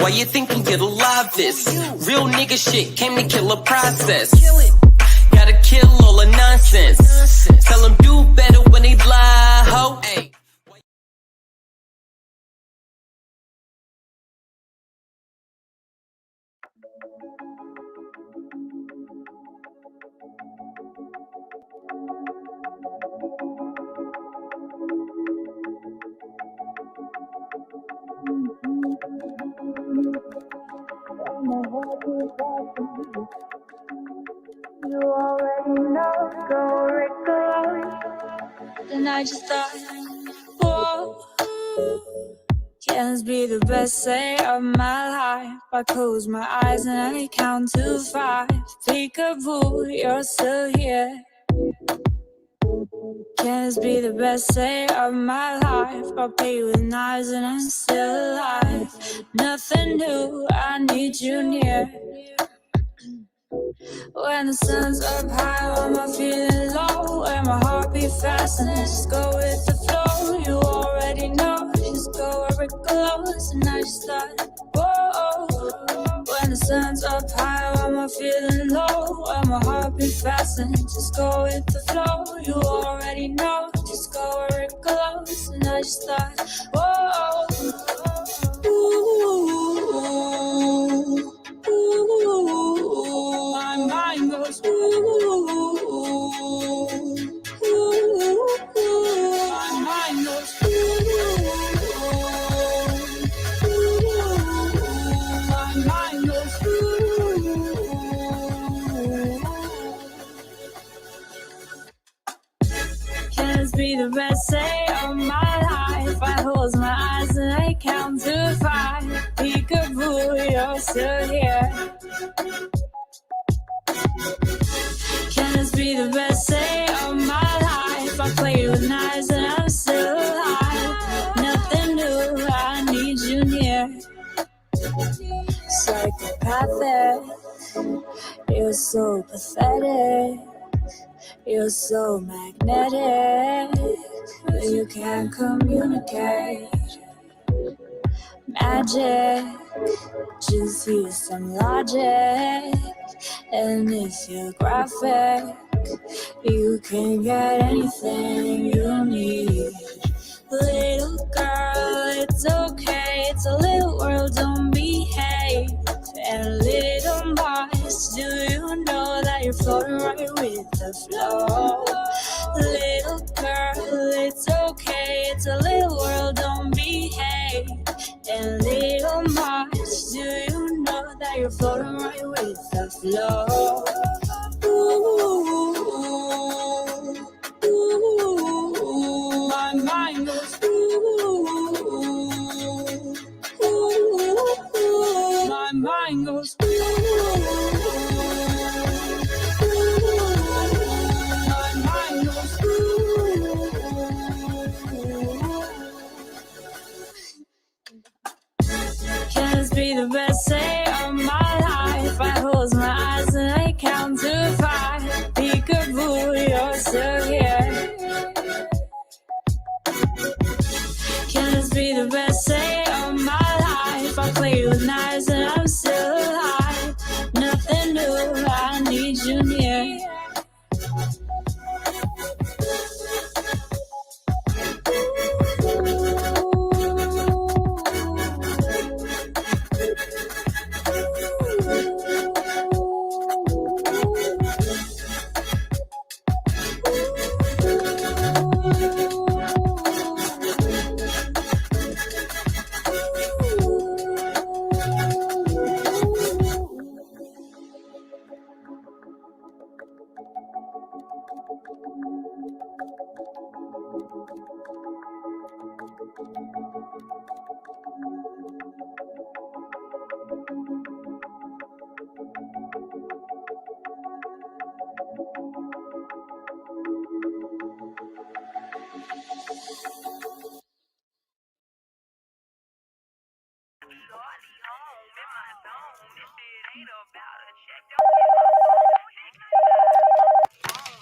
Why you think I'm get alive this? Real nigga shit came to kill a process. Gotta kill all the nonsense. Tell them do better when they lie, ho. Ay. You already know, go and I just thought, whoa, can this be the best day of my life? I close my eyes and I count to 5. Peekaboo, you're still here. Can this be the best day of my life? I play with knives and I'm still alive. Nothing new, I need you near. When the sun's up high, when I'm feeling low, and my heart beat fast, and I just go with the flow. You already know, just go where it goes, and I just thought, whoa. When the sun's up high, when I'm feeling low, and my heart beat fast, and just go with the flow. You already know, just go where it goes, and I just thought, whoa. Ooh, my mind goes ooh, my mind goes my mind goes Can this be the best day of my life? I close my eyes and I count to 5. Peekaboo, you're still here. Can this be the best day of my life? I play with knives and I'm still alive. Nothing new, I need you near. Psychopathic, you're so pathetic. You're so magnetic, but you can't communicate. Magic, just use some logic. And if you're graphic, you can get anything you need. Little girl, it's okay, it's a little world, don't behave. And little boys, do you know that you're floating right with the flow? Little girl, it's okay, it's a little world, don't behave. And little boys, do you know that you're floating right with the flow? Ooh, ooh, my mind goes my mind goes my mind goes Can this be the best day of my life? I close my eyes and I count to 5. Peekaboo, you're still here. Can this be the best day of my life? I play with knives and I'm still alive. Nothing new, I need you near.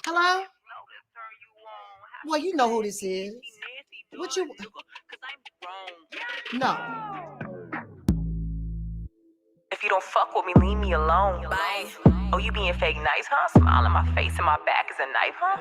Hello? Well, you know who this is. What you... No. If you don't fuck with me, leave me alone. Bye. Oh, you being fake nice, huh? Smile in my face and my back is a knife, huh?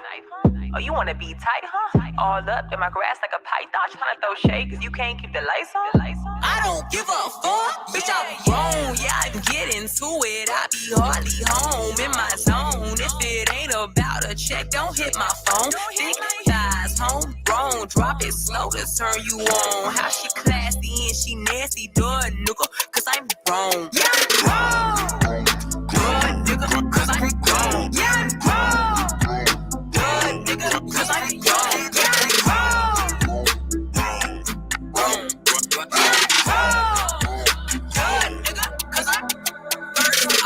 Oh, you wanna be tight, huh? All up in my grass like a python, trying to throw shade cause you can't keep the lights on. I don't give a fuck, bitch, I'm grown. Yeah, I can get into it. I be hardly home in my zone. If it ain't about a check, don't hit my phone. Thick thighs, homegrown. Drop it slow to turn you on. How she classy and she nasty, duh, nigga, cause I'm grown. Yeah, I'm grown. Duh, nigga, cause I'm grown. Yeah, I'm grown. Duh, nigga, cause I'm grown. Yeah, I'm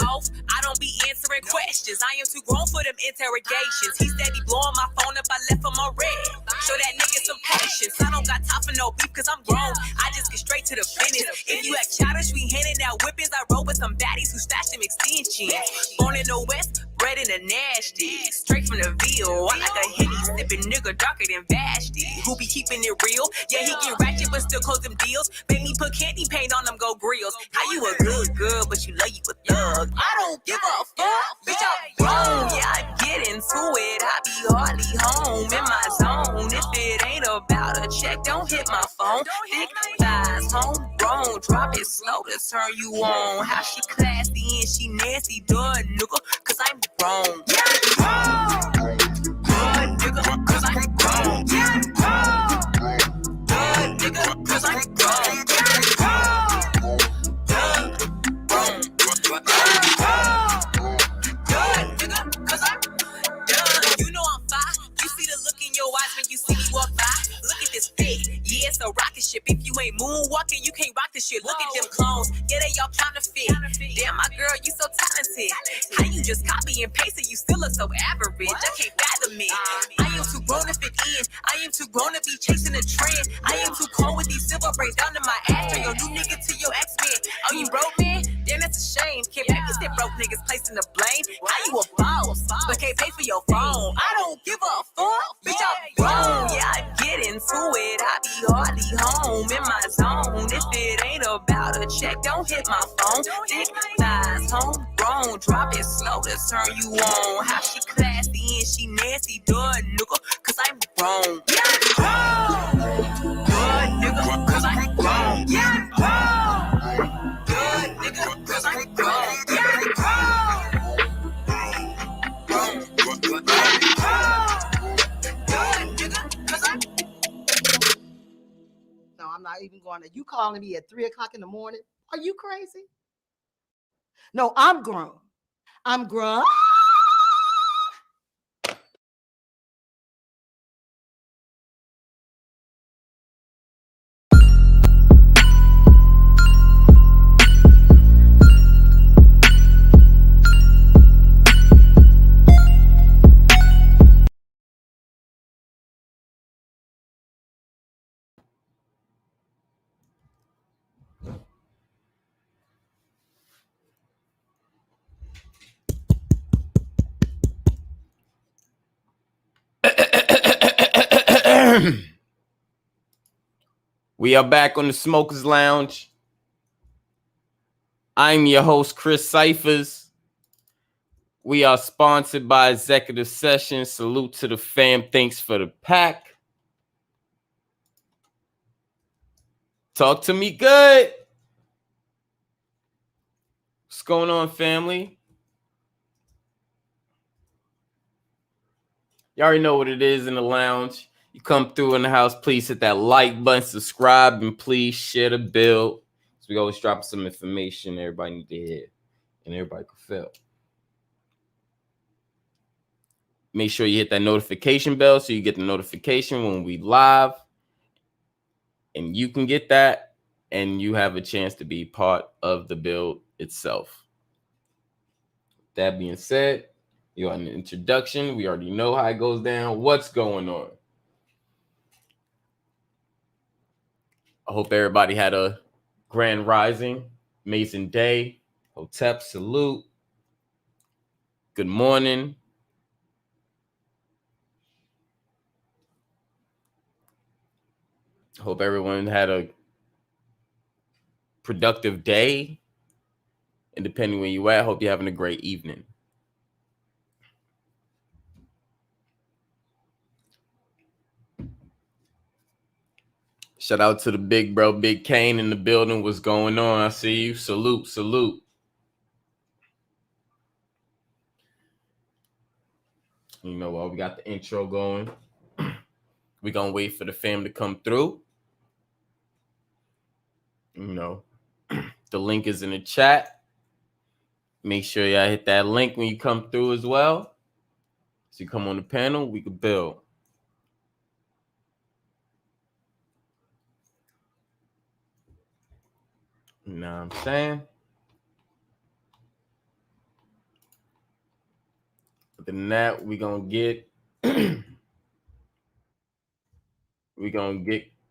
off. I don't be answering questions. I am too grown for them interrogations. He steady blowing my phone up. I left him on red. Show that nigga some patience. I don't got time for no beef cause I'm grown. I just get straight to the business. If you act childish, we handing out whippings. I roll with some baddies who stash them extensions. Born in the West, bred in the nasty. Straight from the Ville. I like a Henny sipping nigga darker than Vashti. Who be keeping it real? Yeah, he get ratchet but still close them deals. Make me put candy paint on them go grills. How you a good girl but you love you a thug? I don't give a fuck, bitch, I'm grown. Yeah, I get into it. I be hardly home in my zone. If it ain't about a check, don't hit my phone. Thick thighs, homegrown. Drop it slow to turn you on. How she classy and she nasty, duh, nigga, cause I'm grown. Yeah, I'm grown. Duh, nigga, cause I'm grown. Yeah, I'm grown. Duh, nigga, cause I'm grown. Yeah, I'm grown. You know I'm fine. You see the look in your eyes when you see me walk by. Look at this fit. Yeah, it's a rocket ship. If you ain't moonwalking, you can't rock this shit. Look at them clones. Yeah, they all counterfeit. Damn, my girl, you so talented. How you just copy and paste it? You still look so average. I can't fathom it. I am too grown to fit in. I am too grown to be chasing a trend. I am too cold with these silver braids down to my ass. Your new nigga to your ex-man. Oh, you broke, man? Damn, that's a shame. Can't back this broke niggas placing the blame. How you a boss, but can't pay for your phone? I don't give a fuck, bitch, I'm grown. Yeah, I get into it. I be hardly home in my zone. If it ain't about a check, don't hit my phone. Thick thighs, homegrown. Drop it slow to turn you on. How she classy and she nasty, duh, nigga, cause I'm grown. Yeah, I'm grown. Duh, nigga, cause I'm grown. Yeah, I'm grown. Duh, nigga, cause I'm grown. Yeah, I'm No, I'm not even going to. You calling me at 3 o'clock in the morning? Are you crazy? No, I'm grown. I'm grown. We are back on the Smokers Lounge. I'm your host, Chris Cyphers. We are sponsored by Executive Sessions. Salute to the fam. Thanks for the pack. Talk to me good. What's going on, family? You already know what it is in the lounge. You come through in the house, please hit that like button, subscribe, and please share the build. So we always drop some information everybody need to hear and everybody can feel. Make sure you hit that notification bell so you get the notification when we live. And you can get that, and you have a chance to be part of the build itself. That being said, you got an introduction. We already know how it goes down. What's going on? I hope everybody had a grand rising, amazing day. Hotep, salute. Good morning. Hope everyone had a productive day. And depending where you at, hope you're having a great evening. Shout out to the big bro, Big Kane in the building. What's going on? I see you. Salute, salute. You know what? We got the intro going. We're going to wait for the fam to come through. You know, the link is in the chat. Make sure y'all hit that link when you come through as well. So you come on the panel, we can build. You know what I'm saying? Other than that, we're going to get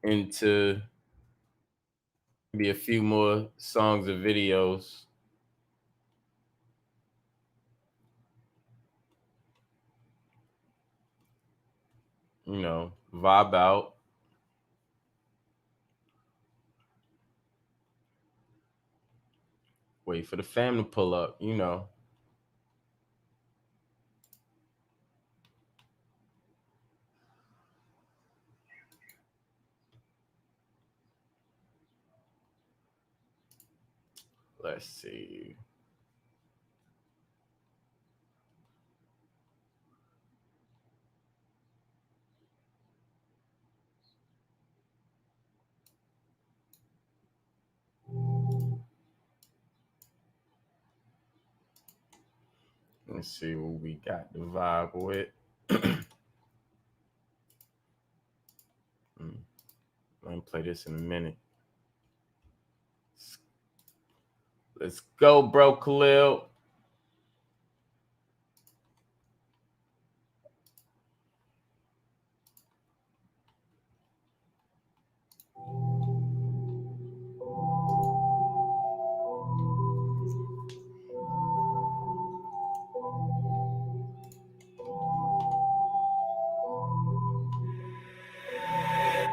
into maybe a few more songs or videos. You know, vibe out. Wait for the fam to pull up, you know. Let's see. Let's see what we got the vibe with. Let me play this in a minute. Let's go, bro, Khalil.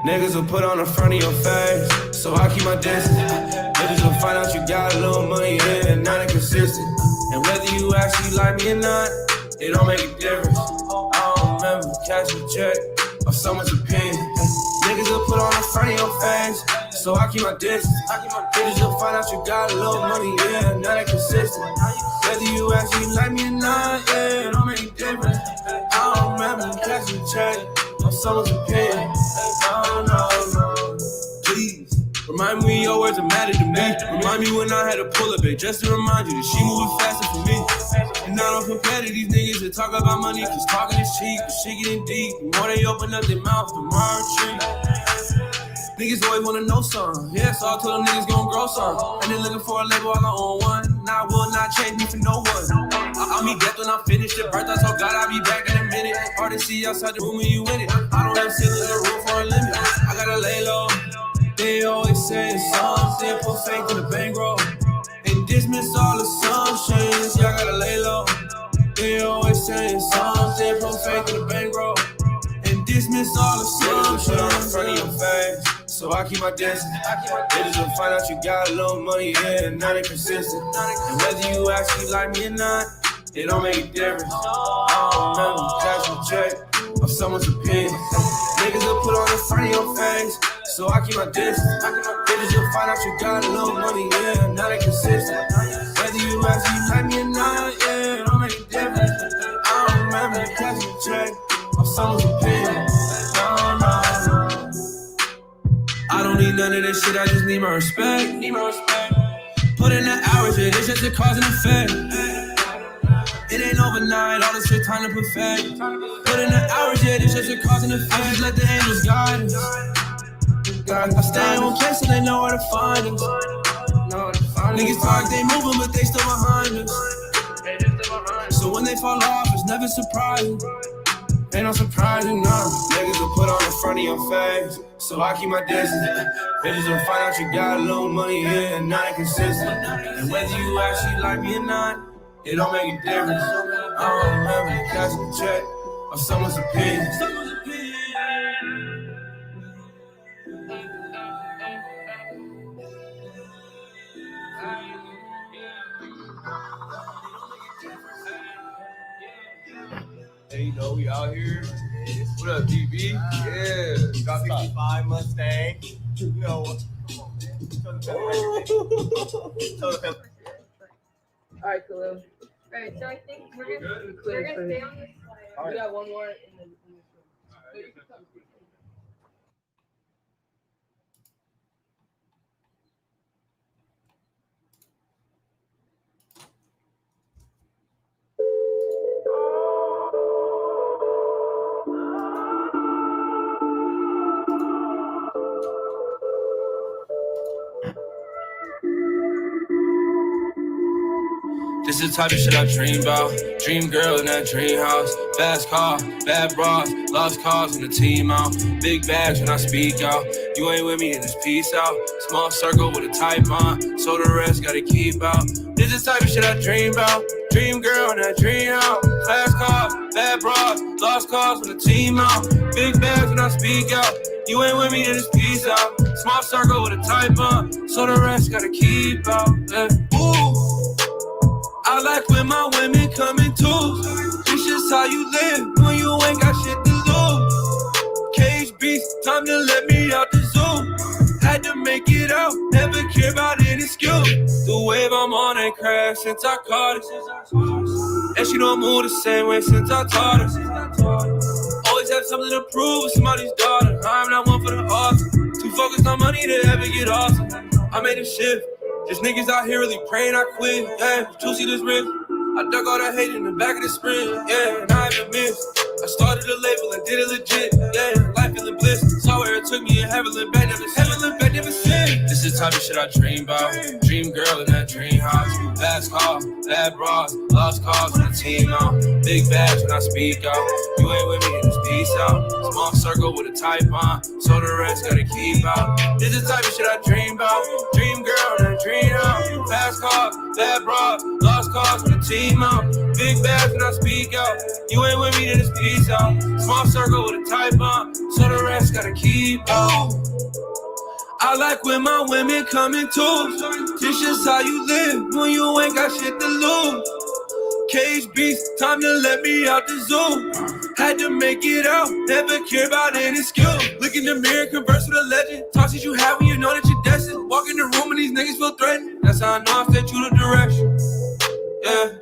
Niggas will put on the front of your face, so I keep my distance. Niggas will find out you got a little money, yeah, and not inconsistent. And whether you actually like me or not, it don't make a difference. I don't remember cashing a check or someone's opinion. Niggas will put on the front of your face, so I keep my distance. Niggas will find out you got a little money, yeah, and not inconsistent. Whether you actually like me or not, yeah, it don't make a difference. I don't remember cashing a check or someone's opinion. No. Please, remind me your words that matter to me. Remind me when I had to pull a bit, just to remind you that she moving faster for me. And I don't compare to these niggas that talk about money, cause talking is cheap, but shit getting deep. The more they open up their mouth, the more I retreat. Niggas always wanna know something, yeah, so I told them niggas gon' grow some. And they looking for a label, I own one. Now I will not change me for no one. I'll meet death when I'm finished. The birth, I told God I'll be back in a minute. Hard to see outside the room when you in it. I don't have ceilings or room for a limit. I gotta lay low. They always say something, put faith in the bankroll and dismiss all assumptions. Y'all gotta lay low. They always say something, put faith in the bankroll and dismiss all assumptions. Put on the front of your face, so I keep my distance. Niggas will find out you got a little money, yeah, and not inconsistent. And whether you actually like me or not, it don't make a difference. I don't remember cashing a check or someone's opinion. Niggas will put on the front of your face, so I keep my distance. Niggas will find out you got a little money, yeah, not inconsistent. Whether you actually like me or not, yeah, it don't make a difference. I don't remember cashing a check or someone's opinion. No. I don't need none of this shit, I just need my respect. Put in the hours, yeah, this just a cause and effect. It ain't overnight, all this shit time to perfect. Put in the hours, yeah, this just a cause and effect. I just let the angels guide us. I stay in one place so they know where to find us. Niggas talk, they moving, but they still behind us. So when they fall off, it's never surprising. Ain't no surprising, nah. Niggas will put on the front of your face, so I keep my distance. Bitches will find out you got a little money, yeah, and not inconsistent. And whether you actually like me or not, it don't make a difference. I don't remember cashing a check or someone's opinion. man. You know, we out here. What up, DB? Yeah. Got 55 Mustang. You know what? Come on, man. All right, Khalil. All right, so I think we're gonna stay on this. We got one more in the This is the type of shit I dream about. Dream girl in that dream house. Fast car, bad bras, lost cars in the team out. Big bags when I speak out. You ain't with me in this peace out. Small circle with a tight bond, so the rest gotta keep out. This is the type of shit I dream about. Dream girl in that dream house. Fast car, bad bras, lost cars with the team out. Big bags when I speak out. You ain't with me in this peace out. Small circle with a tight bond, so the rest gotta keep out. Yeah. Ooh. I like when my women come in twos. It's just how you live when you ain't got shit to lose. Cage beast, time to let me out the zoo. Had to make it out, never care about any skill. The wave I'm on ain't crashed since I caught it. And she don't move the same way since I taught her. Always have something to prove with somebody's daughter. I'm not one for the odds. Too focused on money to ever get awesome. I made a shift. There's niggas out here really praying I quit, yeah. You see this risk? I dug all that hate in the back of the sprint, yeah. And I haven't missed. I started a label and did it legit, yeah. Life feeling bliss. Saw where it took me and heaven lit back, never sin. This is the type of shit I dream about. Dream girl in that dream house. Fast car, bad bras, lost cars when the team out. Big bags when I speak out. You ain't with me in this peace out. Small circle with a tight bond, so the rest gotta keep out. This is the type of shit I dream about. Dream girl in that dream house. Fast car, bad bras, lost cars when the team out. Big bags when I speak out. You ain't with me in this peace out. Small circle with a tight bond, so the rest gotta keep out. I like when my women come in twos. This just how you live when you ain't got shit to lose. Cage beast, time to let me out the zoo. Had to make it out, never care about any skill. Look in the mirror, converse with a legend. Talk shit you have when you know that you're destined. Walk in the room and these niggas feel threatened. That's how I know I set you the direction. Yeah.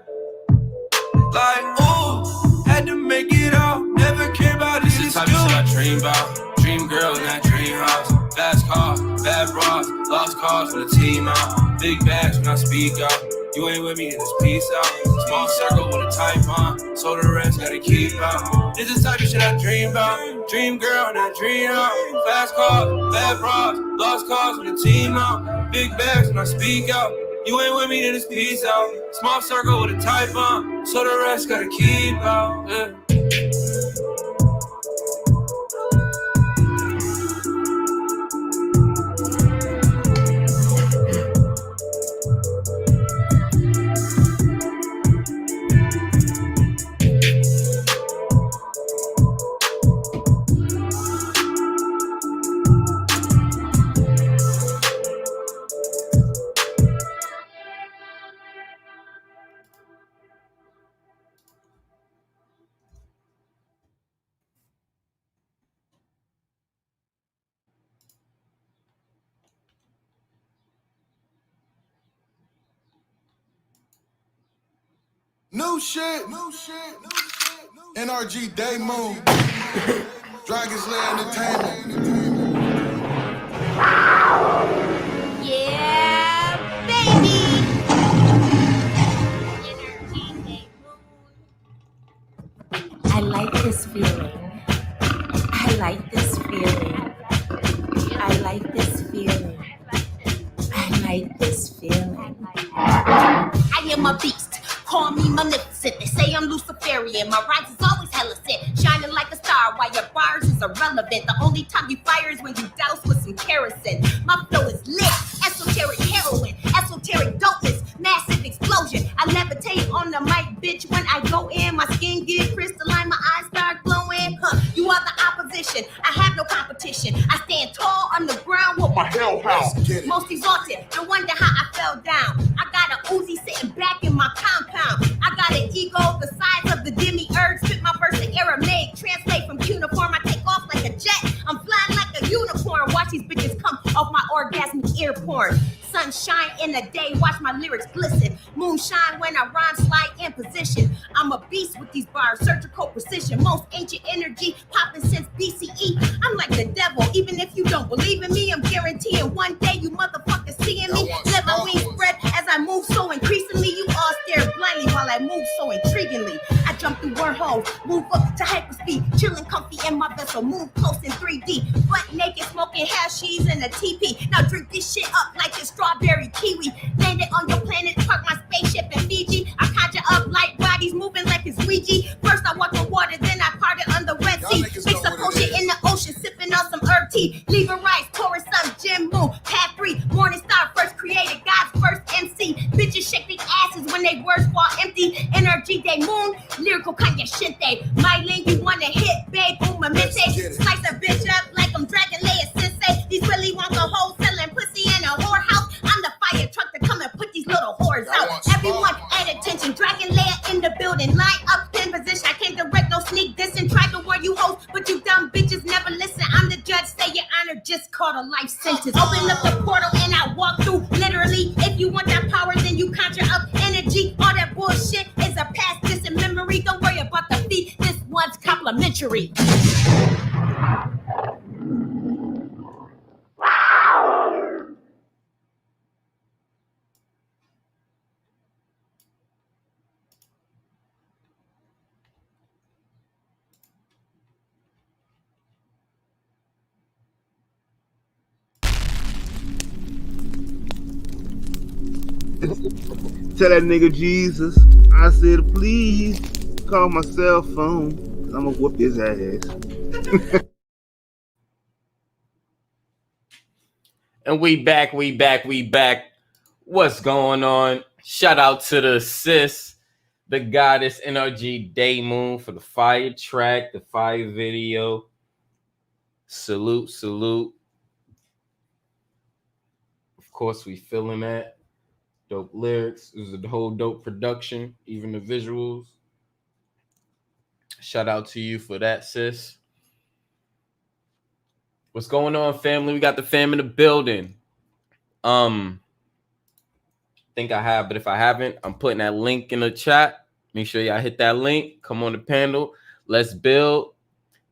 Like, ooh, had to make it out, never care about any skill. This is the type of shit I dream about. Dream girl in that dream house. Fast car, bad bras, lost cars for the team out. Big bags when I speak out. You ain't with me in this peace out. Small circle with a tight bond, so the rest gotta keep out. This is the type of shit I dream about. Dream girl in that dream out. Fast car, bad bras, lost cars with the team out. Big bags when I speak out. You ain't with me in this peace out. Small circle with a tight bond, so the rest gotta keep out. Yeah. New shit. NRG Day Moon. Dragon's Lair Entertainment. Yeah, baby. I like this feeling. I like this feeling. I like this feeling. I like this feeling. I am a beast. Call me Maleficent. They say I'm Luciferian. My rhymes is always hella set. Shining like a star while your bars is irrelevant. The only time you fire is when you douse with some kerosene. My flow is lit. Esoteric heroin. Esoteric dopeness. Massive explosion. I levitate on the mic, bitch. When I go in, my skin get crystalline. My eyes start glowing. You are the opposition. I have no competition. I stand tall on the ground with my hellhound. Most exalted. No wonder how I fell down. I got a Uzi sitting back in my compound. I got an ego the size of the demi-urge. Spit my verse to in a day, watch my lyrics glisten. Moonshine when I rhyme, slide in position. I'm a beast with these bars, surgical precision. Most ancient energy popping since BCE. I'm like the devil, even if you don't believe in me, I'm guaranteeing one day you motherfuckers seeing me. Let my wings spread as I move so increasingly. You all stare blindly while I move so intriguingly. I jump through wormholes, move up to hyperspeed, chilling comfy in my vessel, move close in 3D. Butt naked, smoking hashies in a teepee. Now drink this shit up like it's strawberry kiwi. Landed on your planet, park my spaceship in Fiji. I conjure up light bodies moving like it's Ouija. First I walk on water, then I parted on the Red Sea. Mix a potion in the ocean, sipping on some herb tea. Leave a rice, Taurus sun, Jim Moon, path 3. Morning star first created, God's first MC. Bitches shake their asses when they words fall empty. Energy day moon, lyrical Kanye Shinte. My lane you wanna hit, babe, boom, a mente. Slice a bitch up like I'm Dragon Leia Sensei. These really want the whole selling pussy in a whorehouse. I'm the fire truck to come and put these little whores out. Everyone at attention, Dragon Leia in the building. Line up in position, I can't direct no sneak dissing. Try to warn you hoes, but you dumb bitches never listen. I'm the judge, say your honor, just caught a life sentence. Open up the portal and I walk through, literally. If you want that power, then you conjure up energy. All that bullshit is a past distant memory. Don't worry about the fee, this one's complimentary. Tell that nigga Jesus, I said, please call my cell phone, cause I'm gonna whoop his ass. And we back. What's going on? Shout out to the sis, the goddess NRG Day Moon for the fire track, the fire video. Salute. Of course, we feeling that. Dope lyrics. It was a whole dope production, even the visuals. Shout out to you for that, sis. What's going on, family? We got the fam in the building. Think I have, but if I haven't, I'm putting that link in the chat. Make sure y'all hit that link. Come on the panel. Let's build.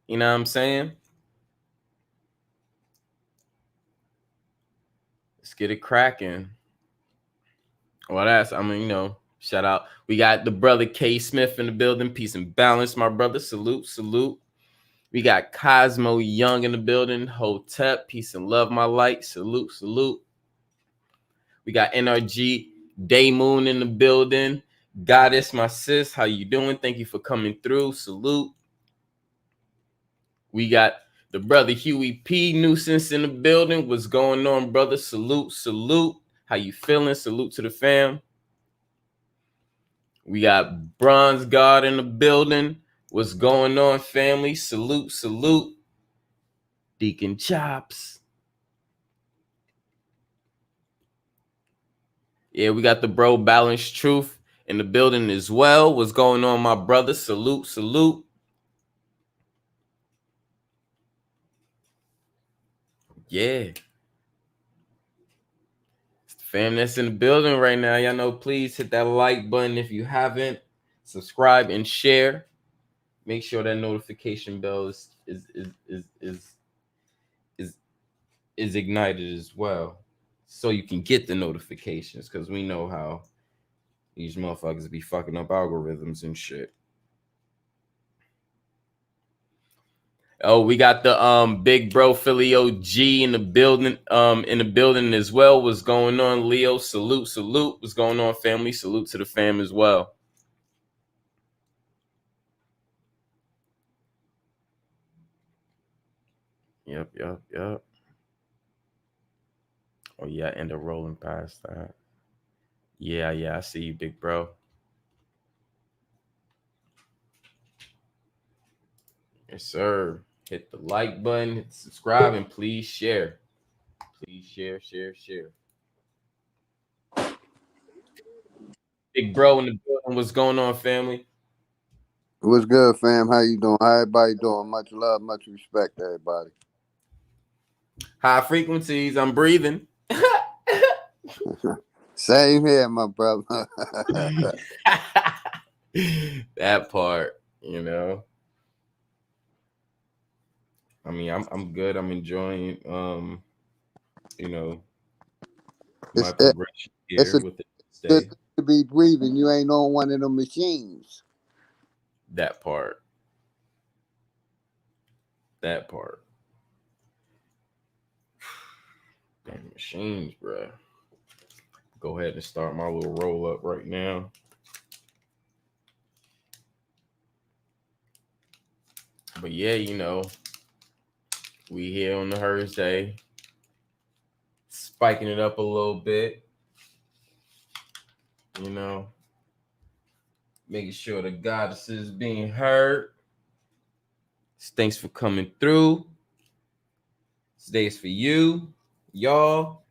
You know what I'm saying? Let's get it cracking. Well, shout out. We got the brother K Smith in the building. Peace and balance, my brother. Salute. We got Cosmo Young in the building. Hotep, peace and love, my light. Salute. We got NRG Day Moon in the building. Goddess, my sis, how you doing? Thank you for coming through. Salute. We got the brother Huey P Nuisance in the building. What's going on, brother? Salute. How you feeling? Salute to the fam. We got Bronze God in the building. What's going on, family? Salute. Deacon Chops. Yeah, we got the bro Balanced Truth in the building as well. What's going on, my brother? Salute. Yeah. It's the fam that's in the building right now. Y'all know, please hit that like button if you haven't. Subscribe and share. Make sure that notification bell is ignited as well, so you can get the notifications, because we know how these motherfuckers be fucking up algorithms and shit. Oh, we got the big bro Philly OG in the building as well. What's going on, Leo? Salute. What's going on, family? Salute to the fam as well. Yep. Oh yeah, end up rolling past that. Yeah, I see you, big bro. Yes, sir. Hit the like button, hit subscribe, and please share. Please share. Big bro in the building. What's going on, family? What's good, fam? How you doing? How everybody doing? Much love, much respect to everybody. High frequencies. I'm breathing. Same here, my brother. That part, you know. I mean, I'm good. I'm enjoying you know, my it's progression it's here a with the good stay. thing to be breathing. You ain't on one of them machines. That part. That part. Damn machines, bruh. Go ahead and start my little roll up right now. But yeah, you know, we here on the Hursday, spiking it up a little bit, you know, making sure the goddess is being heard. Thanks for coming through. Today is for you, y'all,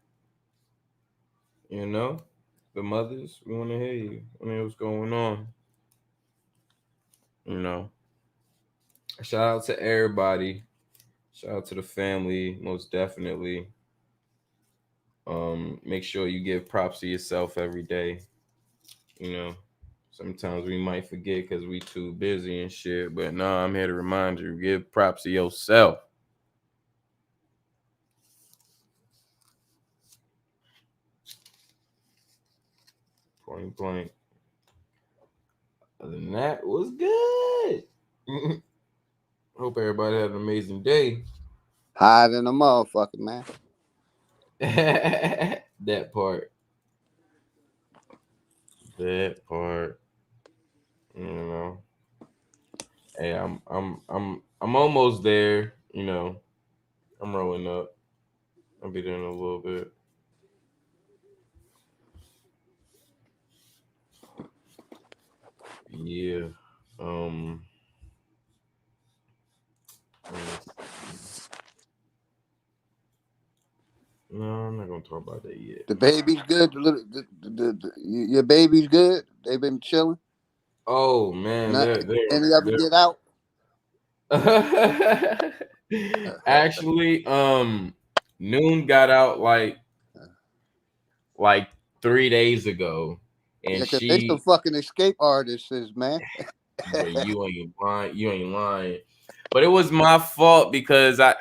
you know, the mothers. We want to hear you. I mean, what's going on, you know. Shout out to everybody. Shout out to the family, most definitely. Make sure you give props to yourself every day. You know, sometimes we might forget because we too busy and shit. But no, I'm here to remind you, give props to yourself. Point blank. Other than that, it was good. Hope everybody had an amazing day. Higher than a motherfucker, man. That part. That part. You know. Hey, I'm almost there. You know, I'm rolling up. I'll be there in a little bit. Yeah. Um. No, I'm not gonna talk about that yet. The baby's good. Your baby's good. They've been chilling. Oh man, Not any of them they're get out. actually Noon got out like 3 days ago, Yeah, and cause they some she, fucking escape artists, man. but you ain't lying, you ain't lying. But it was my fault because I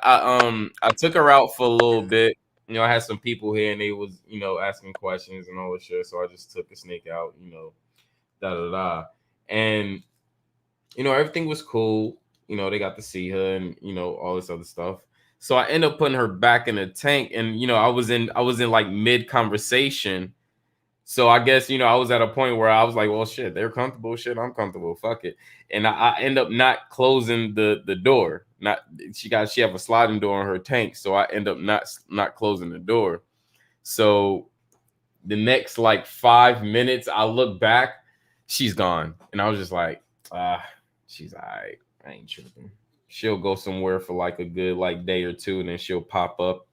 took her out for a little bit. You know, I had some people here and they was, you know, asking questions and all this shit. So I just took a snake out, you know, da da da. And you know, everything was cool. You know, they got to see her and, you know, all this other stuff. So I end up putting her back in the tank. And, you know, I was in like mid conversation. So I guess, you know, I was at a point where I was like, well, shit, they're comfortable. Shit, I'm comfortable. Fuck it. And I end up not closing the door. Not she have a sliding door on her tank. So I end up not closing the door. So the next like 5 minutes, I look back, she's gone. And I was just like, she's all right. I ain't tripping. She'll go somewhere for like a good like day or two, and then she'll pop up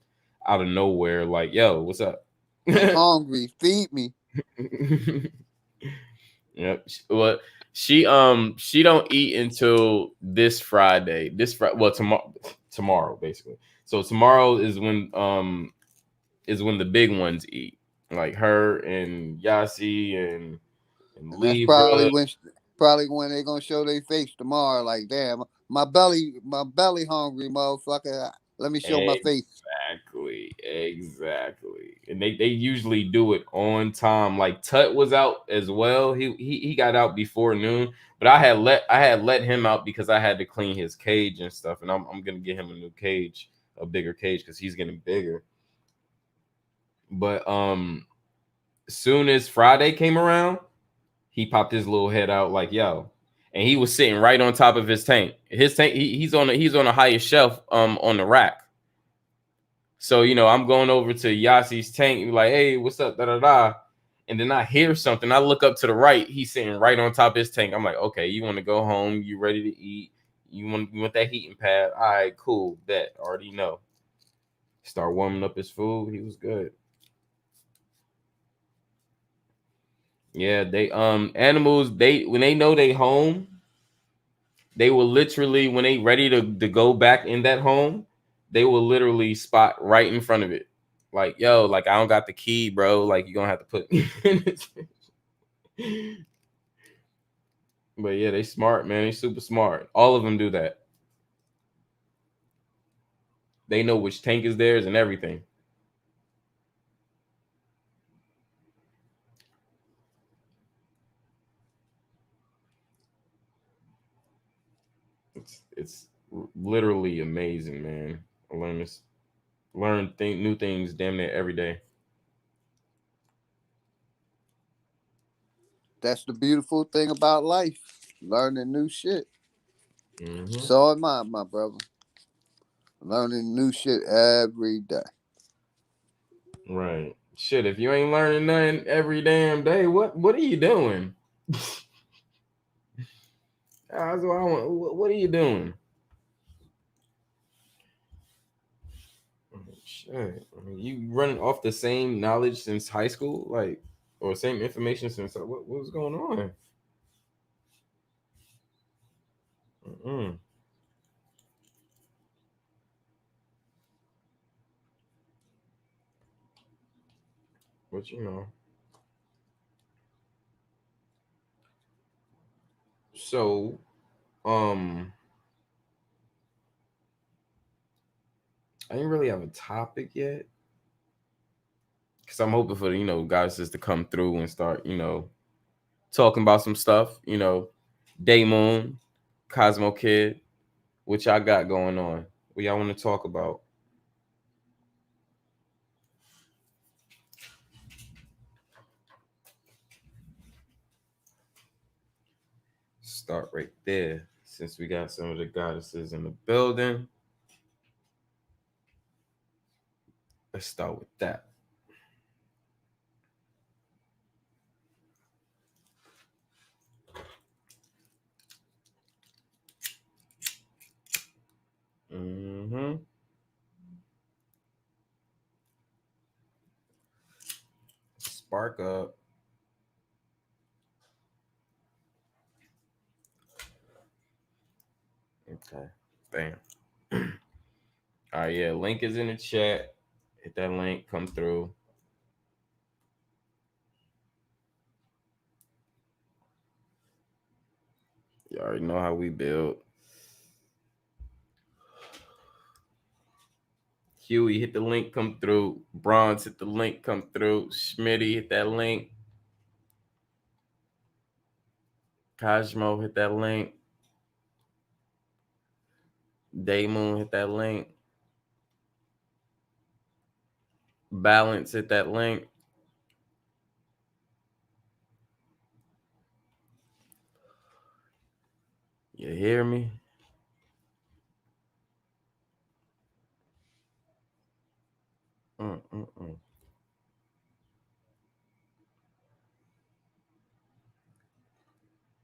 out of nowhere, like, yo, what's up? I'm hungry. Feed me. Yep. Well, she don't eat until this Friday. Well, tomorrow basically. So tomorrow is when the big ones eat, like her and Yasi and And that's Libra. probably when they gonna show their face tomorrow. Like, damn, my belly hungry, motherfucker. Let me show my face. Exactly. And they usually do it on time. Like Tut was out as well. He got out before noon, but I had let him out because I had to clean his cage and stuff. And I'm gonna get him a new cage, a bigger cage, because he's getting bigger. But soon as Friday came around, he popped his little head out like, yo. And he was sitting right on top of his tank. His tank, he's on the highest shelf on the rack. So, you know, I'm going over to Yassi's tank, like, hey, what's up? Da da da. And then I hear something. I look up to the right. He's sitting right on top of his tank. I'm like, okay, you want to go home? You ready to eat? You want that heating pad? All right, cool. Bet. Already know. Start warming up his food. He was good. Yeah, they animals, they when they know they home, they will literally, when they ready to go back in that home, they will literally spot right in front of it. Like, yo, like I don't got the key, bro. Like you're gonna have to put me in this. But yeah, they smart, man. They super smart. All of them do that. They know which tank is theirs and everything. It's literally amazing, man. I learn new things damn near every day. That's the beautiful thing about life. Learning new shit. Mm-hmm. So am I, my brother. Learning new shit every day. Right. Shit, if you ain't learning nothing every damn day, what are you doing? That's what I want. What are you doing? Shit. I mean, you running off the same knowledge since high school, like, or same information since what's going on? Mm-mm. But you know, so I didn't really have a topic yet because I'm hoping for goddesses to come through and start talking about some stuff. Day Moon, Cosmo Kid, what y'all got going on? What y'all want to talk about? Start right there since we got some of the goddesses in the building. Let's start with that. Mm-hmm. Spark up. Okay. Bam. All right, yeah. Link is in the chat. Hit that link. Come through. You already know how we build. Huey, hit the link. Come through. Bronze, hit the link. Come through. Schmitty, hit that link. Cosmo, hit that link. Daymoon, hit that link. Balance, hit that link. You hear me? Mm-mm-mm.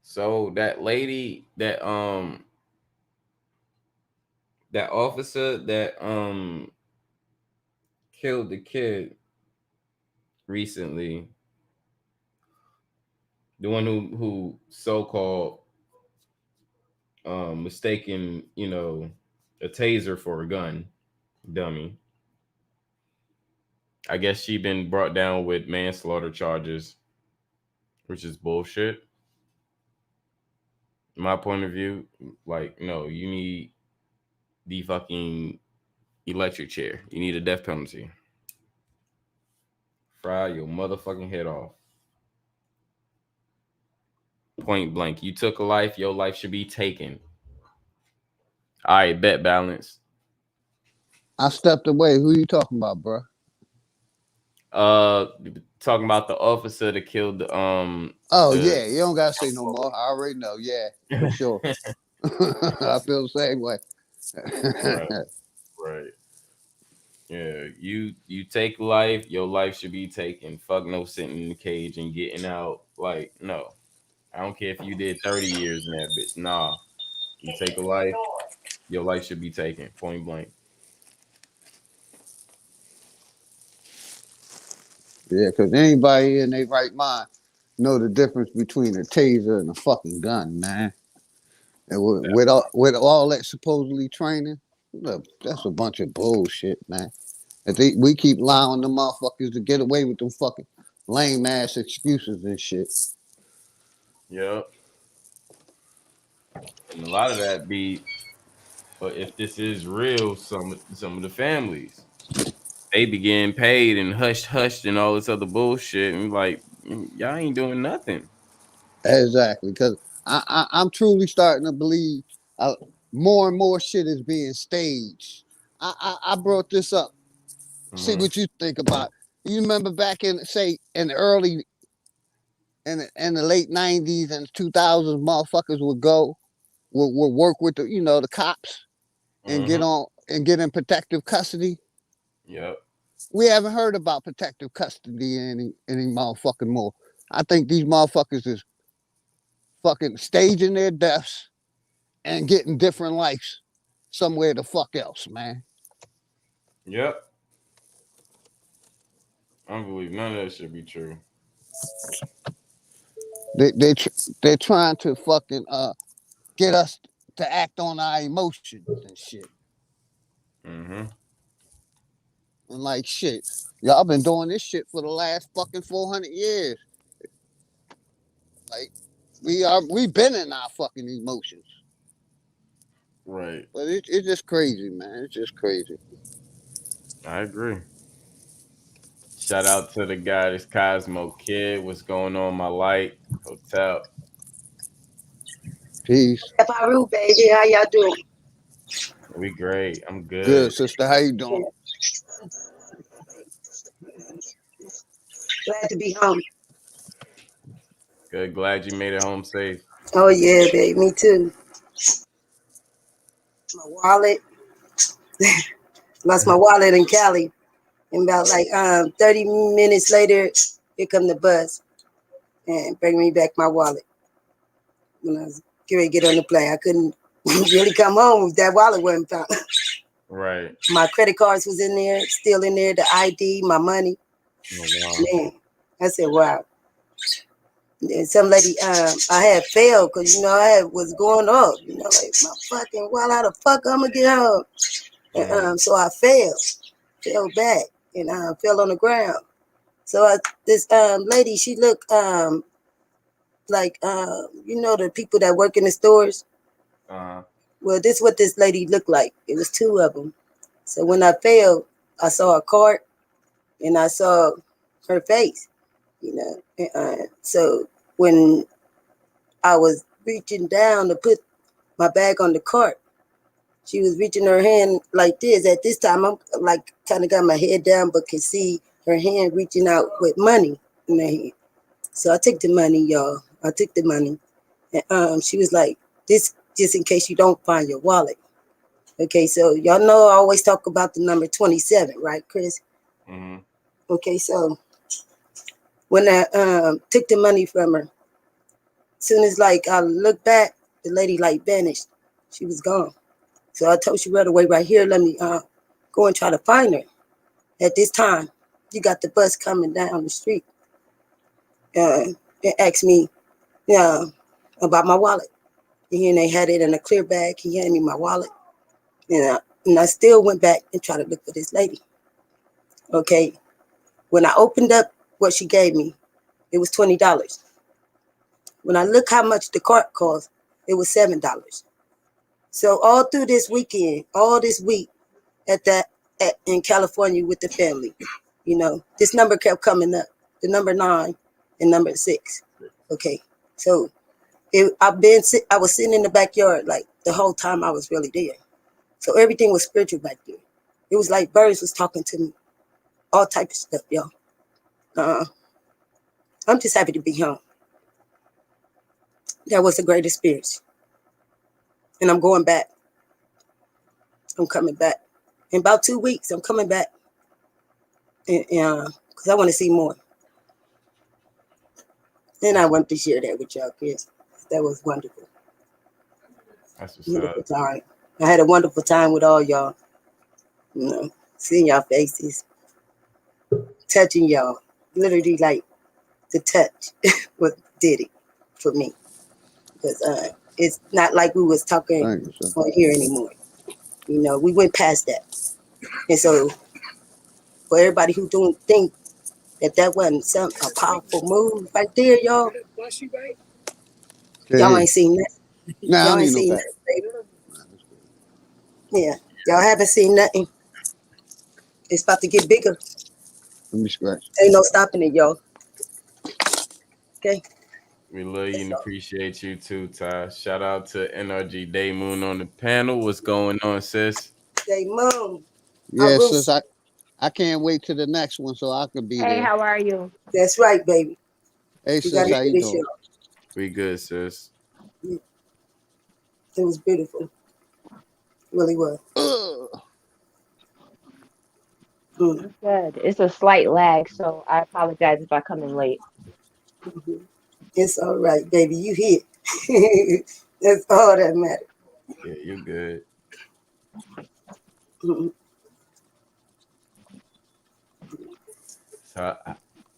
So that lady, that officer that killed the kid recently, the one who so-called mistaken, a taser for a gun, dummy. I guess she been brought down with manslaughter charges, which is bullshit. My point of view, like, no, you need the fucking electric chair. You need a death penalty. Fry your motherfucking head off. Point blank. You took a life, your life should be taken. All right, bet balance. I stepped away. Who you talking about, bro? Talking about the officer that killed the Oh yeah, you don't gotta say no more. I already know. Yeah, for sure. I feel the same way. Right. Yeah, you take life, your life should be taken. Fuck no sitting in the cage and getting out. Like, no. I don't care if you did 30 years in that bitch. Nah. You take a life, your life should be taken. Point blank. Yeah, because anybody in their right mind know the difference between a taser and a fucking gun, man. And with all that supposedly training, look, that's a bunch of bullshit, man. We keep allowing them motherfuckers to get away with them fucking lame ass excuses and shit. Yep. And a lot of that be, but if this is real, some of the families, they be getting paid and hushed and all this other bullshit, and like y'all ain't doing nothing. Exactly, because I'm truly starting to believe more and more shit is being staged. I brought this up. See what you think about. You remember back in say in the early in the late '90s and 2000s, motherfuckers would work with the cops and get in protective custody. Yep. We haven't heard about protective custody any motherfucking more. I think these motherfuckers is fucking staging their deaths and getting different lives somewhere the fuck else, man. Yep. I don't believe none of that should be true. They're trying to fucking get us to act on our emotions and shit. Mm-hmm. And like shit, y'all been doing this shit for the last fucking 400 years. Like we've been in our fucking emotions. Right. But it's just crazy, man. It's just crazy. I agree. Shout out to the guy, this Cosmo Kid. What's going on, my light hotel? Peace. Faru, baby, how y'all doing? We great. I'm Good, good. sister. How you doing? Glad to be home. Good. Glad you made it home safe. Oh yeah, baby, me too. My wallet. Lost my wallet in Cali. And about like 30 minutes later, here come the bus and bring me back my wallet. When I was getting ready to get on the plane, I couldn't really come home if that wallet wasn't found. Right. My credit cards was in there, still in there, the ID, my money. Oh, wow. Man, I said, wow. And some lady, I had failed because, I was going up, like my fucking, well, how the fuck I'm going to get home? And, so I fell back and fell on the ground. So this lady, she looked like, the people that work in the stores. Well, this is what this lady looked like. It was two of them. So when I fell, I saw a cart and I saw her face, so when I was reaching down to put my bag on the cart, she was reaching her hand like this. At this time, I'm like kind of got my head down, but can see her hand reaching out with money in her hand. So I took the money, y'all. I took the money. And she was like, this just in case you don't find your wallet. Okay, so y'all know I always talk about the number 27, right, Chris? Mm-hmm. Okay, so when I took the money from her, as soon as like I looked back, the lady like vanished. She was gone. So I told you right away, right here, let me go and try to find her. At this time, you got the bus coming down the street. And asked me about my wallet. And they had it in a clear bag. He handed me my wallet. And I still went back and tried to look for this lady. Okay. When I opened up what she gave me, it was $20. When I look how much the cart cost, it was $7. So all through this weekend, all this week in California with the family, this number kept coming up, the number 9 and number 6. Okay. So I was sitting in the backyard like the whole time I was really there. So everything was spiritual back there. It was like birds was talking to me, all type of stuff, y'all. I'm just happy to be home. That was a great experience. And I'm going back. I'm coming back. In about 2 weeks, I'm coming back. Because I want to see more. And I want to share that with y'all, Chris. That was wonderful. That's what's Wonderful up. time. I had a wonderful time with all y'all. Seeing y'all faces. Touching y'all. Literally like the touch was did it for me. Because it's not like we was talking on here anymore. We went past that. And so For everybody who don't think that wasn't a powerful move right there, y'all. Y'all ain't seen that. Nah, I Y'all don't ain't need no seen back. that, baby. Yeah, y'all haven't seen nothing. It's about to get bigger. Let me scratch. Ain't no stopping it, y'all. Okay. We love you and appreciate you too, Ty. Shout out to NRG Day Moon on the panel. What's going on, sis? Day Moon. Yeah, sis, I can't wait till the next one so I can be Hey, there. how are you? That's right, baby. Hey, You sis, gotta how do you this, doing? y'all. We good, sis. It was beautiful. Really was. Good. It's a slight lag, so I apologize if I come in late. It's all right, baby. You hit. That's all that matters. Yeah, you're good. So,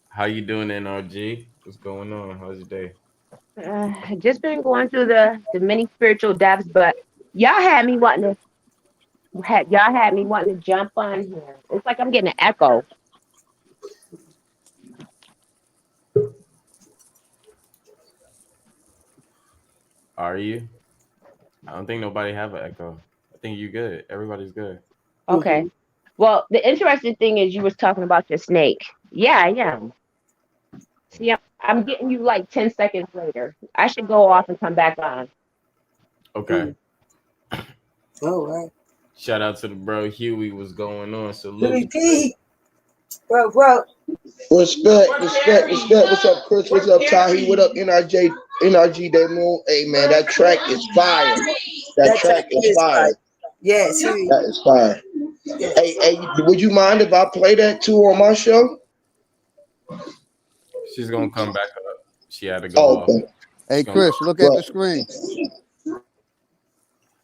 how you doing, NRG? What's going on? How's your day? Just been going through the many spiritual depths, but y'all had me wanting to jump on here. It's like I'm getting an echo. Are you? I don't think nobody have an echo. I think you good. Everybody's good. Okay. Well, the interesting thing is you was talking about your snake. Yeah, I am. See, I'm getting you like 10 seconds later. I should go off and come back on. Okay. All right. Shout out to the bro Huey. What's going on? Salute. P. Bro. Respect. What's up, Chris? What's up, Tahi? What up, NRG Day Moon? Hey, man, that track is fire. That track is fire. Yes. That is fire. Hey, would you mind if I play that too on my show? She's gonna come back up. She had to go off. Okay. Hey, Chris, look at the screen.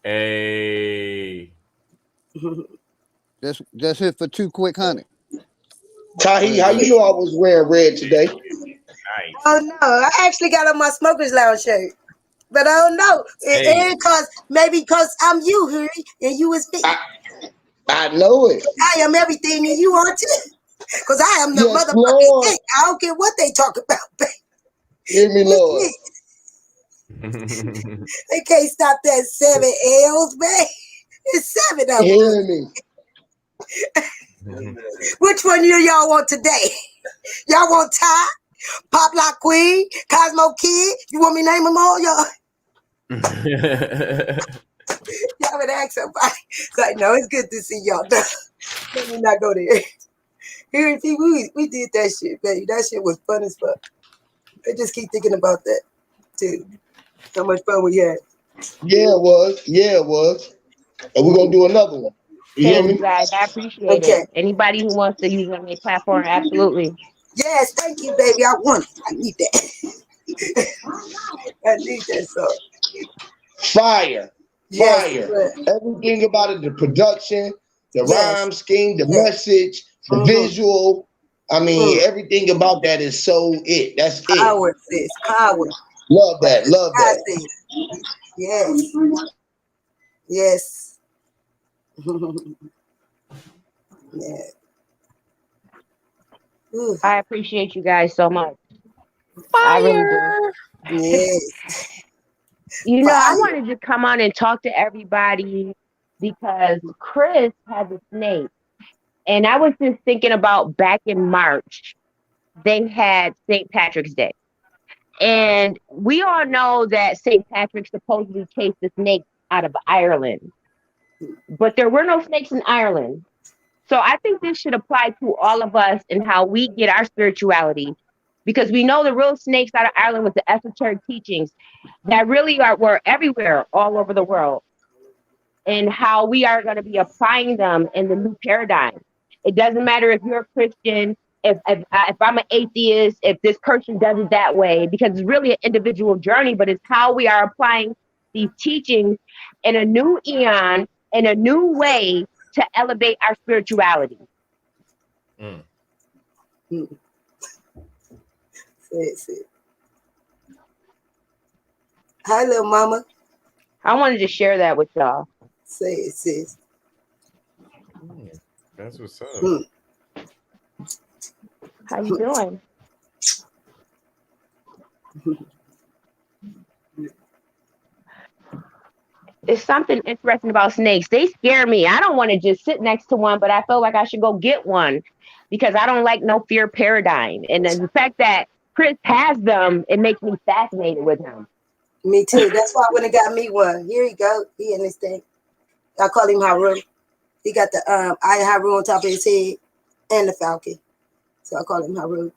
Hey. Just hit for 2 quick $100. Tahi, how you know I was wearing red today? Nice. Oh no, I actually got on my Smokers Lounge shirt. But I don't know. Maybe because I'm you, Hurry, and you is me. I know it. I am everything and you are too. Because I am the Yes, motherfucking Lord. thing. I don't care what they talk about, baby. Hear me, Lord. They can't stop that 7 L's, man. It's 7 of them. Hear me. Which one do y'all want today? Y'all want Ty, Pop Lock Queen, Cosmo Kid? You want me to name them all, y'all? Y'all would ask somebody. It's like, no, it's good to see y'all. Let me not go there. Here, we did that shit, baby. That shit was fun as fuck. I just keep thinking about that, too. How much fun we had. Yeah, it was. And we're going to do another one. You hear Thank you me? guys. I appreciate it. Anybody who wants to use on their platform, absolutely. Yes, thank you, baby. I want it. I need that. I need that song. Fire. Yes, Fire. Everything about it, the production, the yes. rhyme scheme, the message, the visual. I mean, everything about that is so it. That's Power, it. sis. Power. Love that. Love that. Yes. Yes. Yeah. I appreciate you guys so much. Fire. I really do. Yes. You know, I wanted to come on and talk to everybody because Chris has a snake. And I was just thinking about back in March, they had St. Patrick's Day. And we all know that St. Patrick supposedly chased the snake out of Ireland. But there were no snakes in Ireland. So I think this should apply to all of us and how we get our spirituality. Because we know the real snakes out of Ireland with the esoteric teachings that really were everywhere, all over the world. And how we are going to be applying them in the new paradigm. It doesn't matter if you're a Christian, if I'm an atheist, if this person does it that way, because it's really an individual journey, but it's how we are applying these teachings in a new eon, in a new way to elevate our spirituality. Say it. Hi, little mama. I wanted to share that with y'all. Say it, sis. That's what's up. How you doing? It's something interesting about snakes. They scare me. I don't want to just sit next to one, but I feel like I should go get one because I don't like no fear paradigm. And the fact that Chris has them, it makes me fascinated with him. Me too. That's why I went and got me one. Here he go. He in this thing. I call him Haru. He got the eye Haru on top of his head and the falcon. So I call him Haru.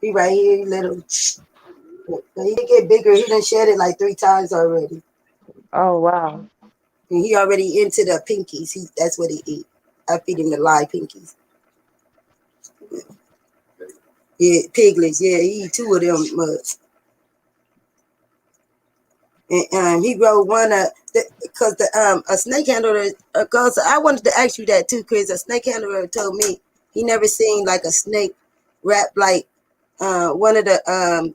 He right here, he little. He get bigger. He done shed it like 3 times already. Oh wow. And he already into the pinkies. That's what he eat. I feed him the live pinkies. Yeah, piglets. Yeah, he eat 2 of them mugs. And he wrote one because a snake handler. Cause I wanted to ask you that too, Chris. A snake handler told me he never seen like a snake wrap like one of the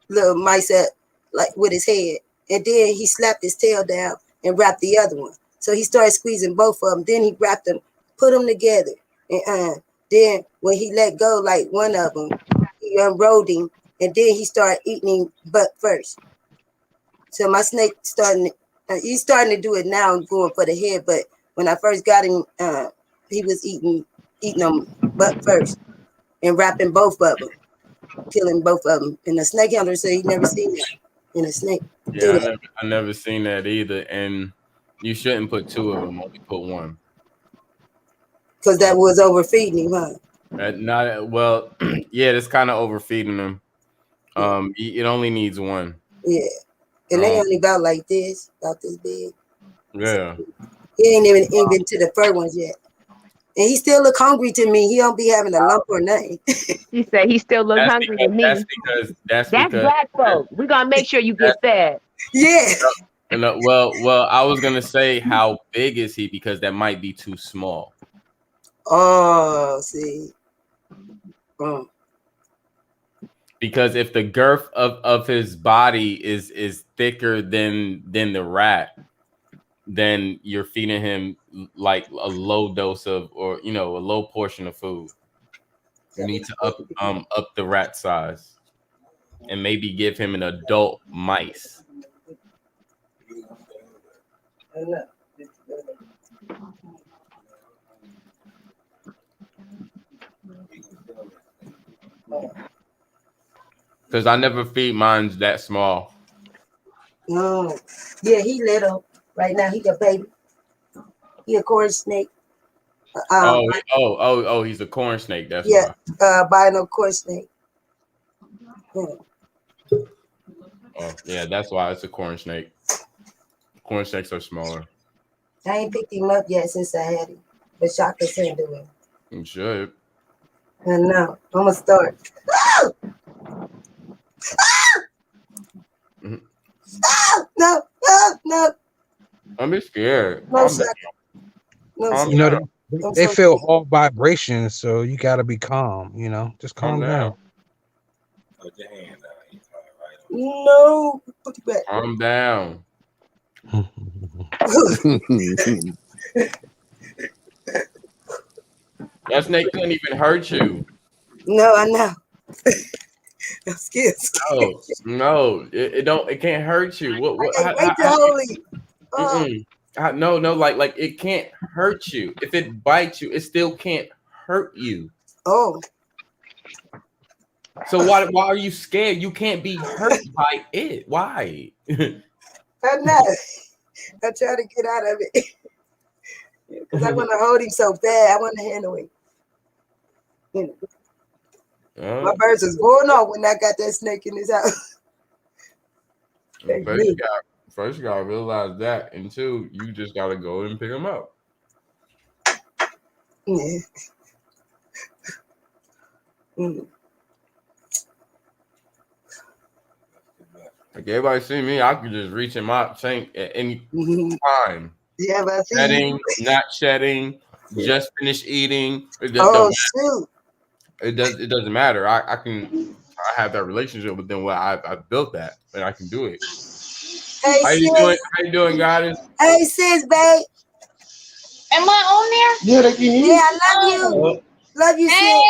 little mice up like with his head, and then he slapped his tail down and wrapped the other one. So he started squeezing both of them. Then he wrapped them, put them together, and then when he let go, like one of them, he unrolled him, and then he started eating him butt first. So my snake he's starting to do it now, going for the head. But when I first got him, he was eating them butt first and wrapping both of them, killing both of them. And the snake handler said he never seen that in a snake. Yeah, I never seen that either. And you shouldn't put 2 of them. Only put 1. Because that was overfeeding him, huh? Not well. Yeah, that's kind of overfeeding them. It only needs 1. Yeah. And they only about like this, about this big. Yeah. He ain't even to the fur ones yet. And he still look hungry to me. He don't be having a lump or nothing. He said he still look hungry to me. That's because black folk. We're gonna make sure you get fed. Yeah. Well, I was gonna say how big is he because that might be too small. Oh, see. Because if the girth of his body is thicker than the rat, then you're feeding him like a low dose of, or a low portion of food. You need to up the rat size and maybe give him an adult mice. Because I never feed mine that small. No. Yeah, he little. Right now, he a baby. He a corn snake. He's a corn snake. That's why. Albino corn snake. Yeah. Oh, yeah, that's why it's a corn snake. Corn snakes are smaller. I ain't picked him up yet since I had him. But Shaka said to him. You should. I know. I'm going to start. No. I'm just scared. No, they feel all vibrations, so you got to be calm. Just calm down. Put your hand down. No. Put it back. Calm down. That snake couldn't even hurt you. No, I know. I'm scared. No, it can't hurt you. What? Wait till holy. No, like it can't hurt you. If it bites you, it still can't hurt you. Oh. So why are you scared? You can't be hurt by it. Why? I'm not. I try to get out of it. Because I want to hold him so bad. I want to handle him. My birds was going off when I got that snake in his house. First, you gotta realize that, and 2, you just gotta go and pick him up. Yeah. Like everybody see me, I could just reach in my tank at any time. Yeah, but shedding, not shedding, just finished eating. Shoot. It doesn't matter. I have that relationship with them where I built that and I can do it. Hey, how you doing, Goddess? Hey, sis, babe. Am I on there? Yeah, they can hear you. Yeah, I love you. Love you, Hey,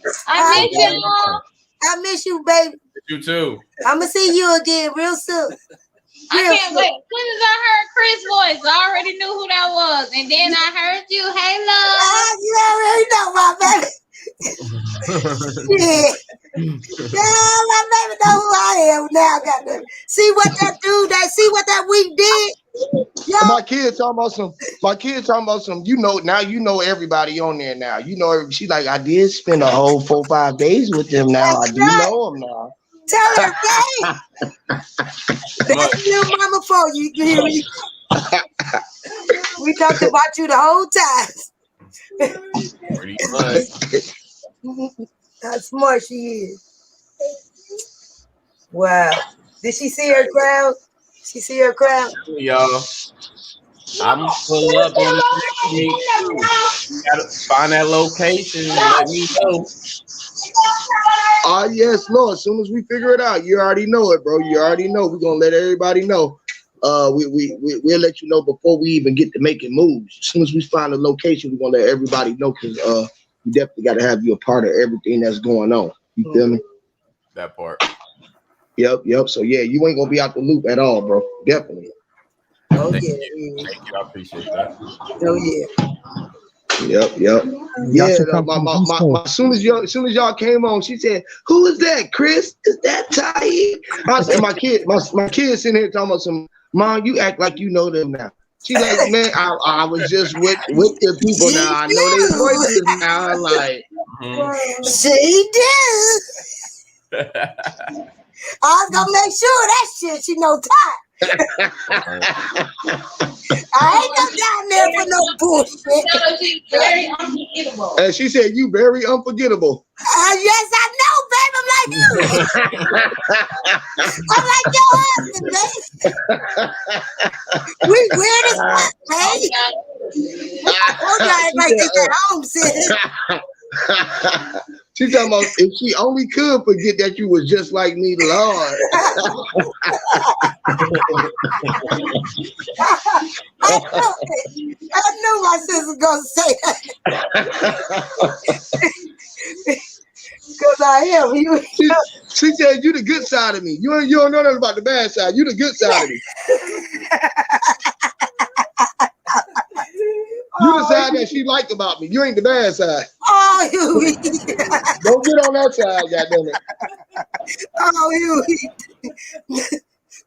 sis. I miss y'all. I miss you, baby. You too. I'm gonna see you again real soon. I can't wait. As soon as I heard Chris' voice, I already knew who that was. And then I heard you. Hey, love. You already know my baby. Shit. Yeah, my baby know who I am now. Goddamn. See what that dude, see what that week did? Yo. My kids talking about some, you know, now you know everybody on there now. You know, she like, I did spend a whole 4-5 days with them now. I do know them now. Tell her, babe. That's your mama for you. You hear me? We talked about you the whole time. Pretty much. How smart she is. Wow. Did she see her crowd? She see her crowd? Y'all. I'm pull up on the meet too. Gotta find that location. Let me know. Yes, Lord. As soon as we figure it out, you already know it, bro. You already know. We're gonna let everybody know. We'll let you know before we even get to making moves. As soon as we find a location, we're gonna let everybody know because we definitely got to have you a part of everything that's going on. You feel me? That part. Yep. So yeah, you ain't gonna be out the loop at all, bro. Definitely. Oh Thank yeah. you. Thank you. I appreciate that. Oh yeah. Yep. Yeah. As soon as y'all came on, she said, "Who is that, Chris? Is that Ty?" I said, "My kid sitting here talking about some. Mom, you act like you know them now." She's like, "Man, I was just with the people now. I know their voices now." I'm like, she did. I was gonna make sure that shit she know Ty. I ain't no down there for no bullshit. Very unforgettable. And she said, "You very unforgettable." Yes, I know, babe. I'm like you. I'm like your husband, babe. We weird as fuck, babe. I told y'all like this at home, sis. She's talking about if she only could forget that you was just like me, Lord. I knew my sister was gonna say that. Because I am. She said, "You the good side of me. You don't know nothing about the bad side. You the good side of me." You the side that she liked about me. You ain't the bad side. Oh, you. Don't get on that side, goddammit. Oh, you.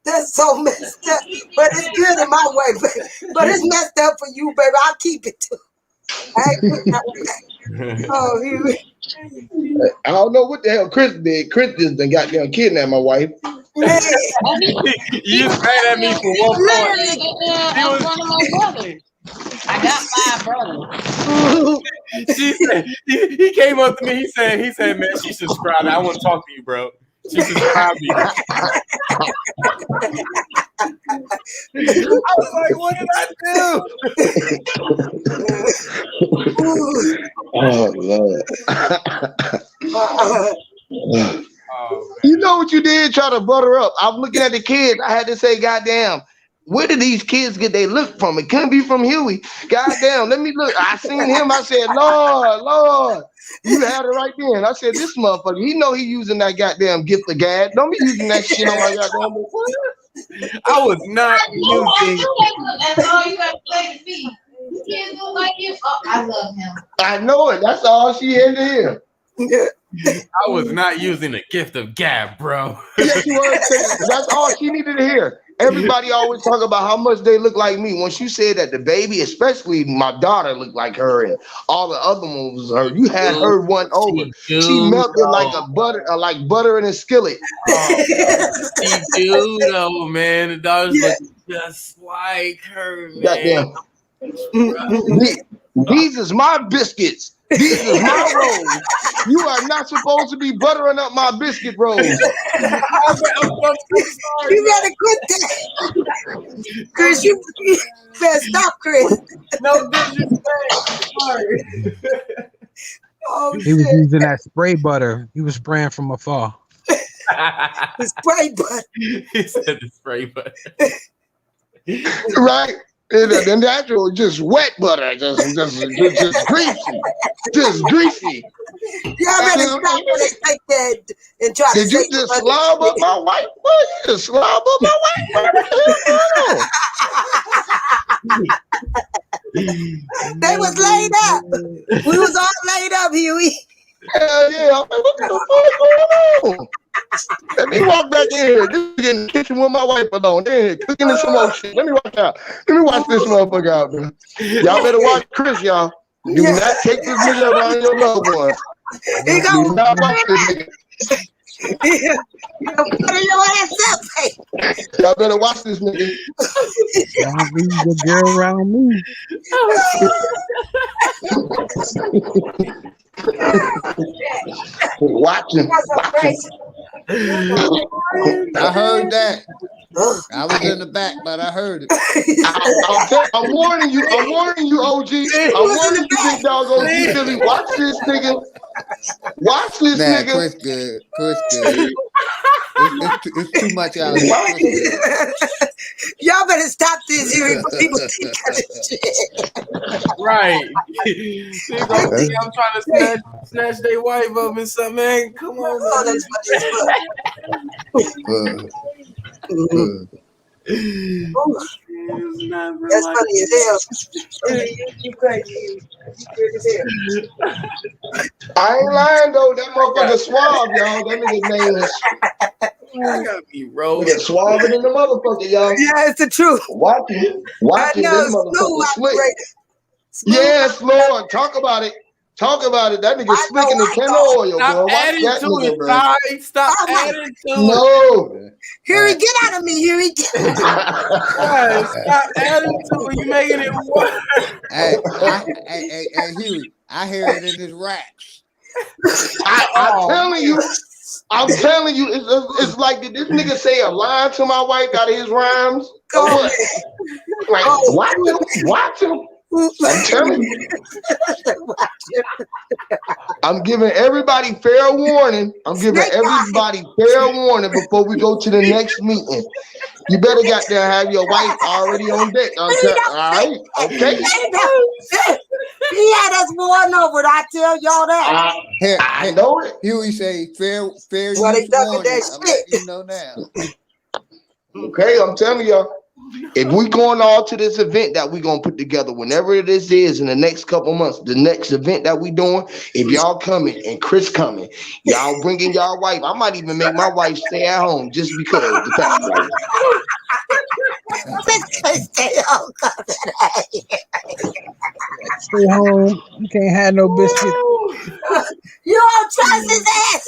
That's so messed up. But it's good in my way, baby. But it's messed up for you, baby. I'll keep it too. I ain't put that way. Oh, you. I don't know what the hell Chris did. Chris just done goddamn kidnapped my wife. You just mad at me for one point. One of my brothers. I got 5 brothers. She said he came up to me. He said, "Man, she subscribed. I want to talk to you, bro." She subscribed me. I was like, "What did I do?" Oh Lord. You know what you did? Try to butter up. I'm looking at the kids. I had to say, "Goddamn, where did these kids get their look from? It couldn't be from Huey. Goddamn, let me look." I seen him. I said, Lord. You had it right then. I said, "This motherfucker, he know he using that goddamn gift of gab. Don't be using that shit on my goddamn book." I was not using. That's all you got to say to me. You kids don't like you. Oh, I love him. I know it. That's all she had to hear. I was not using the gift of gab, bro. Yes, you were. That's all she needed to hear. Everybody always talk about how much they look like me. Once you said that the baby, especially my daughter, looked like her, and all the other ones was her. You had her one over. She melted like butter in a skillet. She do though, man. The daughters look just like her, man. These is my biscuits. These is my rolls. You are not supposed to be buttering up my biscuit rolls. You better quit that. Chris, you better stop, Chris. No disrespect. Sorry. Oh, he was using that spray butter. He was spraying from afar. The spray butter. He said the spray butter. Right. The natural, just wet butter, just greasy, just greasy. Y'all better stop when they take that and try to Did you just slob up my wife? Boy, you just slob up my wife? They was laid up. We was all laid up, Huey. Hell yeah. I'm like, what the fuck going on? Let me walk back in here. This is in the kitchen with my wife alone. They're in here cooking and some more shit. Let me watch out. Let me watch this motherfucker out, man. Y'all better watch Chris, y'all. Do not take this nigga around your loved ones. He Do not watch this nigga. You gonna put your ass up, hey. Y'all better watch this nigga. Don't leave the girl around me. Watch him. I heard that. I was in the back, but I heard it. I'm warning you. I'm warning you, OG. I'm warning you, big dog OG Philly. Watch this nigga. Watch this nigga. Chris good. Chris good. It's too much out here. Y'all better stop this here before people think of this shit. Right. They gonna think I'm trying to snatch their wife up and something, man. Come on. Oh, that's That's funny as hell. You crazy. You crazy as hell. I ain't lying though. That motherfucker suave, y'all. That nigga name is. I gotta be rolling. Nigga suave in the motherfucker, y'all. Yeah, it's the truth. Watch it. Watch it. This motherfucker slick. Yes, Lord. Talk about it. Talk about it. That nigga slick in the can of oil, bro. Watch that nigga, bro. Stop adding to it. No. Huey, get out of me, Huey. Stop adding to it. You making it worse. Hey, Huey, I hear it in his raps. I'm telling you, it's like, did this nigga say a line to my wife out of his rhymes? Or what? Like, watch him. I'm telling you. I'm giving everybody fair warning. Fair warning before we go to the next meeting. You better goddamn have your wife already on deck. All right? Okay. He had us warned over. I tell y'all that. I know it. Huey say fair Well, they use ducking warning. that I'm shit. letting you know now. Okay, I'm telling y'all. If we going all to this event that we gonna put together, whenever this is in the next couple months, the next event that we doing, if y'all coming and Chris coming, y'all bringing y'all wife. I might even make my wife stay at home just because the fact. Stay home. You can't have no biscuit. You don't trust his ass.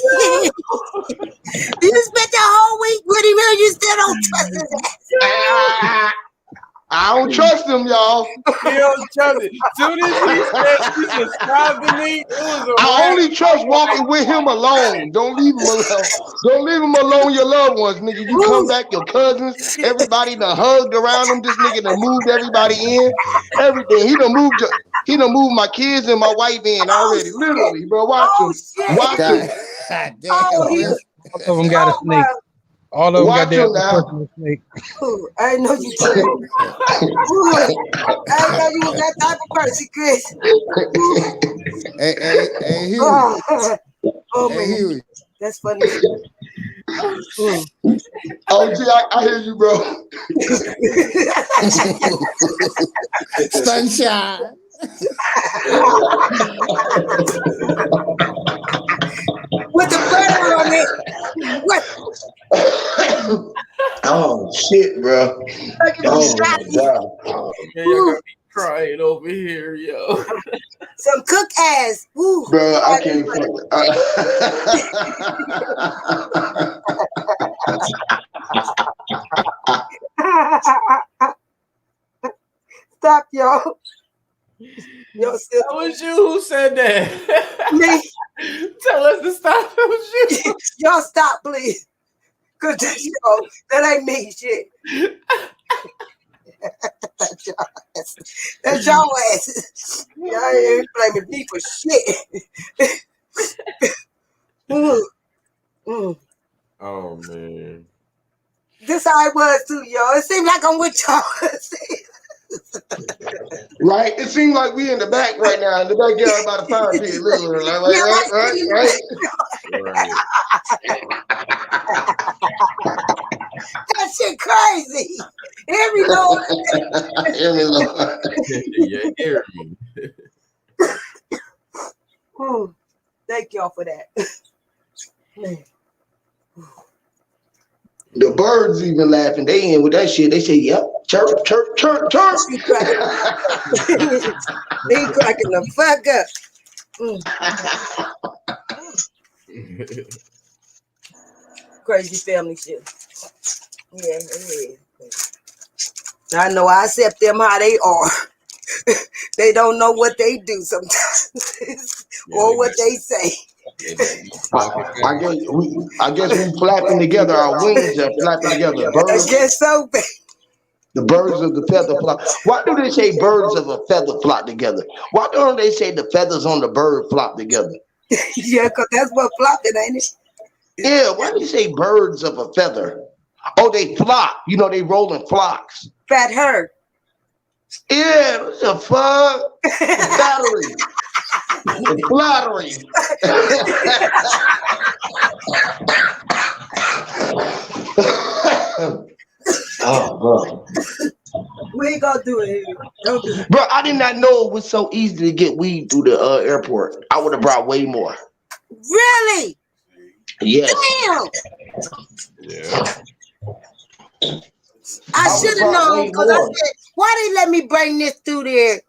You spent the whole week with him and you still don't trust his ass. I don't trust him, y'all. You don't trust it. Soon as he said he subscribed to me, it was a I only trust walking with him alone. Don't leave him alone. Don't leave him alone, your loved ones, nigga. You come back, your cousins, everybody done hugged around him. This nigga done moved everybody in. Everything. He done moved my kids and my wife in already. Literally, bro. Watch him. Watch him. All of them got a snake. All of them got their personal snake. I didn't know you did. I didn't know you was that type of person, Chris. Hey, Huey. Oh, hey, man. Huey. That's funny. Oh, gee, I hear you, bro. Sunshine. With the butter on it. What? Oh shit, bro. Oh my god. Man, y'all got me crying over here, yo. Some cook ass. Ooh. Bro, I can't. Stop, y'all. Yo, still. That was you who said that. Me. Tell us to stop. That was you. Y'all stop, please. Cause that ain't me shit. That's y'all asses. Y'all ain't blaming me for shit. Oh man. This how it was too, y'all. It seemed like I'm with y'all. Right? It seems like we in the back right now, in the backyard by the fire pit. Literally, right. That shit crazy. Hear me, Lord. Hear me, Lord. Yeah, hear me. Thank y'all for that. Man. The birds even laughing. They in with that shit. They say, "Yep, chirp, chirp, chirp, chirp." He cracking the fuck up. Crazy family shit. Yeah. I know I accept them how they are. They don't know what they do sometimes or what they say. I guess we flapping together. Our wings are flapping together. Birds. I guess so, baby. The birds of the feather flock. Why do they say birds of a feather flock together? Why don't they say the feathers on the bird flock together? Yeah, because that's what flopping, ain't it? Yeah, why do you say birds of a feather? Oh, they flock. You know, they roll in flocks. Fat herd. Yeah, what the fuck? It's battery. It's flattery. Oh, bro. We ain't gonna do it. Don't do it. Bro, I did not know it was so easy to get weed through the airport. I would have brought way more. Really? Yes. Damn. Yeah. I should have known because I said, why they let me bring this through there?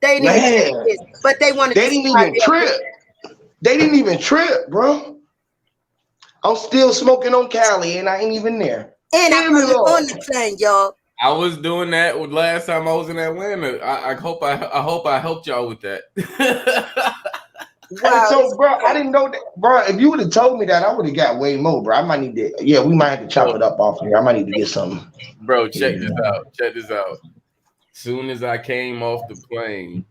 They didn't even this, but they wanted They didn't even trip. They didn't even trip, bro. I'm still smoking on Cali and I ain't even there. And I'm on the plane, y'all. I was doing that with last time I was in Atlanta. I hope I helped y'all with that. Wow. So, bro, I didn't know that, bro. If you would have told me that, I would have got way more, bro. I might need to. Yeah, we might have to chop it up off here. I might need to get something. Bro, check this out. Check this out. Soon as I came off the plane,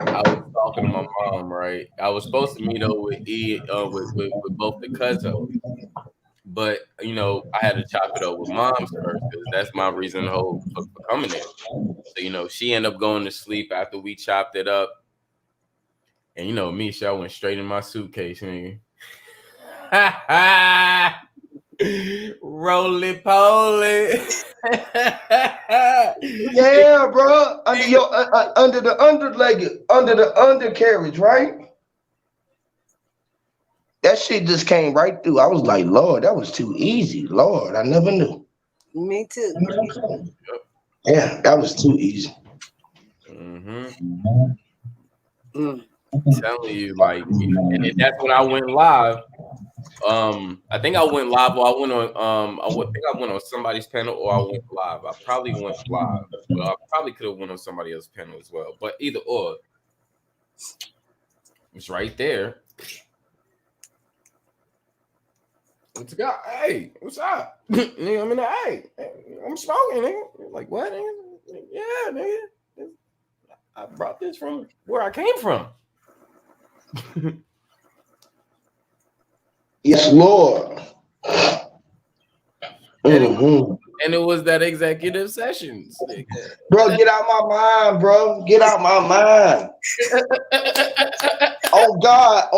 I was talking to my mom. Right, I was supposed to meet up with with both the cousins, but you know I had to chop it up with mom's first because that's my reason for coming there. So you know she ended up going to sleep after we chopped it up. And you know me, I went straight in my suitcase, nigga. Roly poly. Yeah, bro. Under your under the undercarriage, right? That shit just came right through. I was like, Lord, that was too easy. Lord, I never knew. Me too. Yeah, that was too easy. I'm telling you, like, and that's when I went live. I think I went live, or I went on. I think I went on somebody's panel, or I went live. I probably went live, but I probably could have went on somebody else's panel as well. But either or, it's right there. What's the guy? Hey, what's up? Nigga, I'm in the I'm smoking, nigga. Like what, nigga? Yeah, nigga. I brought this from where I came from. Yes, Lord. And it was that executive sessions. Bro, get out my mind, bro. Get out my mind. On God,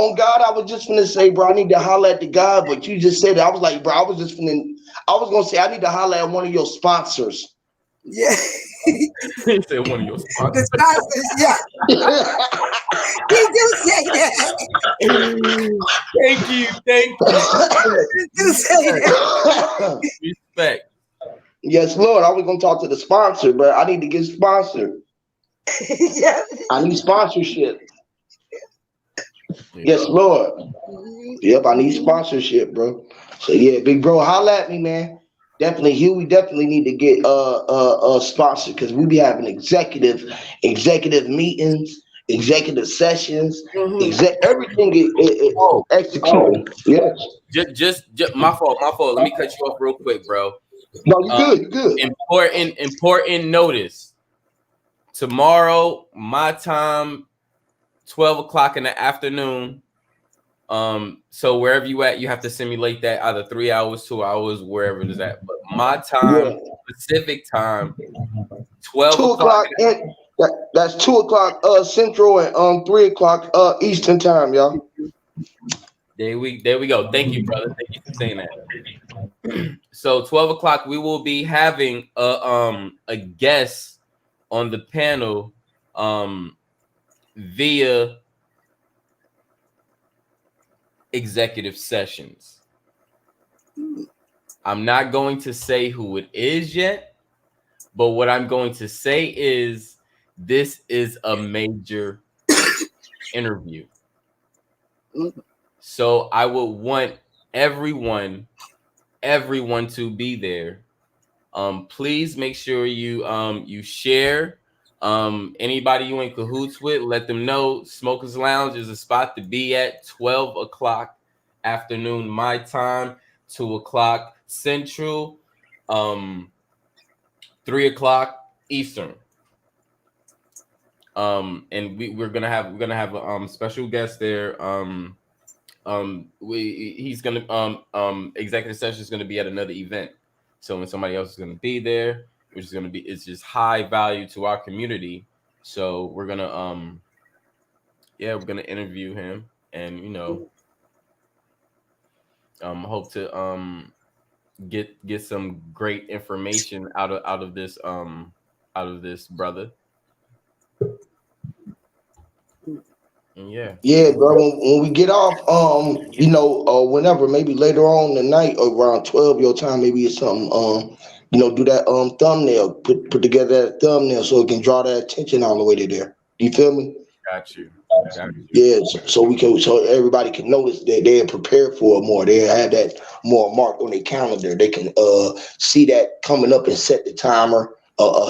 I was just gonna say, bro, I need to holler at the guy, but you just said it. I was like, bro, I was gonna say I need to holler at one of your sponsors. Yeah. He said one of your sponsors. The sponsors, yeah. He do say that. Thank you. He do say that. Respect. Yes, Lord. I was gonna talk to the sponsor, but I need to get sponsored. Yeah. I need sponsorship. Yes, Lord. Yep, I need sponsorship, bro. So yeah, big bro, holla at me, man. Definitely, Huey. Definitely need to get sponsored because we be having executive meetings, executive sessions, everything is executed. Yes. Just my fault. Let me cut you off real quick, bro. No, you good. Important notice. Tomorrow, my time, 12 o'clock in the afternoon. So wherever you at, you have to simulate that either 3 hours, 2 hours, wherever it is at. But my time, Pacific time, 12 2 o'clock. o'clock. That's 2 o'clock Central and 3 o'clock Eastern time, y'all. There we go. Thank you, brother. Thank you for saying that. So 12 o'clock, we will be having a guest on the panel via executive sessions. I'm not going to say who it is yet, but what I'm going to say is this is a major interview. So I would want everyone to be there. Please make sure you share. Anybody you in cahoots with, let them know Smokers Lounge is a spot to be at. 12 o'clock afternoon my time, 2 o'clock Central, 3 o'clock Eastern. And we're gonna have a special guest there. He's gonna executive session is gonna be at another event. So when somebody else is gonna be there, which is gonna be, it's just high value to our community. So we're gonna interview him, and hope to get some great information out of this brother. Yeah, bro. When we get off, whenever, maybe later on tonight, around 12 your time, maybe it's something. Do that thumbnail, put together that thumbnail so it can draw that attention all the way to there. You feel me? Got you. Yeah, so everybody can notice that they're prepared for it more. They have that more marked on their calendar. They can see that coming up and set the timer,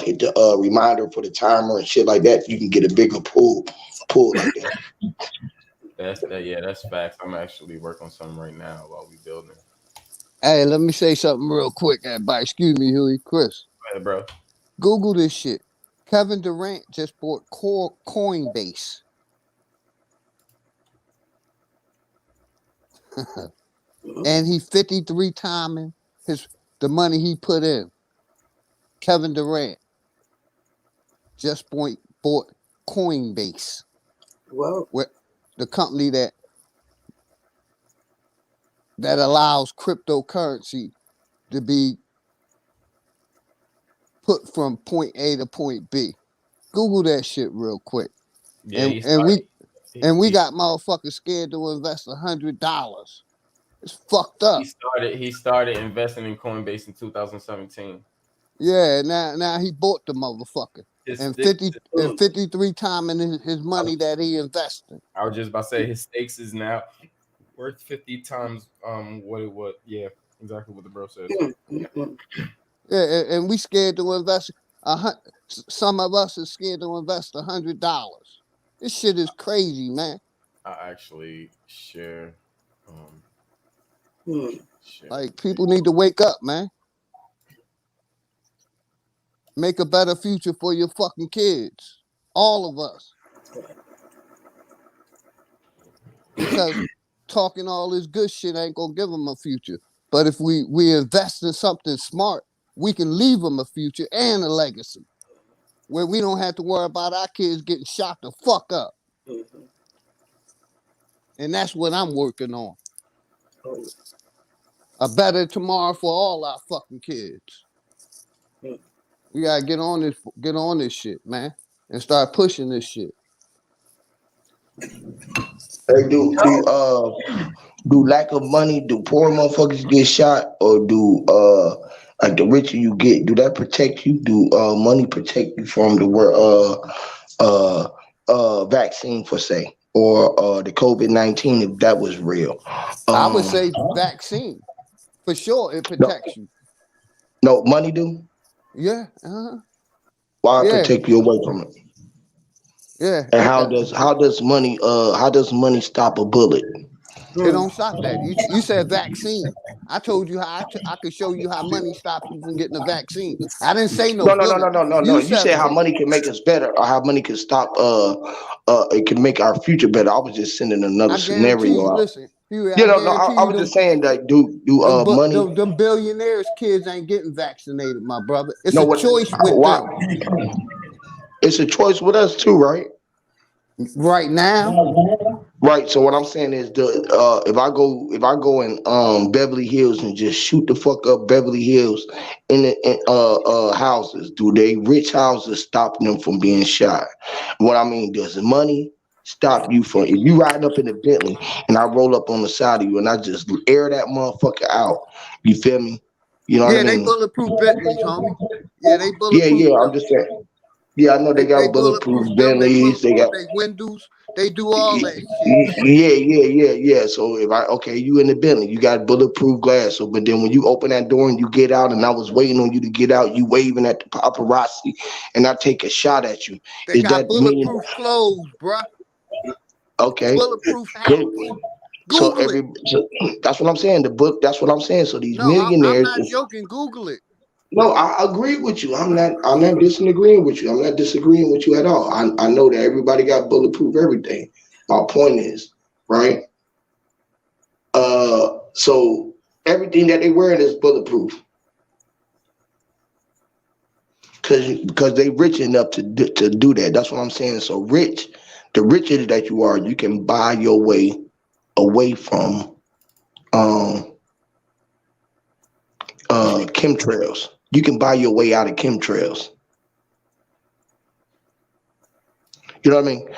hit the reminder for the timer and shit like that. You can get a bigger pull like that. That's facts. I'm actually working on something right now while we building. Hey, let me say something real quick, everybody. Excuse me, Huey. Chris. Go ahead, bro. Google this shit. Kevin Durant just bought Coinbase. And he 53 timing the money he put in. Kevin Durant just bought Coinbase. Whoa. The company that allows cryptocurrency to be put from point A to point B. Google that shit real quick. Yeah, we got motherfuckers scared to invest $100. It's fucked up. He started investing in Coinbase in 2017. Yeah, now he bought the motherfucker. And 53 timing his money that he invested. I was just about to say his stakes is now worth 50 times what it was. Yeah, exactly what the bro said. Yeah, and we scared to invest. Some of us are scared to invest $100. This shit is crazy, man. I actually share. Like, people need to wake up, man. Make a better future for your fucking kids. All of us. Because talking all this good shit ain't gonna give them a future. But if we invest in something smart, we can leave them a future and a legacy. Where we don't have to worry about our kids getting shot the fuck up. And that's what I'm working on. A better tomorrow for all our fucking kids. We gotta get on this shit, man, and start pushing this shit. Hey, do lack of money, do poor motherfuckers get shot, or do like the richer you get, do that protect you? Do money protect you from the vaccine, for say, or the COVID-19, if that was real? I would say vaccine. For sure, it protects you. No, money do? Yeah. Why protect you away from it? Yeah. And how does money stop a bullet? It don't stop that. You said vaccine. I told you how I could show you how money stops you from getting a vaccine. I didn't say no bullet. No. You You said said a how bullet. money can make us better, or how money can stop. It can make our future better. I was just sending another I guarantee scenario you. out. Listen, Huey, You I know, no, guarantee I you was just saying that money. them billionaires kids ain't getting vaccinated, my brother. It's No, a what? choice with Why? them It's a choice with us too, right? right now. Right. So what I'm saying is if I go in Beverly Hills and just shoot the fuck up Beverly Hills in houses, do they rich houses stop them from being shot? What I mean, does money stop you from, if you riding up in a Bentley and I roll up on the side of you and I just air that motherfucker out, you feel me? You know what I Yeah, they mean? bulletproof Bentleys, homie. Yeah, they Yeah, bulletproof yeah. I'm them. just saying. Yeah, I know they They got bulletproof bulletproof them. They Bentleys. They bulletproof got. their windows. They do all that shit. Yeah. So if you in the building, you got bulletproof glass. So, but then when you open that door and you get out, and I was waiting on you to get out, you waving at the paparazzi, and I take a shot at you. They Is got that million? bulletproof clothes, bruh. Okay, Bulletproof good. hats. So Google it. that's what I'm saying. The book. That's what I'm saying. So these No, I'm millionaires. not joking. Google it. No, I agree with you. I'm not. I'm not disagreeing with you. I'm not disagreeing with you at all. I know that everybody got bulletproof everything. My point is, right? So everything that they wearing is bulletproof because they rich enough to do that. That's what I'm saying. So the richer that you are, you can buy your way away from um chemtrails. You can buy your way out of chemtrails. You know what I mean?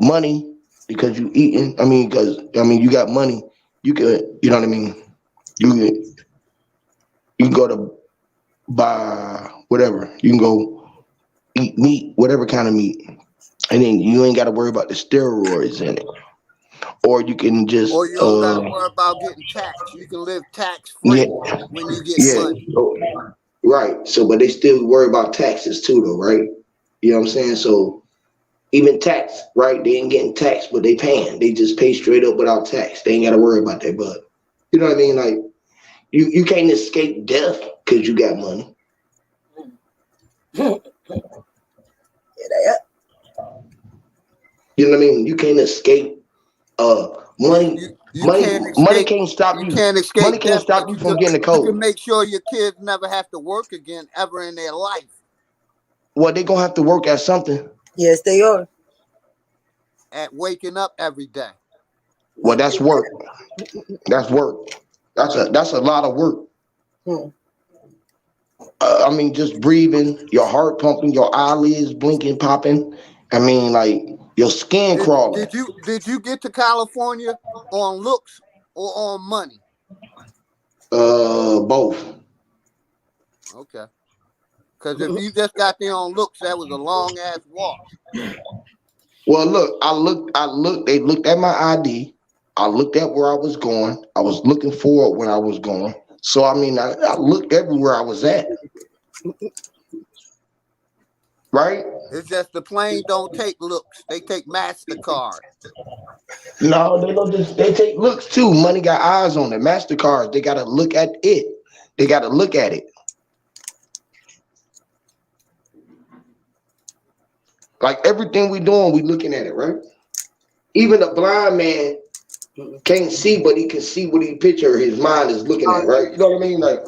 Money because you eating. Because you got money. You could. You know what I mean? You can go to buy whatever. You can go eat meat, whatever kind of meat, and then you ain't got to worry about the steroids in it. Or you can just Or you don't got to worry about getting taxed. You can live tax yeah, free when you get yeah. money. So, right. So, but they still worry about taxes too, though, right? You know what I'm saying? So even tax, right? They ain't getting taxed, but they paying. They just pay straight up without tax. They ain't got to worry about that. But you know what I mean? Like you can't escape death because you got money. You know what I mean? You can't escape money. You can't Money escape. can't stop You you. can't Money escape can't death, stop but you from getting the you can code. make sure your kids never have to work again ever in their life. Well, they gonna have to work at something. Yes, they are. At waking up every day. Well, that's work. That's work. That's a lot of work. Just breathing, your heart pumping, your eyelids blinking, popping. Like your skin crawling. Did you get to California on looks or on money? Both. Okay. Because if you just got there on looks, that was a long ass walk. Well, look, I looked. They looked at my ID. I looked at where I was going. I was looking forward when I was going. So I looked everywhere I was at. Right? It's just the plane don't take looks. They take MasterCard. No, they don't just they take looks too. Money got eyes on it. MasterCards, they gotta look at it. They gotta look at it. Like everything we doing, we looking at it, right? Even a blind man can't see, but he can see what he picture his mind is looking at, right? You know what I mean? Like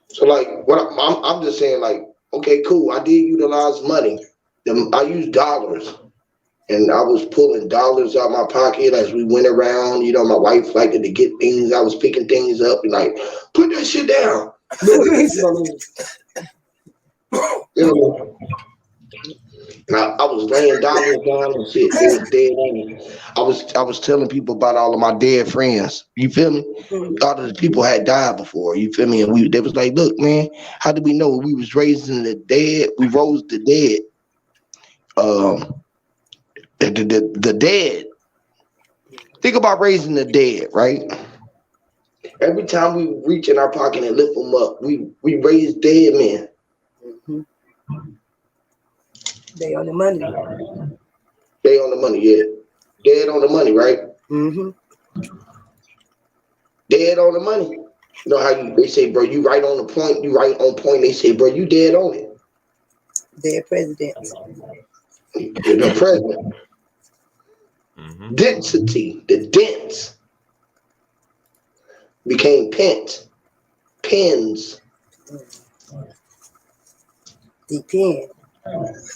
so like I'm just saying, like, okay, cool. I did utilize money. I used dollars. And I was pulling dollars out my pocket as we went around. You know, my wife liked to get things. I was picking things up and like, put that shit down. And I was laying dollars down and shit. They was dead on me. I was telling people about all of my dead friends. You feel me? All of the people had died before. You feel me? And they was like, look, man, how did we know we was raising the dead? We rose the dead. The dead. Think about raising the dead, right? Every time we reach in our pocket and lift them up, we raise dead men. They on the money. They on the money, yeah. Dead on the money, right? Mm-hmm. Dead on the money. You know how they say, bro, you right on the point, you right on point. They say, bro, you dead on it. Dead presidents. The president. Mm-hmm. Density, the dense became pent. Pens. Depend.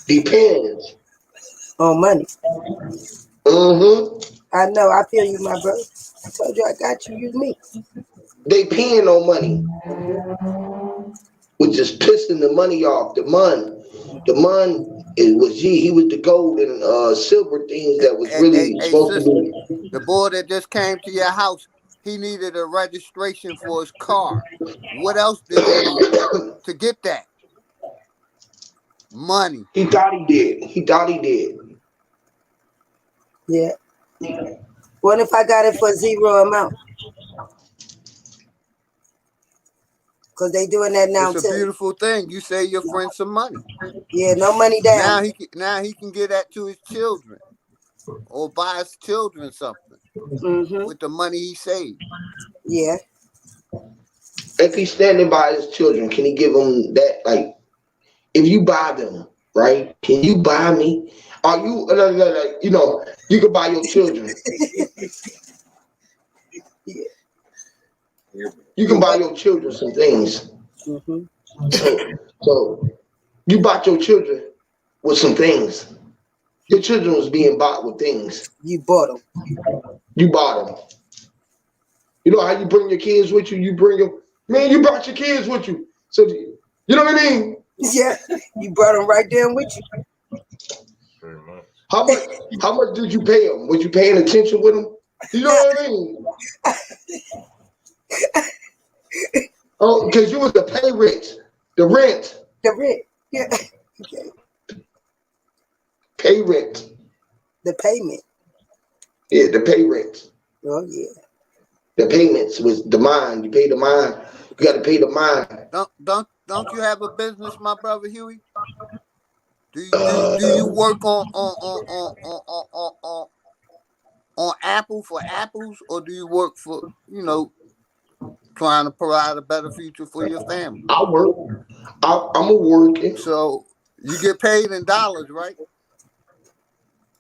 Depends. On money. Mm-hmm. I know. I feel you, my brother. I told you I got you. Use me. They paying on money, which is pissing the money off. The mun, it was he was the gold and silver things that was really Hey, supposed to sister, be. the boy that just came to your house, he needed a registration for his car. What else did he need to get that? Money. He thought he did. He thought he did. Yeah. What if I got it for zero amount? Because they doing that now It's a too. beautiful thing. You save your friend some money. Yeah, no money down. Now he can give that to his children or buy his children something with the money he saved. Yeah. If he's standing by his children, can he give them that? Like, if you buy them, right? Can you buy me? Are you, you know, you can buy your children. Yeah. You can buy your children some things. So you bought your children with some things. Your children was being bought with things. You bought them. You bought them. You know how you bring your kids with you? You bring them. Man, you brought your kids with you. So you know what I mean? Yeah. You brought them right there with you. Pretty much. How much did you pay them? Was you paying attention with them? You know what I mean? Oh, because you was the pay rent. The rent. The rent. Yeah. Okay. Pay rent. The payment. Yeah, the pay rent. Oh yeah. The payments was the mine. You pay the mine. You got to pay the mine. Don't you have a business, my brother Huey? Do you work on Apple for apples, or do you work for trying to provide a better future for your family? I work. I'm a working. So you get paid in dollars, right?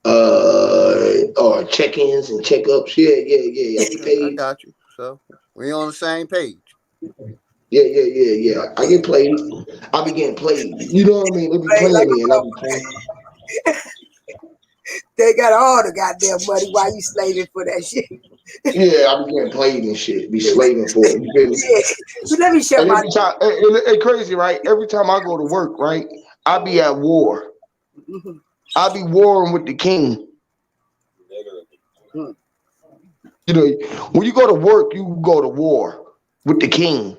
Or check-ins and checkups. Yeah. I get paid. I got you. So we on the same page. Yeah. I get played. I be getting played. You know what I mean? They be playing me and I be playing. They got all the goddamn money while you slaving for that shit. Yeah, I be getting played and shit. Be slaving for it. You feel me? Yeah. So let me share And my. every time, it's crazy, right? Every time I go to work, right, I be at war. I be warring with the king. You know, when you go to work, you go to war with the king.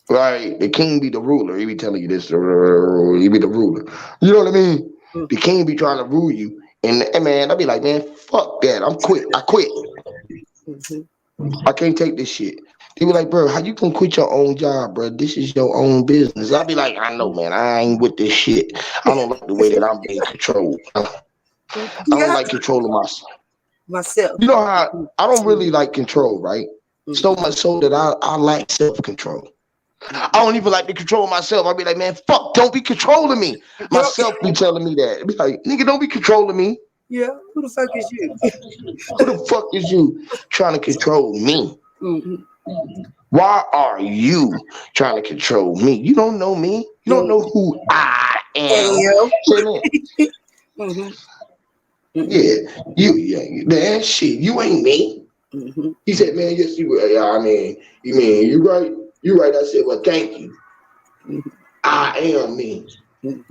Right? The king be the ruler. He be telling you this. He be the ruler. You know what I mean? The king be trying to rule you. And man, I be like, man, fuck that. I quit. I can't take this shit. They be like, bro, how you gonna quit your own job, bro? This is your own business. I be like, I know, man. I ain't with this shit. I don't like the way that I'm being controlled. I don't like controlling myself. You know how I don't really like control, right? So much so that I lack self-control. I don't even like to control myself. I be like, man, fuck, don't be controlling me. Myself be telling me that. Be like, nigga, don't be controlling me. Yeah, who the fuck is you? Who the fuck is you trying to control me? Why are you trying to control me? You don't know me. You don't know who I am. Yeah, man, shit, you ain't me. He said, man, yes, you were. I mean, you right. You right. I said, well, thank you. I am me.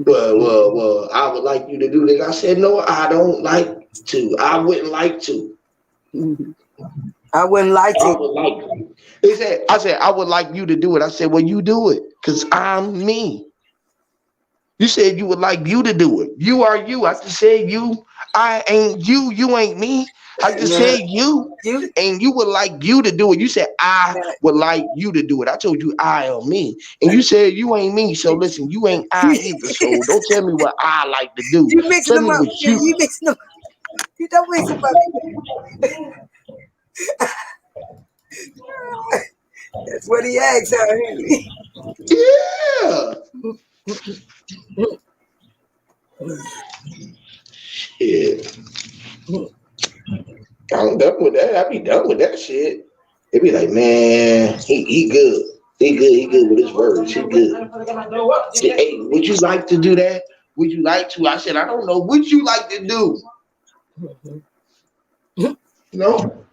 Well, I would like you to do this. I said, no, I don't like to. I wouldn't like to. I wouldn't like to. I would like to. I said, I would like you to do it. I said, well, you do it, because I'm me. You said you would like you to do it. You are you. I just said you. I ain't you. You ain't me. I just said you, and you would like you to do it. You said I would like you to do it. I told you I or me, and you said you ain't me. So listen, you ain't I either. So don't tell me what I like to do. You mixing Tell them me up. what you. You mixing them. You don't mix them up. That's what he asked her. Yeah. Shit. I'm done with that. I be done with that shit. They be like, man, he good. He good with his words. He good. Say, hey, would you like to do that? Would you like to? I said, I don't know. Would you like to do? No.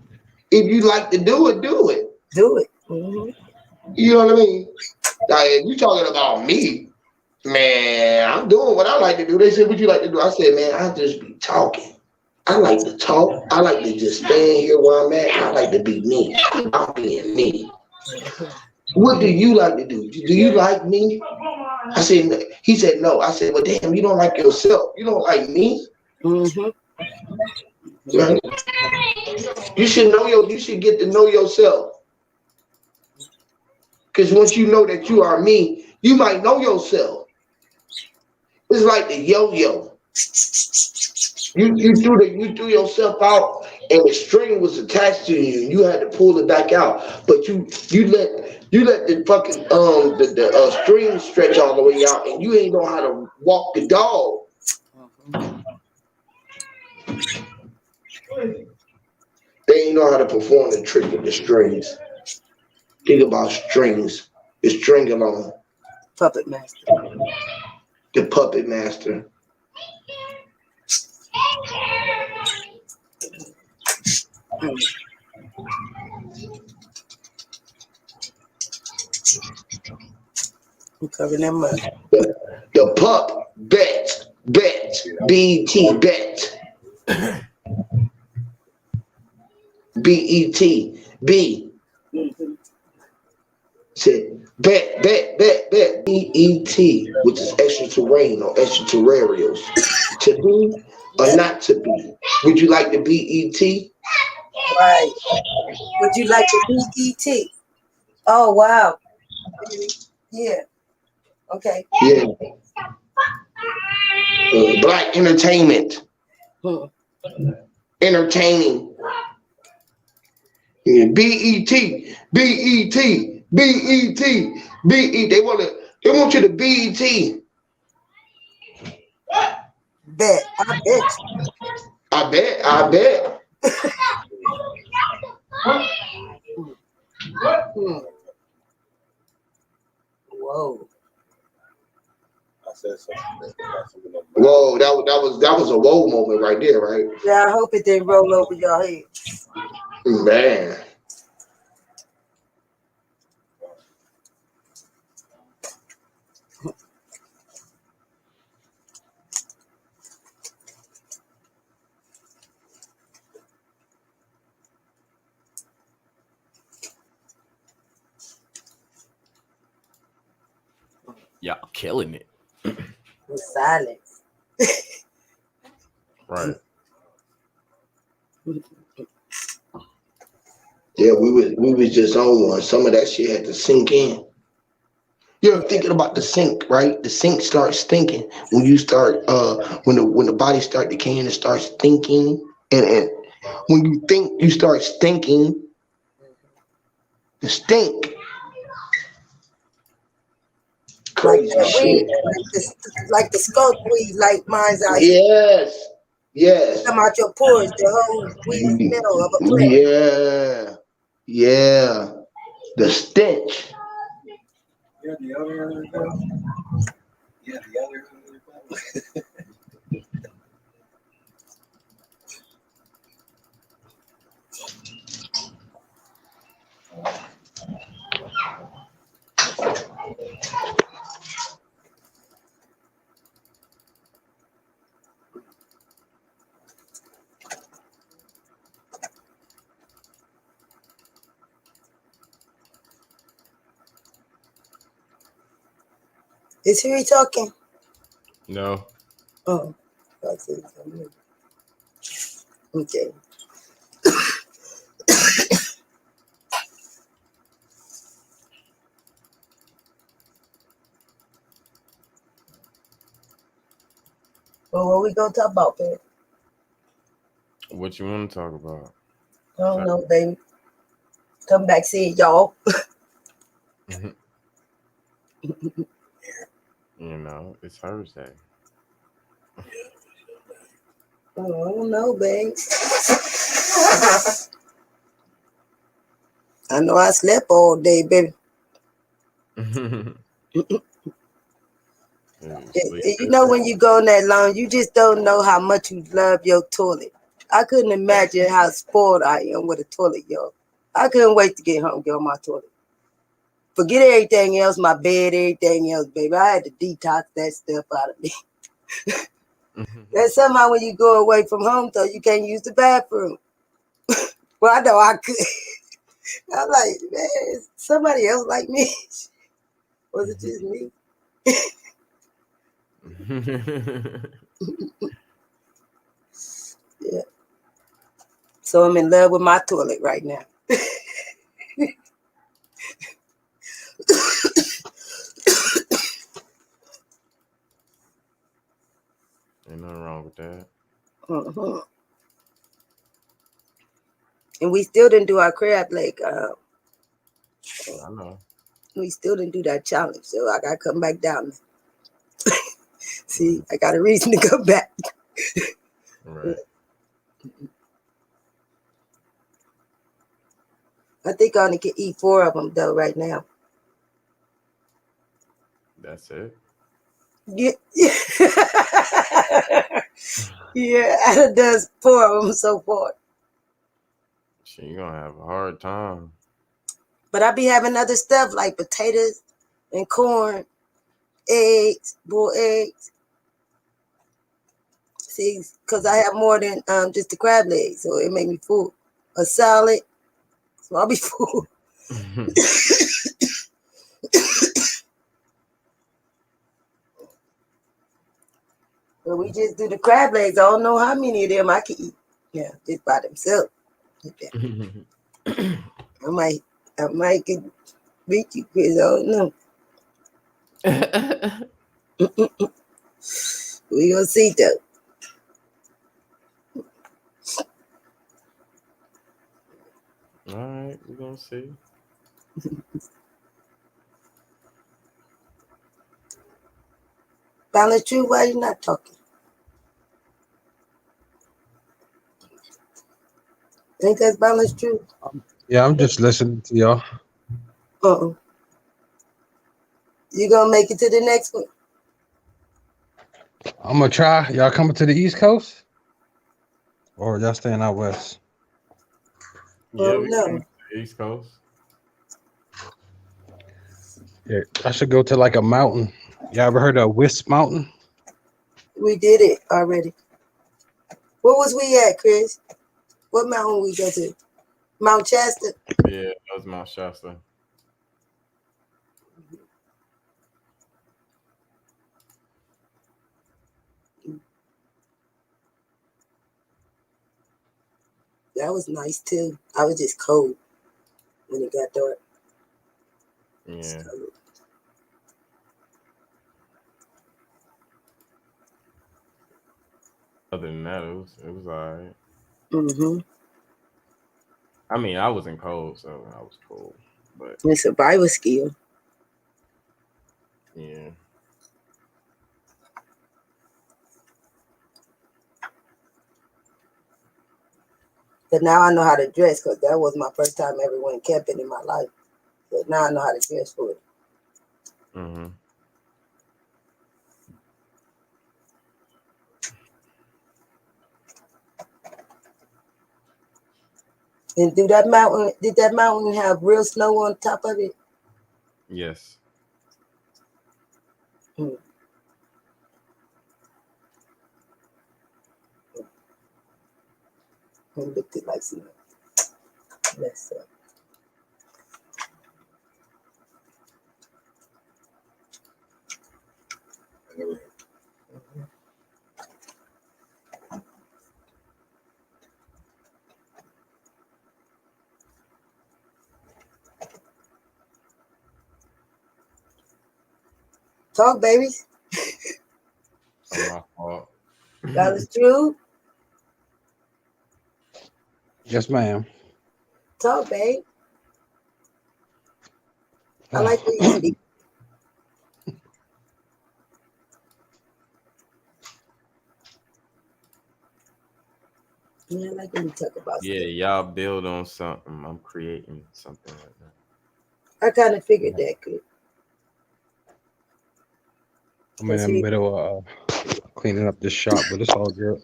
If you like to do it, do it. Do it. Mm-hmm. You know what I mean? Like, if you talking about me, man, I'm doing what I like to do. They said, what you like to do? I said, man, I just be talking. I like to talk. I like to just stand here where I'm at. I like to be me. I'm being me. What do you like to do? Do you like me? I said, he said, no. I said, well, damn, you don't like yourself. You don't like me? Mm-hmm. Right? You should get to know yourself. Because once you know that you are me, you might know yourself. It's like the yo-yo. You threw yourself out and the string was attached to you and you had to pull it back out. But you let the fucking the string stretch all the way out and you ain't know how to walk the dog. They ain't know how to perform the trick with the strings. Think about strings. The string alone. Puppet master. The puppet master. I'm covering them up. The pup bet BET bet B said bet BET, which is extraterranean or extraterrestrials. To be or not to be? Would you like to be ET? Right. Would you like to be ET? Oh wow. Yeah. Okay. Yeah. Black entertainment. Entertaining. Yeah. BET. They want you to BET. Bet. I bet. I bet. Whoa. I said something. Whoa, that was a whoa moment right there, right? Yeah, I hope it didn't roll over your head. Man. Y'all killing it. With silence. Right. Yeah, we was just on one. Some of that shit had to sink in. You're thinking about the sink, right? The sink starts thinking when you start when the body start decaying, it starts thinking, and when you think, you start stinking. The stink. Crazy like shit. weed, like the skunk weed, like mine's out here. Yes. Come out your pores, the whole weed smell of a plant. Yeah. The stench. Yeah, the other Is he talking? No. Oh, I see. Okay. we gonna talk about, baby? What you want to talk about? I don't know, baby. Come back, see y'all. You know, it's Hursday. I don't know, babe. I know I slept all day, baby. You know, when you go in that long, you just don't know how much you love your toilet. I couldn't imagine how spoiled I am with a toilet, yo. I couldn't wait to get home and get on my toilet. Forget everything else, my bed, everything else, baby. I had to detox that stuff out of me. And somehow when you go away from home, though, you can't use the bathroom. Well, I know I could. I'm like, man, is somebody else like me? Was it just me? Yeah. So I'm in love with my toilet right now. Ain't nothing wrong with that. Uh-huh. And we still didn't do our crab leg. I know. We still didn't do that challenge, so I gotta come back down. See, I got a reason to come back. Right. I think I only can eat 4 of them though right now. That's it. Yeah, yeah. I done 4 of them so far. Shit, you're gonna have a hard time. But I be having other stuff like potatoes and corn, eggs, boiled eggs. See, because I have more than just the crab legs, so it made me full. A salad, so I'll be full. But we just do the crab legs. I don't know how many of them I can eat. Yeah, just by themselves. I might get beat you, Chris. I don't know. We gonna see though. All right, we're gonna see. Balance True, why you not talking? Ain't that Balance True? Yeah, I'm just listening to y'all. Uh-uh. You gonna make it to the next one? I'm gonna try. Y'all coming to the East Coast, or y'all staying out west? Yeah, we no. come to the East Coast. Yeah, I should go to like a mountain. Y'all ever heard of Wisp Mountain? We did it already. Where was we at, Chris? What mountain we go to? Mount Shasta? Yeah, that was Mount Shasta. That was nice too. I was just cold when it got dark. Yeah. Other than that, it was all right. Mm-hmm. I mean, I wasn't cold, so I was cold. But it's survival skill. Yeah. But now I know how to dress because that was my first time ever went camping in my life. So now I know how to dress for it. Mm-hmm. And did that mountain have real snow on top of it? Yes. Hmm. It looked like some. That's Talk, babies. It's my fault. That is true. Yes, ma'am. Talk, babe. I like when you speak. Yeah, I like when you talk about Yeah, stuff. y'all build on something. I'm creating something right now. I kind of figured that could. I'm in the middle of cleaning up this shop, but it's all good.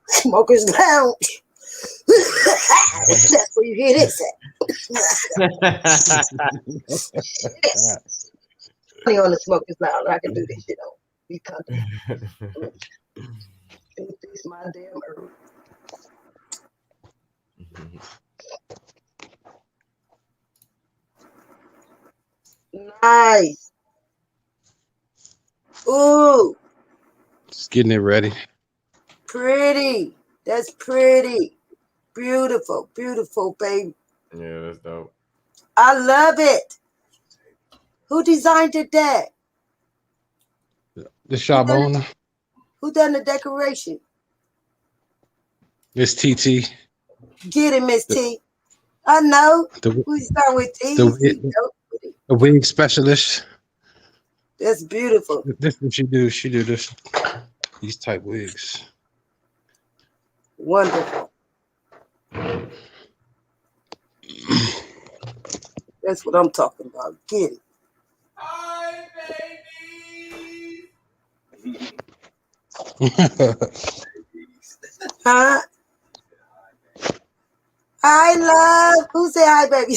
Smokers Lounge. That's where you hear this at. Money on the Smokers Lounge. I can do this shit on. Be comfortable. Increase my damn herb. Nice. Ooh, Just getting it ready. pretty. That's pretty. Beautiful, beautiful, baby. Yeah, that's dope. I love it. Who designed it that? The shop owner. Who done the decoration? Miss TT. Get it, Miss T. I know. The, We start with T. the wig specialist. That's beautiful. This is what she do. She do this. These type wigs. Wonderful. That's what I'm talking about. Get it. Hi, baby. Huh? Hi, love. Who said hi, baby?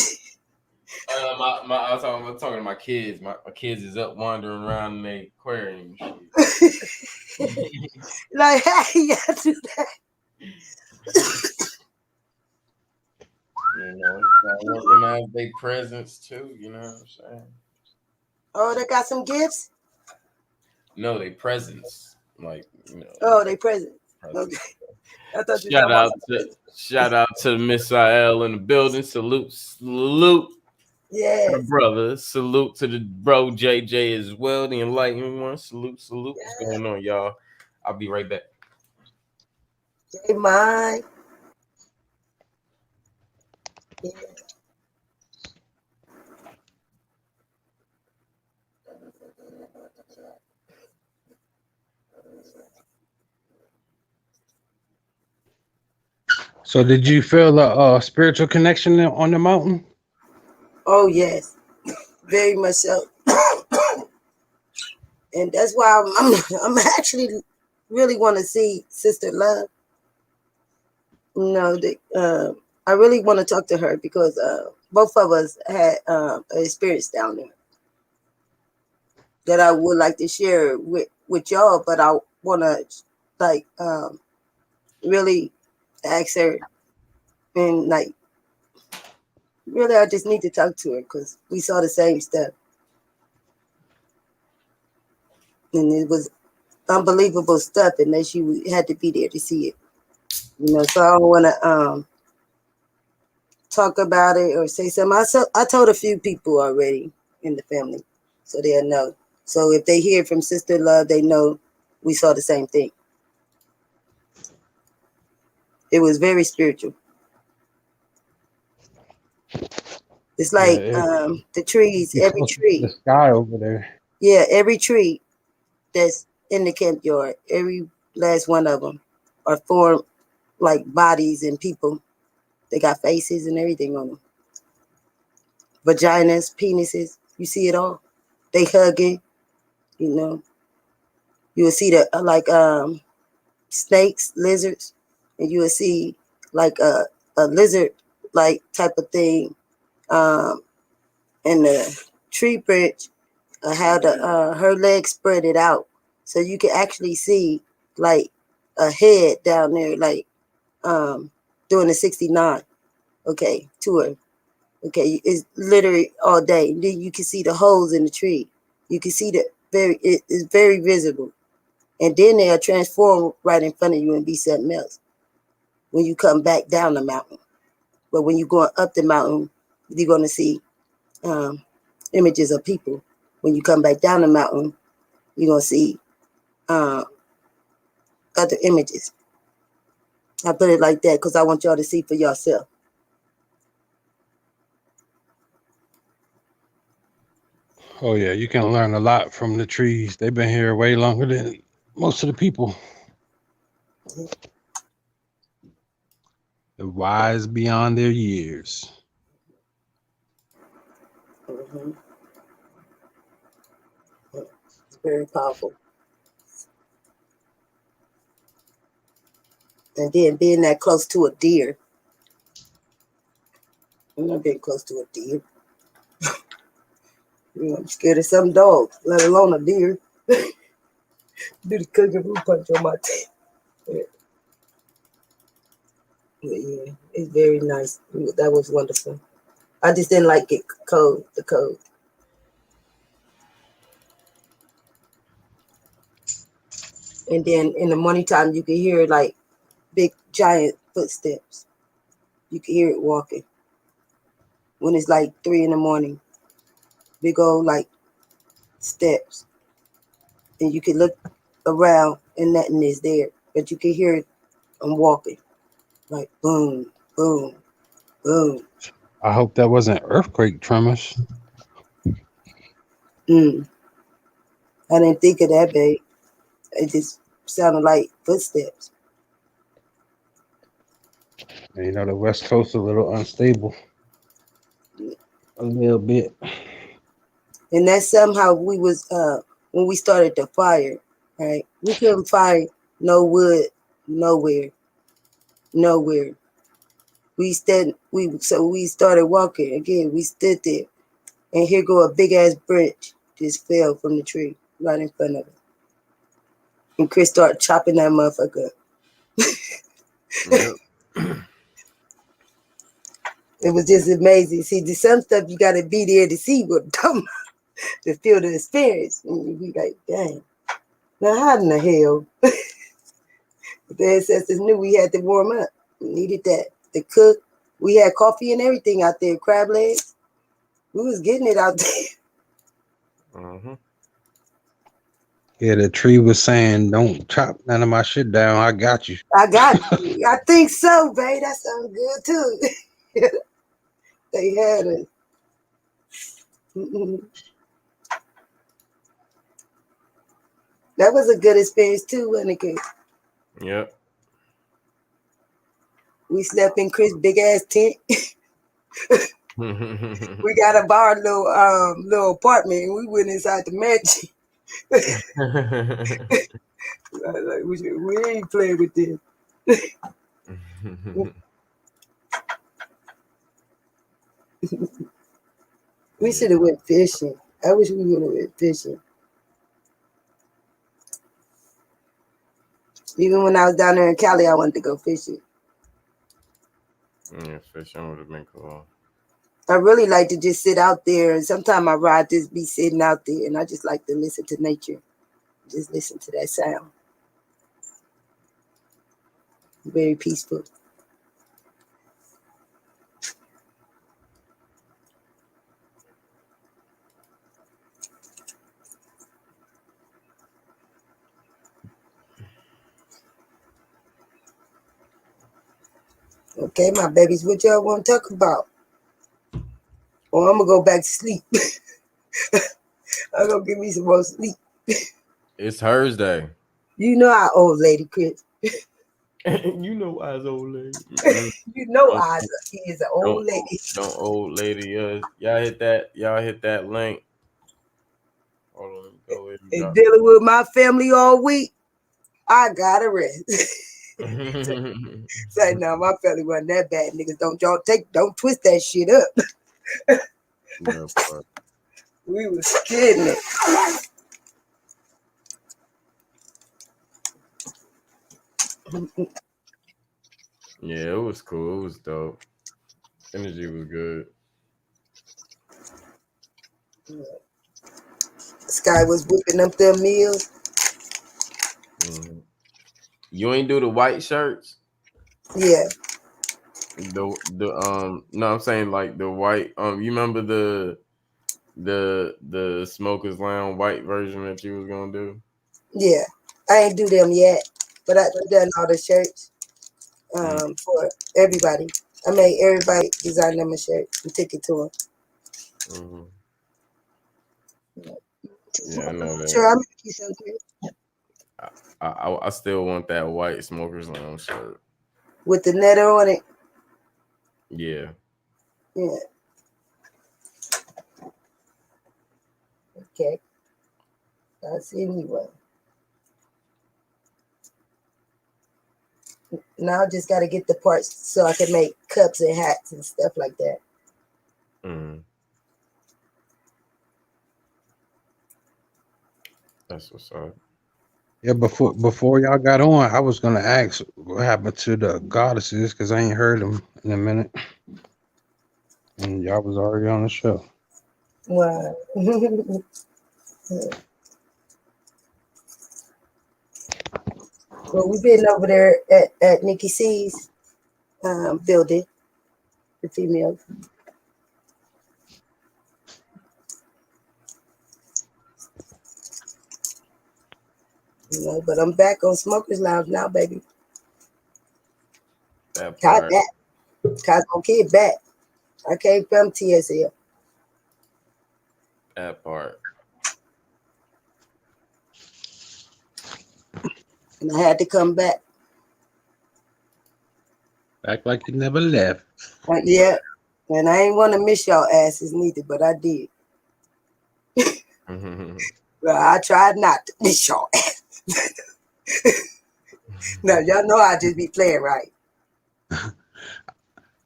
I'm talking to my kids. My kids is up wandering around in the aquarium and shit. Like, hey, yeah, do that. You know, recognize their presence too. You know what I'm saying? Oh, they got some gifts? No, they presents. Like, you know. Oh, they presents. Okay. I thought you Shout out to Miss L in the building. Salute to the brother. Salute to the bro JJ as well. The enlightened one. Salute. What's going on, y'all? I'll be right back. Hey, mine. Yeah. So did you feel a spiritual connection on the mountain? Oh, yes. Very much so. And that's why I'm actually really want to see Sister Love. You know, I really want to talk to her because both of us had an experience down there that I would like to share with y'all, but I want to really ask her, and really I just need to talk to her because we saw the same stuff, and it was unbelievable stuff, and that she had to be there to see it. You know, so I don't want to talk about it or say something. I told a few people already in the family, so they'll know. So if they hear from Sister Love, they know we saw the same thing. It was very spiritual. It's like the trees, every tree. The sky over there. Yeah, every tree that's in the camp yard, every last one of them are formed like bodies and people. They got faces and everything on them. Vaginas, penises, you see it all. They hugging, you know. You will see the snakes, lizards, and you will see like a lizard like type of thing in the tree branch. How her legs spread it out, so you can actually see like a head down there, like doing the 69. Okay, to her. Okay, it's literally all day. Then you can see the holes in the tree. You can see it's very visible. And then they'll transform right in front of you and be something else when you come back down the mountain. But when you're going up the mountain, you're going to see images of people. When you come back down the mountain, you're gonna see other images. I put it like that because I want y'all to see for yourself. Oh yeah, you can learn a lot from the trees. They've been here way longer than most of the people. They're wise beyond their years. Mm-hmm. It's very powerful. And then being that close to a deer. I'm not being close to a deer. I'm scared of some dogs, let alone a deer. Do the kookaroo punch on my teeth. Yeah, it's very nice. That was wonderful. I just didn't like it cold, the code. And then in the morning time, you can hear like big giant footsteps. You can hear it walking. When it's like 3 in the morning, big old like steps. And you can look around and nothing is there, but you can hear it walking. Like boom, boom, boom. I hope that wasn't earthquake tremors. I didn't think of that, babe. It just sounded like footsteps. And you know, the West Coast is a little unstable. A little bit. And that's somehow we was when we started the fire, right? We couldn't find no wood nowhere. We started walking again. We stood there, and here go a big ass branch just fell from the tree right in front of us. And Chris started chopping that motherfucker up. Yep. It was just amazing. See, there's some stuff you gotta be there to see what to feel the experience. And you be like, dang. Now how in the hell? The ancestors knew we had to warm up. We needed that to cook. We had coffee and everything out there, crab legs. We was getting it out there. Mm-hmm. Yeah, the tree was saying, "Don't chop none of my shit down. I got you." I got you. I think so, babe. That sounds good too. They had it. That was a good experience too, wasn't it? Yep. We slept in Chris' big ass tent. We got a bar little apartment and we went inside the mansion. Like, we ain't playing with this. We should have went fishing. I wish we would have went fishing. Even when I was down there in Cali, I wanted to go fishing. Yeah, fishing would have been cool. I really like to just sit out there, and sometimes my ride just be sitting out there, and I just like to listen to nature. Just listen to that sound. Very peaceful. Okay, my babies, what y'all want to talk about? Or I'm going to go back to sleep. I'm going to give me some more sleep. It's Hursday. You know our old lady, Chris. You know I's old lady. You know I is an old lady. Don't old lady. Y'all hit that link. Hold on, go ahead And dealing with my family all week, I gotta rest. Say no, my family wasn't that bad, niggas. Don't twist that shit up. No, we was kidding it. Yeah, it was cool. It was dope. Energy was good. Sky was whipping up their meals. Mm-hmm. You ain't do the white shirts? Yeah. No, I'm saying like the white. You remember The Smokers Lounge white version that you was gonna do? Yeah, I ain't do them yet, but I done all the shirts for everybody. I made everybody design them a shirt and took it to them. Yeah, I know that. Sure, I'll make you something I still want that white Smokers Lounge shirt with the letter on it. Yeah. Yeah. Okay. I'll send you one. Now I just got to get the parts so I can make cups and hats and stuff like that. That's what's up. Yeah, before y'all got on, I was gonna ask what happened to the goddesses because I ain't heard them in a minute, and y'all was already on the show. Wow. Well, we've been over there at Nikki C's building, the females. You know, but I'm back on Smokers Lounge now, baby. That Got part. that. Cosmo Kid back. I came from TSL. That part. And I had to come back. Act like you never left. Yeah. And I ain't want to miss y'all asses neither, but I did. Well, I tried not to miss y'all ass. No, y'all know I just be playing right.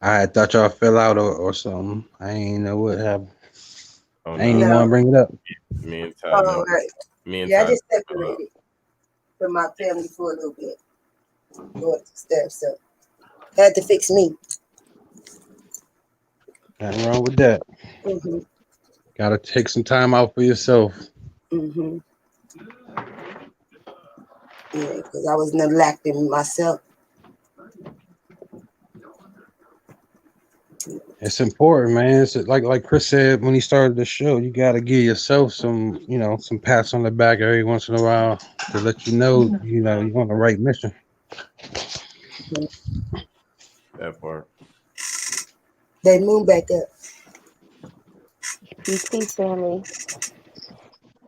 I thought y'all fell out or something. I ain't know what happened. Oh, I ain't even want to bring it up. Me and Ty. Oh, right. Me and yeah, Ty. I just separated from my family for a little bit. Going to stuff, so had to fix me. Nothing wrong with that. Gotta take some time out for yourself. Yeah, because I was neglecting myself. It's important, man. It's like Chris said when he started the show, you gotta give yourself some, some pats on the back every once in a while to let you know, you're on the right mission. That part. They move back up. Peace, family.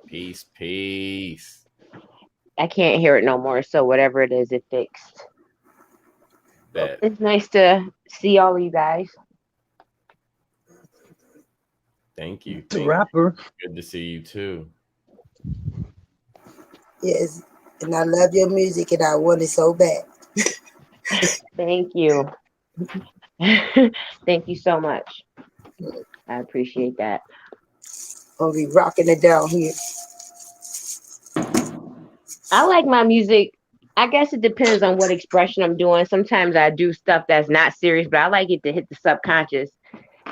Peace. I can't hear it no more, so whatever it is, it fixed. That. It's nice to see all of you guys. Thank you. The rapper. Good to see you too. Yes, and I love your music, and I want it so bad. Thank you. Thank you so much. I appreciate that. I'll be rocking it down here. I like my music. I guess it depends on what expression I'm doing. Sometimes I do stuff that's not serious, but I like it to hit the subconscious.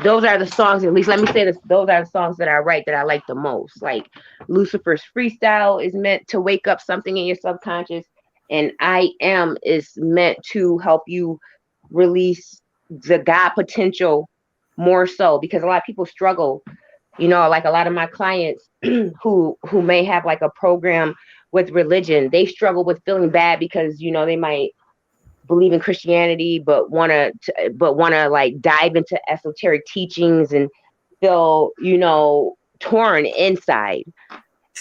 Those are the songs, at least let me say this, those are the songs that I write that I like the most. Like Lucifer's Freestyle is meant to wake up something in your subconscious, and I Am is meant to help you release the God potential more so, because a lot of people struggle, like a lot of my clients who may have like a program with religion, they struggle with feeling bad because they might believe in Christianity but want to like dive into esoteric teachings and feel torn inside.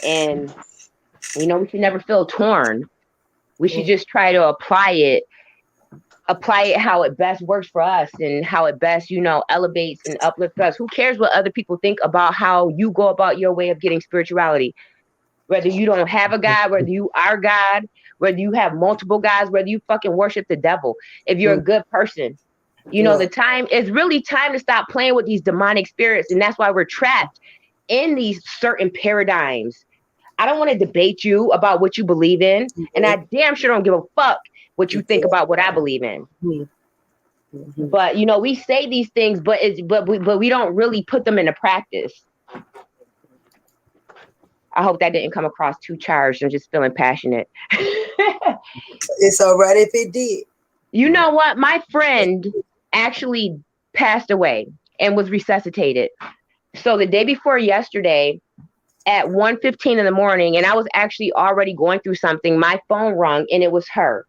And we should never feel torn. We should just try to apply it how it best works for us and how it best elevates and uplifts us. Who cares what other people think about how you go about your way of getting spirituality? Whether you don't have a God, whether you are God, whether you have multiple gods, whether you fucking worship the devil, if you're a good person, the time is really time to stop playing with these demonic spirits. And that's why we're trapped in these certain paradigms. I don't want to debate you about what you believe in. And I damn sure don't give a fuck what you think about what I believe in. But, we say these things, but we don't really put them into practice. I hope that didn't come across too charged. I'm just feeling passionate. It's all right if it did. You know what? My friend actually passed away and was resuscitated. So the day before yesterday at 1:15 in the morning, and I was actually already going through something, my phone rung and it was her.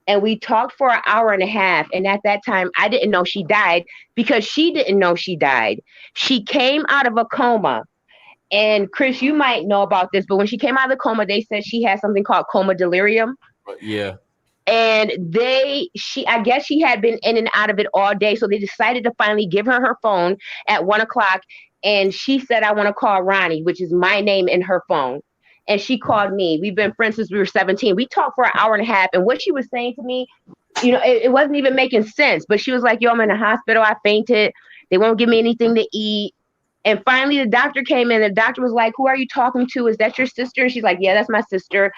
And we talked for an hour and a half. And at that time, I didn't know she died because she didn't know she died. She came out of a coma. And Chris, you might know about this, but when she came out of the coma, they said she had something called coma delirium. Yeah. And I guess she had been in and out of it all day. So they decided to finally give her phone at 1:00. And she said, I want to call Ronnie, which is my name in her phone. And she called me. We've been friends since we were 17. We talked for an hour and a half. And what she was saying to me, it wasn't even making sense. But she was like, yo, I'm in the hospital. I fainted. They won't give me anything to eat. And finally, the doctor came in. The doctor was like, who are you talking to? Is that your sister? And she's like, yeah, that's my sister.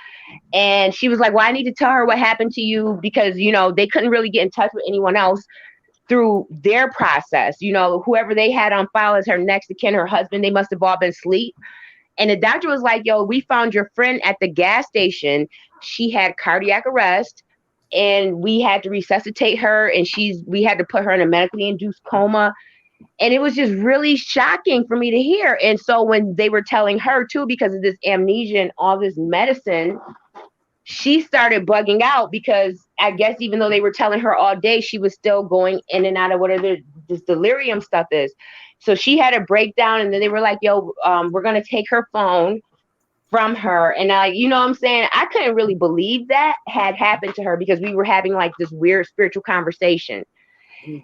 And she was like, well, I need to tell her what happened to you because, they couldn't really get in touch with anyone else through their process. Whoever they had on file as her next of kin, her husband, they must have all been asleep. And the doctor was like, yo, we found your friend at the gas station. She had cardiac arrest and we had to resuscitate her and we had to put her in a medically induced coma. And it was just really shocking for me to hear. And so when they were telling her too, because of this amnesia and all this medicine, she started bugging out because I guess even though they were telling her all day, she was still going in and out of whatever this delirium stuff is. So she had a breakdown and then they were like, yo, we're going to take her phone from her. And you know what I'm saying? I couldn't really believe that had happened to her because we were having like this weird spiritual conversation.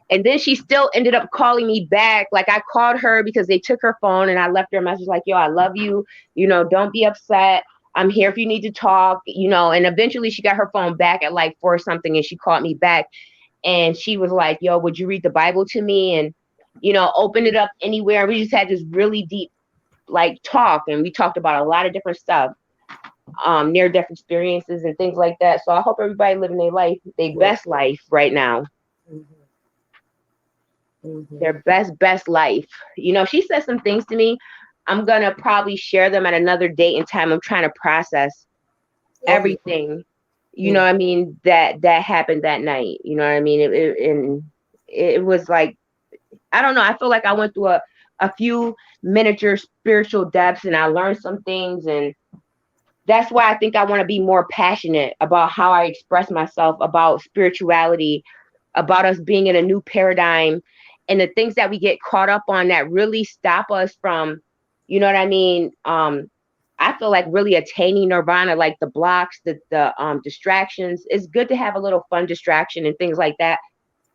And then she still ended up calling me back. Like I called her because they took her phone and I left her a message like, yo, I love you. Don't be upset. I'm here if you need to talk, and eventually she got her phone back at like 4 something and she called me back and she was like, yo, would you read the Bible to me? And, open it up anywhere. We just had this really deep like talk and we talked about a lot of different stuff, near-death experiences and things like that. So I hope everybody living their life, their best life right now. Their best life. She said some things to me. I'm going to probably share them at another date and time. I'm trying to process everything, you know what I mean, that happened that night. You know what I mean? It was like, I don't know. I feel like I went through a few miniature spiritual depths and I learned some things. And that's why I think I want to be more passionate about how I express myself about spirituality, about us being in a new paradigm and the things that we get caught up on that really stop us from, you know what I mean? I feel like really attaining nirvana, like the blocks, the distractions. It's good to have a little fun distraction and things like that.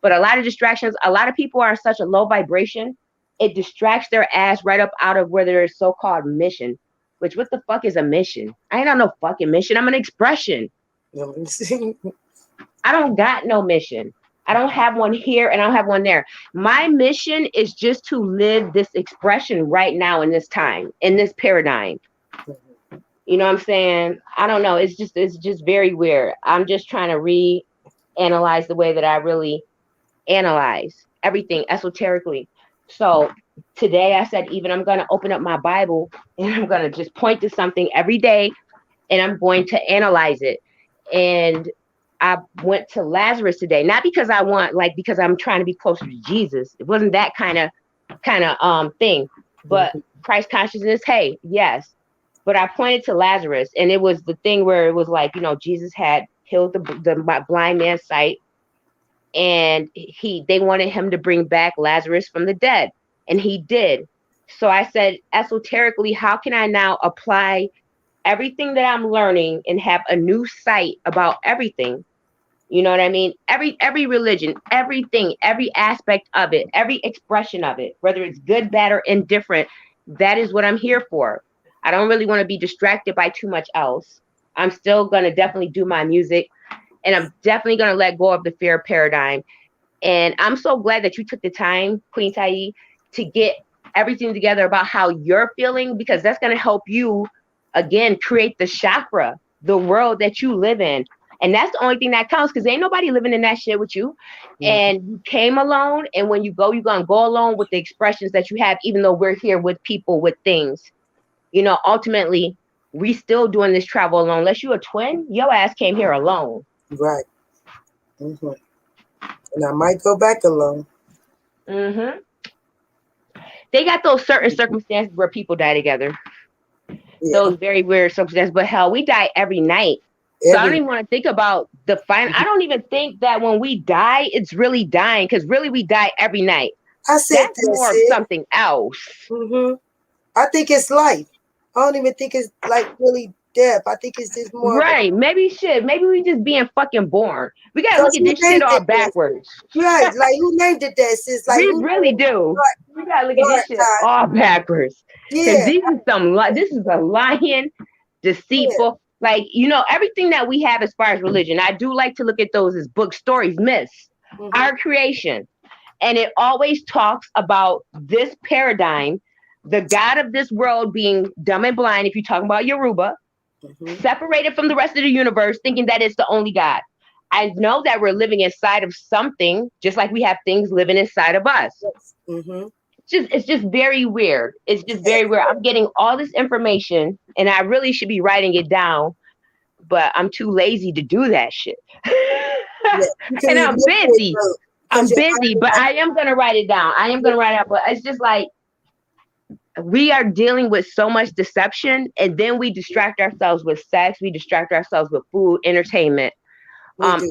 But a lot of distractions, a lot of people are such a low vibration. It distracts their ass right up out of where their so-called mission, which what the fuck is a mission? I ain't on no fucking mission. I'm an expression. I don't got no mission. I don't have one here and I don't have one there. My mission is just to live this expression right now in this time, in this paradigm. You know what I'm saying? I don't know. It's just very weird. I'm just trying to reanalyze the way that I really analyze everything esoterically. So today I said, even I'm going to open up my Bible and I'm going to just point to something every day and I'm going to analyze it. And I went to Lazarus today, not because I want, like, because I'm trying to be closer to Jesus. It wasn't that kind of thing, but Christ consciousness. Hey, yes. But I pointed to Lazarus and it was the thing where it was like, Jesus had healed the blind man's sight and they wanted him to bring back Lazarus from the dead. And he did. So I said, esoterically, how can I now apply everything that I'm learning and have a new sight about everything? You know what I mean? Every religion, everything, every aspect of it, every expression of it, whether it's good, bad, or indifferent, that is what I'm here for. I don't really want to be distracted by too much else. I'm still going to definitely do my music and I'm definitely going to let go of the fear paradigm. And I'm so glad that you took the time, Queen Tai, to get everything together about how you're feeling, because that's going to help you, again, create the chakra, the world that you live in. And that's the only thing that counts, because ain't nobody living in that shit with you. And you came alone. And when you go, you're going to go alone with the expressions that you have, even though we're here with people, with things. Ultimately, we still doing this travel alone. Unless you a twin, your ass came here alone. Right. And I might go back alone. They got those certain circumstances where people die together. Yeah. Those very weird circumstances. But hell, we die every night. So I don't Every even want to think about the final. I don't even think that when we die, it's really dying, because really we die every night. I said That's more of something else. I think it's life. I don't even think it's like really death. I think it's just more Right. Maybe we just being fucking born. We gotta look Because at who this shit named all it that? backwards. Right, like who named it that? Sis? Like We who really do. We gotta look at this shit time? all backwards. Because Yeah, this is a lying, deceitful, like, you know, everything that we have as far as religion. I do like to look at those as book stories, myths, our creation. And it always talks about this paradigm, the God of this world being dumb and blind, if you're talking about Yoruba, separated from the rest of the universe, thinking that it's the only God. I know that we're living inside of something, just like we have things living inside of us. It's just very weird. It's just very weird. I'm getting all this information, and I really should be writing it down, but I'm too lazy to do that shit. And I'm busy. I'm busy, but I am gonna write it down. I am gonna write it out, but it's just like we are dealing with so much deception, and then we distract ourselves with sex, we distract ourselves with food, entertainment,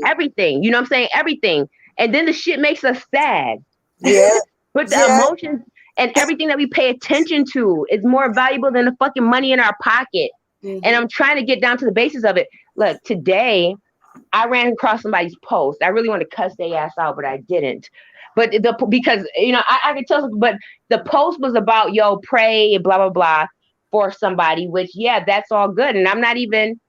everything. You know what I'm saying? Everything. And then the shit makes us sad. Yeah. But the emotions and everything that we pay attention to is more valuable than the fucking money in our pocket. And I'm trying to get down to the basis of it. Look, today I ran across somebody's post. I really wanted to cuss their ass out, but I didn't. But because, you know, I can tell, but the post was about, yo, pray, blah, blah, blah, for somebody, which, yeah, that's all good. And I'm not even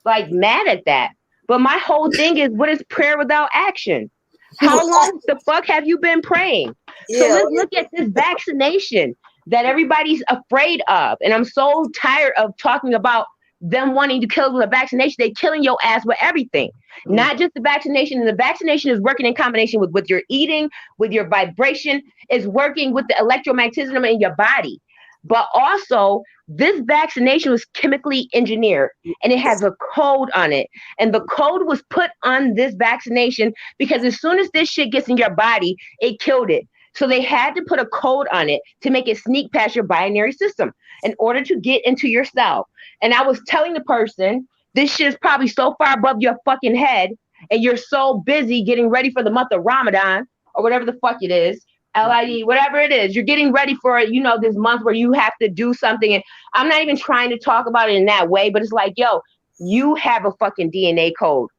like mad at that. But my whole thing is, what is prayer without action? How long the fuck have you been praying? So let's look at this vaccination that everybody's afraid of. And I'm so tired of talking about them wanting to kill with a vaccination. They're killing your ass with everything, not just the vaccination. And the vaccination is working in combination with your eating, with your vibration, is working with the electromagnetism in your body. But also, this vaccination was chemically engineered, and it has a code on it. And the code was put on this vaccination because as soon as this shit gets in your body, it killed it. So they had to put a code on it to make it sneak past your binary system in order to get into your cell. And I was telling the person, this shit is probably so far above your fucking head, and you're so busy getting ready for the month of Ramadan or whatever the fuck it is, LID, whatever it is. You're getting ready for, you know, this month where you have to do something. And I'm not even trying to talk about it in that way, but it's like, yo, you have a fucking DNA code,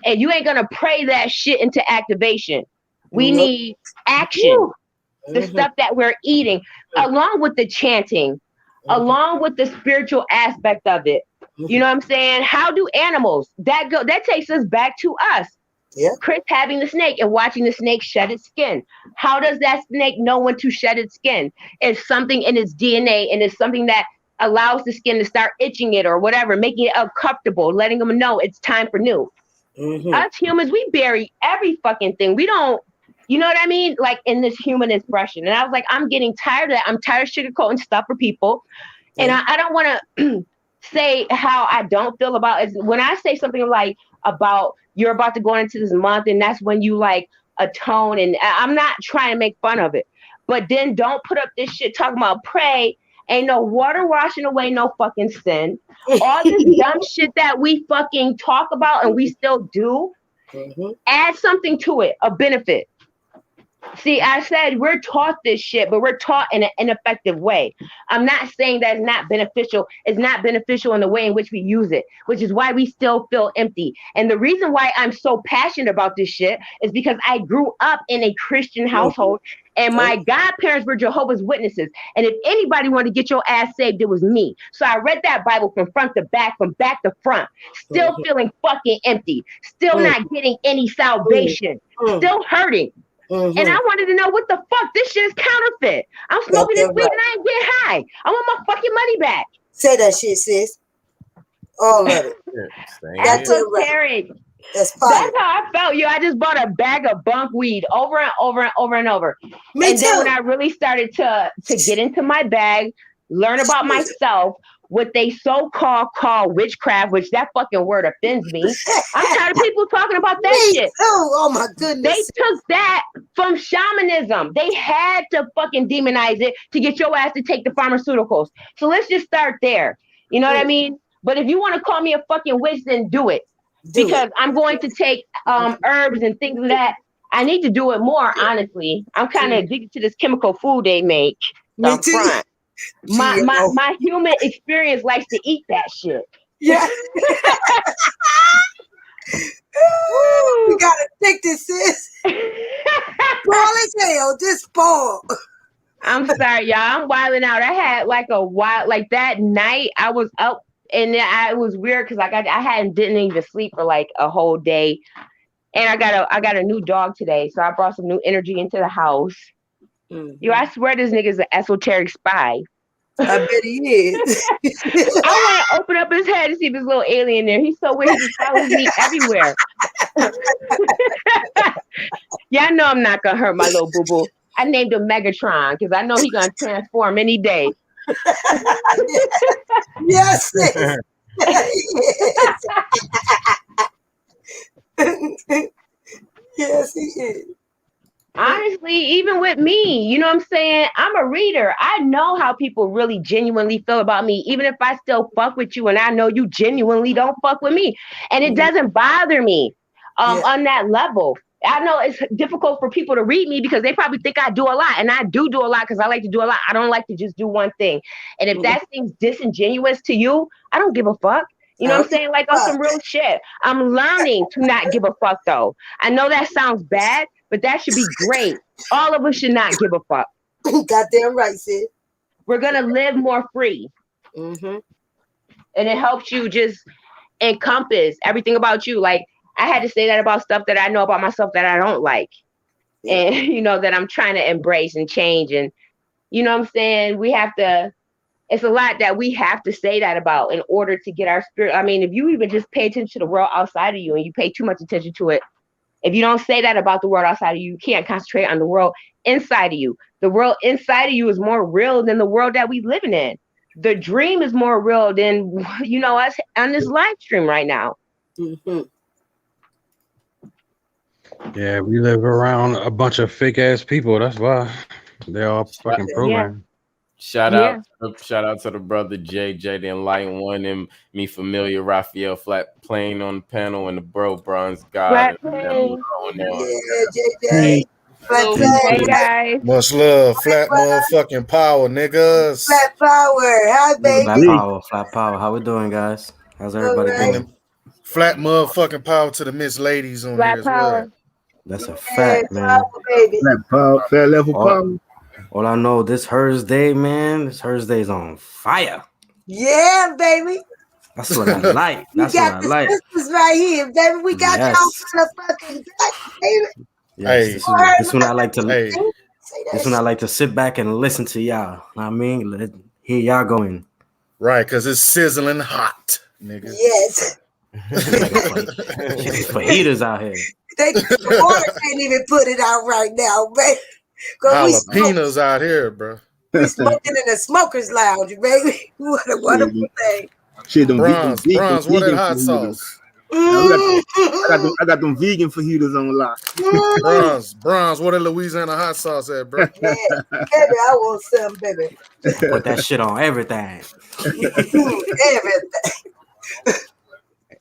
and you ain't gonna pray that shit into activation. We need action. The stuff that we're eating, along with the chanting, along with the spiritual aspect of it. You know what I'm saying? How do animals that takes us back to us? Chris having the snake and watching the snake shed its skin. How does that snake know when to shed its skin? It's something in its DNA, and it's something that allows the skin to start itching it or whatever, making it uncomfortable, letting them know it's time for new. Us humans, we bury every fucking thing. We don't. You know what I mean? Like in this human expression. And I was like, I'm getting tired of that. I'm tired of sugarcoating stuff for people. And I don't want to say how I don't feel about it. When I say something like about you're about to go into this month and that's when you like atone, and I'm not trying to make fun of it. But then don't put up this shit talking about pray. Ain't no water washing away no fucking sin. All this dumb shit that we fucking talk about and we still do, add something to it, a benefit. See, I said we're taught this shit, but we're taught in an ineffective way. I'm not saying that it's not beneficial. It's not beneficial in the way in which we use it, which is why we still feel empty. And the reason why I'm so passionate about this shit is because I grew up in a Christian household, and my godparents were Jehovah's Witnesses. And if anybody wanted to get your ass saved, it was me. So I read that Bible from front to back, from back to front, still feeling fucking empty, still not getting any salvation, still hurting. And I wanted to know what the fuck. This shit is counterfeit. I'm smoking this weed and I ain't get high. I want my fucking money back. Say that shit, sis. All of it. That's Terry. That's how I felt. Yo, I just bought a bag of bunk weed over and over and over and over. Me and too. Then when I really started to get into my bag, learn about myself, what they so-called call witchcraft, which that fucking word offends me. I'm tired of people talking about that shit. Oh my goodness. They took that from shamanism. They had to fucking demonize it to get your ass to take the pharmaceuticals. So let's just start there. You know what I mean? But if you want to call me a fucking witch, then do it. Because I'm going to take herbs and things like that. I need to do it more, honestly. I'm kind of addicted to this chemical food they make. Me too. My human experience likes to eat that shit. Yeah. You gotta take this, sis. Spoil as hell, just spoil. I'm sorry, y'all. I'm wilding out. I had like that night. I was up and it was weird because I didn't even sleep for like a whole day. And I got a new dog today, so I brought some new energy into the house. Yo, I swear this nigga's an esoteric spy. I bet he is. I want to open up his head and see this little alien there. He's so weird. He just follows me everywhere. Yeah, I know I'm not gonna hurt my little boo boo. I named him Megatron because I know he's gonna transform any day. Yes, sis. Yes, he is. Honestly, even with me, you know what I'm saying? I'm a reader. I know how people really genuinely feel about me, even if I still fuck with you and I know you genuinely don't fuck with me. And it doesn't bother me on that level. I know it's difficult for people to read me because they probably think I do a lot. And I do a lot because I like to do a lot. I don't like to just do one thing. And if that seems disingenuous to you, I don't give a fuck. You know what I'm saying? Like on some real shit. I'm learning to not give a fuck though. I know that sounds bad, but that should be great. All of us should not give a fuck. Goddamn right, sis. We're going to live more free. Mm-hmm. And it helps you just encompass everything about you. Like, I had to say that about stuff that I know about myself that I don't like. And, you know, that I'm trying to embrace and change. And, you know what I'm saying? It's a lot that we have to say that about in order to get our spirit. I mean, if you even just pay attention to the world outside of you and you pay too much attention to it, if you don't say that about the world outside of you, you can't concentrate on the world inside of you. The world inside of you is more real than the world that we living in. The dream is more real than, you know, us on this live stream right now. Mm-hmm. Yeah, we live around a bunch of fake ass people. That's why they're all fucking programmed. Shout out to the brother JJ, the Enlightened One, and me familiar Raphael Flat playing on the panel, and the bronze god. Yeah, JJ. Hey guys. Much love, flat motherfucking power, niggas. Flat power, hi baby. Flat power. How we doing, guys? How's everybody doing? Flat motherfucking power to the Miss Ladies on here as well. That's a fact, man. Flat power, flat level power. All I know, this Hursday, man, this Hursday's on fire. Yeah, baby. That's what I like. That's what I like. This is right here, baby. We got y'all on the fucking back, baby. Yes, this one I like to. This one I like to sit back and listen to y'all. I mean, hear y'all going. Right, because it's sizzling hot, nigga. Yes. Fajitas out here. The water can't even put it out right now, baby. Jalapenos out here, bro. We smoking in the smokers lounge, baby. What a wonderful thing. Shit, them bronze, what that hot sauce? I got them vegan fajitas on lock. Bronze, what that Louisiana hot sauce at, bro? Yeah, baby, I want some, baby. Put that shit on everything. Everything.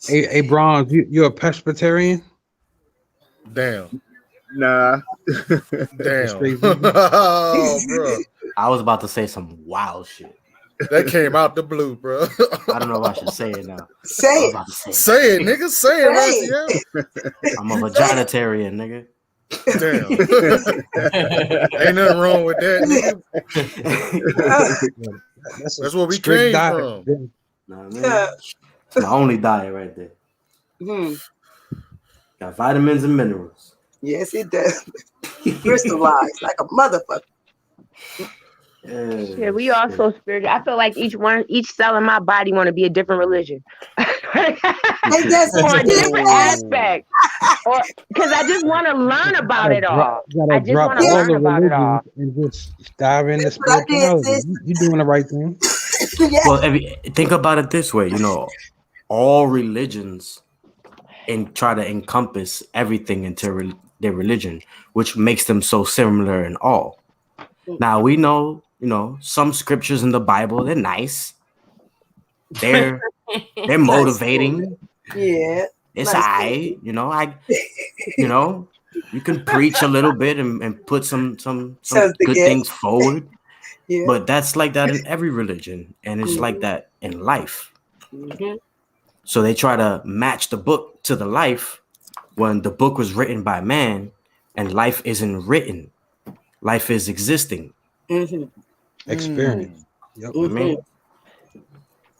Hey, Bronze, you a pescatarian? Damn. Nah. Damn. Oh, bro. I was about to say some wild shit. That came out the blue, bro. I don't know if I should say it now. Say it. Say it, nigga. Say it, right? I'm a vaginitarian, nigga. Damn. Ain't nothing wrong with that, nigga. That's where we came from. Nah, man. It's my only diet right there. Got vitamins and minerals. Yes, it does. Crystallized like a motherfucker. Yeah, we all so spiritual. I feel like each cell in my body want to be a different religion. Or a different aspect. Or because I just want to learn about it all. I just want to learn about it all. And just dive into spirituality. You doing the right thing. Well, think about it this way, all religions try to encompass everything into their religion, which makes them so similar in all. Now we know, some scriptures in the Bible, they're nice. They're motivating. Yeah. It's you can preach a little bit and put some good things forward. Yeah. But that's like that in every religion, and it's like that in life. Mm-hmm. So they try to match the book to the life when the book was written by man, and life isn't written. Life is existing. Mm-hmm. Experience. Yep. I mean,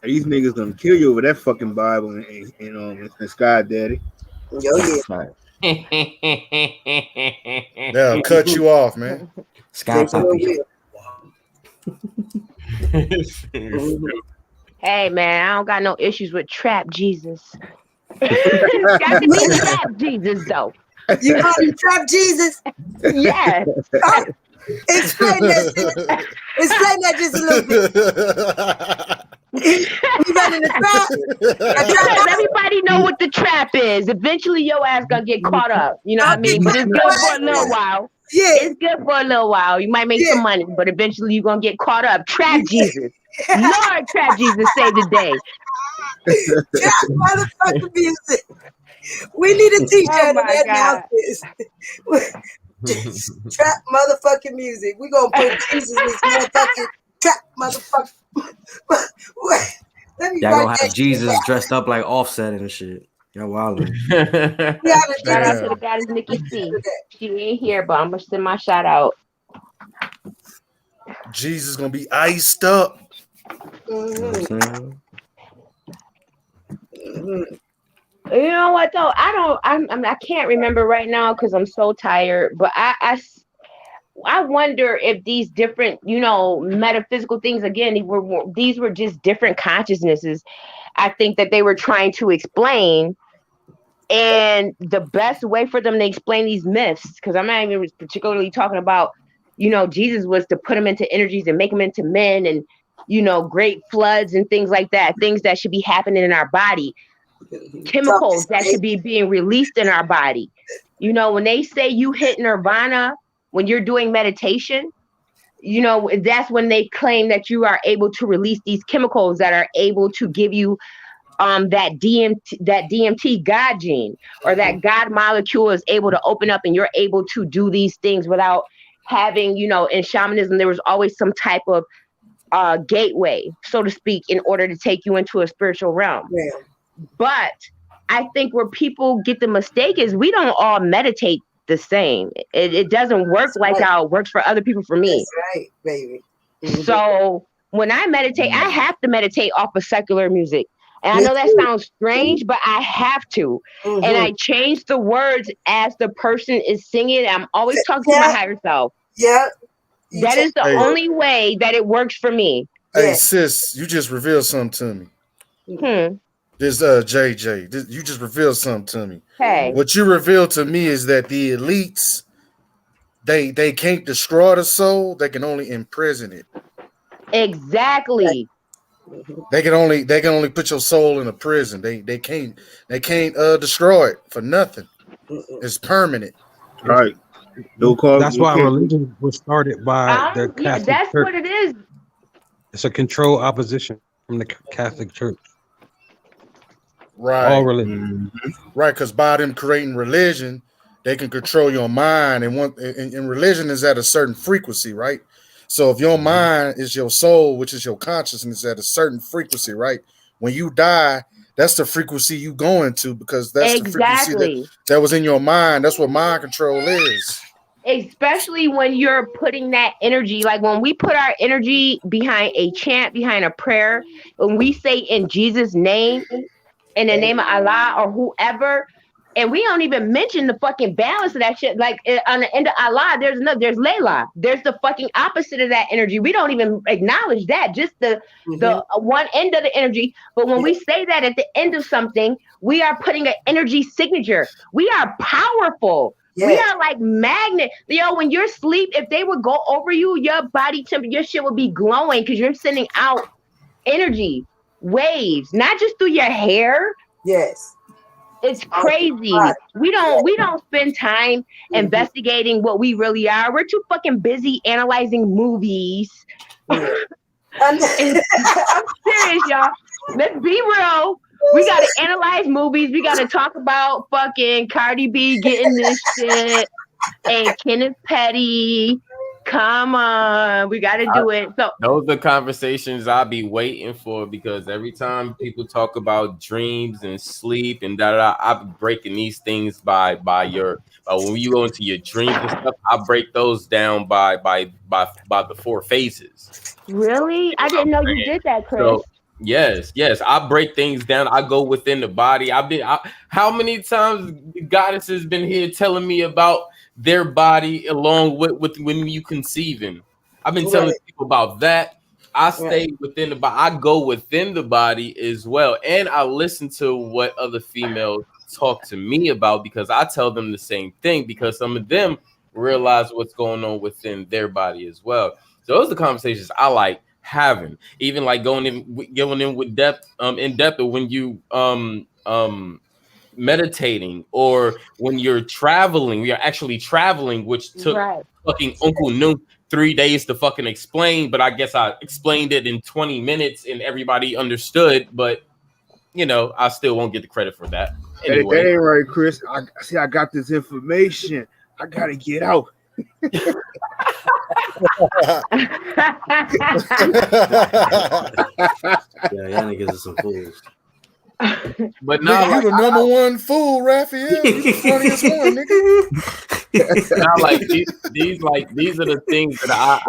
these niggas gonna kill you over that fucking Bible and Sky Daddy. Yeah. They'll cut you off, man. Sky Papi. Hey man, I don't got no issues with Trap Jesus. Got to be Trap Jesus though. You call him Trap Jesus? Yes. Explain that just a little bit. You running the trap? Because everybody know what the trap is. Eventually your ass gonna get caught up. You know what I mean? But it's good for a little while. Yeah. It's good for a little while. You might make some money, but eventually you're gonna get caught up. Trap Jesus. Lord Trap Jesus save the day. Trap motherfucking music. We need a t-shirt that announces Trap motherfucking music. We gonna put Jesus in this motherfucking trap motherfucker. Y'all gonna have Jesus dressed up like Offset and shit. Y'all wildin'. Shout out to the goddess Nikki C. She ain't here, but I'm gonna send my shout out. Jesus gonna be iced up. You know what though? I can't remember right now because I'm so tired. But I wonder if these different, metaphysical things again. These were just different consciousnesses. I think that they were trying to explain, and the best way for them to explain these myths, because I'm not even particularly talking about, Jesus was to put them into energies and make them into men, and great floods and things like that. Things that should be happening in our body. Chemicals that should be being released in our body. When they say you hit nirvana when you're doing meditation, that's when they claim that you are able to release these chemicals that are able to give you that DMT God gene, or that God molecule is able to open up and you're able to do these things without having, in shamanism, there was always some type of gateway, so to speak, in order to take you into a spiritual realm. Yeah. But I think where people get the mistake is we don't all meditate the same. It doesn't work like how it works for other people. For me, that's right, baby. Mm-hmm. So when I meditate, I have to meditate off of secular music. And I know that sounds strange, but I have to. Mm-hmm. And I change the words as the person is singing. I'm always talking to my higher self. Yeah. That is the only way that it works for me. Hey, sis, you just revealed something to me. This JJ, you just revealed something to me. Hey. What you revealed to me is that the elites, they can't destroy the soul, they can only imprison it. Exactly. They can only put your soul in a prison. They can't destroy it for nothing. It's permanent. Right. That's why religion was started by the Catholic that's Church. what it is. It's a controlled opposition from the Catholic Church. Right. All religion. Right, because by them creating religion, they can control your mind. And religion is at a certain frequency, right? So if your mind is your soul, which is your consciousness, at a certain frequency, right? When you die, that's the frequency you go into, because that's the frequency that was in your mind. That's what mind control is. Especially when you're putting that energy, like when we put our energy behind a chant, behind a prayer, when we say in Jesus' name, in the name of Allah or whoever, and we don't even mention the fucking balance of that shit. Like on the end of Allah, there's Layla. There's the fucking opposite of that energy. We don't even acknowledge that, just the one end of the energy. But when we say that at the end of something, we are putting an energy signature. We are powerful. Yeah. We are like magnet. When you're asleep, if they would go over you, your body temperature, your shit would be glowing because you're sending out energy, waves, not just through your hair. Yes. It's crazy. We don't spend time investigating what we really are. We're too fucking busy analyzing movies. I'm serious, y'all. Let's be real. We gotta analyze movies. We gotta talk about fucking Cardi B getting this shit and Kenneth Petty. Come on, we gotta do it. So those are conversations I'll be waiting for, because every time people talk about dreams and sleep and I'm breaking these things by when you go into your dreams and stuff, I break those down by the 4 phases. really, I didn't know you did that, Chris. So yes, I break things down. I go within the body. How many times the goddesses been here telling me about their body along with when you conceiving? I've been telling people about that. I stay within the body. I go within the body as well, and I listen to what other females talk to me about, because I tell them the same thing, because some of them realize what's going on within their body as well. So those are the conversations I like having, even like going in with depth, in depth, or when you meditating, or when you're traveling. We are actually traveling, which took fucking Uncle Nuke 3 days to fucking explain, but I guess I explained it in 20 minutes and everybody understood. But you know, I still won't get the credit for that. Anyway. That ain't right, Chris. I got this information. I gotta get out. Yeah, y'all niggas are some fools. But now, you the number one fool, Raphael. You the funniest one, nigga. Now, like these are the things that I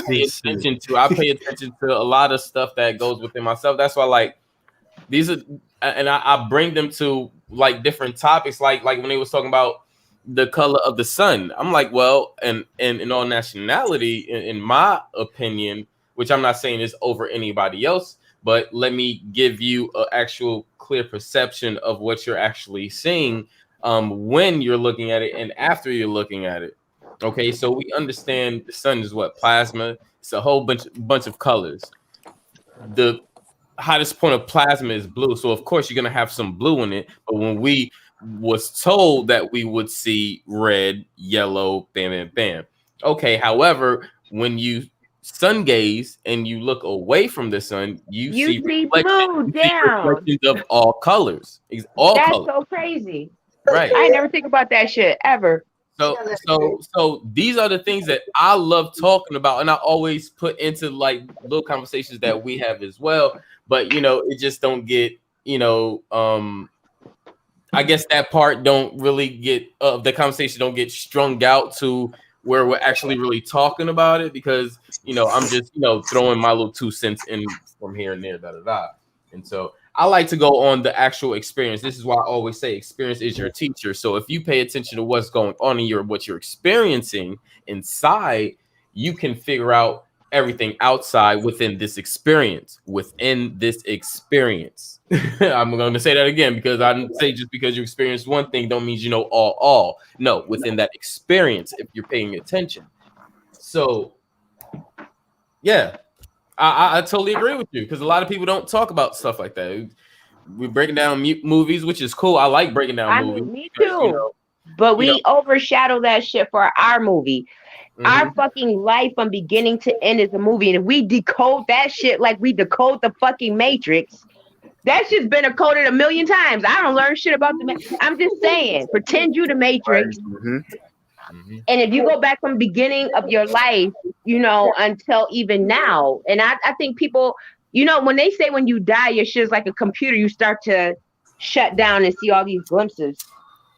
pay attention to. I pay attention to a lot of stuff that goes within myself. That's why, like, these are, and I bring them to like different topics, like when they was talking about the color of the sun. I'm like, well, and in all nationality, in my opinion, which I'm not saying is over anybody else, but let me give you an actual clear perception of what you're actually seeing when you're looking at it and after you're looking at it. Okay, so we understand the sun is what? Plasma. It's a whole bunch of colors. The hottest point of plasma is blue, so of course you're gonna have some blue in it. But when we was told that we would see red, yellow, bam, bam, bam. Okay, however, when you sun gaze and you look away from the sun, you see reflections of all colors. That's colors. So crazy. Right. I never think about that shit ever. So these are the things that I love talking about, and I always put into like little conversations that we have as well. But you know, it just don't get, you know, I guess that part don't really get the conversation don't get strung out to where we're actually really talking about it, because you know, I'm just, you know, throwing my little 2 cents in from here and there, and so I like to go on the actual experience. This is why I always say experience is your teacher. So if you pay attention to what's going on in what you're experiencing inside, you can figure out everything outside within this experience. I'm going to say that again, because I didn't say just because you experience one thing don't mean you know all. No, within that experience, if you're paying attention. So, yeah. I totally agree with you, because a lot of people don't talk about stuff like that. We're breaking down movies, which is cool. I like breaking down movies. Me too. You know, but we overshadow that shit for our movie. Mm-hmm. Our fucking life from beginning to end is a movie. And if we decode that shit like we decode the fucking Matrix, that shit's been decoded a million times. I don't learn shit about the Matrix. I'm just saying, pretend you the Matrix. Mm-hmm. Mm-hmm. And if you go back from the beginning of your life, you know, until even now, and I think people, you know, when they say when you die, your shit is like a computer, you start to shut down and see all these glimpses.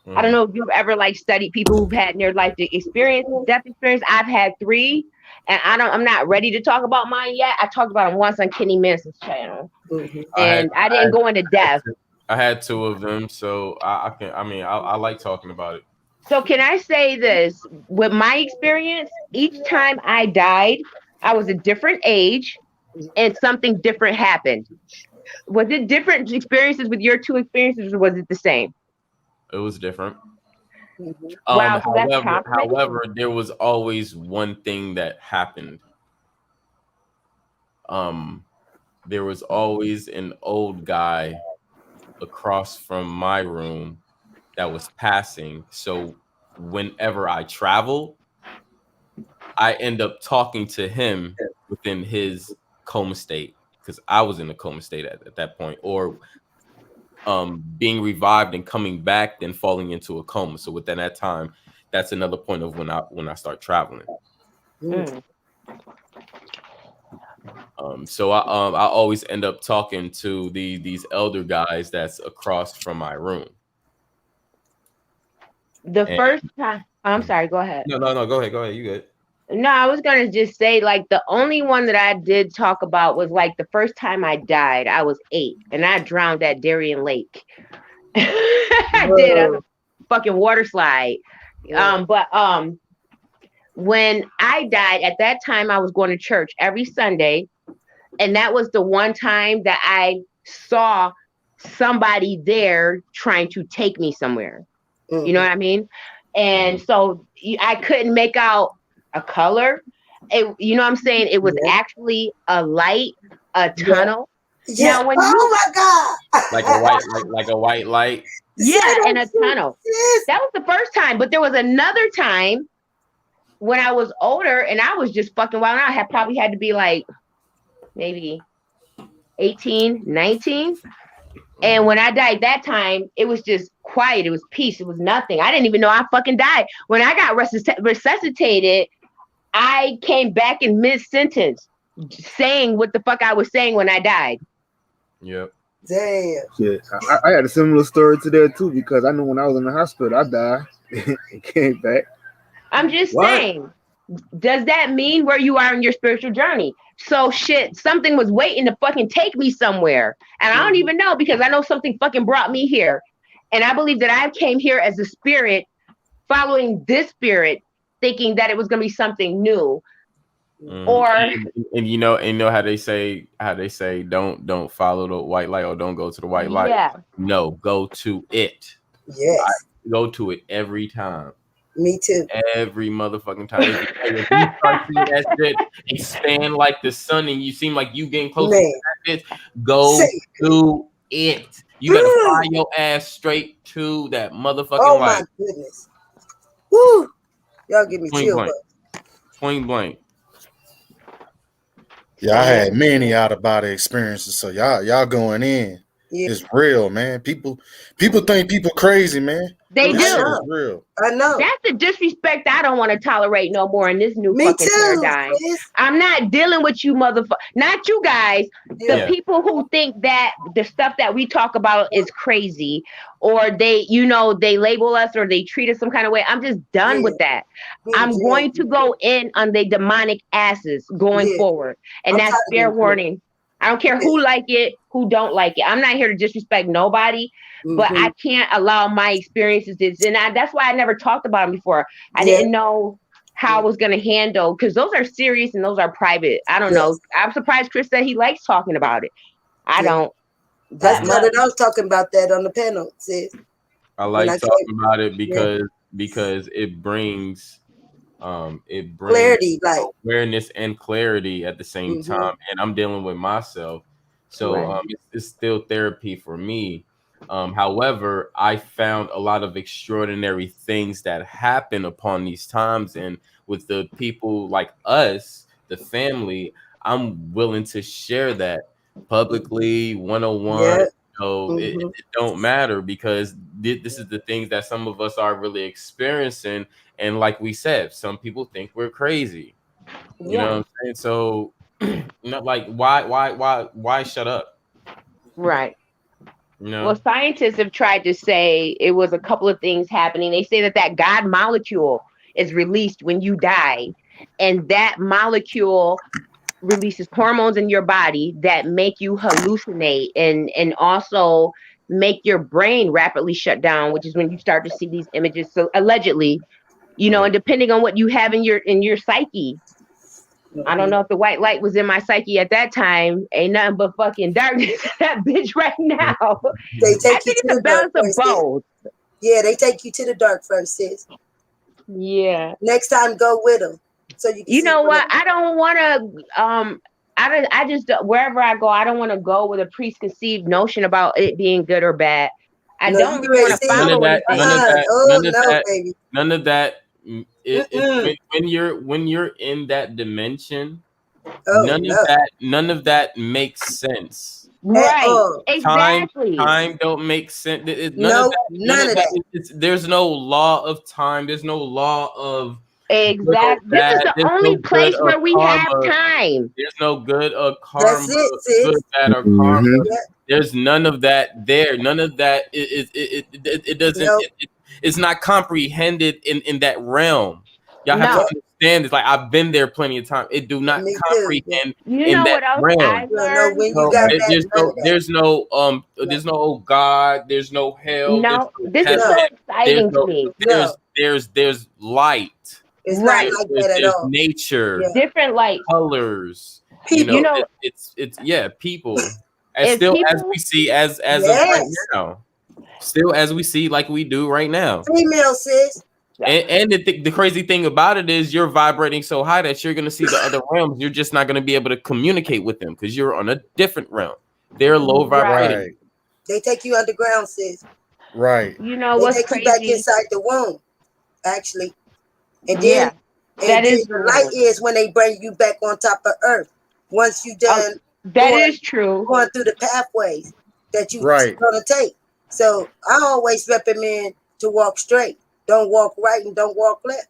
Mm-hmm. I don't know if you've ever like studied people who've had near life experience, death experience. I've had 3, and I'm not ready to talk about mine yet. I talked about them once on Kenny Manson's channel, and I didn't go into depth. I had 2 of them, so I like talking about it. So can I say this? With my experience, each time I died, I was a different age and something different happened. Was it different experiences with your 2 experiences, or was it the same? It was different. Wow, so however, there was always one thing that happened there was always an old guy across from my room that was passing. So whenever I travel, I end up talking to him within his coma state because I was in a coma state at that point, or being revived and coming back, then falling into a coma. So within that time, that's another point of when I start traveling. So I always end up talking to these elder guys that's across from my room. First time, I'm sorry, go ahead. No, go ahead. You good. No, I was gonna just say, like, the only one that I did talk about was like the first time I died. I was 8 and I drowned at Darien Lake. I did on a fucking water slide. But when I died at that time, I was going to church every Sunday, and that was the one time that I saw somebody there trying to take me somewhere. You know what I mean? And so I couldn't make out a color. You know what I'm saying? It was actually a light, a tunnel. Yeah. Now, when my God. Like a white light. Yeah, and a tunnel. That was the first time. But there was another time when I was older and I was just fucking wild. I probably had to be like maybe 18, 19. And when I died that time, it was just quiet. It was peace. It was nothing. I didn't even know I fucking died. When I got resuscitated, I came back in mid-sentence saying what the fuck I was saying when I died. Yep. Damn. Shit. I had a similar story to that too, because I know when I was in the hospital, I died and came back. I'm just saying, does that mean where you are in your spiritual journey? So shit, something was waiting to fucking take me somewhere. And I don't even know, because I know something fucking brought me here. And I believe that I came here as a spirit, following this spirit, thinking that it was going to be something new. Or and you know how they say don't follow the white light or don't go to the white light. Yeah. No, go to it. Yes. I go to it every time. Me too. Every motherfucking time. If you start seeing that shit expand like the sun and you seem like you getting closer to that bitch, go to it. You better fly your ass straight to that motherfucking light. My goodness. Woo! Y'all give me chill. Point blank. Yeah, I had many out of body experiences. So y'all going in. Yeah. It's real, man. People think people crazy, man. They do. It's real. I know. That's the disrespect I don't want to tolerate no more in this new fucking paradigm. I'm not dealing with you motherfuckers. Not you guys. The people who think that the stuff that we talk about is crazy, or they label us or they treat us some kind of way. I'm just done with that. I'm going to go in on the demonic asses going forward. And that's fair warning. I don't care who like it, who don't like it. I'm not here to disrespect nobody, but I can't allow my experiences and that's why I never talked about them before. I didn't know how I was going to handle, because those are serious and those are private. I don't know. I'm surprised Chris said he likes talking about it. I don't. That's not that I was talking about that on the panel, sis. I like talking about it because it brings clarity, like awareness and clarity at the same time. And I'm dealing with myself, so it's still therapy for me. However, I found a lot of extraordinary things that happen upon these times, and with the people like us, the family, I'm willing to share that publicly, 101. So it don't matter, because this is the things that some of us are really experiencing. And like we said, some people think we're crazy. You know what I'm saying? So, not like why shut up? Right. No. Well, scientists have tried to say it was a couple of things happening. They say that God molecule is released when you die, and that molecule releases hormones in your body that make you hallucinate and also make your brain rapidly shut down, which is when you start to see these images. So allegedly, and depending on what you have in your psyche. I don't know if the white light was in my psyche at that time. Ain't nothing but fucking darkness in that bitch right now. They take you to the balance of both. Yeah, they take you to the dark first, sis. Yeah. Next time, go with them. So you know what? I don't want to. I just wherever I go, I don't want to go with a preconceived notion about it being good or bad. I No, don't you really want to see, follow anything. Oh no, baby. None of that. When you're in that dimension, none of that makes sense. Right. Exactly. Time don't make sense. None of that. There's no law of time. There's no law of exactly. This is the There's only no place good or where we have karma. time. There's no good or karma. That's it, sis. Good, bad, or karma. There's none of that there. None of that. It doesn't. Nope. It's not comprehended in that realm. Y'all have to understand this. Like I've been there plenty of times. It do not comprehend You in know that what else realm. I learned? when you got There's no God. There's no hell. No, there's this is heaven, so exciting to me. There's light. It's not like that at There's all. nature, different light, colors. People. You know, it's people. As It's still as people? we see as of right now. Still as we see like we do right now. Female, sis. And the crazy thing about it is you're vibrating so high that you're gonna see the other realms. You're just not gonna be able to communicate with them because you're on a different realm. They're low vibrating. Right. They take you underground, sis. Right. You know they what's take crazy? you back inside the womb, actually. And Yeah, then, that is the light is when they bring you back on top of earth. Once you done that is true. Going through the pathways that you Right. gonna take. So I always recommend to walk straight. Don't walk right and don't walk left.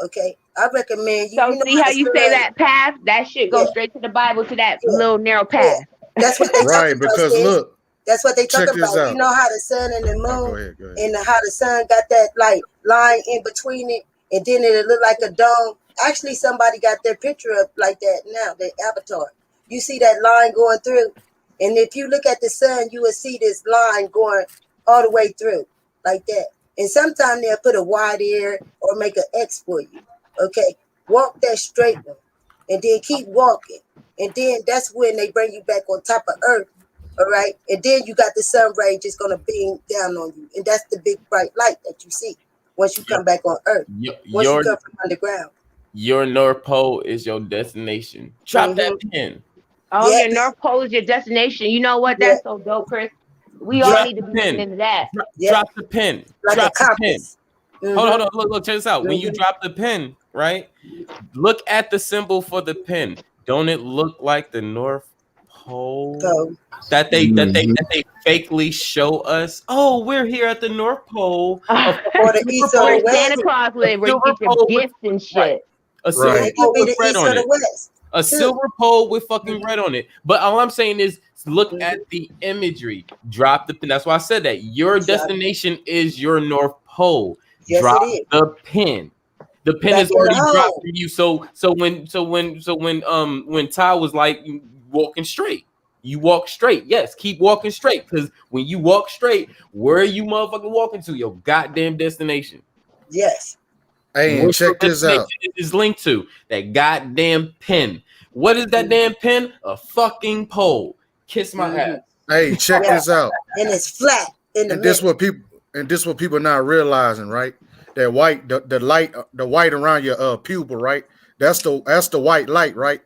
Okay. I recommend you. So you know see how you say that path? That shit goes Yeah. straight to the Bible, to that little narrow path. That's what they Right, talking about, because sis. look, That's what they check talking this about. out. You know how the sun and the moon go ahead. and how the sun got that like line in between it, and then it look like a dome. Actually, somebody got their picture up like that now, their avatar. You see that line going through, and if you look at the sun, you will see this line going all the way through like that. And sometimes they'll put a wide area or make an X for you. Okay, walk that straight one, and then keep walking, and then that's when they bring you back on top of earth. All right, and then you got the sun ray just gonna beam down on you, and that's the big bright light that you see once you come back on earth. Once you come from underground. Your North Pole is your destination. Drop that pin. Oh, your North Pole is your destination. You know what? That's so dope, Chris. We all need to be looking into that. Drop the pin. Like drop a the compass. pin. Hold on. Look, check this out. When you drop the pin, right? Look at the symbol for the pin. Don't it look like the North Pole? That they fakely show us. Oh, we're here at the North Pole. Or the east or the west. Santa Claus live, where you get your gifts and shit. A silver pole with red on it. West. A silver pole with fucking red on it. But all I'm saying is look at the imagery. Drop the pin. That's why I said that. Your destination is your North Pole. Yes, Drop it is. the pin. The pin Back is in the already hole. dropped for you. So when Ty was like walking straight, you walk straight. Yes, keep walking straight. Because when you walk straight, where are you motherfucking walking to? Your goddamn destination. Yes. Hey, and check this out. Is linked to that goddamn pin. What is that damn pin? A fucking pole. Kiss my ass. Hey, check this out. And it's flat in the And this middle. what people not realizing, right? That white, the light, the white around your pupil, right? That's the white light, right?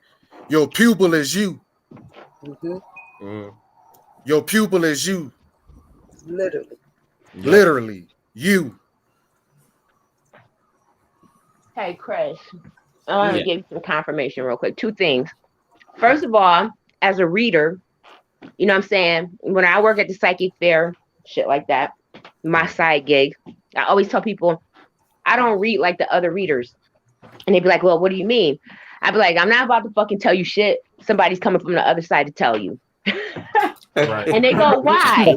Your pupil is you. Your pupil is you. Literally, you. Hey, Chris, I want to give you some confirmation real quick. Two things. First of all, as a reader, you know what I'm saying? When I work at the psychic fair, shit like that, my side gig, I always tell people, I don't read like the other readers. And they'd be like, well, what do you mean? I'd be like, I'm not about to fucking tell you shit. Somebody's coming from the other side to tell you. Right. And they go, why?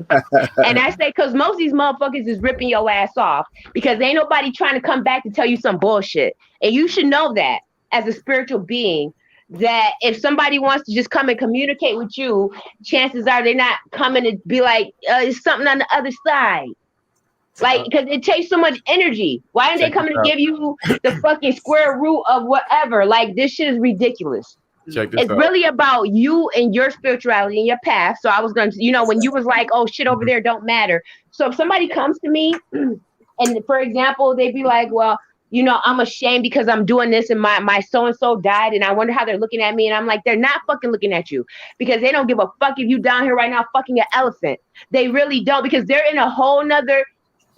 And I say, because most of these motherfuckers is ripping your ass off because ain't nobody trying to come back to tell you some bullshit. And you should know that as a spiritual being, that if somebody wants to just come and communicate with you, chances are they're not coming to be like, it's something on the other side. Like, because it takes so much energy. Why aren't they coming to give you the fucking square root of whatever? Like, this shit is ridiculous. It's really about you and your spirituality and your path. So I was going to, when you was like, oh, shit over there don't matter. So if somebody comes to me and, for example, they'd be like, well, you know, I'm ashamed because I'm doing this and my so-and-so died and I wonder how they're looking at me. And I'm like, they're not fucking looking at you because they don't give a fuck if you down here right now fucking an elephant. They really don't, because they're in a whole nother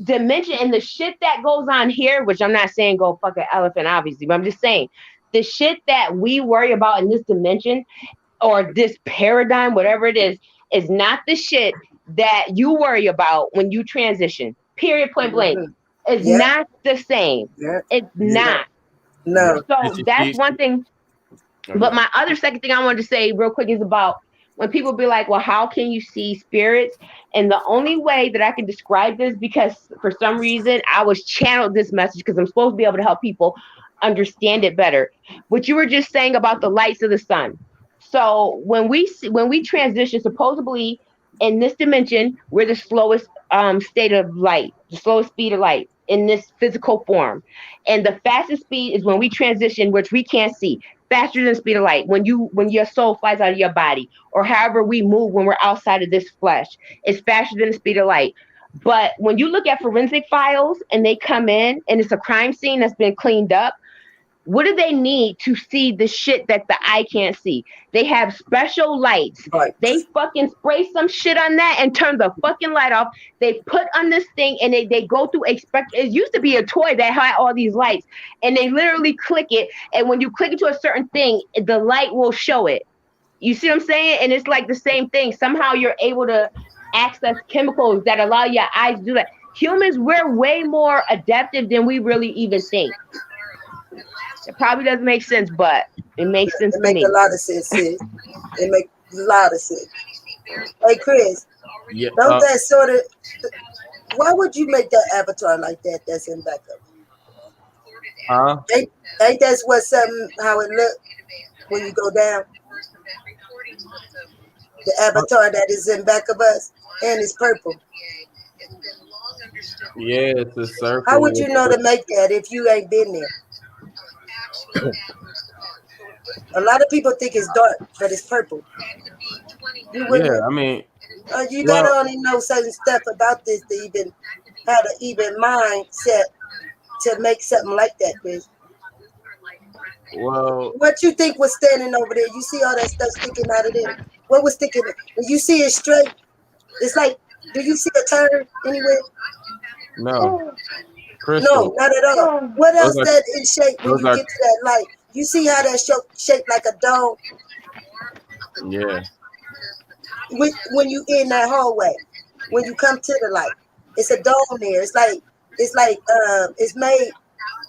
dimension. And the shit that goes on here, which I'm not saying go fuck an elephant, obviously, but I'm just saying the shit that we worry about in this dimension or this paradigm, whatever it is not the shit that you worry about when you transition. Period, point blank. It's not the same. It's not. No. So that's one thing. Okay. But my other second thing I wanted to say real quick is about when people be like, well, how can you see spirits? And the only way that I can describe this, because for some reason I was channeled this message because I'm supposed to be able to help people understand it better. What you were just saying about the lights of the sun. So when we transition, supposedly in this dimension, we're the slowest state of light, the slowest speed of light in this physical form. And the fastest speed is when we transition, which we can't see. Faster than the speed of light, when your soul flies out of your body, or however we move when we're outside of this flesh, it's faster than the speed of light. But when you look at forensic files and they come in and it's a crime scene that's been cleaned up, what do they need to see the shit that the eye can't see? They have special lights. They fucking spray some shit on that and turn the fucking light off. They put on this thing and they go through it used to be a toy that had all these lights, and they literally click it, and when you click it to a certain thing, the light will show it. You see what I'm saying? And it's like the same thing. Somehow you're able to access chemicals that allow your eyes to do that. Humans, we're way more adaptive than we really even think. It probably doesn't make sense, but it makes sense to me. It makes a lot of sense, sis. It makes a lot of sense. Hey, Chris, Yeah. don't that sort of... Why would you make that avatar like that that's in backup? Huh? Ain't that what something, how it look when you go down? The avatar that is in back of us, and it's purple. Yeah, it's a circle. How would you know to make that if you ain't been there? A lot of people think it's dark, but it's purple. Yeah, I mean, you gotta only know certain stuff about this to even have an even mindset to make something like that, Chris. Well, what you think was standing over there? You see all that stuff sticking out of there? What was sticking? When you see it straight, it's like, do you see a turn anywhere? no. Crystal. No, not at all. What else Those are- that is shaped when those you are- get to that light? You see how that's shaped like a dome Yeah. when you in that hallway, when you come to the light, it's a dome there. It's like it's made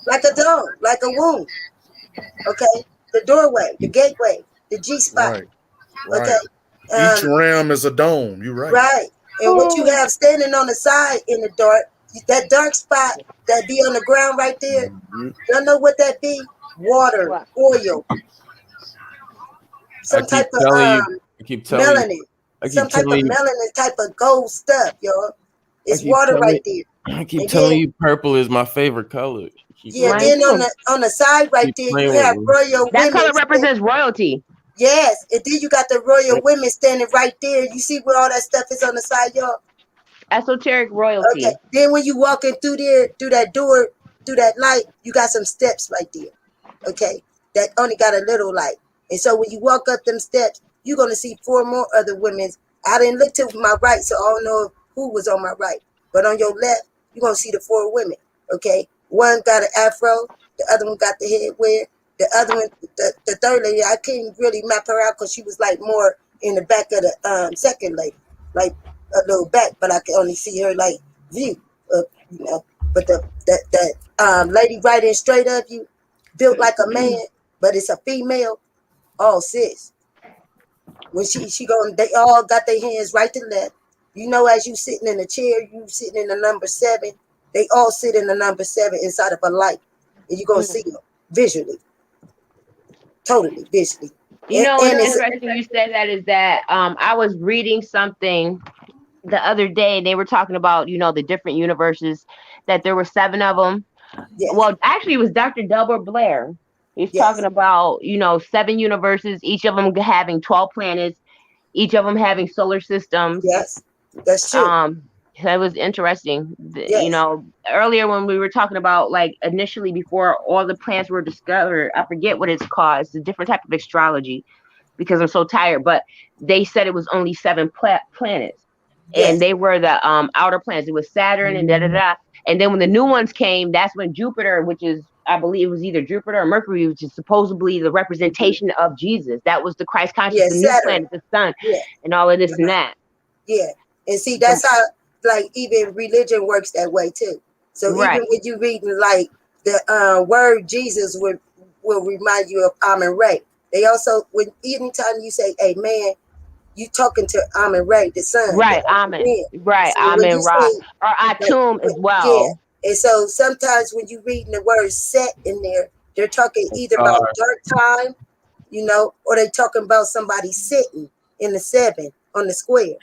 like a dome, like a womb. Okay, the doorway, the gateway, the G spot. Right. Okay, Each realm is a dome. You're right. right. And what you have standing on the side in the dark, that dark spot that be on the ground right there. Y'all know what that be? Water, oil, some type of melanin, some type of melanin, type of gold stuff, y'all. It's water right there. I keep telling you, purple is my favorite color. Yeah, then on the side right there, you have royal women. That color represents royalty. Yes, and then you got the royal women standing right there. You see where all that stuff is on the side, y'all? Esoteric royalty. Okay. Then when you walking through there, through that door, through that light, you got some steps right there. Okay. That only got a little light. And so when you walk up them steps, you're gonna see 4 more other women. I didn't look to my right, so I don't know who was on my right. But on your left, you're gonna see the 4 women. Okay. One got an afro, the other one got the headwear. The other one, the third lady, I couldn't really map her out because she was like more in the back of the second lady, like a little back, but I could only see her like view, you know. But that lady right in straight of you, built like a man, but it's a female. Oh, sis, when she going, they all got their hands right to left. You know, as you sitting in a chair, you sitting in the number 7. They all sit in the number 7 inside of a light, and you're gonna see them visually. Totally, visually. You know what's interesting you said that is that I was reading something the other day and they were talking about, you know, the different universes, that there were 7 of them. Yes. Well, actually it was Dr. Delbert Blair. He's talking about, you know, 7 universes, each of them having 12 planets, each of them having solar systems. Yes, that's true. That was interesting. Yes. You know, earlier when we were talking about like initially before all the planets were discovered, I forget what it's called. It's a different type of astrology because I'm so tired. But they said it was only 7 planets, Yes. and they were the outer planets. It was Saturn and da da da. And then when the new ones came, that's when Jupiter, which is I believe it was either Jupiter or Mercury, which is supposedly the representation of Jesus. That was the Christ conscious, Yeah, the new Saturn. planet, the sun, Yeah. and all of this and that. Yeah. And see, that's how like even religion works that way too. So Right. even when you reading like the word Jesus will remind you of Amun Ray. They also when anytime you say amen, you talking to Amun Ray, the son. Right, Amen. Right, So when Amen you Ra. say Or Atum as well. yeah. And so sometimes when you reading the word set in there, they're talking either about dark time, you know, or they talking about somebody sitting in the 7 on the square.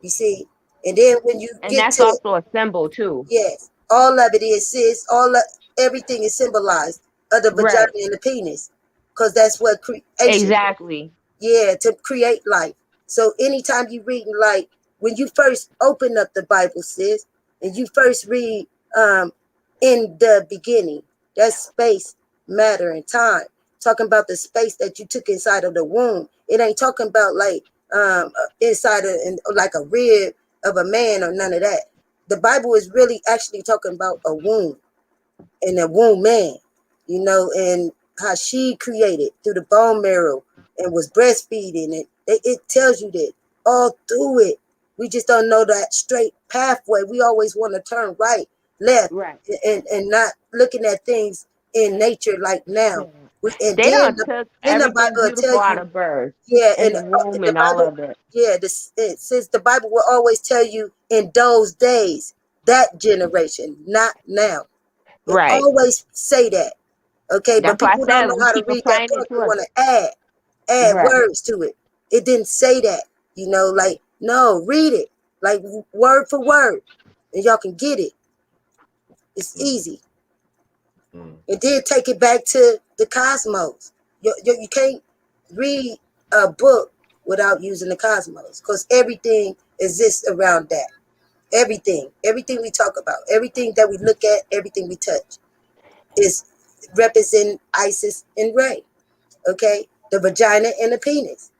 You see, and then when you And get that's to also a symbol too. yes, all of it is sis. Everything is symbolized of the vagina Right. and the penis, because that's what creation. Exactly. Yeah, to create life. So anytime you reading like when you first open up the Bible, sis, and you first read in the beginning, that's space, matter, and time. Talking about the space that you took inside of the womb. It ain't talking about like inside of like a rib of a man or none of that. The Bible is really actually talking about a womb and a womb man, you know, and how she created through the bone marrow and was breastfeeding. And it tells you that all through it. We just don't know that straight pathway. We always want to turn right, left, right, and not looking at things in nature like now. And they then don't took then the everything Bible will beautiful tell out you, of birth. yeah, And the womb the and all Bible, of it. yeah, it says the Bible will always tell you in those days, that generation, not now. It Right. always say that. Okay, but That's why I people don't said know we how to keep read that applying it part. They to us. want to add Right. words to it. It didn't say that, you know, like, no, read it, like word for word, and y'all can get it. It's easy. It did take it back to the cosmos. You can't read a book without using the cosmos, because everything exists around that. Everything we talk about, everything that we look at, everything we touch is representing Isis and Ray. Okay, the vagina and the penis,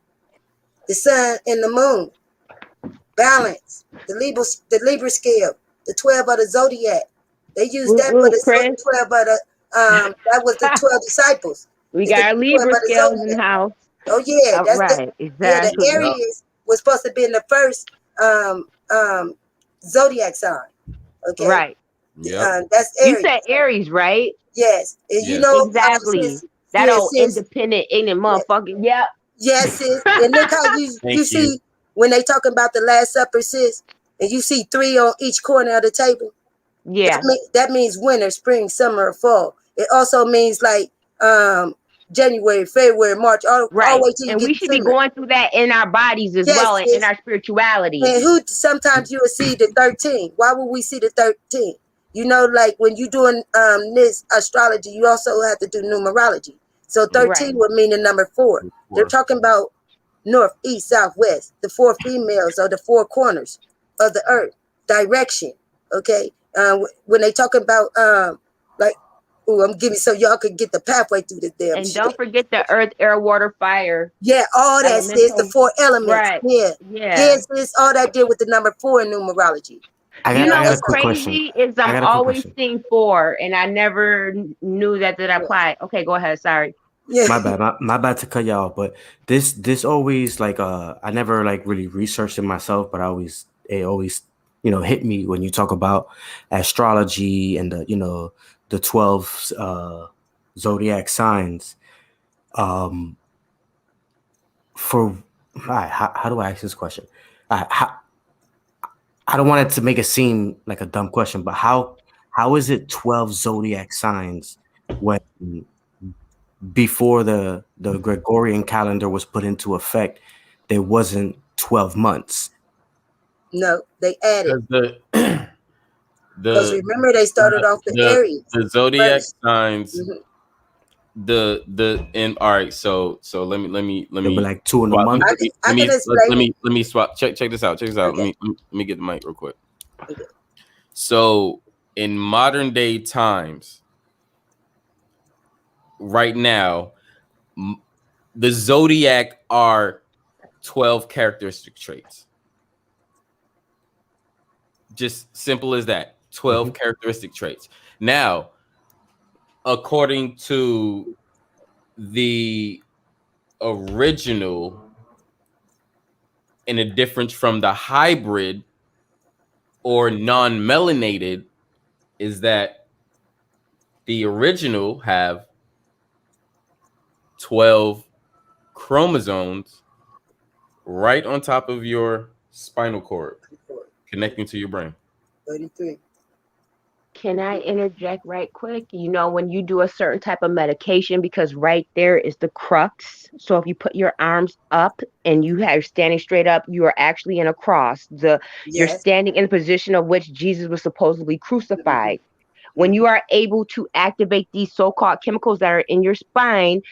the sun and the moon, balance, the Libra scale, the 12 of the zodiac. They use that for the Chris. 12 of the that was the 12 disciples. We It's the got 12 Libra of the scales in the zodiac. house. Oh yeah, that's right, yeah, the exactly. Aries was supposed to be in the first zodiac sign. Okay. Right. That's You Aries. said Aries, right? Yes. And you know, exactly. That yes, old independent, ignorant motherfucker. Yep. yes, sis. And look how you see when they talking about the Last Supper, sis, and you see 3 on each corner of the table. Yeah. That means winter, spring, summer, or fall. It also means like January, February, March, Right. always till you And get we to should be summer. going through that in our bodies as well, and in our spirituality. And who sometimes you will see the 13. Why would we see the 13? You know, like when you're doing this astrology, you also have to do numerology. So 13 would mean the number 4. They're talking about north, east, south, west, the 4 females or the 4 corners of the earth, direction. Okay. When they talking about like, oh, I'm giving so y'all could get the pathway through this damn And shit. don't forget the earth, air, water, fire. Yeah, all that is the 4 elements. Right. Yeah. Yeah. Yes, it's all that did with the number 4 in numerology. You know what's quick crazy question. is I'm always seeing 4, and I never knew that applied. Okay, go ahead. Sorry. My bad. My bad to cut y'all, but this always like I never like really researched it myself, but it always hit me when you talk about astrology and the 12 zodiac signs. How do I ask this question? I don't want it to make it seem like a dumb question, but how is it 12 zodiac signs when before the Gregorian calendar was put into effect, there wasn't 12 months? No, they added. Because remember they started off the Aries. The zodiac first. signs. All right, so let me like 2 in a month. let me swap. Check this out. Let me get the mic real quick. So in modern day times, right now, the zodiac are 12 characteristic traits. Just simple as that. 12 characteristic traits. Now, according to the original, and a difference from the hybrid or non-melanated, is that the original have 12 chromosomes right on top of your spinal cord, connecting to your brain. 33. Can I interject right quick? You know, when you do a certain type of medication, because right there is the crux. So if you put your arms up and you're standing straight up, you are actually in a cross. You're Yes. standing in the position of which Jesus was supposedly crucified. When you are able to activate these so-called chemicals that are in your spine,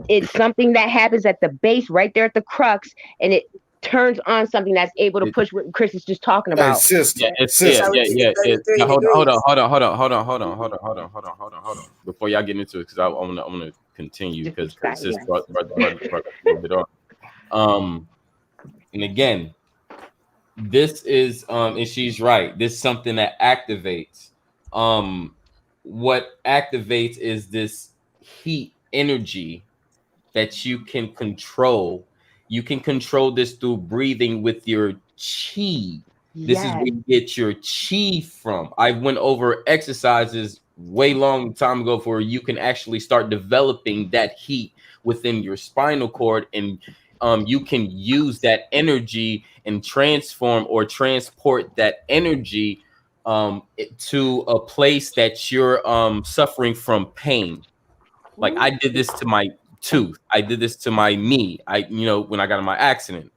it's something that happens at the base, right there at the crux, and it turns on something that's able to push what Chris is just talking Hey, about. sister. Yeah, Sister. Now, hold on. Before y'all get into it, because I'm gonna continue because sis brought a little bit on. And again, this is and she's right. This is something that activates. What activates is this heat energy that you can control. You can control this through breathing with your chi. This is where you get your chi from. I went over exercises way long time ago where you can actually start developing that heat within your spinal cord, and you can use that energy and transform or transport that energy to a place that you're suffering from pain. Like I did this to my tooth. I did this to my knee. When I got in my accident,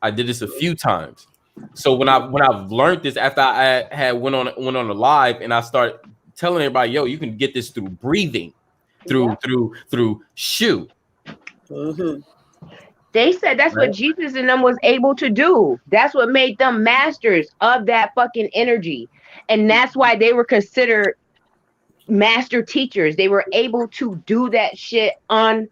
I did this a few times. So when I've learned this after I had went on a live, and I start telling everybody, yo, you can get this through breathing, through shoe. They said that's what Jesus and them was able to do. That's what made them masters of that fucking energy. And that's why they were considered master teachers. They were able to do that shit on,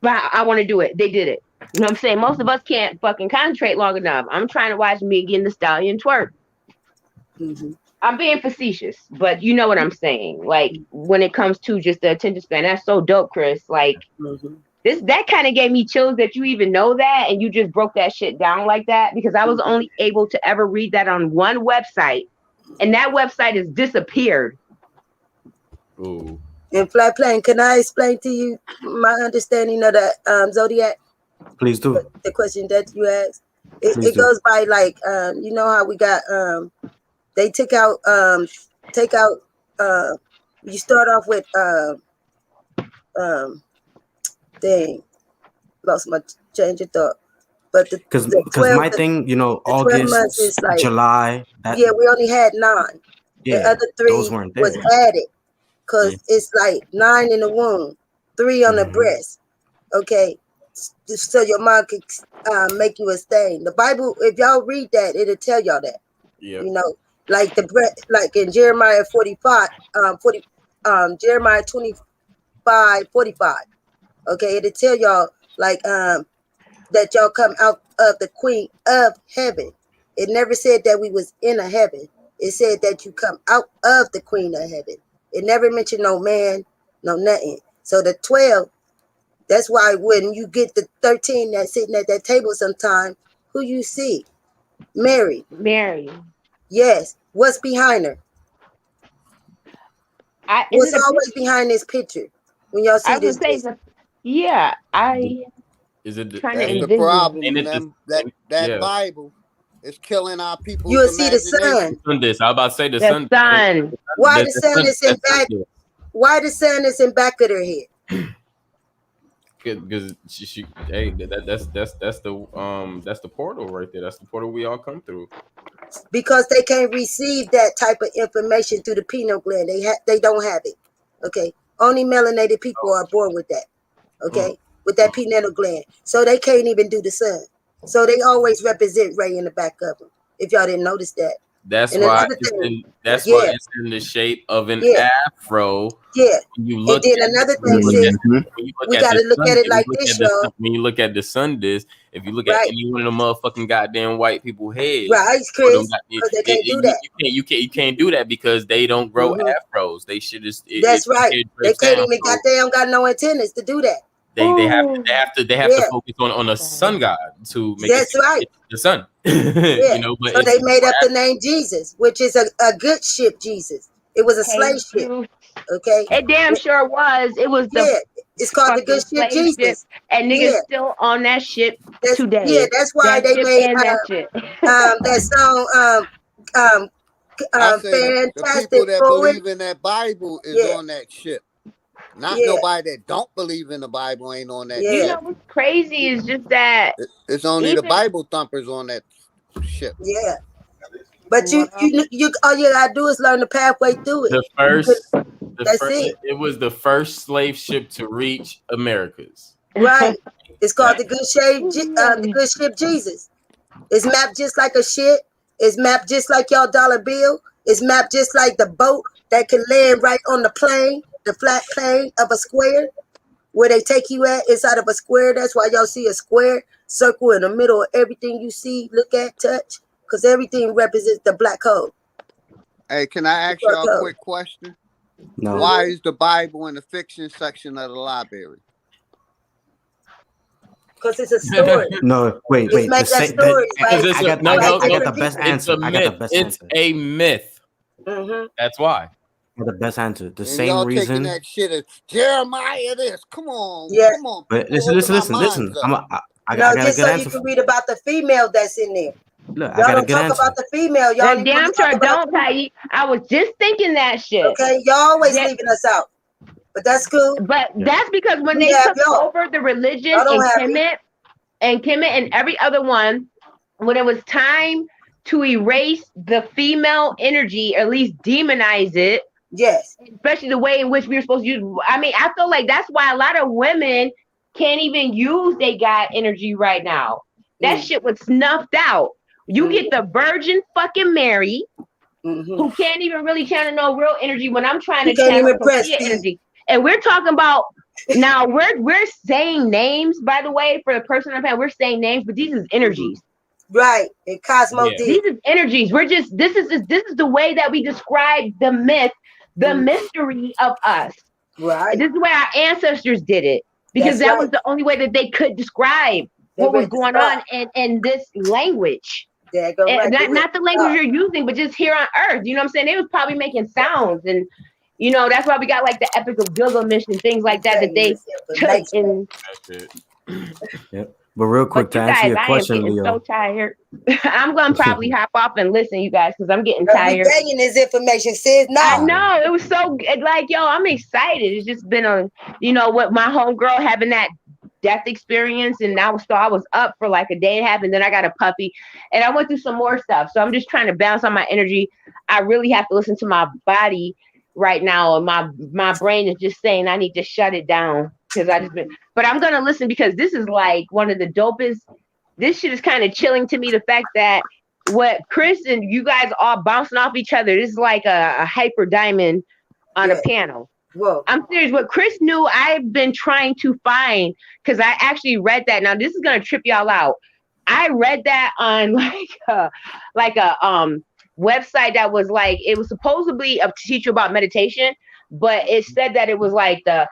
I want to do it. They did it. You know what I'm saying? Most of us can't fucking concentrate long enough. I'm trying to watch Megan Thee Stallion twerk. I'm being facetious, but you know what I'm saying. Like when it comes to just the attention span, that's so dope, Chris. Like that kind of gave me chills that you even know that and you just broke that shit down like that, because I was only able to ever read that on one website, and that website has disappeared. Ooh. And Flat Plane, can I explain to you my understanding of the zodiac? Please do. The question that you asked. It goes by like you know how we got they take out you start off with dang, lost my change of thought. But because my thing, August, like, July. Yeah, we only had 9. Yeah, the other 3 those weren't there. was added because it's like 9 in the womb, 3 on the breast. Okay, so your mind could make you abstain. The Bible, if y'all read that, it'll tell y'all that. Yeah. You know, like like in Jeremiah 45, Jeremiah 25:45. Okay, it'll tell y'all like that y'all come out of the queen of heaven. It never said that we was in a heaven. It said that you come out of the queen of heaven. It never mentioned no man, no nothing. So the 12, that's why when you get the 13 that's sitting at that table sometime, who you see? Mary. Yes. What's behind her? What's always behind this picture? When y'all see this? Is it trying That's to the envision. problem. That Bible is killing our people's You'll see the imagination. sun. This. I was about to say the sun. Why the sun is in back? Why the sun is in back of her head? Because hey, that's the portal right there. That's the portal we all come through. Because they can't receive that type of information through the pineal gland. They don't have it. Okay, only melanated people are born with that. Okay, with that pineal gland, so they can't even do the sun. So they always represent Ray in the back of them. If y'all didn't notice that. That's And why another it's thing, in. That's why yeah, it's in the shape of an yeah, afro. yeah. When you And look then at another when you thing, look at sis, when you look we at got the to look sun, at it when you like look this, at the y'all. sun, when you look at the sun disc, if you look at Right, any one of the motherfucking goddamn white people heads, right, or them, Chris, because they can't do that. you can't do that because they don't grow Hmm. afros. They should just That's the right. hair They drips can't down. even So got no antennas to do that. they have to Yeah, focus on a sun god to make it that's right. the sun. Yeah. You know, but So it's they made up the name Jesus, which is a good ship, Jesus. It was a Hey, slave ship. Okay. it damn sure was. It was the Yeah. It's called the good fucking ship slave ship, Jesus. and niggas Yeah. still on that ship Yeah, today. that's why That they ship made and that shit. that song I say the Fantastic people that Forward. believe in that Bible is Yeah. on that ship. Not Yeah. nobody that don't believe in the Bible ain't on that You Yeah. know ship. what's crazy is just that It's only the even Bible thumpers on that ship. Yeah. But well, you all you gotta do is learn the pathway through it. the You could, first that's it. it was the first slave ship to reach Americas. Right. It's called That the good ship Jesus. It's mapped just like a ship. It's mapped just like y'all dollar bill. It's mapped just like the boat that can land right on the plane, the flat plane of a square, where they take you at inside of a square. That's why y'all see a square circle in the middle of everything you see, look at, touch, because everything represents the black hole. Hey, can I ask y'all a quick question? No. Why is the Bible in the fiction section of the library? Because it's a story. No, wait. It's made The up same, stories by it's I got the different best people. it's a answer. I got the myth. best It's answer. a myth. Mm-hmm. That's why. I got the best answer. The And same y'all taking reason. that shit as Jeremiah this. Come on. Yeah. Come on. But People open our minds up. I No, got a just good so you answer. can read about the female that's in there. Look, I Y'all got a don't good talk answer. about the female. Y'all don't even want damn to talk sure about don't, Patty. I was just thinking that shit. Okay, y'all always Yeah. leaving us out. But that's cool. But that's because when We they have took y'all. over the religion Y'all don't and have Kemet and every other one, when it was time to erase the female energy, or at least demonize it. Yes. Especially the way in which we were supposed to use. I mean, I feel like that's why a lot of women can't even use they God energy right now. That shit was snuffed out. You get the Virgin fucking Mary, who can't even really channel no real energy when I'm trying You to can't channel even press Sophia feed. energy. And we're talking about now we're saying names, by the way, for the person I'm paying, we're saying names, but these is energies. Right. And Cosmo did. These is energies. We're just this is the way that we describe the myth, the mystery of us. Right. This is the way our ancestors did it, because That's that right. was the only way that they could describe what was going on in this language. There go right. Not the language you're using, but just here on Earth. You know what I'm saying? They was probably making sounds, and you know that's why we got like the Epic of Gilgamesh and things like that that they took in. Yep. But real quick, to You answer guys, your I am question, getting so Leo. tired. I'm gonna probably hop off and listen, you guys, because I'm getting We tired. getting this information, sis. No. I know it was so like, yo, I'm excited. It's just been a, you know, what my homegirl having that death experience, and I was up for like a day and a half, and then I got a puppy, and I went through some more stuff. So I'm just trying to balance on my energy. I really have to listen to my body right now, and my brain is just saying I need to shut it down because I just been. But I'm gonna listen because this is like one of the dopest. This shit is kind of chilling to me. The fact that what Chris and you guys all bouncing off each other. This is like a hyper diamond on a piano. Whoa. I'm serious. What Chris knew, I've been trying to find, because I actually read that. Now this is gonna trip y'all out. I read that on like a website that was like, it was supposedly to teach you about meditation, but it said that it was like a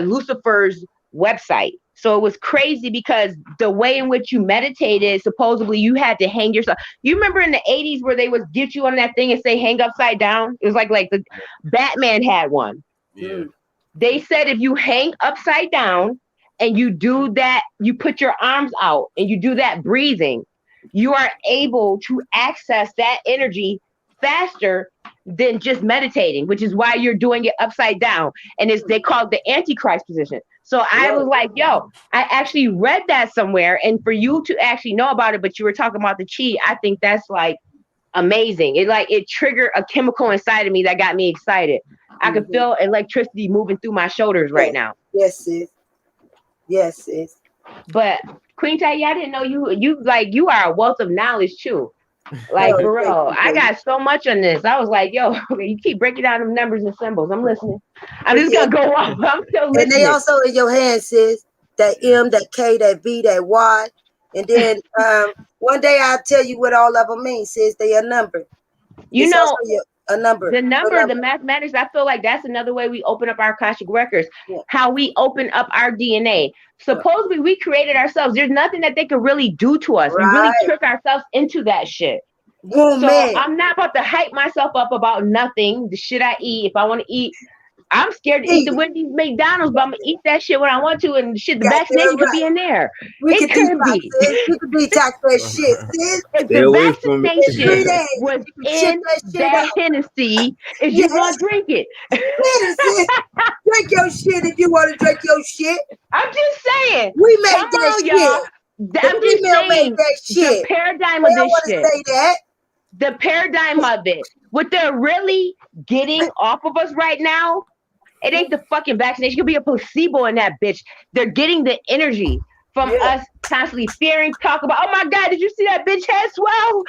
Lucifer's website. So it was crazy because the way in which you meditated, supposedly you had to hang yourself. You remember in the 80s where they would get you on that thing and say hang upside down? It was like the Batman had one. Yeah. They said if you hang upside down and you do that, you put your arms out and you do that breathing, you are able to access that energy faster than just meditating, which is why you're doing it upside down. And they call it the Antichrist position. So I was like, yo, I actually read that somewhere. And for you to actually know about it, but you were talking about the chi, I think that's like amazing. It triggered a chemical inside of me that got me excited. I could feel electricity moving through my shoulders right now. Yes, sis. Yes, sis. But Queen Tay, I didn't know you are a wealth of knowledge too. Like for real, I got so much on this. I was like, yo, you keep breaking down them numbers and symbols. I'm listening. I'm just gonna go off. I'm still listening. And they also in your hands, sis. That M, that K, that B, that Y. And then one day I'll tell you what all of them mean, sis. They a number. You It's know, also a number. the number, the mathematics, I feel like that's another way we open up our Akashic records. Yeah. How we open up our DNA. Supposedly we created ourselves. There's nothing that they could really do to us. Right. We really trick ourselves into that shit. Oh, so man. I'm not about to hype myself up about nothing. The shit I eat. If I want to eat, I'm scared to eat the Wendy's, McDonald's, but I'm gonna eat that shit when I want to, and shit, the vaccination could be in there. It could be. We could detox that shit, sis. If the vaccination was in that Hennessy, is you gonna drink it? Drink your shit if you want to drink your shit. I'm just saying. We made that shit. I'm just saying that shit. The paradigm of this shit. Say that. The paradigm of it. What they're really getting off of us right now, it ain't the fucking vaccination. It could be a placebo in that bitch. They're getting the energy from us constantly fearing, talk about, oh my God, did you see that bitch head swell?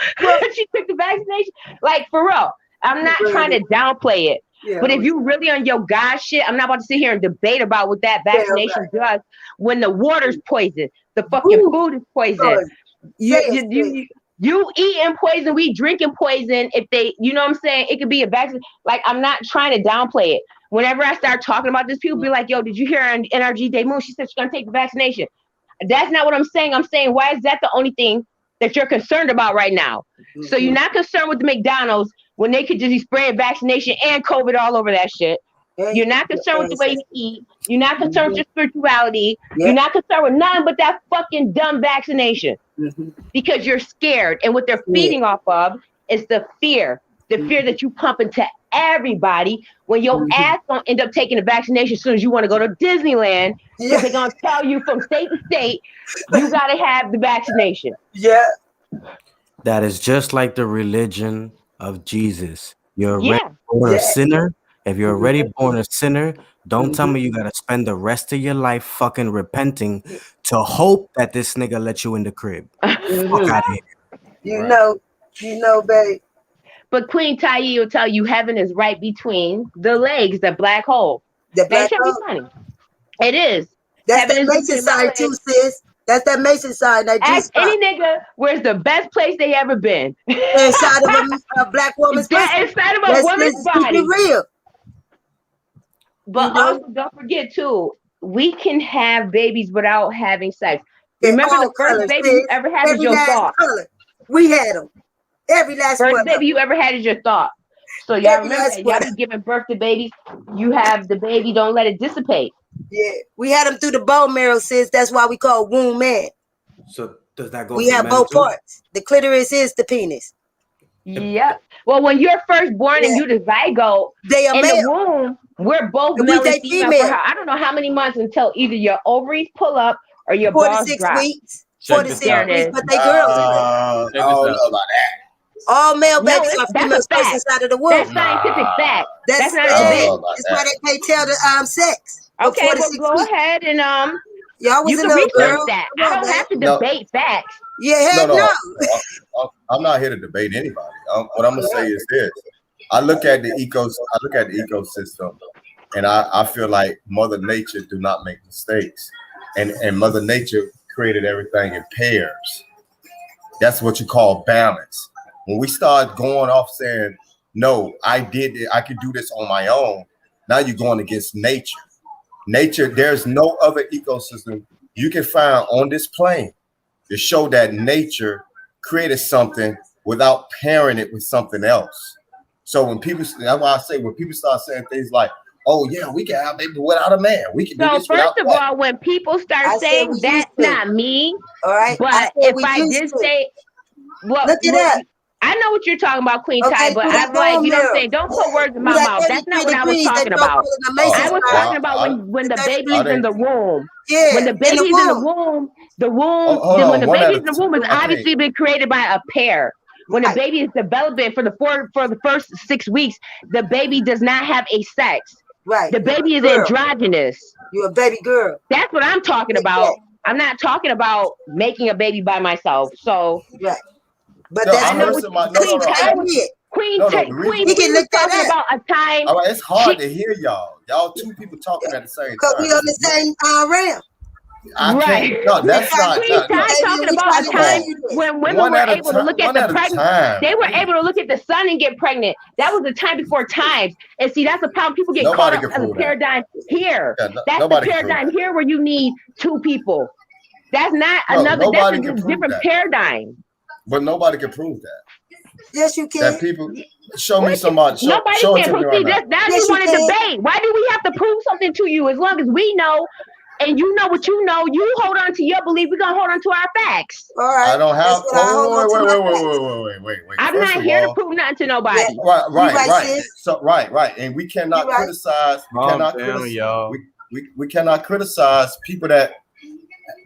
She took the vaccination. Like, for real. I'm not trying to downplay it. Yeah, but if you really on your God shit, I'm not about to sit here and debate about what that vaccination does when the water's poison, the fucking food is poison. You eating poison, we drinking poison. If they, you know what I'm saying? It could be a vaccine. Like, I'm not trying to downplay it. Whenever I start talking about this, people be like, yo, did you hear on NRG Day Moon? She said she's going to take the vaccination. That's not what I'm saying. I'm saying, why is that the only thing that you're concerned about right now? Mm-hmm. So you're not concerned with the McDonald's when they could just be spraying vaccination and COVID all over that shit. You're not concerned with the way you eat. You're not concerned with your spirituality. You're not concerned with nothing but that fucking dumb vaccination. Because you're scared. And what they're feeding off of is the fear. The fear that you pump into everybody when your ass gonna end up taking the vaccination as soon as you want to go to Disneyland. Because they're gonna tell you from state to state, you gotta have the vaccination. Yeah. That is just like the religion of Jesus. You're already born a sinner. If you're already born a sinner, don't tell me you gotta spend the rest of your life fucking repenting to hope that this nigga let you in the crib. Fuck out of here. You know, babe. But Queen Tayi will tell you heaven is right between the legs, the black hole. The black hole. Funny. It is. That's heaven that Mason sign too, sis. That's that Mason sign. That ask any nigga where's the best place they ever been. Inside of a black woman's body. Inside of a woman's body. Real. But also don't forget too, we can have babies without having sex. Remember the first baby you ever had is your thought. Color. We had them. Every last first baby you ever had is your thought. So y'all remember that y'all be giving birth to babies. You have the baby, don't let it dissipate. Yeah, we had them through the bone marrow, sis. That's why we call womb man. So does that go? We have both parts. The clitoris is the penis. Yep. Well, when you're first born and you the zygote, they are in male. The womb, we're both male and female for I don't know how many months until either your ovaries pull up or your balls drop. 46 weeks. 46 weeks, but they girls. I don't know about that. All male babies are female inside of the womb. That's scientific fact. That's not a debate. That's why they can't tell the sex. Okay, well go ahead and y'all was you can research that. I don't have to debate facts. Yeah, no. I'm not here to debate anybody. What I'm gonna say is this: I look at the ecosystem, and I feel like Mother Nature do not make mistakes, and Mother Nature created everything in pairs. That's what you call balance. When we start going off saying, no, I could do this on my own, now you're going against nature. Nature, there's no other ecosystem you can find on this plane to show that nature created something without pairing it with something else. So that's why I say when people start saying things like, oh yeah, we can have baby without a man. We can do this without first of all, when people start saying that's not me, all right. But if I did say, well, look it up. I know what you're talking about, Queen Ty, but I'm like, you know what I'm saying? Don't put words in my mouth. That's not what I was talking about. I was talking about when the baby's in the womb. Yeah, when the baby's in the womb, when the baby's in the womb has obviously been created by a pair. When the baby is developing for the first 6 weeks, the baby does not have a sex. Right. The baby is androgynous. You're a baby girl. That's what I'm talking about. I'm not talking about making a baby by myself. So right. But No, that's I heard somebody. No, no, no. Queen No, no. Tay, The Queen, reason He can she look was that talking up. about a time. all right, it's hard to hear y'all. Y'all two people talking at the same Because we time. on the same realm. I Right. can't. No, We that's try to not. Queen No, teach you, no. Ty baby, talking and we about try a to Come time tell on. you this. when women One were at a able to time. look at One the at a pregnant. time. They were Please. able to look at the sun and get pregnant. That was the time before times. And see, that's the problem. People get caught Nobody up can in the prove that. paradigm here. Yeah, That's the nobody can prove paradigm that. here where you need two people. That's not No, another. That's nobody a can prove different that. paradigm. But nobody can prove that. Yes, you can. That people show me What? somebody. Nobody Show it can to me right proceed. now. Now Yes, you you want to can. debate. Why do we have to prove something to you? As long as we know and you know what you know, you hold on to your belief. We're gonna hold on to our facts. All right. I don't That's have. what I hold on to my facts. Wait. I'm First not of here to all, prove nothing to nobody. Yeah. right, You right, right. sis. So right, and we cannot You right. criticize. We Calm cannot down, criticize. y'all. We cannot criticize people that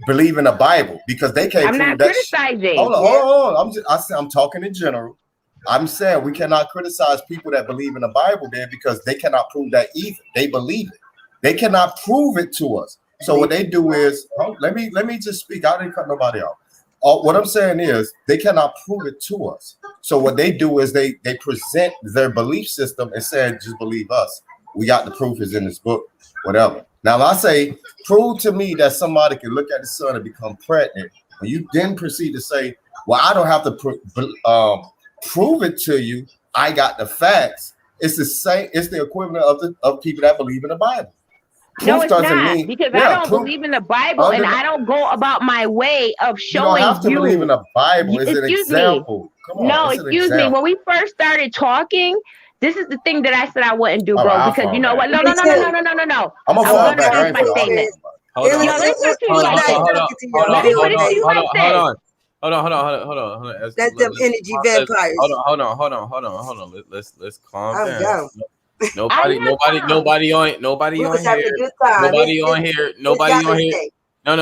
believe in the Bible because they can't I'm prove not that. criticizing. Hold on, Yeah. hold on. I'm talking in general. I'm saying we cannot criticize people that believe in the Bible there because they cannot prove that either. They believe it. They cannot prove it to us. So what they do is, let me just speak. I didn't cut nobody off. What I'm saying is they cannot prove it to us. So what they do is they present their belief system and say, just believe us. We got the proof is in this book, whatever. Now if I say, prove to me that somebody can look at the sun and become pregnant, and you then proceed to say, well, I don't have to prove it to you. I got the facts. It's the same. It's the equivalent of people that believe in the Bible. No, Proof it's doesn't not mean because I don't believe in the Bible and I don't go about my way of You don't showing have to believe in the Bible. It's an Excuse me. example. Come on, No, it's an excuse me. example. When we first started talking, this is the thing that I said I wouldn't do, All bro. right, I'll Because fall you know back. what? No. Me too. I'm gonna I'm fall gonna back. I finish ain't my falling back. statement. Hold on. No, let me finish It what was I nice said. talking to y'all. Let me finish Hold what I said. Hold on. That's them energy vampires. Hold on. Let's calm I'm down. gone. Nobody on We was having here. a good time. Nobody on here. Nobody y'all on here. say? No.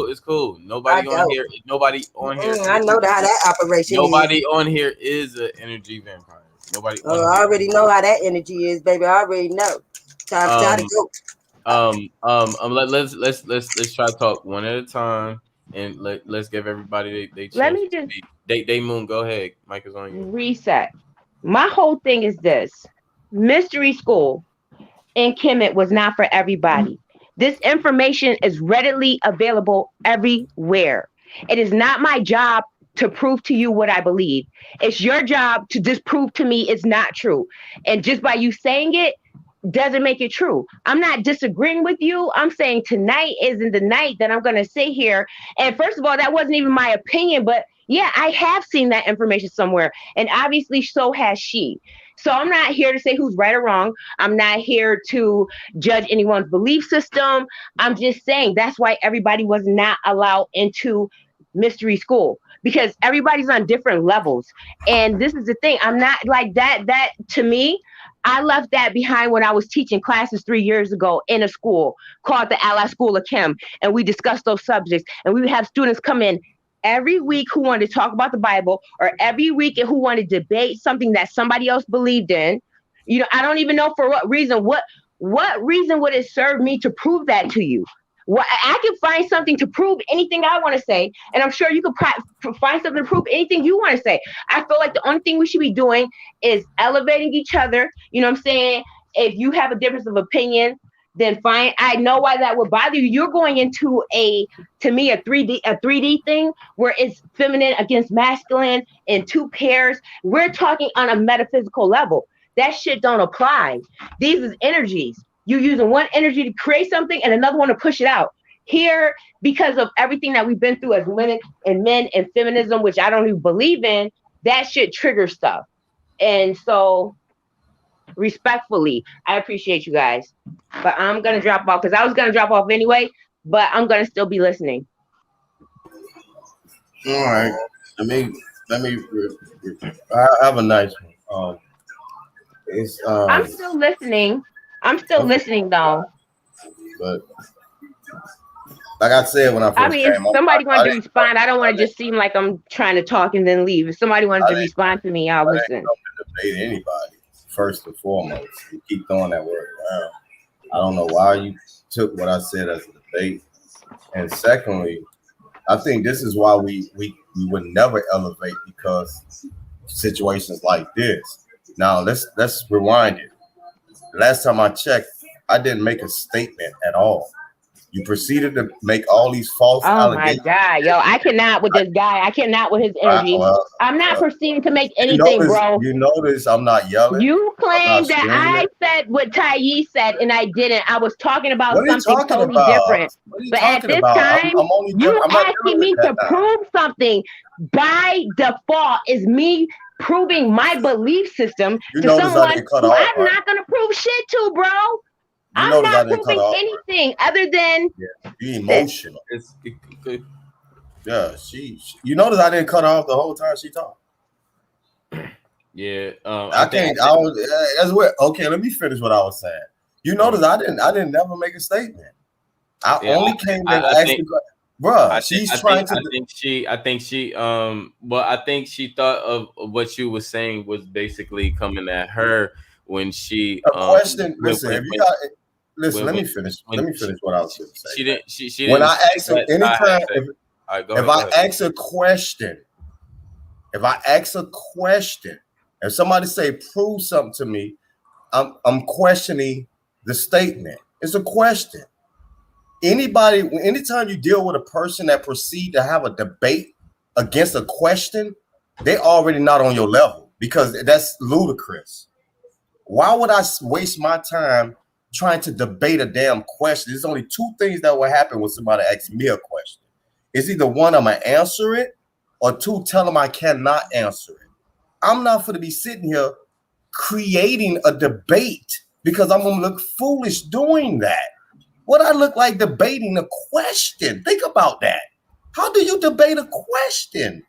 It's cool. Nobody I on go. here. Nobody on here. I know how that operation is. Nobody on here is an energy vampire. Nobody Oh, on I here. already know how that energy is, baby. I already know. Time to go. Let's try to talk one at a time, and let's give everybody they Let chance me to just speak. They Moon, go ahead. Mike is on you. reset. My whole thing is this: mystery school in Kemet was not for everybody. This information is readily available everywhere. It is not my job to prove to you what I believe. It's your job to disprove to me it's not true. And just by you saying it doesn't make it true. I'm not disagreeing with you. I'm saying tonight isn't the night that I'm going to sit here. And first of all, that wasn't even my opinion, but yeah, I have seen that information somewhere. And obviously, so has she. So I'm not here to say who's right or wrong. I'm not here to judge anyone's belief system. I'm just saying that's why everybody was not allowed into mystery school because everybody's on different levels. And this is the thing. I'm not like that. That to me, I left that behind when I was teaching classes 3 years ago in a school called the Ally School of Chem. And we discussed those subjects. And we would have students come in every week who wanted to talk about the Bible or every week who wanted to debate something that somebody else believed in. You know, I don't even know for what reason. What reason would it serve me to prove that to you? Well, I can find something to prove anything I want to say, and I'm sure you could find something to prove anything you want to say. I feel like the only thing we should be doing is elevating each other. You know what I'm saying? If you have a difference of opinion, then fine. I know why that would bother you. You're going into a 3D thing where it's feminine against masculine in two pairs. We're talking on a metaphysical level. That shit don't apply. These is energies. You're using one energy to create something and another one to push it out. Here, because of everything that we've been through as women and feminism, which I don't even believe in, that shit triggers stuff. And so, respectfully, I appreciate you guys. But I'm going to drop off because I was going to drop off anyway, but I'm going to still be listening. All right. Let me. I have a nice one. I'm still listening. I'm still listening though. But like I said when I first if came somebody wanted to respond, I don't want to just seem like I'm trying to talk and then leave. If somebody wanted to respond to me, I'll listen. I didn't debate anybody. First and foremost, you keep throwing that word around. I don't know why you took what I said as a debate. And secondly, I think this is why we would never elevate, because situations like this. Now let's rewind it. Last time I checked, I didn't make a statement at all. You proceeded to make all these false Oh my allegations. God, yo, I cannot with this guy. I cannot with his energy. I'm not proceeding to make anything, bro. You notice I'm not yelling. You claim that screaming. I said what Thais said and I didn't. I was talking about What are you something talking totally about? different. What are you But at talking this about? time, I'm only you I'm not asking dealing me with to that now. prove something by default is me proving my belief system You to notice I someone didn't cut who off, I'm right? not gonna prove shit to, bro. You I'm notice I not didn't cut proving off. anything other than You emotional. Yeah, you notice I didn't cut off the whole time she talked. Yeah, I can't. I was. That's what. Okay, let me finish what I was saying. You notice I didn't never make a statement. I only came there to ask you, bruh. I think she well, I think she thought of what you were saying was basically coming at her when she a question. Listen, if you got listen, let me finish. Let me finish what I was going to say. She didn't. When didn't I ask let anytime, Ty say. All right, go ahead, if I ask a question, if somebody say prove something to me, I'm questioning the statement. It's a question. Anytime you deal with a person that proceed to have a debate against a question, they're already not on your level, because that's ludicrous. Why would I waste my time trying to debate a damn question? There's only two things that will happen when somebody asks me a question. It's either one, I'm going to answer it, or two, tell them I cannot answer it. I'm not going to be sitting here creating a debate because I'm going to look foolish doing that. What I look like debating a question? Think about that. How do you debate a question?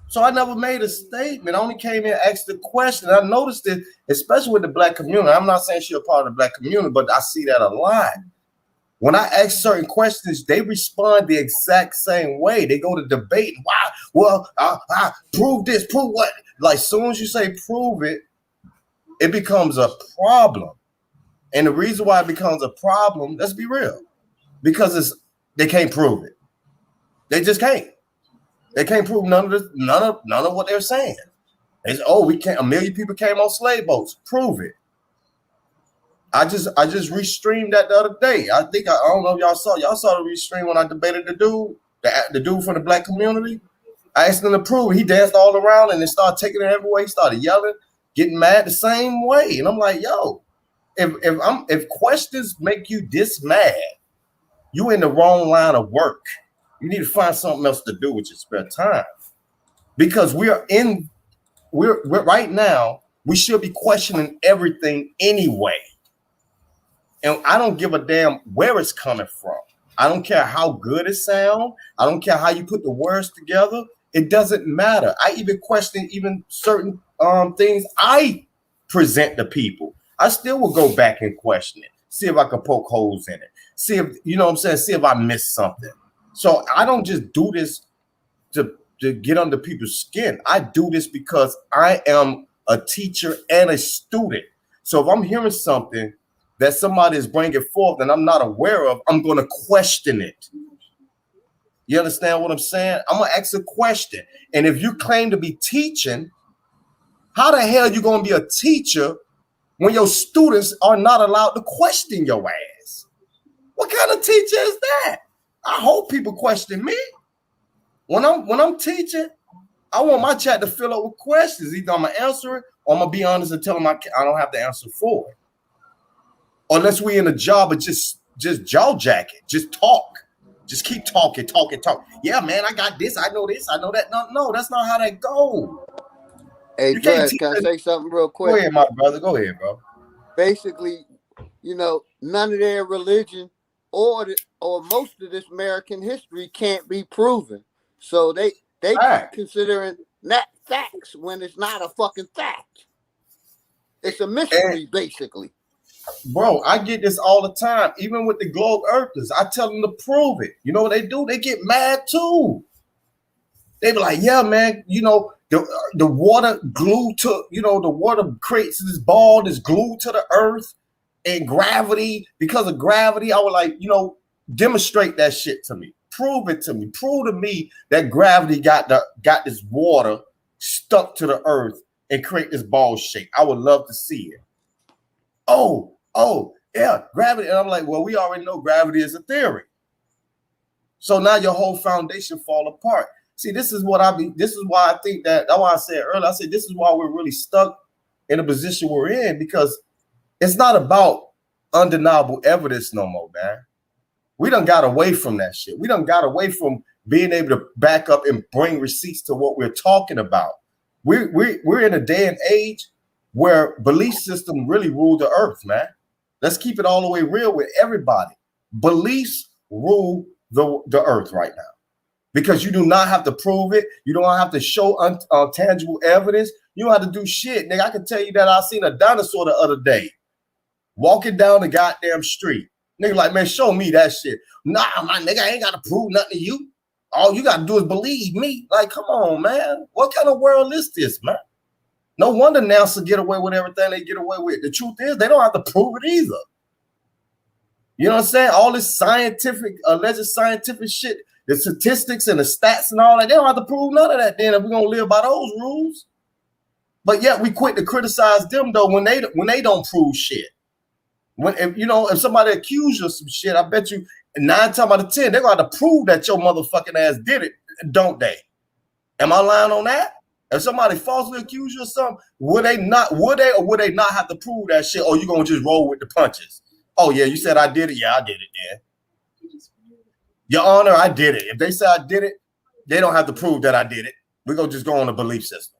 So I never made a statement. I only came in and asked the question. I noticed it, especially with the Black community. I'm not saying she's a part of the Black community, but I see that a lot. When I ask certain questions, they respond the exact same way. They go to debate. Why? Well, prove this, prove what? Like, as soon as you say prove it, it becomes a problem. And the reason why it becomes a problem, let's be real, because they can't prove it. They just can't. They can't prove none of what they're saying. It's we can't. 1 million people came on slave boats. Prove it. I just restreamed that the other day. I don't know if y'all saw the restream when I debated the dude from the Black community. I asked him to prove it. He danced all around and then started taking it everywhere. He started yelling, getting mad the same way. And I'm like, yo, if questions make you this mad, you in the wrong line of work. You need to find something else to do with your spare time. Because we're right now, we should be questioning everything anyway. And I don't give a damn where it's coming from. I don't care how good it sounds. I don't care how you put the words together. It doesn't matter. I even question certain things I present to people. I still will go back and question it. See if I can poke holes in it. See if, you know what I'm saying? See if I missed something. So I don't just do this to get under people's skin. I do this because I am a teacher and a student. So if I'm hearing something that somebody is bringing forth and I'm not aware of, I'm going to question it. You understand what I'm saying? I'm going to ask a question. And if you claim to be teaching, how the hell are you going to be a teacher when your students are not allowed to question your ass? What kind of teacher is that? I hope people question me. When I'm teaching, I want my chat to fill up with questions. Either I'm going to answer it or I'm going to be honest and tell them I don't have the answer for it. Unless we in a job of just jaw jacket, just talk. Just keep talking. Yeah, man, I got this, I know that. No, that's not how that goes. Hey, Dre, can I say something real quick? Go ahead, my brother. Go ahead, bro. Basically, none of their religion or most of this American history can't be proven. So they keep considering that facts when it's not a fucking fact. It's a mystery, basically. Bro, I get this all the time. Even with the globe earthers, I tell them to prove it. You know what they do? They get mad too. They be like, yeah, man, the water glued to, the water creates this ball that's glued to the earth and gravity. Because of gravity, I was like, Demonstrate that shit to me. Prove it to me. Prove to me that gravity got this water stuck to the earth and create this ball shape. I would love to see it. Oh, yeah, gravity. And I'm like, well, we already know gravity is a theory. So now your whole foundation fall apart. See, this is why I think that's why I said earlier, I said this is why we're really stuck in the position we're in, because it's not about undeniable evidence no more, man. We done got away from that shit. We done got away from being able to back up and bring receipts to what we're talking about. We're in a day and age where belief system really rule the earth, man. Let's keep it all the way real with everybody. Beliefs rule the earth right now, because you do not have to prove it. You don't have to show tangible evidence. You don't have to do shit. Nigga, I can tell you that I seen a dinosaur the other day walking down the goddamn street. Nigga like, man, show me that shit. Nah, my nigga, I ain't got to prove nothing to you. All you got to do is believe me. Like, come on, man. What kind of world is this, man? No wonder NASA get away with everything they get away with. The truth is, they don't have to prove it either. You know what I'm saying? All this alleged scientific shit, the statistics and the stats and all that, they don't have to prove none of that then if we're going to live by those rules. But yet we quick to criticize them, though, when they don't prove shit. If somebody accuse you of some shit, I bet you 9 times out of 10, they're going to have to prove that your motherfucking ass did it, don't they? Am I lying on that? If somebody falsely accuse you of something, would they not have to prove that shit, or you going to just roll with the punches? Oh, yeah, you said I did it? Yeah, I did it then. Your Honor, I did it. If they say I did it, they don't have to prove that I did it. We're going to just go on a belief system.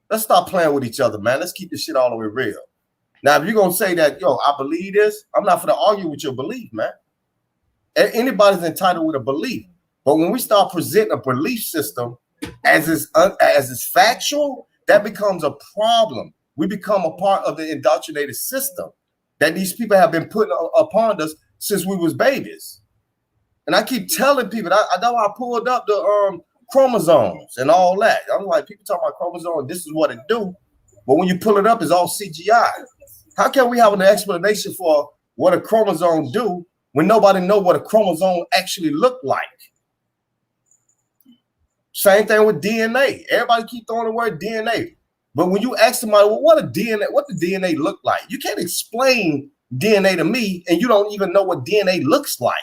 Let's stop playing with each other, man. Let's keep this shit all the way real. Now, if you're going to say that, I believe this, I'm not going to argue with your belief, man. Anybody's entitled with a belief. But when we start presenting a belief system as is factual, that becomes a problem. We become a part of the indoctrinated system that these people have been putting upon us since we was babies. And I keep telling people, I know I pulled up the chromosomes and all that. I'm like, people talk about chromosomes, this is what it do. But when you pull it up, it's all CGI. How can we have an explanation for what a chromosome do when nobody know what a chromosome actually look like? Same thing with DNA. Everybody keep throwing the word DNA. But when you ask somebody, well, what the DNA look like? You can't explain DNA to me, and you don't even know what DNA looks like.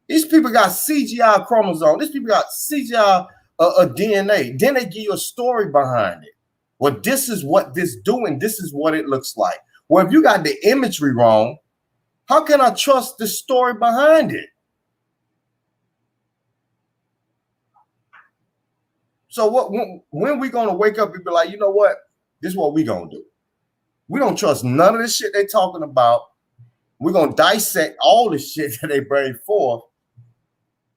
These people got CGI chromosomes. These people got CGI DNA. Then they give you a story behind it. Well, this is what this doing. This is what it looks like. Well, if you got the imagery wrong, how can I trust the story behind it? So when we going to wake up and be like, you know what? This is what we going to do. We don't trust none of the shit they talking about. We're going to dissect all the shit that they bring forth.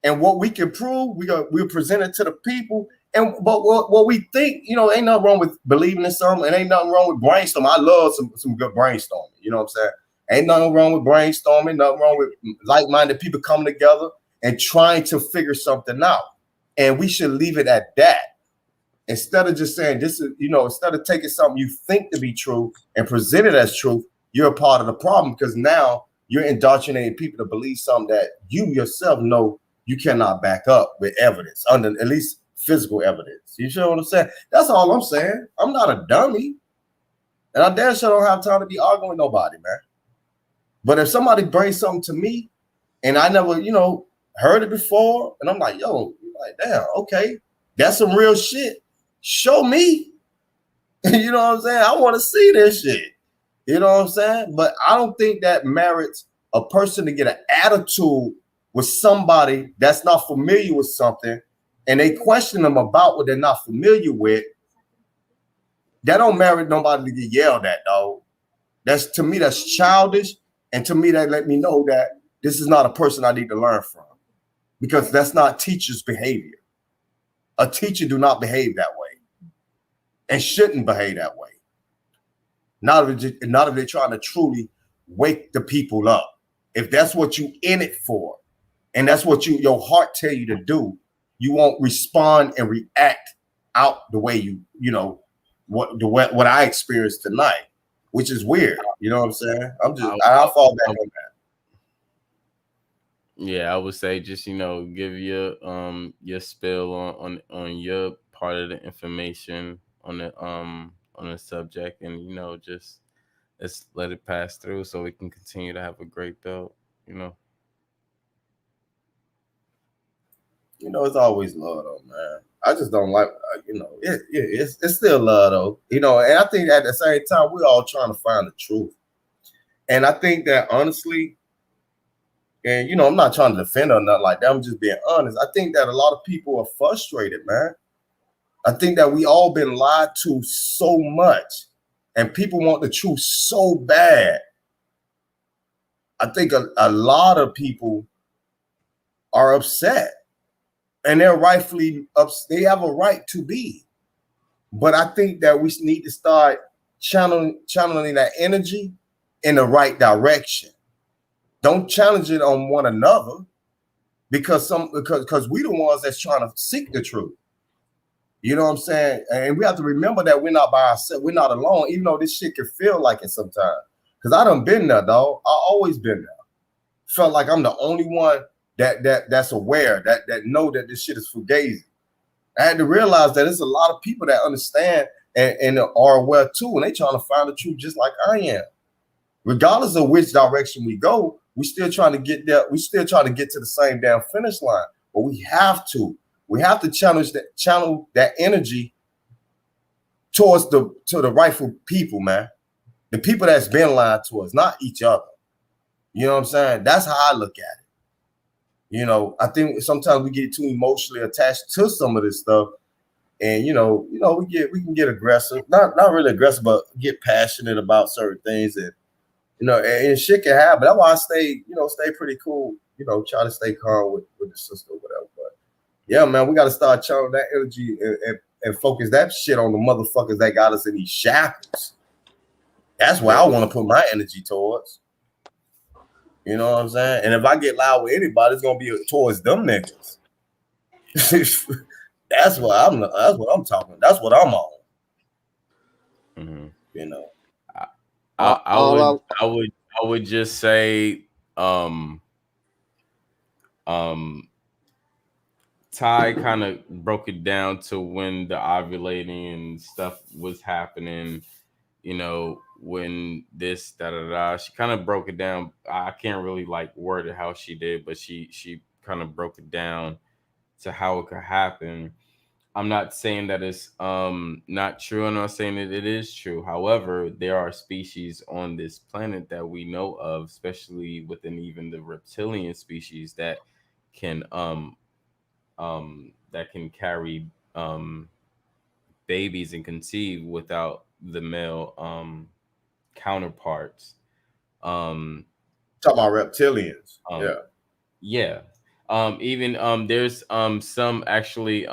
And what we can prove, we'll present it to the people. But what we think, ain't nothing wrong with believing in something, and ain't nothing wrong with brainstorming. I love some good brainstorming. You know what I'm saying? Ain't nothing wrong with brainstorming, nothing wrong with like-minded people coming together and trying to figure something out. And we should leave it at that. Instead of just saying this is, instead of taking something you think to be true and present it as truth, you're a part of the problem, because now you're indoctrinating people to believe something that you yourself know you cannot back up with evidence, under at least physical evidence. You sure what I'm saying? That's all I'm saying. I'm not a dummy. And I damn sure don't have time to be arguing with nobody, man. But if somebody brings something to me and I never, heard it before, and I'm like, damn, okay, that's some real shit. Show me. You know what I'm saying? I want to see this shit. You know what I'm saying? But I don't think that merits a person to get an attitude with somebody that's not familiar with something, and they question them about what they're not familiar with. That don't merit nobody to get yelled at, dog. To me, that's childish. And to me, that let me know that this is not a person I need to learn from, because that's not teacher's behavior. A teacher do not behave that way and shouldn't behave that way. Not if they're trying to truly wake the people up. If that's what you in it for, and that's what your heart tell you to do, you won't respond and react out the way what I experienced tonight, which is weird. You know what I'm saying? I'll fall back on that. Yeah, I would say just give your spill on your part of the information on the subject, and just let's let it pass through so we can continue to have a great build. It's always love though, man. I just don't like, it's still love though, and I think at the same time, we're all trying to find the truth. And I think that honestly, and I'm not trying to defend or nothing like that, I'm just being honest. I think that a lot of people are frustrated, man. I think that we all been lied to so much, and people want the truth so bad. I think a lot of people are upset, and they're rightfully upset. They have a right to be. But I think that we need to start channeling that energy in the right direction. Don't challenge it on one another, because we the ones that's trying to seek the truth. You know what I'm saying? And we have to remember that we're not by ourselves. We're not alone, even though this shit can feel like it sometimes. Because I done been there, dog. I always been there. Felt like I'm the only one that's aware, that know that this shit is fugazi. I had to realize that there's a lot of people that understand and are aware too, and they trying to find the truth just like I am. Regardless of which direction we go, we still trying to get there. We still trying to get to the same damn finish line. But we have to channel that energy towards to the rightful people, man. The people that's been lied to us, not each other. You know what I'm saying? That's how I look at it. I think sometimes we get too emotionally attached to some of this stuff, and we can get aggressive, not really aggressive, but get passionate about certain things, and and shit can happen. That's why I stay pretty cool. Try to stay calm with the sister or whatever. But yeah, man, we got to start channeling that energy and focus that shit on the motherfuckers that got us in these shackles. That's where I want to put my energy towards. You know what I'm saying? And if I get loud with anybody, it's gonna be towards them niggas. That's what I'm talking. That's what I'm on. Mm-hmm. I would just say Ty kind of broke it down to when the ovulating and stuff was happening, when this she kind of broke it down. I can't really word it how she did, but she kind of broke it down to how it could happen. I'm not saying that it's not true. I'm not saying that it is true. However, there are species on this planet that we know of, especially within even the reptilian species, that can carry babies and conceive without the male counterparts. Talking about reptilians. Yeah. Even there's some actually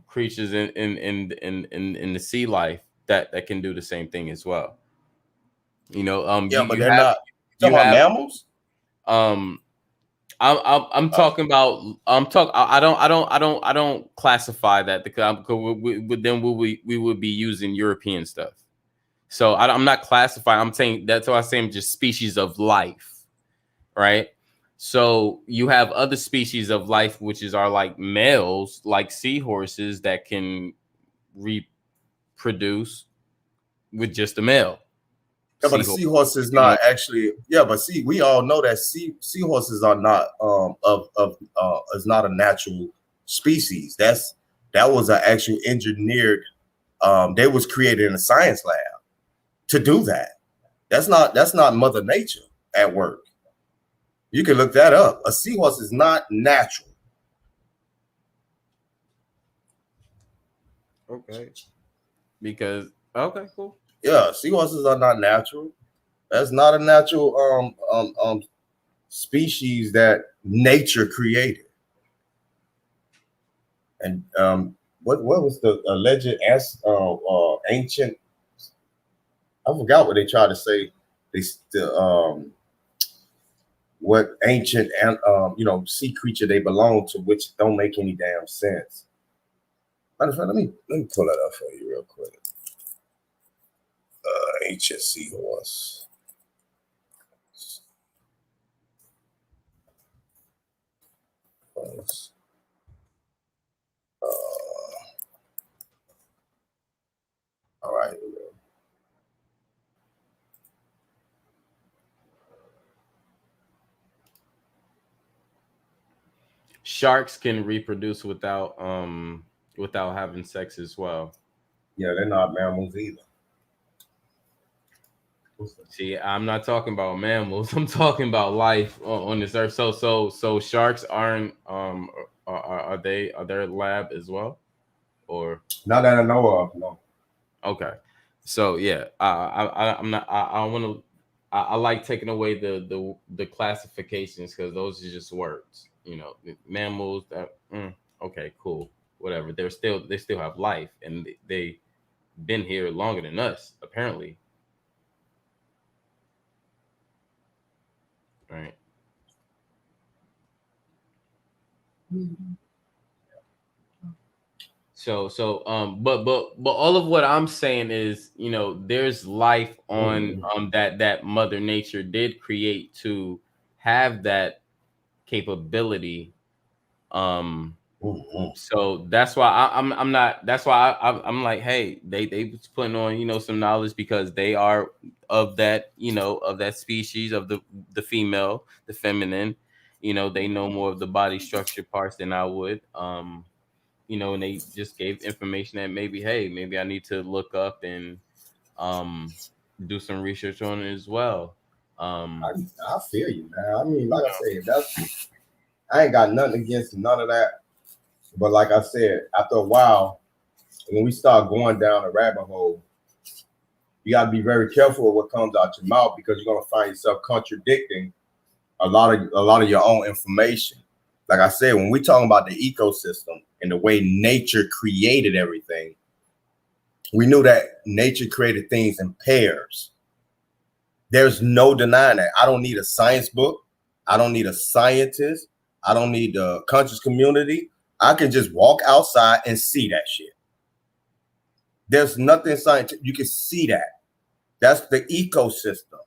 creatures in the sea life that can do the same thing as well. But they're not talking about mammals. I'm talking about. I don't classify that because then we would be using European stuff. So I'm not classifying. I'm saying that's why I'm saying just species of life, right? So you have other species of life, which are like males, like seahorses, that can reproduce with just a male. Yeah, but the seahorse is not actually. Yeah, but see, we all know that seahorses are not is not a natural species. That was an actual engineered. They was created in a science lab to do that. That's not Mother Nature at work. You can look that up. A seahorse is not natural. Okay. Because okay, cool. Yeah, seahorses are not natural. That's not a natural species that nature created. And what was the alleged ancient? I forgot what they tried to say. What ancient sea creature they belong to, which don't make any damn sense. Matter of fact, let me pull that up for you real quick. HSC horse. All right. Sharks can reproduce without having sex as well. Yeah, they're not mammals either. See, I'm not talking about mammals. I'm talking about life on this earth. So sharks aren't are they lab as well, or not that I know of? No. Okay, so yeah, I'm not. I want to. I like taking away the classifications because those are just words. You know, mammals. Okay, cool, whatever. They still have life, and they been here longer than us, apparently. Right. But all of what I'm saying is, you know, there's life on that Mother Nature did create to have that capability. So that's why I'm not. That's why I'm like, hey, they was putting on, you know, some knowledge because they are of that, you know, of that species of the female, the feminine. You know, they know more of the body structure parts than I would. You know, and they just gave information that maybe, hey, maybe I need to look up and do some research on it as well. I feel you, man. I mean, like I said, I ain't got nothing against none of that. But like I said, after a while, when we start going down a rabbit hole, you got to be very careful of what comes out your mouth because you're gonna find yourself contradicting a lot of your own information. Like I said, when we're talking about the ecosystem and the way nature created everything, we knew that nature created things in pairs. There's no denying that. I don't need a science book. I don't need a scientist. I don't need the conscious community. I can just walk outside and see that shit. There's nothing scientific. You can see that. That's the ecosystem.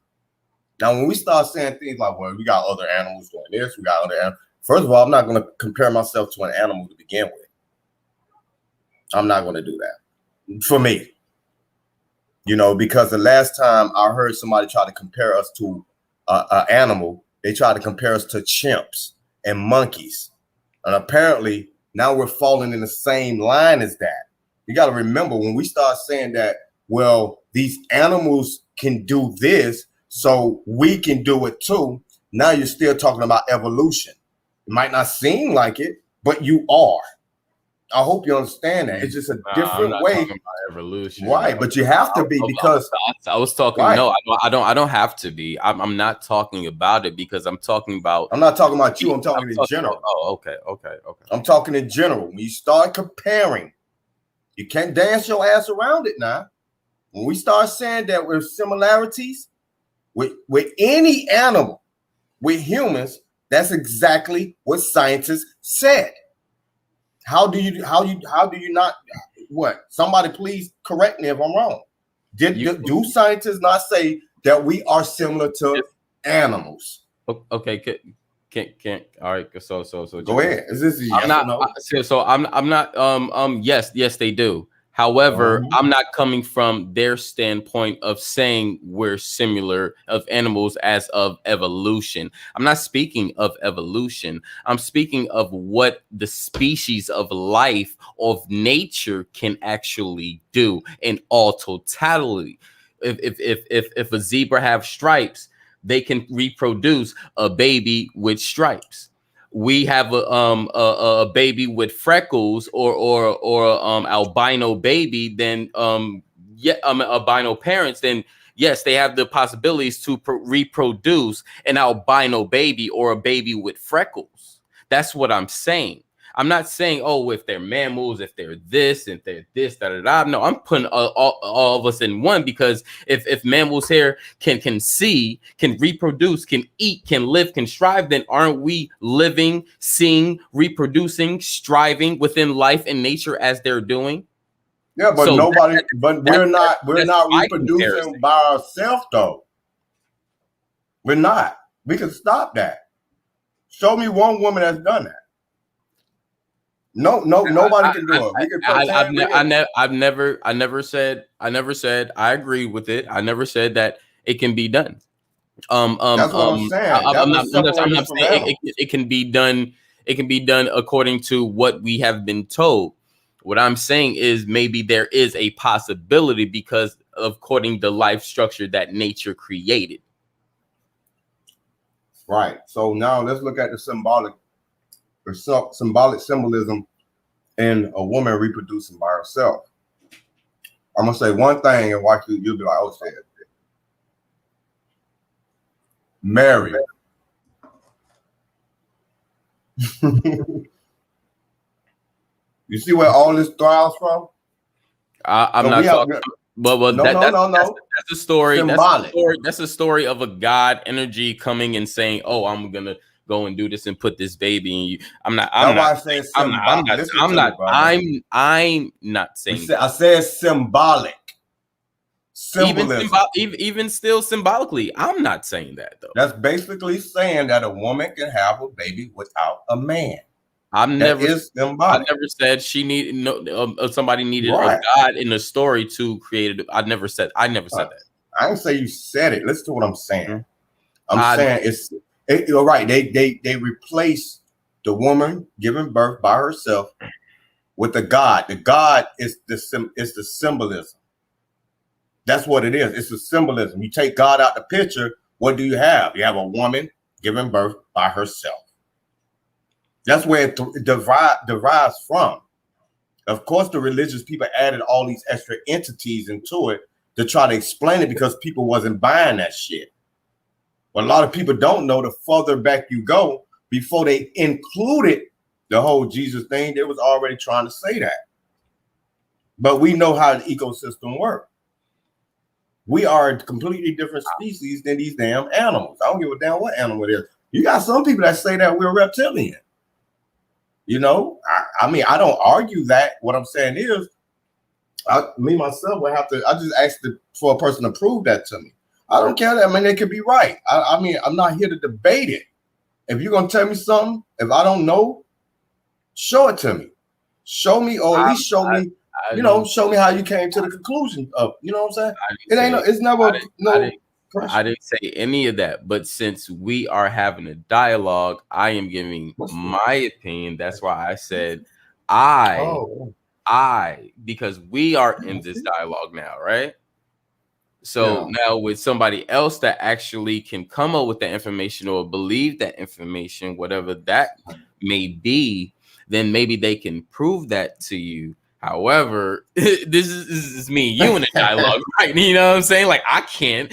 Now, when we start saying things like, well, we got other animals doing this, we got other animals. First of all, I'm not going to compare myself to an animal to begin with. I'm not going to do that. For me. You know, because the last time I heard somebody try to compare us to an animal, they tried to compare us to chimps and monkeys. And apparently, now we're falling in the same line as that. You got to remember, when we start saying that, well, these animals can do this, so we can do it too. Now you're still talking about evolution. It might not seem like it, but you are. I hope you understand that. It's just a different way. Talking about evolution, right? But you have to be because I was talking. Right. No, I don't have to be. I'm not talking about it because I'm talking about. I'm not talking about you. I'm talking in general. Okay. I'm talking in general. When you start comparing, you can't dance your ass around it now. When we start saying that we're similarities with any animal, with humans, that's exactly what scientists said. How do you not what? Somebody please correct me if I'm wrong. Do scientists not say that we are similar to animals? Okay, can't. All right, so go ahead. Is this I'm not. Yes, they do. However, I'm not coming from their standpoint of saying we're similar of animals as of evolution. I'm not speaking of evolution. I'm speaking of what the species of life of nature can actually do in all totality. If a zebra have stripes, they can reproduce a baby with stripes. We have a baby with freckles or albino baby, then albino parents, then yes, they have the possibilities to reproduce an albino baby or a baby with freckles. That's what I'm saying. I'm not saying, oh, if they're mammals, if they're this, and they're this, No, I'm putting all of us in one because if mammals here can see, can reproduce, can eat, can live, can strive, then aren't we living, seeing, reproducing, striving within life and nature as they're doing? Yeah, but So nobody. But we're not that's my reproducing comparison. by ourselves, though. We're not. We can stop that. Show me one woman that's done that. No, nobody can do it. We can pretend. I never said I agree with it. I never said that it can be done. That's what I'm saying. That would separate us from saying animals. it can be done. It can be done according to what we have been told. What I'm saying is maybe there is a possibility because according to life structure that nature created. Right. So now let's look at the symbolic symbolism in a woman reproducing by herself. I'm gonna say one thing and watch you'll be like, oh shit. Mary. You see where all this thrives from? I'm not talking. But that's a story. Symbolic. That's a story of a God energy coming and saying, "Oh, I'm gonna go and do this and put this baby in you." I'm not saying that. I said symbolic. Symbolism. Even still symbolically, I'm not saying that though. That's basically saying that a woman can have a baby without a man. I never said she needed somebody needed a God in the story to create it. I never said that. I didn't say you said it. Listen to what I'm saying. I'm saying you're right. They replace the woman giving birth by herself with the God. The God is the symbolism. That's what it is. It's a symbolism. You take God out the picture, what do you have? You have a woman giving birth by herself. That's where it derives from. Of course, the religious people added all these extra entities into it to try to explain it because people wasn't buying that shit. What a lot of people don't know, the further back you go, before they included the whole Jesus thing, they was already trying to say that. But we know how the ecosystem works. We are a completely different species than these damn animals. I don't give a damn what animal it is. You got some people that say that we're reptilian. You know, I mean, I don't argue that. What I'm saying is, me myself would have to. I just asked for a person to prove that to me. I don't care that. I mean, they could be right. I mean, I'm not here to debate it. If you're gonna tell me something, if I don't know, show it to me. Show me, or at least show me. Show me how you came to the conclusion of. You know what I'm saying? It's never I didn't say any of that, but since we are having a dialogue, I am giving my opinion. That's why I said because we are in this dialogue now, right? So now with somebody else that actually can come up with that information or believe that information, whatever that may be, then maybe they can prove that to you. However, this is me and you in a dialogue, right? You know what I'm saying? Like I can't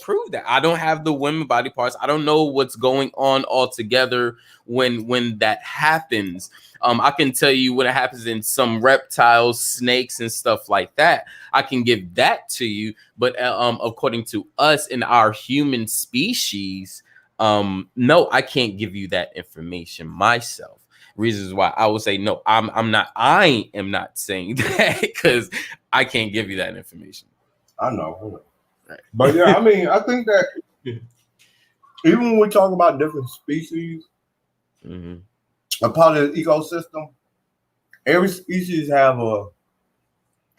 prove that. I don't have the women body parts. I don't know what's going on altogether when that happens. I can tell you what happens in some reptiles, snakes, and stuff like that. I can give that to you, but according to us in our human species, no, I can't give you that information myself. Reasons why I would say no. I am not saying that because I can't give you that information. I know, right. But yeah, I mean, I think that even when we talk about different species, a part of the ecosystem, every species has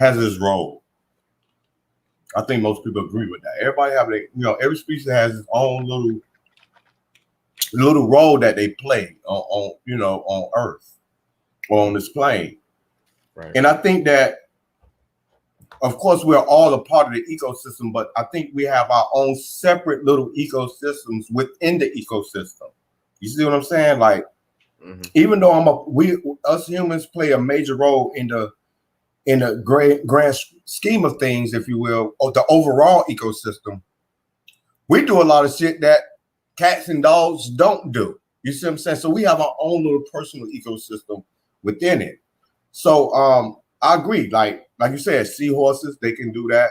its role. I think most people agree with that. Everybody every species has its own little role that they play on Earth or on this plane. Right. And I think that, of course, we're all a part of the ecosystem, but I think we have our own separate little ecosystems within the ecosystem. You see what I'm saying? Like, even though us humans play a major role in the grand scheme of things, if you will, or the overall ecosystem, we do a lot of shit that cats and dogs don't do. You see what I'm saying? So we have our own little personal ecosystem within it. So I agree. Like you said, seahorses, they can do that.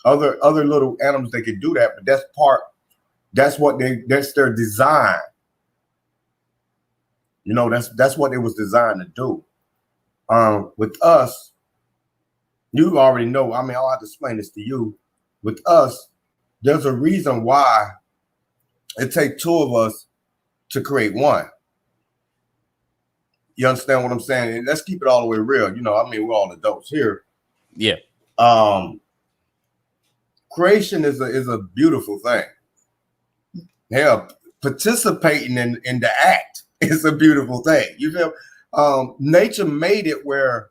Other little animals, they can do that, but that's their design. You know, that's what it was designed to do. With us, You already know. I mean, I'll have to explain this to you. With us, there's a reason why it takes two of us to create one. You understand what I'm saying? And let's keep it all the way real. You know, I mean, we're all adults here. Yeah. Creation is a beautiful thing. Hell, participating in the act is a beautiful thing. You feel? Nature made it where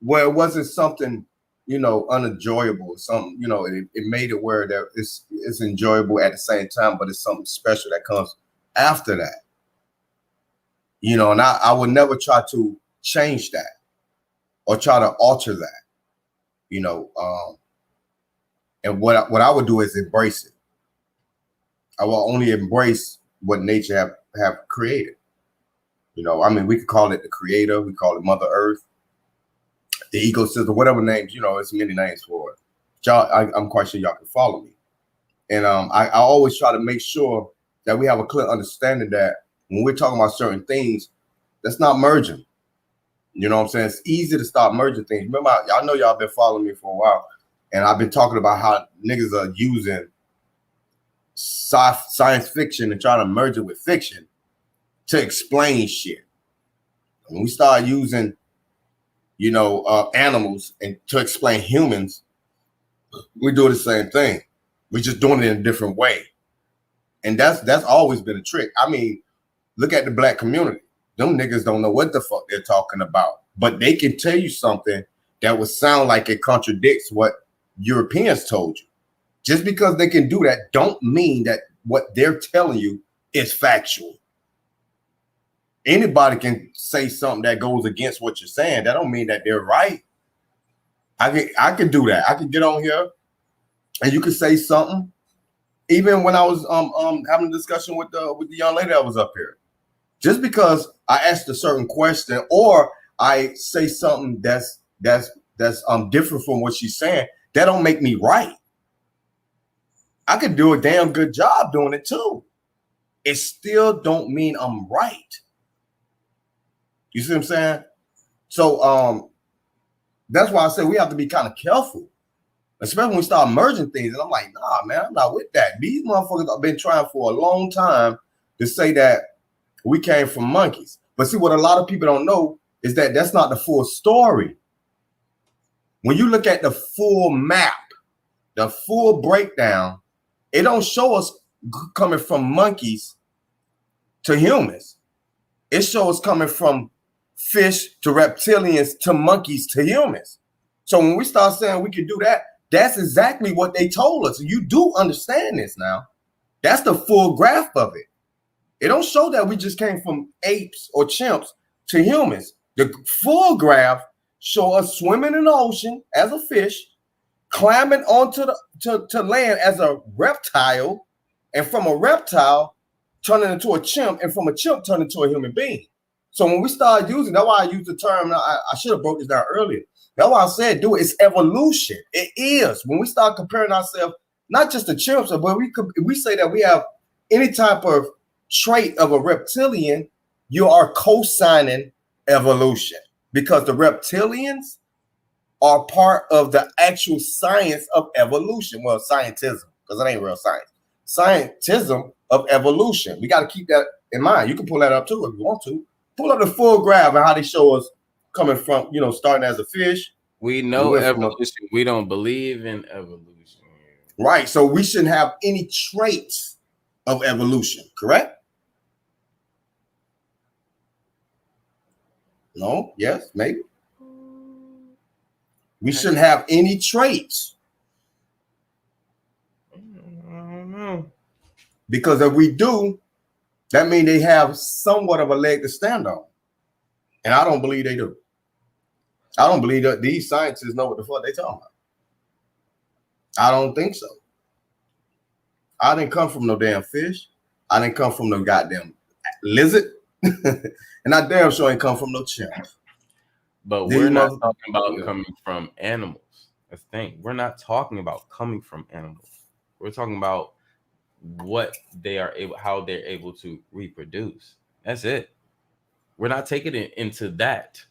it wasn't something, you know, unenjoyable. Something, you know, it made it where that it's enjoyable at the same time, but it's something special that comes after that. You know, and I would never try to change that or try to alter that. You know, and what I would do is embrace it. I will only embrace what nature have created. You know, I mean, we could call it the creator, we call it Mother Earth, the ecosystem, whatever names, you know, it's many names for it. Y'all, I'm quite sure y'all can follow me. And I always try to make sure that we have a clear understanding that when we're talking about certain things, that's not merging. You know what I'm saying? It's easy to start merging things. Remember, y'all know y'all been following me for a while, and I've been talking about how niggas are using science fiction and trying to merge it with fiction to explain shit. When we start using, you know, animals and to explain humans, we do the same thing. We're just doing it in a different way. And that's always been a trick. I mean, look at the black community. Them niggas don't know what the fuck they're talking about, but they can tell you something that would sound like it contradicts what Europeans told you. Just because they can do that don't mean that what they're telling you is factual. Anybody can say something that goes against what you're saying. That don't mean that they're right. I can do that. I can get on here and you can say something. Even when I was having a discussion with the young lady that was up here. Just because I asked a certain question or I say something that's different from what she's saying, that don't make me right. I could do a damn good job doing it too. It still don't mean I'm right. You see what I'm saying? So that's why I say we have to be kind of careful, especially when we start merging things. And I'm like, nah, man, I'm not with that. These motherfuckers have been trying for a long time to say that we came from monkeys. But see, what a lot of people don't know is that that's not the full story. When you look at the full map, the full breakdown, it don't show us coming from monkeys to humans. It shows coming from fish to reptilians to monkeys to humans. So when we start saying we can do that, that's exactly what they told us. You do understand this now. That's the full graph of it. It don't show that we just came from apes or chimps to humans. The full graph show us swimming in the ocean as a fish, climbing onto to land as a reptile, and from a reptile turning into a chimp, and from a chimp turning into a human being. So when we start using, that's why I used the term, I should have broke this down earlier. That's why I said do it. It's evolution. It is. When we start comparing ourselves, not just to chimps, but we say that we have any type of trait of a reptilian, you are co-signing evolution because the reptilians are part of the actual science of evolution. Well, scientism, because it ain't real science. Scientism of evolution. We got to keep that in mind. You can pull that up too if you want to. Pull up the full graph and how they show us coming from, you know, starting as a fish. We know evolution. We don't believe in evolution. Right. So we shouldn't have any traits of evolution, correct? No? Yes? Maybe? We shouldn't have any traits. I don't know. Because if we do, that means they have somewhat of a leg to stand on. And I don't believe they do. I don't believe that these scientists know what the fuck they talking about. I don't think so. I didn't come from no damn fish. I didn't come from no goddamn lizard. And I damn sure ain't come from no chimp. But we're not talking about coming from animals. That's the thing. We're not talking about coming from animals. We're talking about what they are able, how they're able to reproduce. That's it. We're not taking it into that.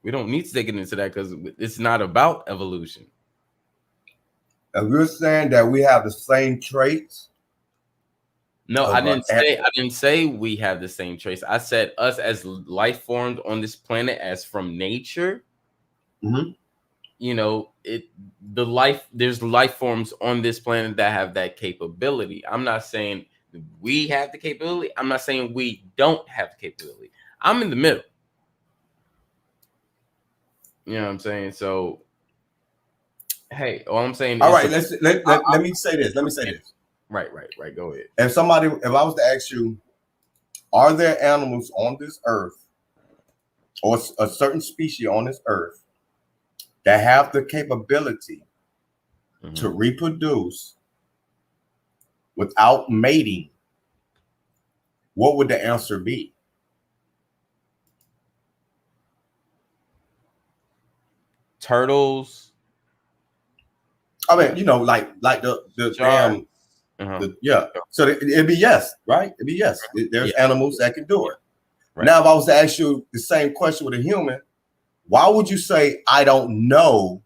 We don't need to get into that because it's not about evolution. If you're saying that we have the same traits. No, I didn't say we have the same traits. I said us as life forms on this planet, as from nature. Mm-hmm. You know, there's life forms on this planet that have that capability. I'm not saying we have the capability. I'm not saying we don't have the capability. I'm in the middle. You know what I'm saying? So, hey, all I'm saying all is, right, let me say this. Right. Go ahead. If I was to ask you, are there animals on this earth or a certain species on this earth that have the capability to reproduce without mating? What would the answer be? Turtles. I mean, you know, like the damn, yeah. So it'd be yes, right? It'd be yes. There's animals that can do it. Right. Now, if I was to ask you the same question with a human, why would you say I don't know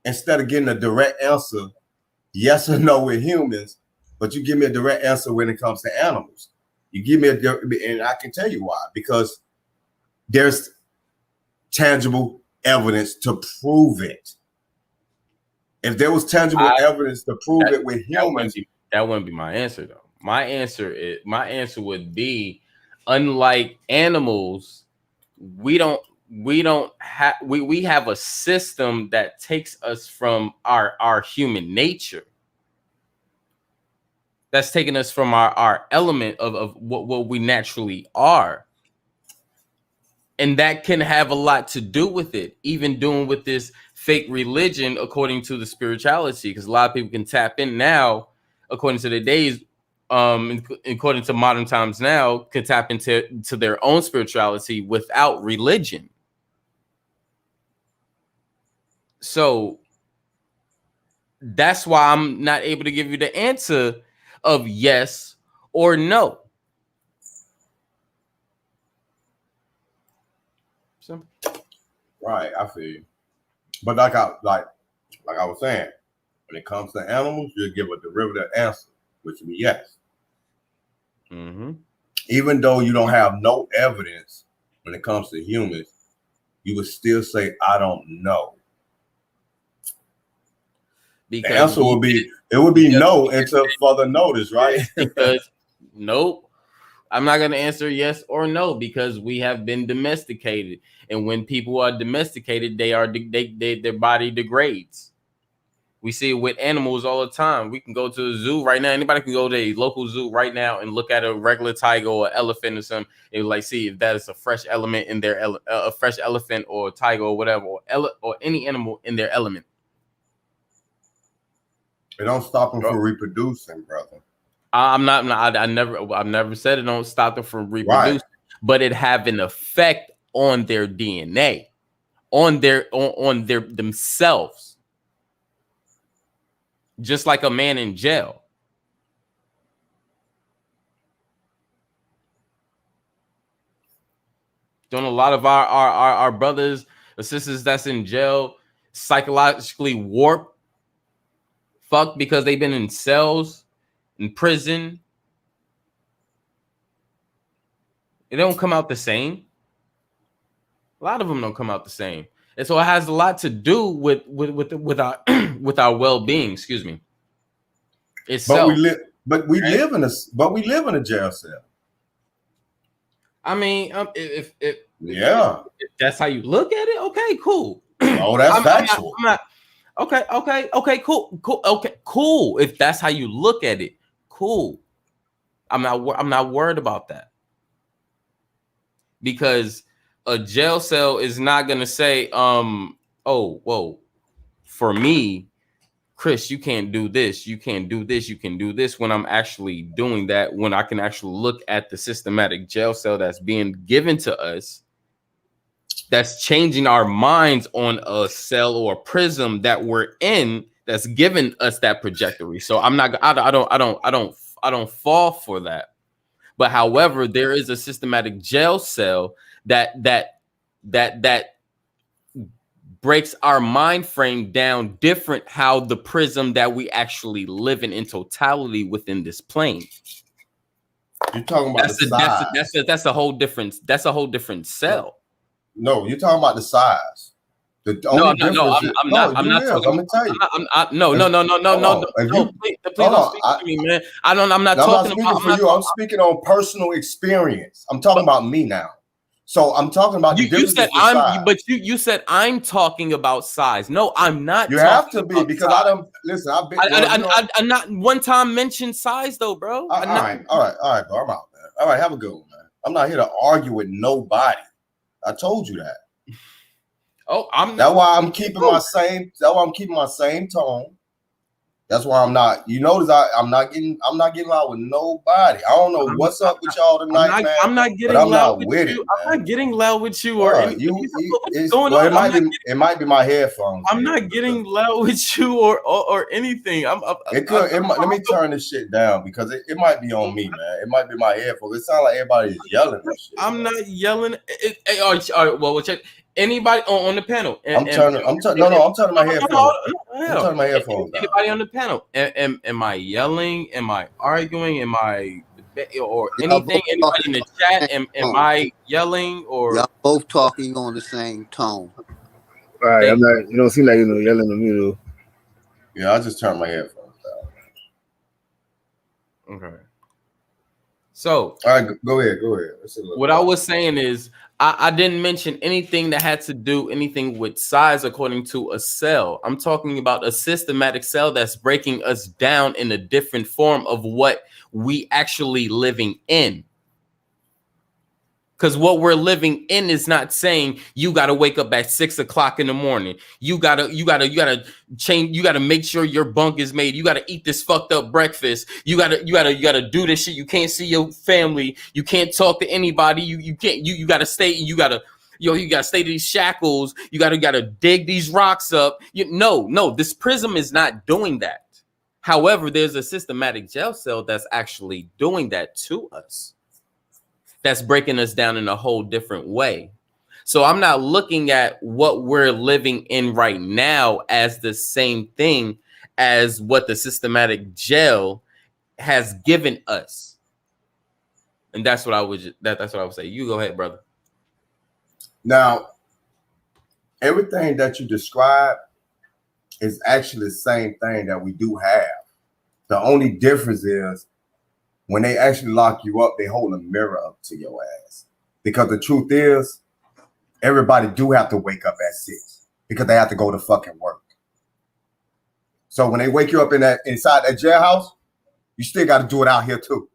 instead of getting a direct answer, yes or no with humans, but you give me a direct answer when it comes to animals? You give me and I can tell you why. Because there's tangible evidence to prove it. If there was tangible evidence to prove it with humans, that wouldn't be my answer though. My answer would be, unlike animals, we have a system that takes us from our human nature. That's taking us from our element of what we naturally are. And that can have a lot to do with it, even doing with this fake religion, according to the spirituality, because a lot of people can tap in now, according to the days, according to modern times now, can tap into their own spirituality without religion. So that's why I'm not able to give you the answer of yes or no. Simple. Right, I feel you. But like I was saying, when it comes to animals, you give a derivative answer, which would be yes. Mm-hmm. Even though you don't have no evidence when it comes to humans, you would still say, I don't know. Because the answer would be no until further notice, right? Because nope. I'm not going to answer yes or no because we have been domesticated. And when people are domesticated, their body degrades. We see it with animals all the time. We can go to a zoo right now. Anybody can go to a local zoo right now and look at a regular tiger or elephant or something. And like see if that is a fresh element in their a fresh elephant or tiger or whatever or any animal in their element. It don't stop them from reproducing, brother. I've never said it don't stop them from reproducing, but it have an effect on their DNA, on their themselves. Just like a man in jail. Don't a lot of our brothers or sisters that's in jail psychologically warped, fucked because they've been in cells, in prison? It don't come out the same. A lot of them don't come out the same, and so it has a lot to do with our with our well-being. Excuse me. But we live in a jail cell. I mean, if that's how you look at it, okay, cool. Oh, that's factual. I'm not, okay, cool. If that's how you look at it, cool. I'm not worried about that. Because a jail cell is not gonna say, oh, whoa, for me, Chris, you can't do this, you can't do this, you can do this, when I'm actually doing that, when I can actually look at the systematic jail cell that's being given to us, that's changing our minds on a cell or a prism that we're in, that's giving us that trajectory. So I don't fall for that. But however, there is a systematic jail cell that breaks our mind frame down different how the prism that we actually live in totality within this plane. You're talking about the size. That's a whole different cell. No, you're talking about the size. The only difference is I'm not talking. I'm gonna tell you. No. Please don't speak to me, man. I'm not talking speaking for you. I'm speaking on personal experience. I'm talking about me now. So I'm talking about the difference. You said I'm talking about size. No, I'm not. You have to be because I don't listen. I've been. I'm not one time mentioned size though, bro. All right, bro. I'm out, man. All right, have a good one, man. I'm not here to argue with nobody. I told you that. Oh, that's why I'm keeping my same. That's why I'm keeping my same tone. That's why I'm not. You notice I'm not getting loud with nobody. I don't know what's up with y'all tonight, man. I'm not getting loud with you. I'm not getting loud with you or anything. What's going on? It might be my headphones. I'm not getting loud with you or anything. Let me turn this shit down because it might be on me, man. It might be my headphones. It sounds like everybody's yelling and shit. I'm not yelling. All right. Well, check. Anybody on the panel? I'm turning my headphones. I'm turning my headphones down. Anybody on the panel? Am I yelling? Am I arguing? Am I or anything? Anybody in the chat? Am I yelling or? Y'all both talking on the same tone. All right, I'm not. You don't seem like you're yelling at me though. Yeah, I just turned my headphones down. Okay. So, all right, go ahead. What I was saying is, I didn't mention anything that had to do anything with size according to a cell. I'm talking about a systematic cell that's breaking us down in a different form of what we actually living in. Because what we're living in is not saying you got to wake up at 6 o'clock in the morning. You gotta change. You gotta make sure your bunk is made. You gotta eat this fucked up breakfast. You gotta do this shit. You can't see your family. You can't talk to anybody. You can't. You gotta stay. You gotta stay to these shackles. You gotta dig these rocks up. No. This prism is not doing that. However, there's a systematic jail cell that's actually doing that to us. That's breaking us down in a whole different way. So I'm not looking at what we're living in right now as the same thing as what the systematic jail has given us. And that's what I would say. You go ahead, brother. Now, everything that you describe is actually the same thing that we do have. The only difference is when they actually lock you up, they hold a mirror up to your ass. Because the truth is, everybody do have to wake up at 6 because they have to go to fucking work. So when they wake you up inside that jailhouse, you still got to do it out here too.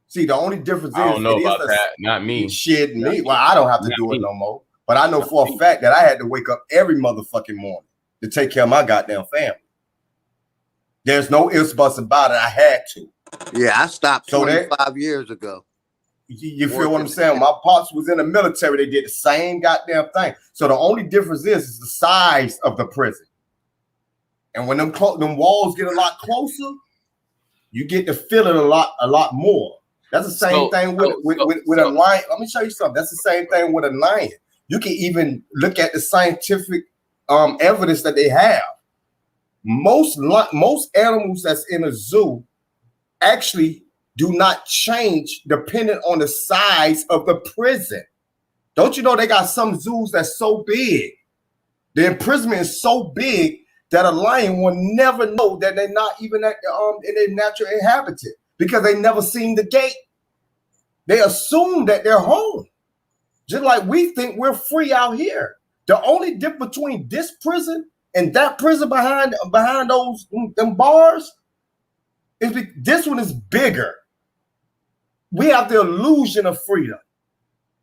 See, the only difference is, I don't know about that. Not me. Shit, me. Well, I don't have to do it no more. But I know for a fact that I had to wake up every motherfucking morning to take care of my goddamn family. There's no ifs, buts about it. I had to. Yeah, I stopped 25 years ago. You feel what I'm saying? My pops was in the military. They did the same goddamn thing. So the only difference is the size of the prison. And when them walls get a lot closer, you get to feel it a lot more. That's the same thing with a lion. Let me show you something. That's the same thing with a lion. You can even look at the scientific evidence that they have. Most animals that's in a zoo actually do not change depending on the size of the prison. Don't you know they got some zoos that's so big? The imprisonment is so big that a lion will never know that they're not even in their natural habitat because they never seen the gate. They assume that they're home. Just like we think we're free out here. The only difference between this prison and that prison behind those them bars is this one is bigger. We have the illusion of freedom.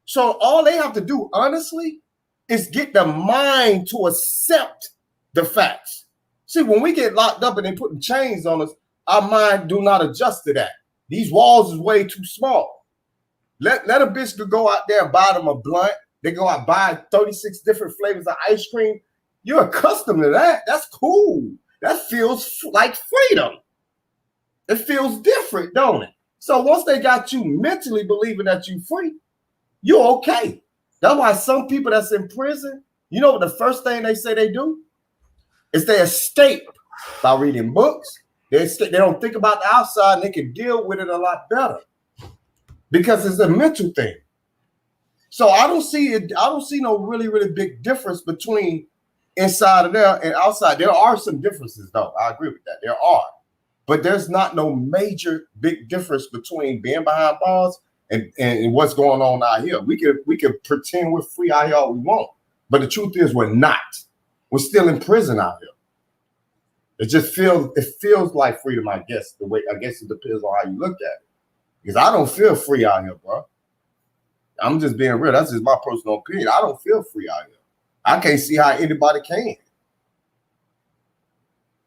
So all they have to do, honestly, is get the mind to accept the facts. See, when we get locked up and they put chains on us, our mind do not adjust to that. These walls is way too small. Let a bitch go out there and buy them a blunt. They go out and buy 36 different flavors of ice cream. You're accustomed to that. That's cool. That feels like freedom. It feels different, don't it? So once they got you mentally believing that you're free, you're okay. That's why some people that's in prison, You know what the first thing they say they do? Is they escape by reading books. They don't think about the outside and they can deal with it a lot better. Because it's a mental thing. So I don't see no really, really big difference between inside of there and outside. There are some differences, though. I agree with that. There are. But there's not no major big difference between being behind bars and what's going on out here. We can pretend we're free out here all we want. But the truth is we're not. We're still in prison out here. It feels like freedom, I guess. The way I guess it depends on how you look at it. Because I don't feel free out here, bro. I'm just being real. That's just my personal opinion. I don't feel free out here. I can't see how anybody can.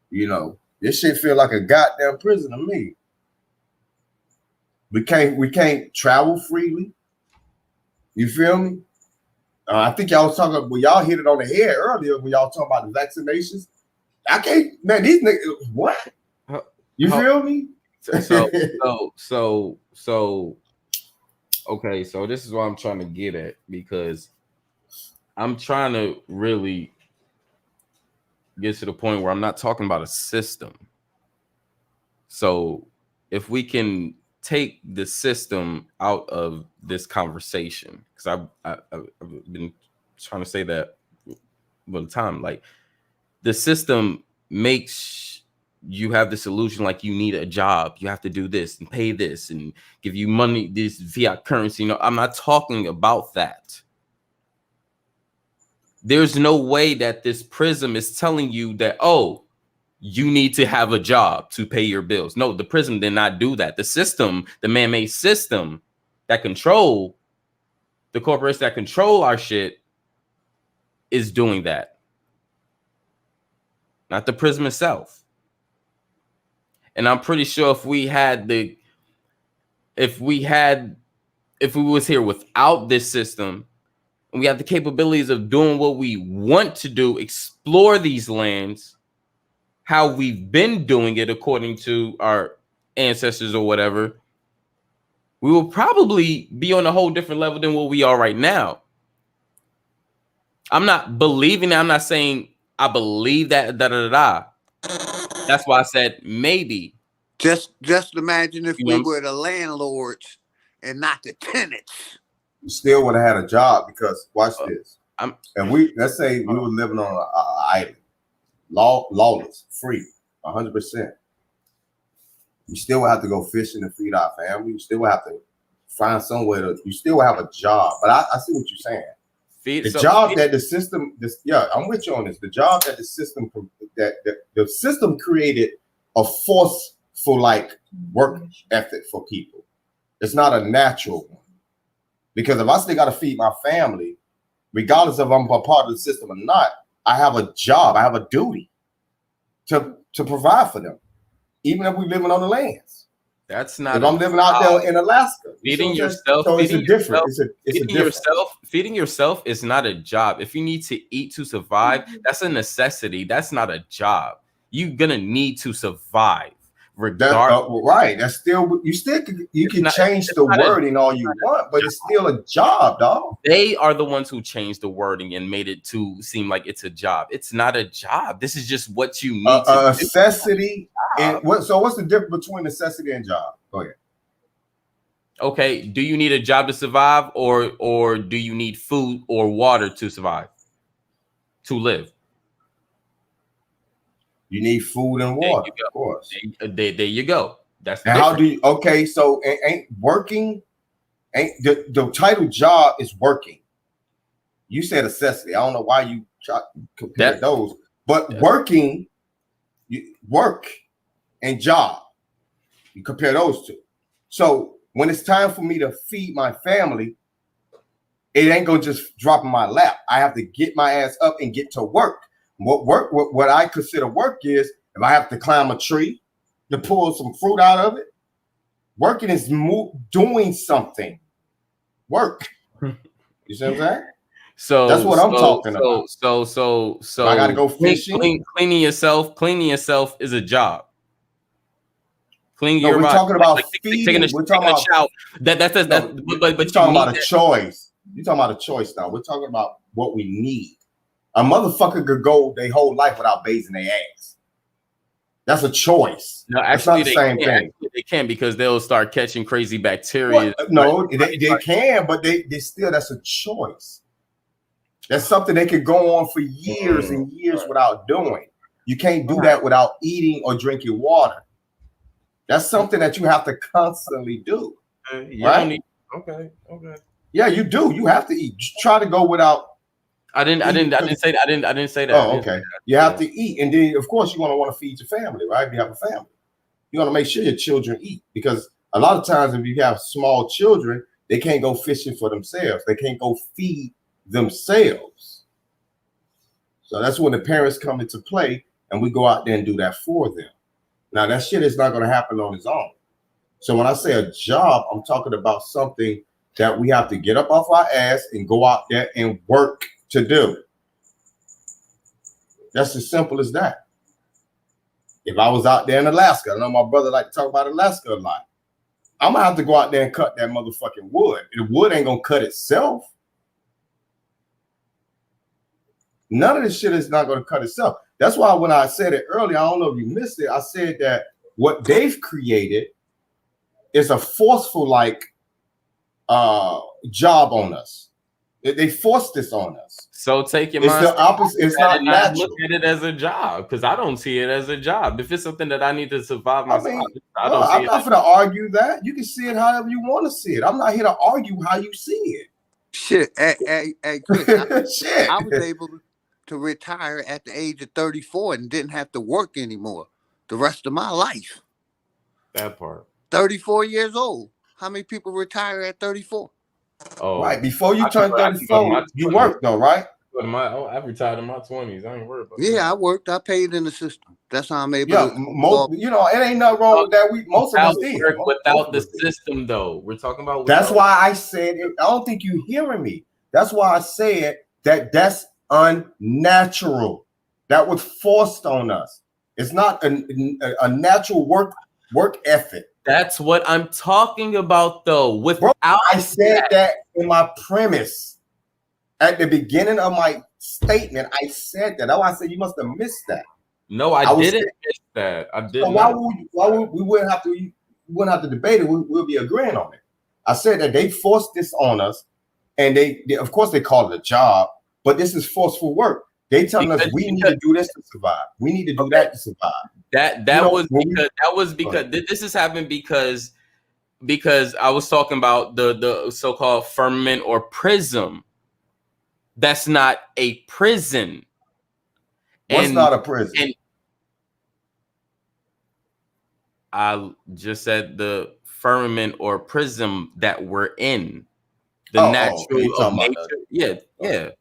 You know, this shit feel like a goddamn prison to me. We can't travel freely. You feel me? I think y'all was talking. Well, y'all hit it on the head earlier when y'all talking about the vaccinations. I can't, man. These niggas, what? You feel me? So. Okay, so this is what I'm trying to get at, because I'm trying to really get to the point where I'm not talking about a system. So if we can take the system out of this conversation, because I've been trying to say that all the time, like the system makes you have this illusion like you need a job, you have to do this and pay this and give you money, this fiat currency. No, I'm not talking about that. There's no way that this prism is telling you that, oh, you need to have a job to pay your bills. No, the prism did not do that. The system, the man-made system that control the corporations that control our shit is doing that. Not the prism itself. And I'm pretty sure if we was here without this system, and we have the capabilities of doing what we want to do, explore these lands, how we've been doing it according to our ancestors or whatever, we will probably be on a whole different level than what we are right now. I'm not believing that. I'm not saying I believe that. That's why I said maybe. Just imagine if we were the landlords and not the tenants. You still would have had a job, because watch this. Let's say we were living on an island, lawless, free, 100%. You still would have to go fishing to feed our family. You still would have to find somewhere to. You still would have a job. But I see what you're saying. That the system, I'm with you on this. The job that the system created a forceful like work ethic for people. It's not a natural one. Because if I still got to feed my family, regardless of if I'm a part of the system or not, I have a job. I have a duty to provide for them, even if we're living on the lands. That's not. If I'm living out there in Alaska, feeding yourself. So it's a different. Feeding yourself is not a job. If you need to eat to survive, that's a necessity. That's not a job. You're gonna need to survive, regardless. Right. That's still you can change the wording all you want, but it's still a job, dog. They are the ones who changed the wording and made it to seem like it's a job. It's not a job. This is just what you need. A necessity. So what's the difference between necessity and job? Go ahead. Okay. Do you need a job to survive, or do you need food or water to survive, to live? You need food and water, of course. There you go. That's and how do you? Okay, so ain't working? Ain't the title job is working? You said necessity. I don't know why you try to compare those, but working, work and job, you compare those two. So when it's time for me to feed my family, it ain't gonna just drop in my lap. I have to get my ass up and get to work. What I consider work is if I have to climb a tree to pull some fruit out of it. Working is doing something. Work. You see what I'm saying? So that's what I'm talking about. So I gotta go fishing. Cleaning yourself is a job. Cleaning your body. We're talking about taking a shower. But we're talking about a choice. You're talking about a choice now. We're talking about what we need. A motherfucker could go their whole life without bathing their ass. That's a choice. No, That's not actually, the same thing. Actually, they can because they'll start catching crazy bacteria. No, they can, but they still, that's a choice. That's something they could go on for years and years without doing. You can't do that without eating or drinking water. That's something that you have to constantly do. Right? Okay. Yeah, you do. You have to eat. Try to go without. I didn't say that. I didn't say that. Oh, okay. You have to eat, and then of course you're gonna want to feed your family, right? If you have a family, you want to make sure your children eat, because a lot of times if you have small children, they can't go fishing for themselves. They can't go feed themselves. So that's when the parents come into play, and we go out there and do that for them. Now that shit is not going to happen on its own. So when I say a job, I'm talking about something that we have to get up off our ass and go out there and work to do. That's as simple as that. If I was out there in Alaska, I know my brother like to talk about Alaska a lot. I'm gonna have to go out there and cut that motherfucking wood. The wood ain't gonna cut itself. None of this shit is not gonna cut itself. That's why when I said it earlier, I don't know if you missed it, I said that what they've created is a forceful job on us. They forced this on us. So take your It's mind. the opposite. It's not natural. Look at it as a job, because I don't see it as a job. If it's something that I need to survive myself, I'm not going to argue that. You can see it however you want to see it. I'm not here to argue how you see it. Shit, hey, Chris, Shit. I was able to retire at the age of 34 and didn't have to work anymore the rest of my life. That part. 34 years old. How many people retire at 34? Oh, right. Before you turn 34, you work though, right? I retired in my 20s. I ain't worried about that. Yeah, I worked. I paid in the system. That's how I'm able to. It ain't nothing wrong with that. Most of us did. Without the system, though, we're talking about. That's why I said it. I don't think you hearing me. That's why I said that's unnatural. That was forced on us. It's not a natural work ethic. That's what I'm talking about, though. I said that in my premise at the beginning of my statement. I said that. That's why I said you must have missed that. No, I didn't miss that. I didn't. So why would we wouldn't have to debate it? We'll be agreeing on it. I said that they forced this on us, and they of course they call it a job, but this is forceful work. They telling us we need to do this to survive. We need to do that to survive. That was because this has happened because I was talking about the so-called firmament or prism. That's not a prison. What's not a prison? And I just said the firmament or prism that we're in. The natural of nature. Yeah.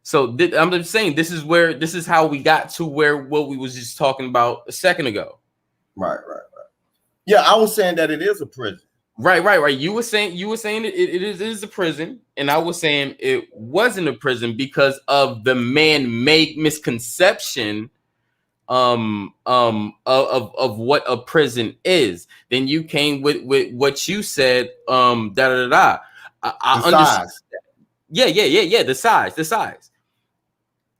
So I'm just saying this is how we got to what we was just talking about a second ago. Right. Yeah, I was saying that it is a prison. Right. You were saying it is a prison, and I was saying it wasn't a prison because of the man-made misconception of what a prison is. Then you came with what you said. I understand. Yeah. The size.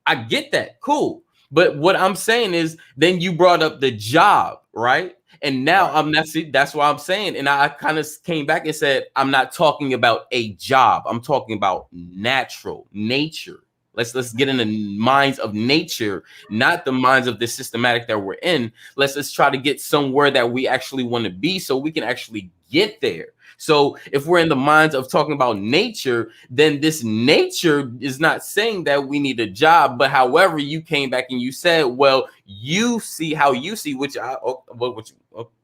I get that. Cool. But what I'm saying is then you brought up the job, right? And now that's why I'm saying, and I kind of came back and said, I'm not talking about a job. I'm talking about nature. Let's get in the minds of nature, not the minds of the systematic that we're in. Let's try to get somewhere that we actually want to be so we can actually get there. So if we're in the minds of talking about nature, then this nature is not saying that we need a job. But however, you came back and you said, well, you see how you see, which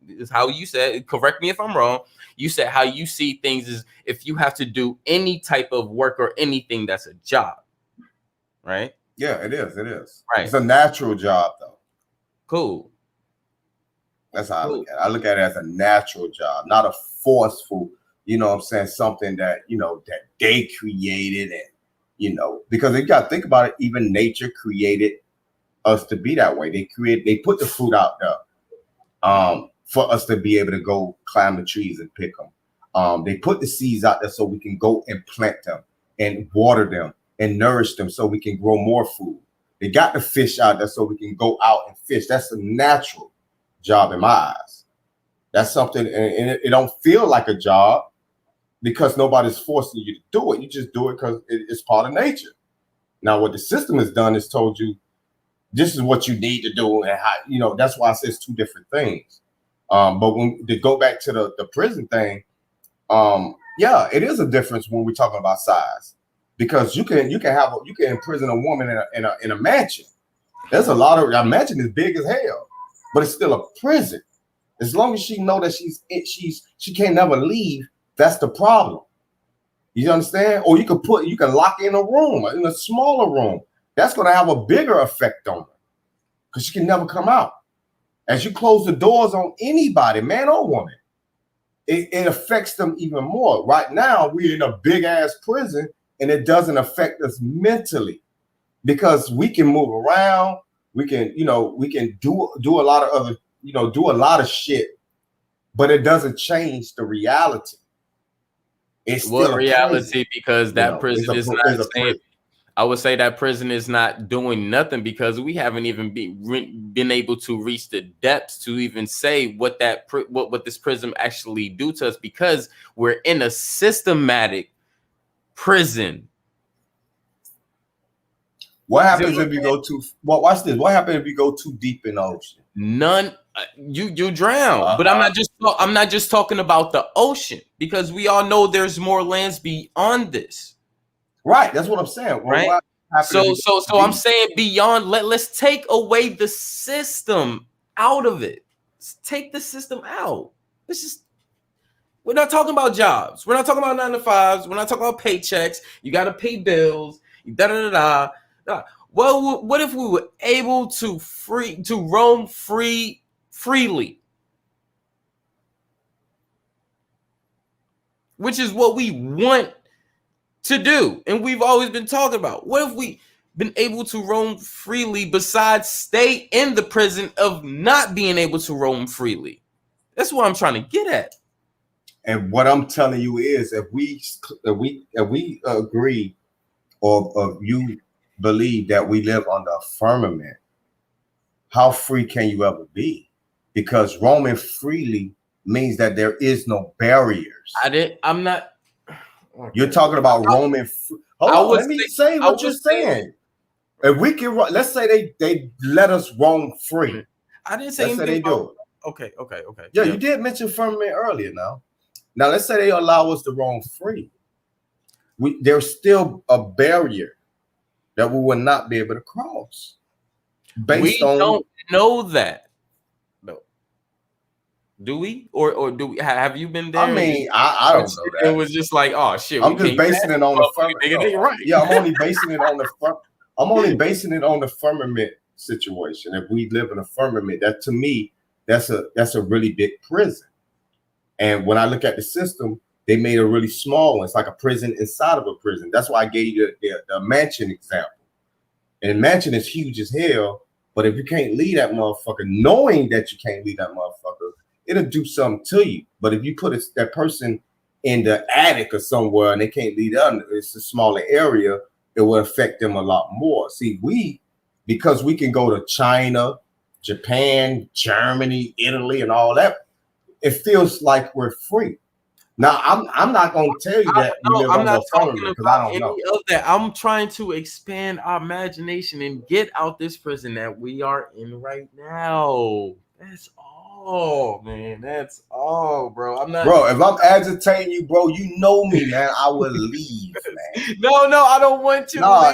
is how you said, correct me if I'm wrong. You said how you see things is if you have to do any type of work or anything, that's a job. Right? Yeah, it is. Right. It's a natural job, though. Cool. That's how I look at it. I look at it as a natural job, not a forceful, something that, that they created and, because you got to think about it, even nature created us to be that way. They put the fruit out there for us to be able to go climb the trees and pick them. They put the seeds out there so we can go and plant them and water them and nourish them so we can grow more food. They got to fish out there so we can go out and fish. That's a natural job in my eyes. That's something, and it don't feel like a job because nobody's forcing you to do it. You just do it because it's part of nature. Now, what the system has done is told you this is what you need to do, and how, you know, that's why I say it's two different things. But when to go back to the prison thing, yeah, it is a difference when we're talking about size, because you can imprison a woman in a mansion. There's a lot of, a mansion is big as hell, but it's still a prison. As long as she know that she can't never leave, that's the problem. You understand? Or you can lock in a room, in a smaller room. That's going to have a bigger effect on her because she can never come out. As you close the doors on anybody, man or woman, it affects them even more. Right now, we're in a big ass prison and it doesn't affect us mentally because we can move around. We can do a lot of other, do a lot of shit, but it doesn't change the reality. It's still reality because that prison is not a saying. I would say that prison is not doing nothing because we haven't even been able to reach the depths to even say what this prison actually do to us, because we're in a systematic prison. What happens if you go too? Well, watch this. What happens if you go too deep in the ocean? None. You drown. But I'm not just talking about the ocean, because we all know there's more lands beyond this. Right. That's what I'm saying. Well, right. So I'm saying beyond. Let's take away the system out of it. Let's take the system out. We're not talking about jobs. We're not talking about 9 to 5s. We're not talking about paychecks. You got to pay bills. Well, what if we were able to roam freely? Which is what we want to do, and we've always been talking about. What if we been able to roam freely besides stay in the prison of not being able to roam freely? That's what I'm trying to get at. And what I'm telling you is, if we agree, or you believe that we live under a firmament, how free can you ever be? Because roaming freely means that there is no barriers. I'm not. You're talking about roaming. Let me say what you're saying. If we can, let's say they let us roam free. I didn't say anything. They do. Okay. Yeah, you did mention firmament earlier. Now let's say they allow us to roam free. There's still a barrier that we will not be able to cross. We don't know that. Do we? Or do we? Have you been there? I mean, I don't know that. It was just like, oh shit. I'm just basing it on the firmament. Right. Yeah, I'm only basing it on the firmament situation. If we live in a firmament, that to me, that's a really big prison. And when I look at the system, they made a really small one. It's like a prison inside of a prison. That's why I gave you the mansion example. And mansion is huge as hell, but if you can't leave that motherfucker, knowing that you can't leave that motherfucker, it'll do something to you. But if you put that person in the attic or somewhere and they can't leave under, it's a smaller area, it will affect them a lot more. See, because we can go to China, Japan, Germany, Italy, and all that, it feels like we're free. Now, I'm not going to tell you that I'm not talking about any of that. I'm trying to expand our imagination and get out this prison that we are in right now. That's all, man. That's all, bro. I'm not. Bro, if I'm agitating you, bro, you know me, man. I will leave, man. No, I don't want you. No,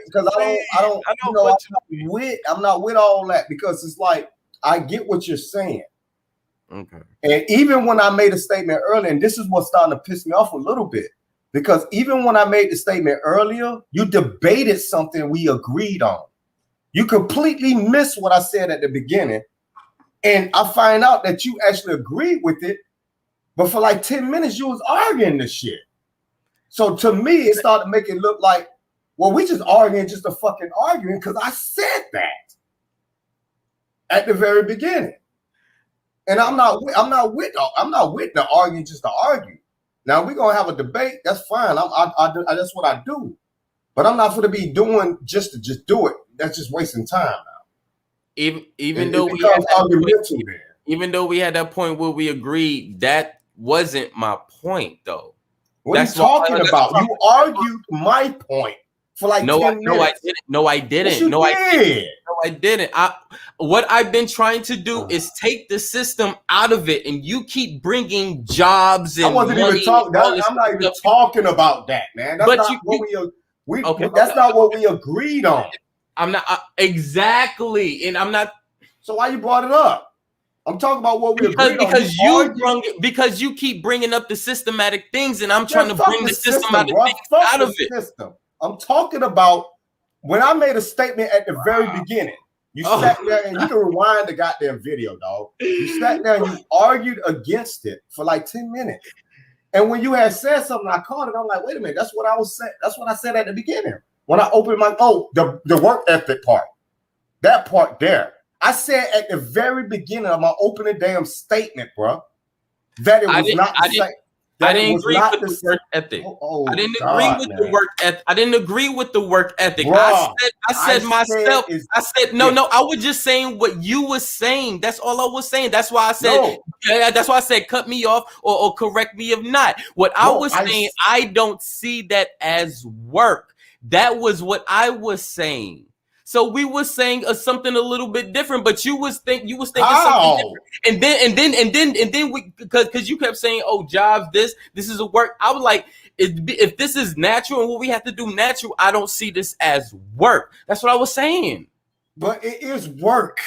because I'm not with all that, because it's like I get what you're saying. Okay. And even when I made a statement earlier, and this is what's starting to piss me off a little bit, because even when I made the statement earlier, you debated something we agreed on. You completely missed what I said at the beginning. And I find out that you actually agreed with it, but for like 10 minutes, you was arguing this shit. So to me, it started making it look like, well, we just arguing just a fucking arguing, because I said that at the very beginning. And I'm not with the arguing just to argue. Now we're gonna have a debate. That's fine. That's what I do. But I'm not going to be doing just to do it. that's just wasting time now. Even It though we had becomes that argumental point, there. even though we had that point where we agreed, that wasn't my point though. What are you talking about? You argued my point for like 10 minutes. No, I didn't. Yes, you did. No, I didn't. What I've been trying to do is take the system out of it, and you keep bringing jobs and I wasn't money even talking. and all this I'm not even stuff. talking about that, man. That's But not that's not what we agreed on. I'm not exactly, and I'm not. So why you brought it up? I'm talking about what we agreed on. Because you keep bringing up the systematic things, and I'm trying to bring the systematic things out of it. System. I'm talking about when I made a statement at the very beginning. You sat there and you can rewind the goddamn video, dog. You sat there and you argued against it for like 10 minutes. And when you had said something, I caught it. I'm like, wait a minute, that's what I was saying. That's what I said at the beginning. When I opened my the work ethic part, that part there. I said at the very beginning of my opening damn statement, bro, that it was not the same. I didn't agree with the work ethic. I didn't agree with the work ethic. I didn't agree with the work ethic. I said myself. I said no. I was just saying what you were saying. That's all I was saying. That's why I said. That's why I said cut me off or correct me if not. What I was saying, I don't see that as work. That was what I was saying. So we were saying something a little bit different, but you was thinking something different. And then we because you kept saying, oh, jobs, this is a work. I was like, if this is natural and what we have to do natural, I don't see this as work. That's what I was saying. But it is work.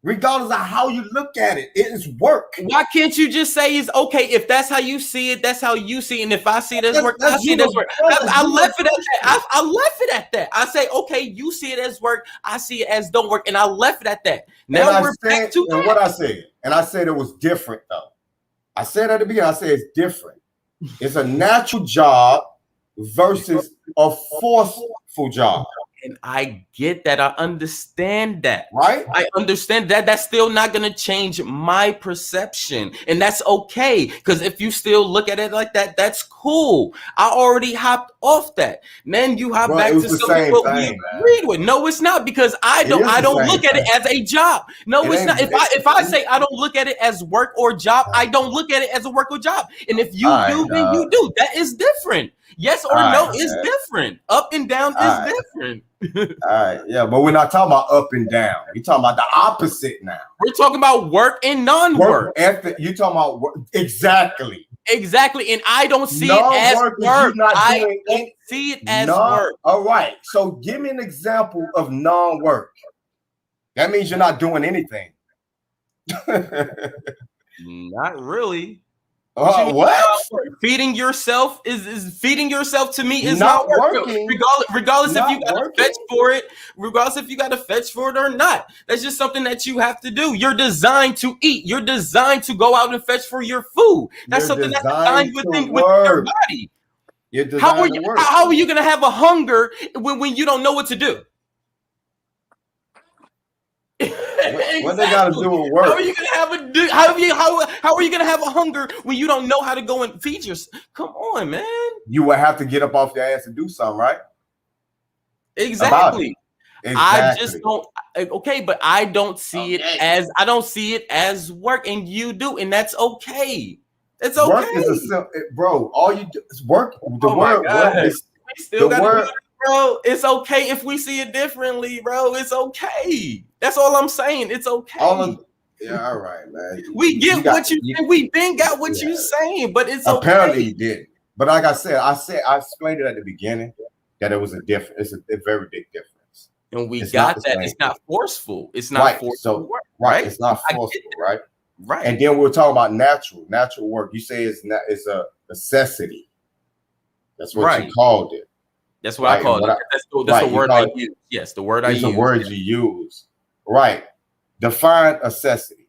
Regardless of how you look at it, it is work. Why can't you just say it's okay? If that's how you see it, that's how you see it. And if I see it as work, I see it as work. I left it at that. I left it at that. I say, okay, you see it as work. I see it as don't work. And I left it at that. Now we're back to what I said. And I said it was different, though. I said at the beginning, I said it's different. It's a natural job versus a forceful job. And I get that. I understand that. Right? I understand that. That's still not going to change my perception. And that's okay. Because if you still look at it like that, that's cool. I already hopped off that. Then you hop back to something what we agreed with. No, it's not, because I don't look at it as a job. No, it's not. If I say I don't look at it as work or job, I don't look at it as a work or job. And if you do, then you do. That is different. Yes or no is different. Up and down is different. All right, yeah, but we're not talking about up and down. We're talking about the opposite now. We're talking about work and non-work. You're talking about work. Exactly, and I don't see it as work. I don't see it as work. All right, so give me an example of non-work. That means you're not doing anything. Not really. What? Feeding yourself is feeding yourself to me is not working. Regardless if you got to fetch for it, regardless if you got to fetch for it or not. That's just something that you have to do. You're designed to eat. You're designed to go out and fetch for your food. That's something that's designed with your body. How are you going to have a hunger when you don't know what to do? What they got to do with work? How are you gonna have a hunger when you don't know how to go and feed yourself? Come on, man. You would have to get up off your ass and do something, right? Exactly. I just don't. Okay, but I don't see it as work, and you do, and that's okay. It's okay. Work is bro. All you do is work. The word work is still got to do it, bro. It's okay if we see it differently, bro. It's okay. That's all I'm saying. It's okay. All right, man. We get what you think. We been got what you're saying, but it's apparently you did. But like I explained it at the beginning that it was a difference. It's a very big difference. And we got that. It's not forceful. It's not forceful. Right. It's not forceful, right? Right. And then we're talking about natural work. You say it's a necessity. That's what you called it. That's what I call it. That's the word I use. Yes, the word I use. It's the word you use. Right. Define necessity.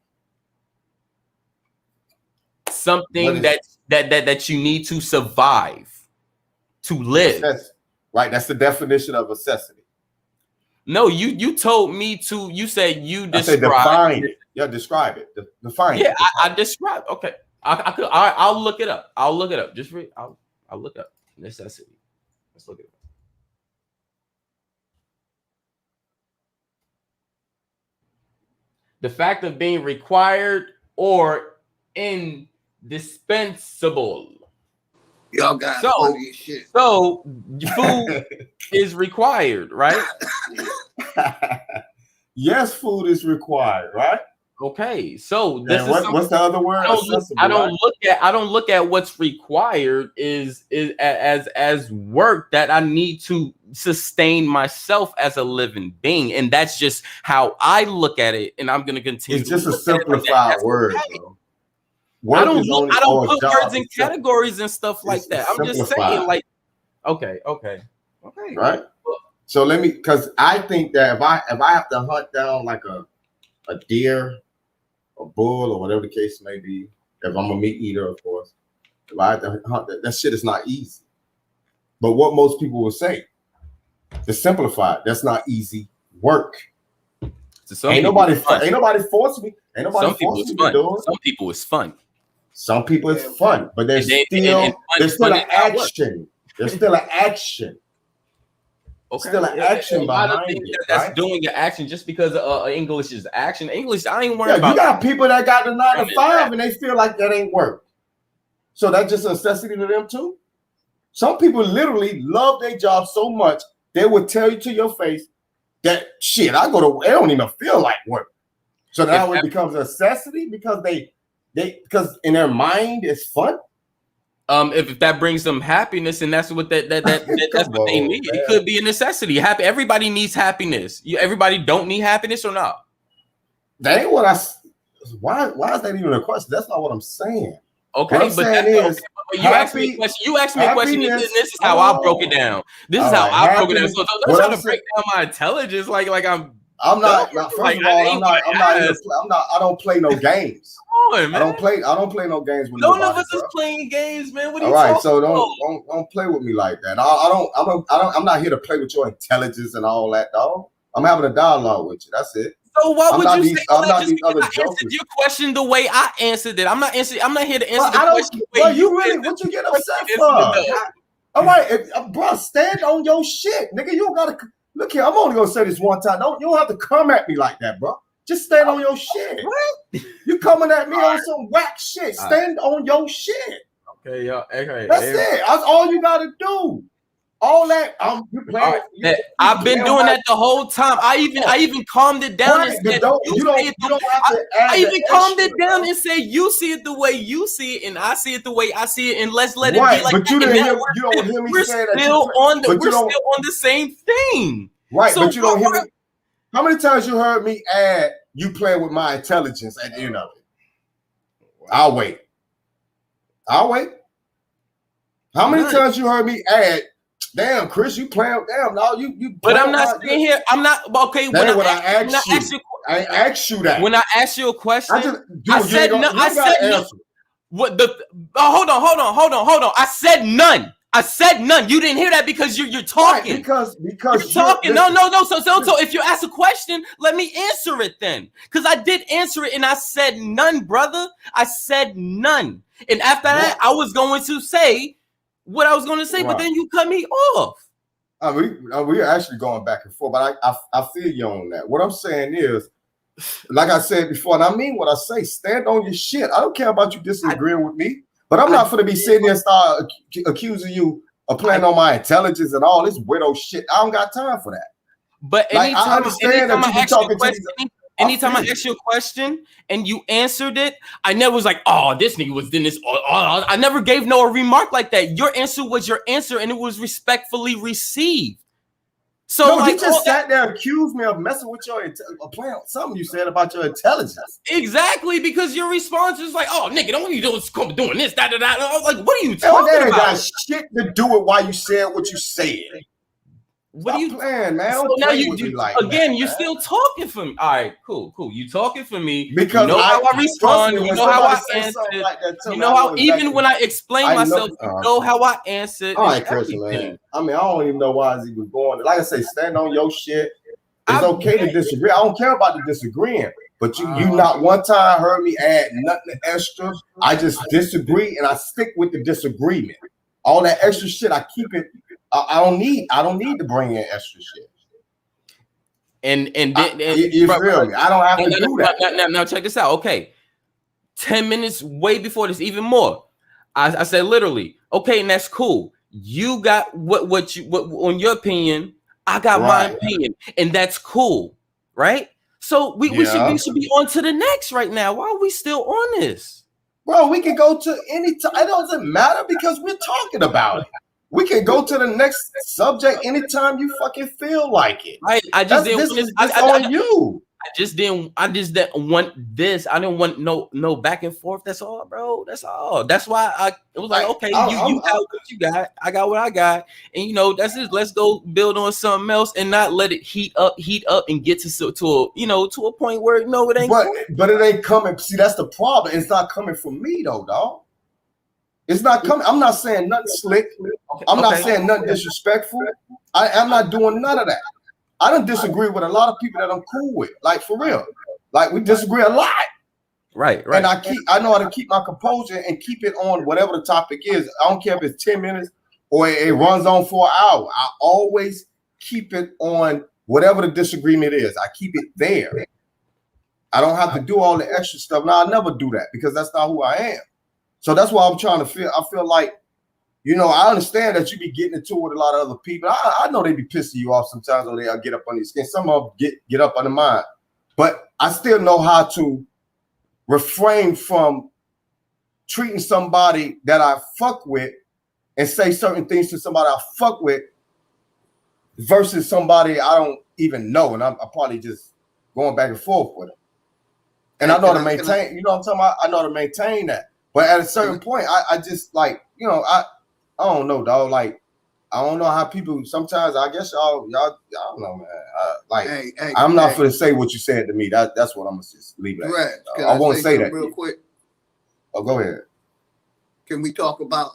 Something that you need to survive, to live. Right. That's the definition of necessity. No, you told me to. You said you describe. Define it. Yeah, describe it. Define it. Yeah, I describe. Okay, I'll look it up. I'll look it up. Just read. I'll look up necessity. Let's look it up. The fact of being required or indispensable. Y'all got funny as shit. So food is required, right? Yes, food is required, right? Okay, so this and what's the other word? I don't look at what's required is as work that I need to sustain myself as a living being, and that's just how I look at it. And I'm gonna continue. It's just a simplified word, bro. I don't put words in categories and stuff like that. I'm just saying, like, okay. Right. So let me, because I think that if I have to hunt down like a deer, a bull, or whatever the case may be, if I'm a meat eater, of course, if I have to hunt that shit is not easy. But what most people will say, to simplify it, that's not easy work. Ain't nobody forced me. Ain't nobody forced me to do it. Some people it's fun. Some people it's fun, but there's still an action. There's still an action. Okay. Still an action behind it. That's doing an action just because English is action. English, I ain't worried about. You got people that got the 9 to 5 and they feel like that ain't work. So that's just a necessity to them too. Some people literally love their job so much they would tell you to your face that shit. I don't even feel like work. So now it becomes a necessity because because in their mind it's fun. If that brings them happiness, and that's what that's what they need. Man. It could be a necessity. Everybody needs happiness. Everybody don't need happiness or not. That ain't what why is that even a question? That's not what I'm saying. Okay, what I'm saying is you asked me a question. You asked me a question. And this is how I broke it down. This is how I broke it down. So don't try to break down my intelligence like I'm not. First of all, I don't play no games. I don't play no games with none of us is playing games, man. What are you all right, talking so about? don't play with me like that. I'm not here to play with your intelligence and all that, dog. I'm having a dialogue with you. That's it. So what would you say? I'm not these other I answered your question the way I answered it. I'm not here to answer the question. What you get upset for? All right, bro, stand on your shit, nigga. You don't gotta look here. I'm only gonna say this one time. You don't have to come at me like that, bro. Just stand on your shit. What? You coming at me on some whack shit. Stand on your shit. Okay, yo. Okay. That's it. That's all you gotta do. All that I've been doing that the whole time. I even calmed it down and said I even calmed it down and said you see it the way you see it and I see it the way I see it, and let's let it be like but you that. You don't hear me say that. We're still on the same thing. Right, so but you don't hear me. How many times you heard me add you playing with my intelligence at the end of it? I'll wait. How many times you heard me add, damn, Chris, you playing, damn, no, you. But I'm not sitting here. I'm not okay. When I asked you, I ain't asked you that. When I asked you a question, I said no. What the? Hold on. I said none. You didn't hear that because you're talking. Right, because you're talking. No. So if you ask a question, let me answer it then. Because I did answer it and I said none, brother. I said none. And after that, I was going to say what I was going to say, but then you cut me off. We're actually going back and forth, but I feel you on that. What I'm saying is, like I said before, and I mean what I say, stand on your shit. I don't care about you disagreeing with me. But I'm not going to be sitting there and start accusing you of playing on my intelligence and all this widow shit. I don't got time for that. But anytime I ask you a question and you answered it, I never was like, oh, this nigga was doing this. I never gave no remark like that. Your answer was your answer and it was respectfully received. So no, you just sat there and accused me of messing with your playing something you said about your intelligence. Exactly, because your response is like, "Oh, nigga, don't you doing this, that." I was like, "What are you talking about?" Got shit to do with why you said what you said. What are you playing, man? So now you're still talking for me. All right, cool. You talking for me because you know how I respond. You know how I answer. Like you know how even when I explain myself, you know how I answer. All right, Chris, man. I mean, I don't even know why is even going. Like I say, stand on your shit. It's okay to disagree. I don't care about the disagreeing. But you not one time heard me add nothing extra. I just disagree and I stick with the disagreement. All that extra shit, I keep it. I don't need to bring in extra shit. And you feel me? I don't have to do that. Now check this out. Okay, 10 minutes way before this, even more. I said literally, okay, and that's cool. You got what on your opinion. I got my opinion, and that's cool, right? So we should be on to the next right now. Why are we still on this? Bro, we can go to any time. It doesn't matter because we're talking about it. We can go to the next subject anytime you fucking feel like it. I just didn't. This on you. I just didn't want this. I didn't want no back and forth. That's all, bro. That's all. That's why it was like, okay, you got what you got. I got what I got, and that's it. Let's go build on something else and not let it heat up, and get to a point where it ain't. But it ain't coming. See, that's the problem. It's not coming from me though, dog. It's not coming. I'm not saying nothing slick. I'm not saying nothing disrespectful. I'm not doing none of that. I don't disagree with a lot of people that I'm cool with, like for real. Like we disagree a lot. Right. And I know how to keep my composure and keep it on whatever the topic is. I don't care if it's 10 minutes or it runs on for an hour. I always keep it on whatever the disagreement is. I keep it there. I don't have to do all the extra stuff. Now I never do that because that's not who I am. So that's why I'm trying to feel. I feel like, I understand that you be getting into it with a lot of other people. I know they be pissing you off sometimes, or they'll get up on your skin. Some of them get up under mine. But I still know how to refrain from treating somebody that I fuck with and say certain things to somebody I fuck with versus somebody I don't even know. And I'm probably just going back and forth with them. And I know how to maintain, you know what I'm talking about? I know how to maintain that. But at a certain point, I just like, I don't know, dog. Like, I don't know how people sometimes. I guess y'all I don't know, man. I'm not going to say what you said to me. That's what I'm gonna just leave it. Right. I won't say that real quick. Oh, go ahead. Can we talk about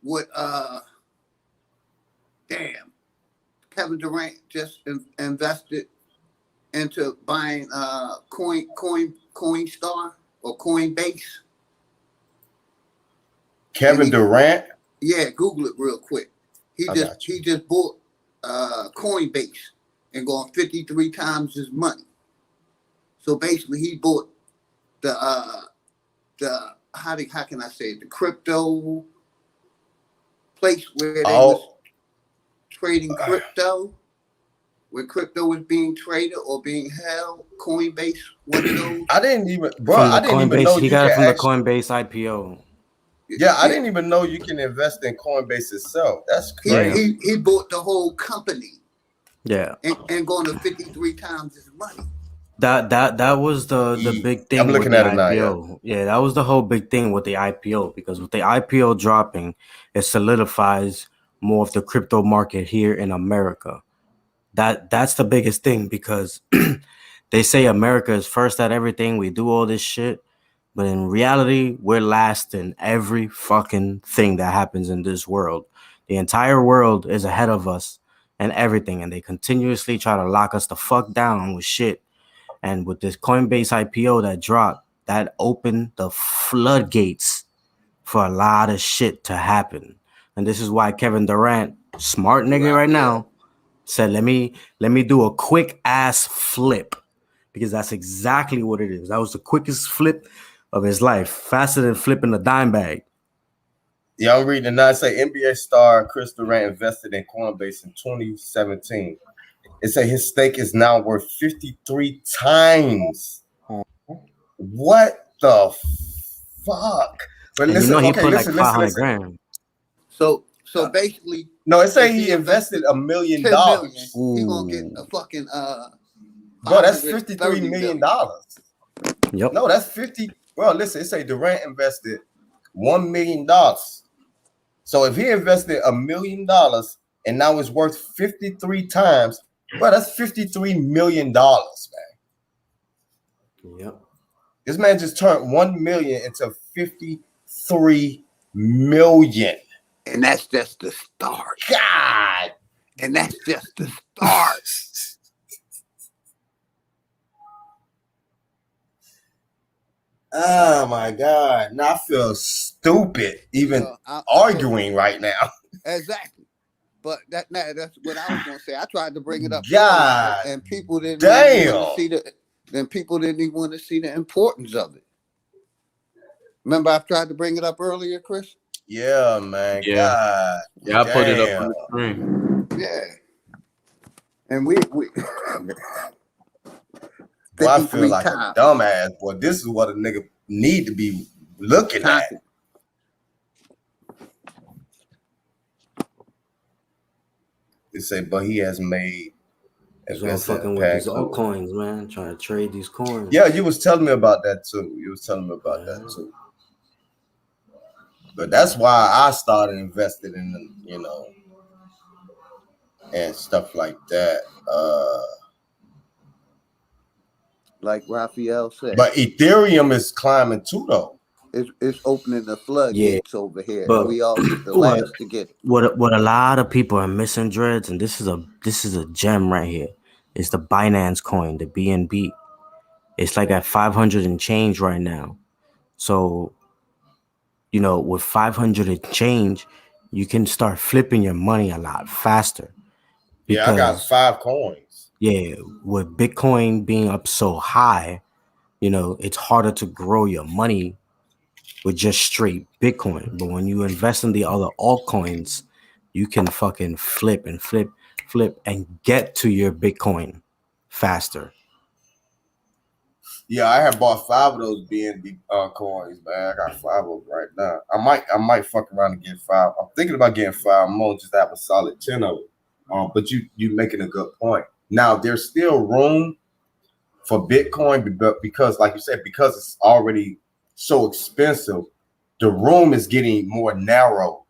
what? Kevin Durant just invested into buying Coinstar or Coinbase. Kevin Durant? Yeah, Google it real quick. He just bought Coinbase and going 53 times his money. So basically, he bought the how can I say it? The crypto place where they was trading crypto, where crypto was being traded or being held. Coinbase, one of those. I didn't even know he got it from the Coinbase IPO. Yeah, I didn't even know you can invest in Coinbase itself. That's crazy. He bought the whole company. Yeah. And going to 53 times his money. That was the big thing. I'm looking with at the it now. IPO. Yeah, that was the whole big thing with the IPO, because with the IPO dropping, it solidifies more of the crypto market here in America. That's the biggest thing, because they say America is first at everything. We do all this shit. But in reality, we're last in every fucking thing that happens in this world. The entire world is ahead of us and everything. And they continuously try to lock us the fuck down with shit. And with this Coinbase IPO that dropped, that opened the floodgates for a lot of shit to happen. And this is why Kevin Durant, smart nigga right now, said, let me do a quick ass flip. Because that's exactly what it is. That was the quickest flip of his life, faster than flipping a dime bag. Yeah, I'm reading it now. It say NBA star Chris Durant invested in Coinbase in 2017. It say his stake is now worth 53 times. What the fuck? But listen, he put like 500 grand. So basically, no, it say he invested $1 million. He gonna get a fucking bro, that's $53 million. Yep. No, that's 50. Well, listen, it say Durant invested $1 million. So if he invested $1 million and now it's worth 53 times, bro, that's $53 million, man. Yep. This man just turned 1 million into 53 million. And that's just the start. God. And that's just the start. Oh my God. Now I feel stupid even arguing right now. Exactly. But that's what I was gonna say. I tried to bring it up God earlier, and people didn't even want to damn. see the. Then people didn't even want to see the importance of it. Remember, I tried to bring it up earlier, Chris. Yeah, man. Yeah. God Yeah, I put it up damn. on the screen. Yeah, and we Boy, I feel 53 like times. a dumbass. Boy, this is what a nigga need to be looking at. They say, but he has made He's all invested in fucking the with these past couple. altcoins, man. Trying to trade these coins. Yeah, you was telling me about that too. That too. But that's why I started investing in, and stuff like that. Like Raphael said. But Ethereum is climbing too, though. It's opening the floodgates over here, but and we always the last to get it. What a lot of people are missing, dreads, and this is a gem right here. It's the Binance coin, the BNB. It's like at 500 and change right now. So, with 500 and change, you can start flipping your money a lot faster. Yeah, I got 5 coins. Yeah, with Bitcoin being up so high, it's harder to grow your money with just straight Bitcoin. But when you invest in the other altcoins, you can fucking flip and flip and get to your Bitcoin faster. Yeah, I have bought 5 of those BNB coins, man. I got 5 of them right now. I might fuck around and get 5. I'm thinking about getting 5 more, just to have a solid 10 of them. But you making a good point. Now there's still room for Bitcoin because, like you said, because it's already so expensive, the room is getting more narrow,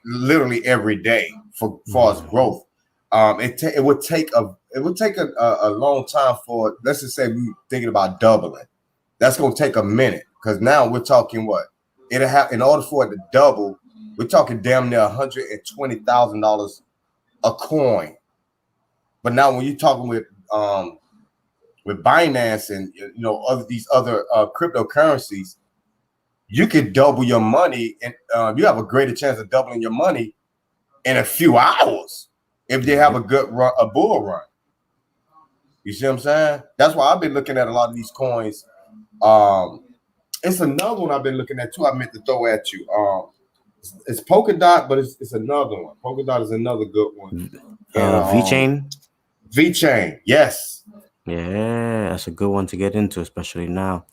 literally every day for far as growth. It would take a long time for, let's just say we're thinking about doubling. That's going to take a minute, because now we're talking what it'll have in order for it to double. We're talking damn near $120,000 a coin. But now when you're talking with Binance and these other cryptocurrencies, you can double your money, and you have a greater chance of doubling your money in a few hours if they have a good run, a bull run. You see what I'm saying? That's why I've been looking at a lot of these coins. It's another one I've been looking at too. I meant to throw at you. It's Polkadot, but it's another one. Polkadot is another good one. VeChain. VeChain, yes. Yeah, that's a good one to get into, especially now.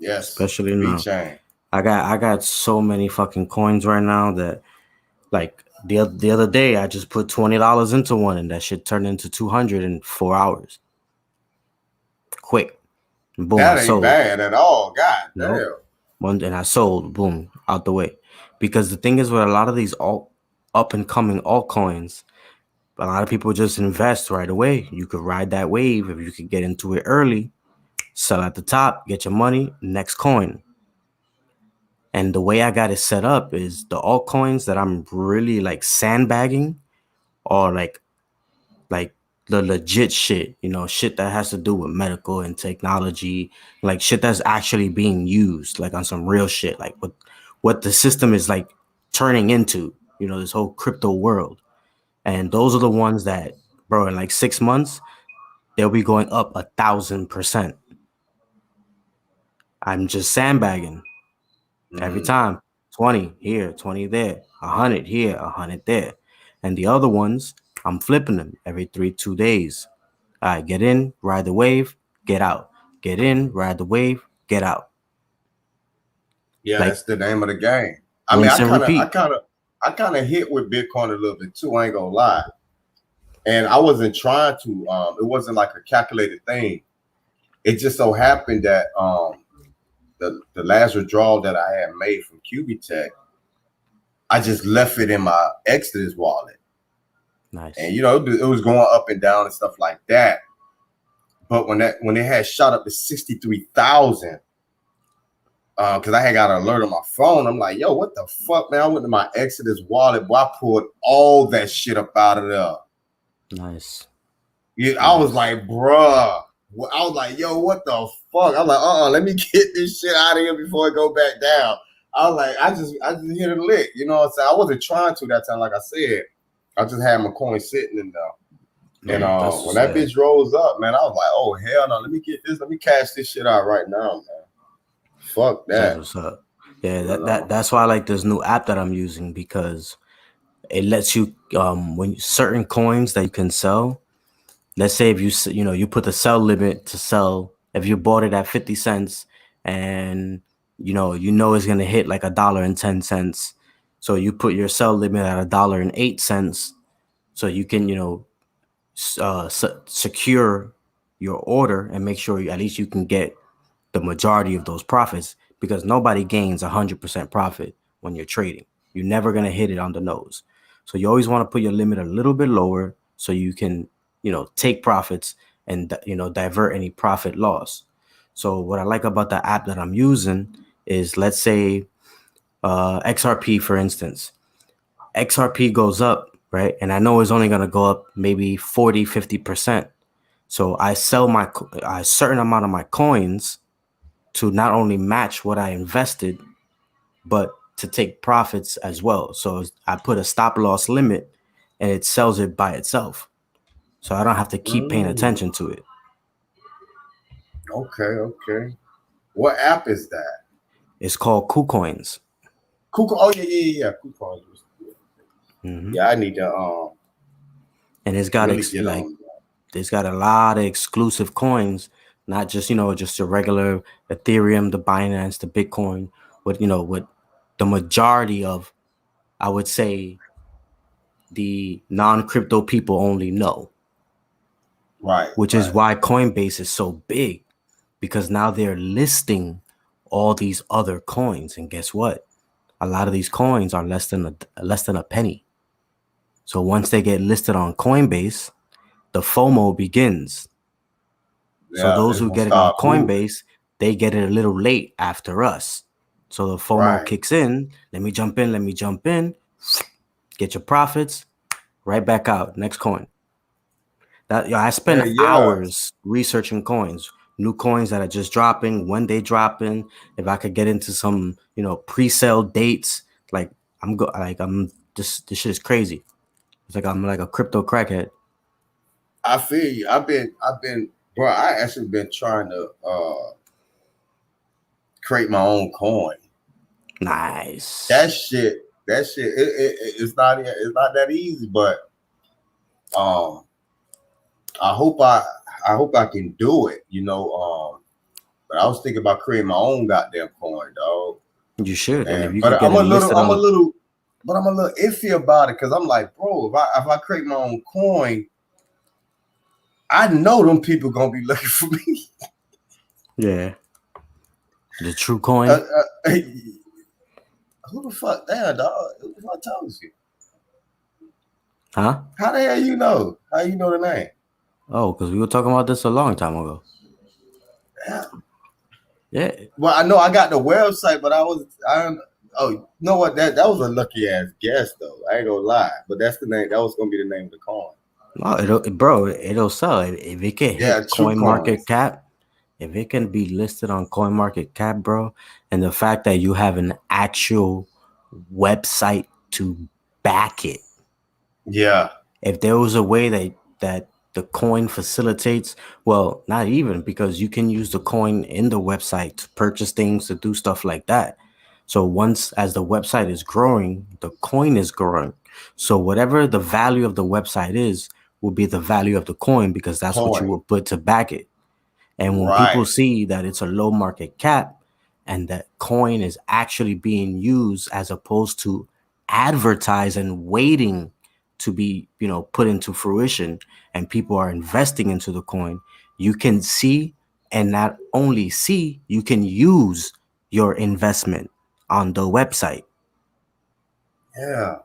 Yes, especially now. VeChain. I got so many fucking coins right now that, like, the other day I just put $20 into one, and that shit turned into 200 in 4 hours. Quick, boom. That I ain't sold. bad at all. God damn. Nope. And I sold. Boom, out the way. Because the thing is, with a lot of these up and coming altcoins, a lot of people just invest right away. You could ride that wave if you could get into it early, sell at the top, get your money, next coin. And the way I got it set up is the altcoins that I'm really like sandbagging, or like the legit shit, shit that has to do with medical and technology, like shit that's actually being used, like on some real shit, like what the system is like turning into, this whole crypto world. And those are the ones that, bro, in like 6 months, they'll be going up 1,000%. I'm just sandbagging every time. 20 here, 20 there, 100 here, 100 there. And the other ones, I'm flipping them every 2 days. All right, get in, ride the wave, get out. Get in, ride the wave, get out. Yeah, Like, that's the name of the game. I mean, I kind of hit with Bitcoin a little bit too. I ain't gonna lie. And I wasn't trying to. It wasn't like a calculated thing. It just so happened that the last withdrawal that I had made from QBTech, I just left it in my Exodus wallet. Nice. And it was going up and down and stuff like that. But when it had shot up to 63,000, because I had got an alert on my phone, I'm like, yo, what the fuck, man? I went to my Exodus wallet, boy, I pulled all that shit up out of there. Nice. Yeah, I was like, bruh. I was like, yo, what the fuck? I'm like, let me get this shit out of here before it go back down. I was like, I just hit a lick. You know what I'm saying? I wasn't trying to that time, like I said. I just had my coin sitting in there. And when that bitch rolls up, man, I was like, oh hell no, let me get this, let me cash this shit out right now, man. Fuck that. That's what's up. Yeah, that's why I like this new app that I'm using, because it lets you when certain coins that you can sell. Let's say if you put the sell limit to sell, if you bought it at 50 cents and you know it's gonna hit like $1.10, so you put your sell limit at $1.08, so you can secure your order and make sure at least you can get the majority of those profits, because nobody gains 100% profit when you're trading. You're never going to hit it on the nose. So you always want to put your limit a little bit lower so you can, take profits and, divert any profit loss. So what I like about the app that I'm using is, let's say XRP, for instance. XRP goes up, right? And I know it's only going to go up maybe 40, 50%. So I sell a certain amount of my coins to not only match what I invested, but to take profits as well. So I put a stop loss limit and it sells it by itself. So I don't have to keep paying attention to it. Okay. What app is that? It's called KuCoins. Oh yeah. KuCoins. Mm-hmm. Yeah, I need to and it's got really it's got a lot of exclusive coins, not just just the regular Ethereum, the Binance, the Bitcoin, what the majority of, I would say, the non-crypto people only know. Right. Which is why Coinbase is so big, because now they're listing all these other coins, and guess what? A lot of these coins are less than a penny. So once they get listed on Coinbase, the FOMO begins. So those who get it on Coinbase, they get it a little late after us. So the FOMO kicks in. Let me jump in. Get your profits, right back out. Next coin. I spend hours researching coins, new coins that are just dropping, when they dropping. If I could get into some, pre-sale dates, this shit is crazy. It's like I'm like a crypto crackhead. I feel you. I've been, bro. I actually been trying to create my own coin. Nice. That shit. It's not that easy, but I hope I can do it. But I was thinking about creating my own goddamn coin, dog. You should. And if you but could get I'm a little iffy about it, because I'm like, bro, if I create my own coin, I know them people gonna be looking for me. Yeah. The true coin. Who the fuck? Damn, dog. Who the fuck told you? Huh? How the hell you know? How you know the name? Oh, because we were talking about this a long time ago. Yeah. Well, I know I got the website, but oh, you know what? That was a lucky ass guess, though. I ain't gonna lie, but that's the name. That was gonna be the name of the coin. No, it'll sell. If it can hit CoinMarketCap, if it can be listed on CoinMarketCap, bro, and the fact that you have an actual website to back it. Yeah. If there was a way that the coin facilitates, well, not even, because you can use the coin in the website to purchase things, to do stuff like that. So as the website is growing, the coin is growing. So whatever the value of the website is, will be the value of the coin, because that's what you will put to back it. And when people see that it's a low market cap and that coin is actually being used as opposed to advertised and waiting to be, put into fruition, and people are investing into the coin, you can see, and not only see, you can use your investment on the website. Yeah.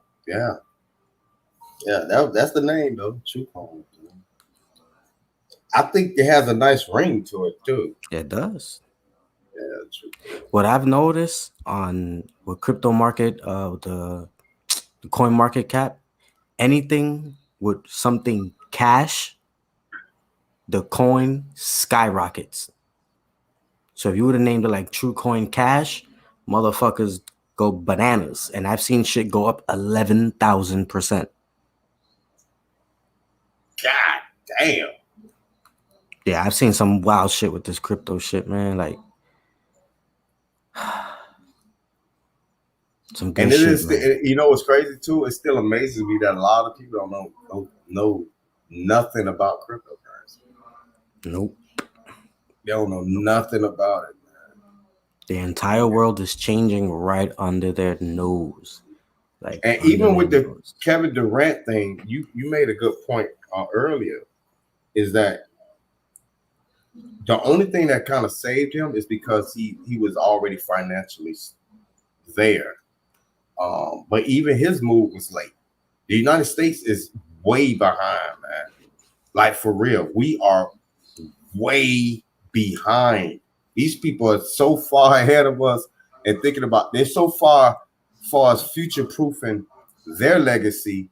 That's the name, though. True coin. I think it has a nice ring to it too. It does. Yeah, true. What I've noticed with crypto market, the coin market cap, anything with something cash, the coin skyrockets. So if you would have named it like True Coin Cash, motherfuckers go bananas, and I've seen shit go up 11,000%. God damn. Yeah, I've seen some wild shit with this crypto shit, man. Like some good And it shit, is, man. you know what's crazy too? It still amazes me that a lot of people don't know nothing about cryptocurrency. Nope. They don't know nothing about it. The entire world is changing right under their nose. Like, And under even with their the nose. Kevin Durant thing, you made a good point earlier, is that the only thing that kind of saved him is because he was already financially there. But even his move was late. The United States is way behind, man. Like, for real, we are way behind. These people are so far ahead of us and thinking about, they're so far as future proofing their legacy.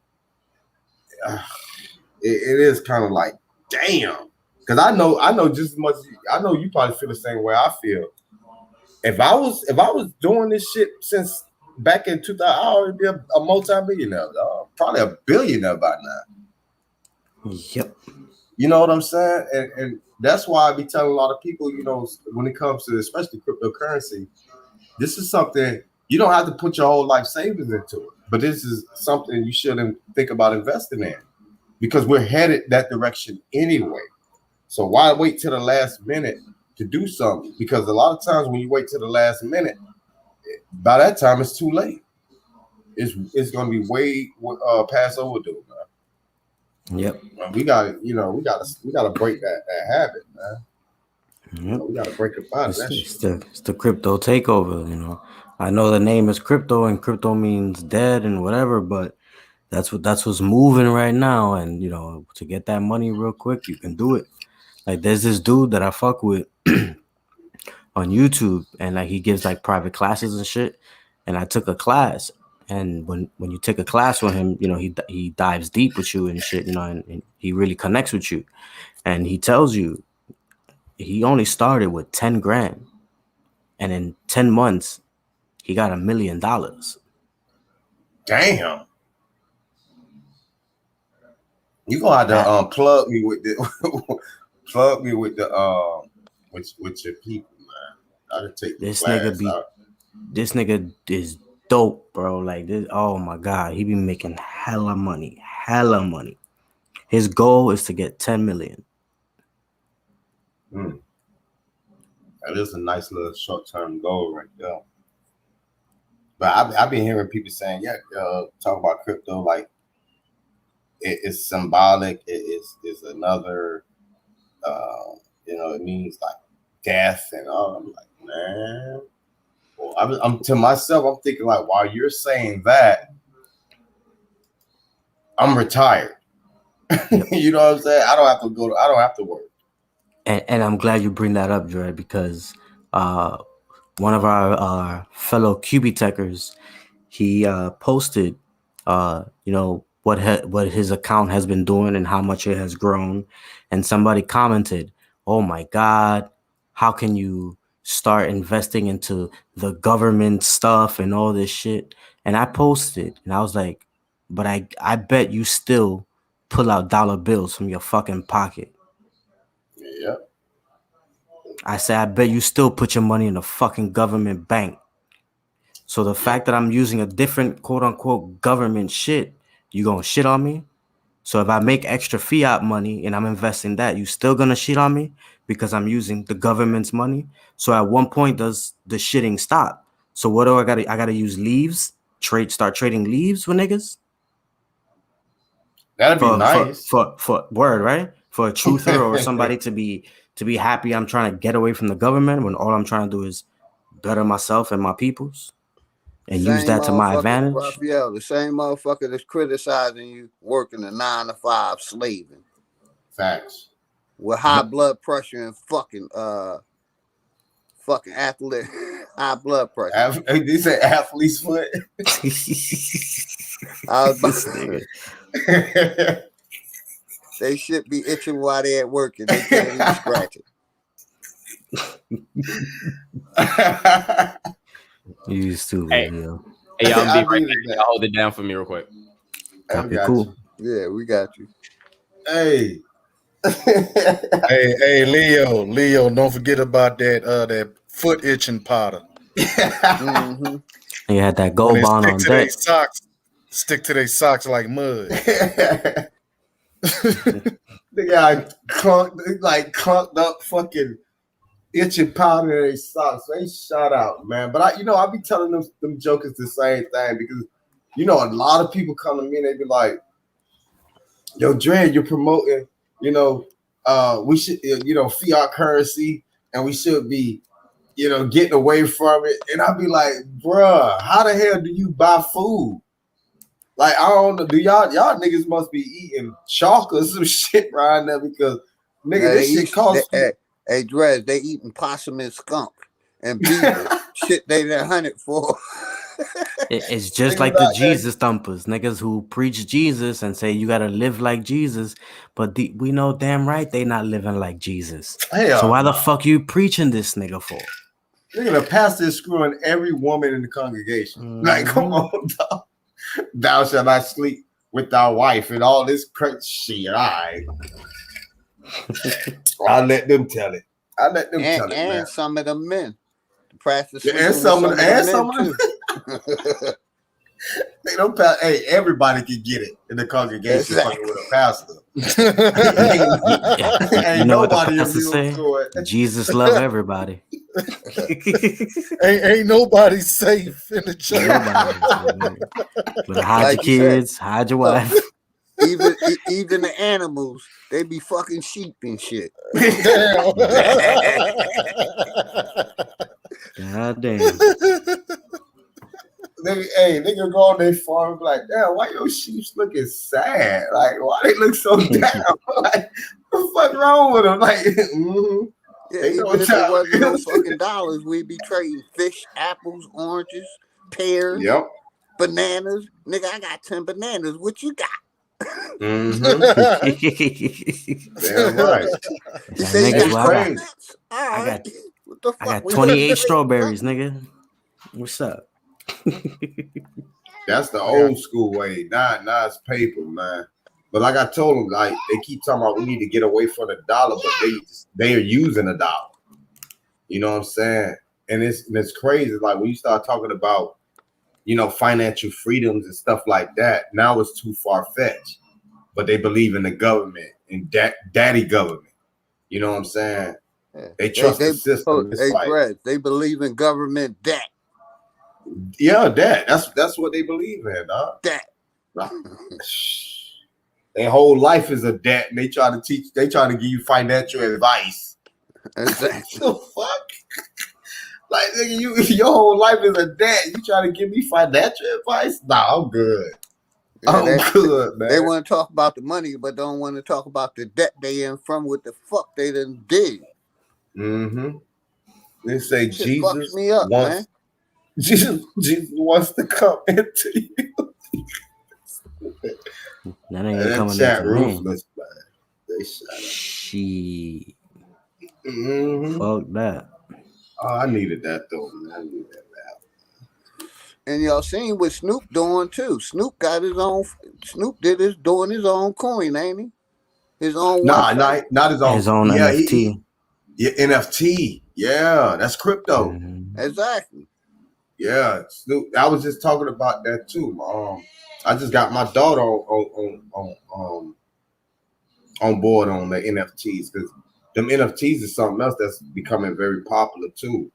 It is kind of like, damn. Because I know just as much. I know you probably feel the same way I feel. If I was doing this shit since back in 2000, I would be a multi-millionaire, probably a billionaire by now. Yep. You know what I'm saying? And that's why I be telling a lot of people, you know, when it comes to especially cryptocurrency, this is something you don't have to put your whole life savings into it. But this is something you shouldn't think about investing in, because we're headed that direction anyway. So why wait till the last minute to do something? Because a lot of times when you wait till the last minute, by that time it's too late. It's going to be way past overdue, man. Yep. We got to break that habit, man. Yep. We got to break it out of that shit. It's the crypto takeover, you know. I know the name is crypto and crypto means dead and whatever, but that's what's moving right now. And you know, to get that money real quick, you can do it. Like there's this dude that I fuck with on YouTube, and like he gives like private classes and shit. And I took a class, and when you take a class with him, you know, he dives deep with you and shit, you know, and he really connects with you, and he tells you he only started with 10 grand, and in 10 months he got $1 million. Damn. You gonna have to plug me with the with your people, man. I can take This class nigga out. This nigga is dope, bro. Like this, oh my god, he be making hella money. His goal is to get 10 million. That is a nice little short-term goal right there. But I've been hearing people saying, talk about crypto like it's symbolic. It is another, it means like death and all. I'm like, man. Well, I'm to myself, I'm thinking like, while you're saying that, I'm retired. You know what I'm saying? I don't have to work. And I'm glad you bring that up, Dre, because one of our fellow QB techers, he posted, what his account has been doing and how much it has grown, and somebody commented, "Oh my God, how can you start investing into the government stuff and all this shit?" And I posted, and I was like, "But I bet you still pull out dollar bills from your fucking pocket." Yeah. I said, I bet you still put your money in a fucking government bank. So the fact that I'm using a different quote unquote government shit, you gonna shit on me? So if I make extra fiat money and I'm investing that, you still gonna shit on me because I'm using the government's money? So at one point does the shitting stop? So what do I gotta use leaves? Start trading leaves with niggas? That'd be nice. For word, right? For a truther or somebody to be happy I'm trying to get away from the government when all I'm trying to do is better myself and my peoples and use that to my advantage. Raphael, the same motherfucker that's criticizing you working a 9-to-5 slaving. Facts. With high blood pressure and fucking athlete, high blood pressure. You say athlete's foot? I was they should be itching while they're at work and they can't even scratch it. You stupid, Hey, Leo. hey, y'all, I be right needed back. that. Y'all hold it down for me real quick. I Copy, got cool. you. Yeah, we got you. Hey. Hey, Leo, don't forget about that foot itching powder. Mm-hmm. They had that When gold it bond stick on to deck. their socks, stick to their socks like mud. They got clunked up fucking itching powder in their socks. They shot out, man. But I be telling them jokers the same thing because a lot of people come to me and they be like, "Yo, Dre, you're promoting, we should, fiat currency, and we should be, getting away from it." And I'll be like, "Bruh, how the hell do you buy food? Like, I don't know. Do y'all niggas must be eating chalk or some shit right now because nigga, this shit costs." Hey, Dres, they eating possum and skunk and beaver. Shit they done hunted for. It's just Niggas like the out there- Jesus thumpers, niggas who preach Jesus and say you gotta live like Jesus, but we know damn right they not living like Jesus. Hell So why the no. fuck you preaching this nigga for? Nigga, the pastor is screwing every woman in the congregation. Like, come on, dog. Thou shalt not sleep with thy wife and all this crazy shit. All right. I'll let them tell it. And some of them men. The pastor Yeah, sleeping and with some some of of the them men too. They don't hey, everybody can get it in the congregation fucking with a pastor. You know what the nobody pastor immune say? to it. Jesus love everybody. ain't nobody safe in the church. Nobody. But hide Like your you said, kids, hide your look, wife. even the animals, they be fucking sheep and shit. God damn. Nigga go on their farm and be like, damn, why your sheep's looking sad? Like, why they look so down? Like, what the fuck wrong with them? Like, Yeah, even if it wasn't no fucking dollars, we'd be trading fish, apples, oranges, pears, bananas. Nigga, I got 10 bananas. What you got? Damn right. You say you got coconuts? I What the fuck? got 28 strawberries, nigga. What's up? That's the old school way. Now it's paper, man. But like I told them, like they keep talking about we need to get away from the dollar, but they are using a dollar. You know what I'm saying? And it's crazy. Like when you start talking about, financial freedoms and stuff like that, now it's too far fetched. But they believe in the government and daddy government. You know what I'm saying? Yeah. They trust the system. They believe in government debt. Yeah, debt. That's what they believe in, dog. Debt. Their whole life is a debt, and they try to give you financial advice. Exactly. The fuck? Like, nigga, your whole life is a debt. You trying to give me financial advice? Nah, I'm good. Yeah, I'm good, man. They want to talk about the money, but don't want to talk about the debt they in from what the fuck they done did. Mm-hmm. They say Shit Jesus fucks me up, wants, man. Jesus wants to come into you. That ain't coming into me. Ruthless, man. They shut up. She Mm-hmm. fuck that. Oh, I needed that though, man. I needed that. And y'all seen what Snoop doing too. Snoop got his own. Snoop doing his own coin, ain't he? His own website. Not his own. His own NFT. NFT. Yeah, that's crypto. Mm-hmm. Exactly. Yeah, Snoop. I was just talking about that too. I just got my daughter on board on the NFTs because them NFTs is something else that's becoming very popular too.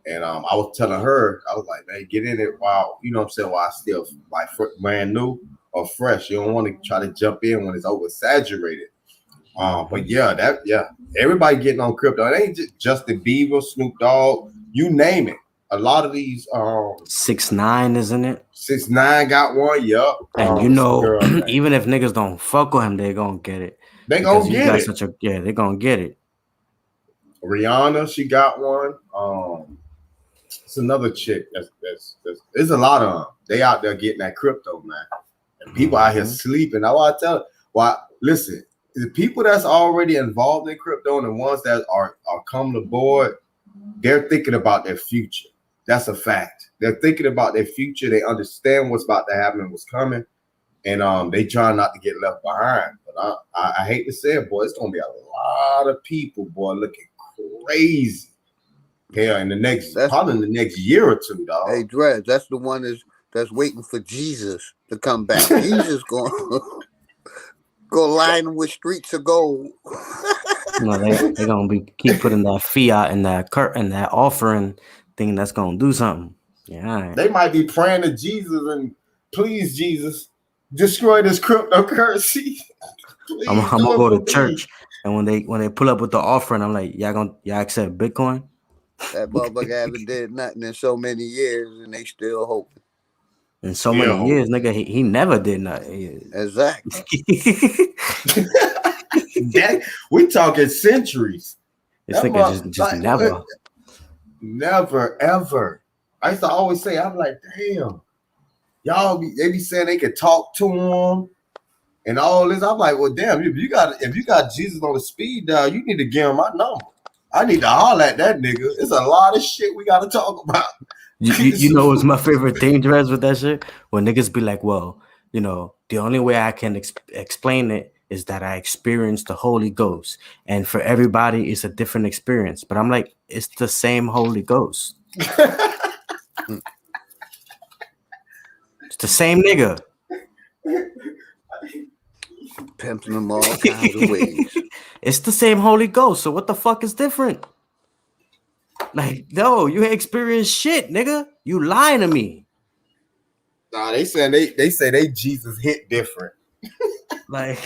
And I was telling her, I was like, man, get in it while while I still like brand new or fresh. You don't want to try to jump in when it's oversaturated. But everybody getting on crypto. It ain't just Justin Bieber, Snoop Dogg, you name it. A lot of these 6ix9ine, isn't it? 6ix9ine got one, yup. And even if niggas don't fuck with him, they gonna get it. They gonna get it. They gonna get it. Rihanna, she got one. It's another chick there's a lot of them. They out there getting that crypto, man. And people out here sleeping. I want to tell listen, the people that's already involved in crypto and the ones that are coming aboard, they're thinking about their future. That's a fact. They're thinking about their future. They understand what's about to happen and what's coming, and they try not to get left behind. But I hate to say it, boy, it's gonna be a lot of people, boy, looking crazy. Yeah, in the next probably in the next year or two, dog. Hey, Dred, that's the one that's waiting for Jesus to come back. Jesus going go line them with streets of gold. No, they're gonna keep putting that fiat and that offering thing that's gonna do something. Yeah, all right. They might be praying to Jesus and please, Jesus, destroy this cryptocurrency. I'm gonna go to church, and when they pull up with the offering, I'm like, y'all accept Bitcoin? That motherfucker haven't did nothing in so many years, and they still hoping. In so many years, nigga, he never did nothing. Exactly. We talking centuries. This nigga just never. Never, ever. I used to always say, I'm like, damn, they be saying they could talk to him and all this. I'm like, well, damn, if you got Jesus on the speed dial, you need to give him my number. I need to holler at that nigga. It's a lot of shit we gotta talk about. You know what's my favorite thing, Drez, with that shit? When niggas be like, well, you know, the only way I can explain it is that I experienced the Holy Ghost. And for everybody, it's a different experience. But I'm like, it's the same Holy Ghost. It's the same nigga. Pimping them all kinds of ways. It's the same Holy Ghost. So what the fuck is different? Like, no, you ain't experienced shit, nigga. You lying to me. Nah, they say they Jesus hit different. Like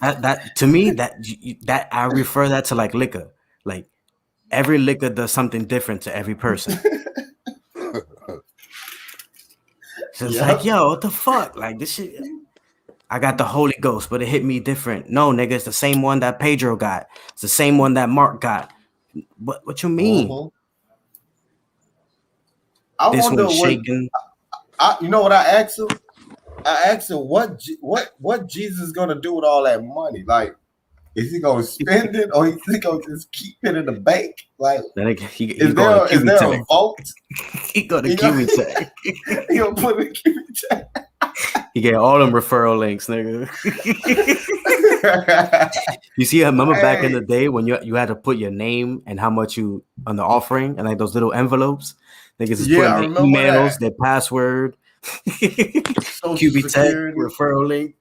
that to me, that I refer that to like liquor. Like every liquor does something different to every person. So it's like, yo, what the fuck? Like this shit. I got the Holy Ghost, but it hit me different. No, nigga, it's the same one that Pedro got. It's the same one that Mark got. What you mean? I this wonder one's shaking. You know what I asked him? I asked him what Jesus is gonna do with all that money. Like, is he gonna spend it or is he gonna just keep it in the bank? Like, is there a vault? He go to QE. He gonna put it in QE. He get all them referral links, nigga. You see, I remember back in the day when you had to put your name and how much you on the offering and like those little envelopes. Niggas is putting their emails, their password, QB Tech, referral link.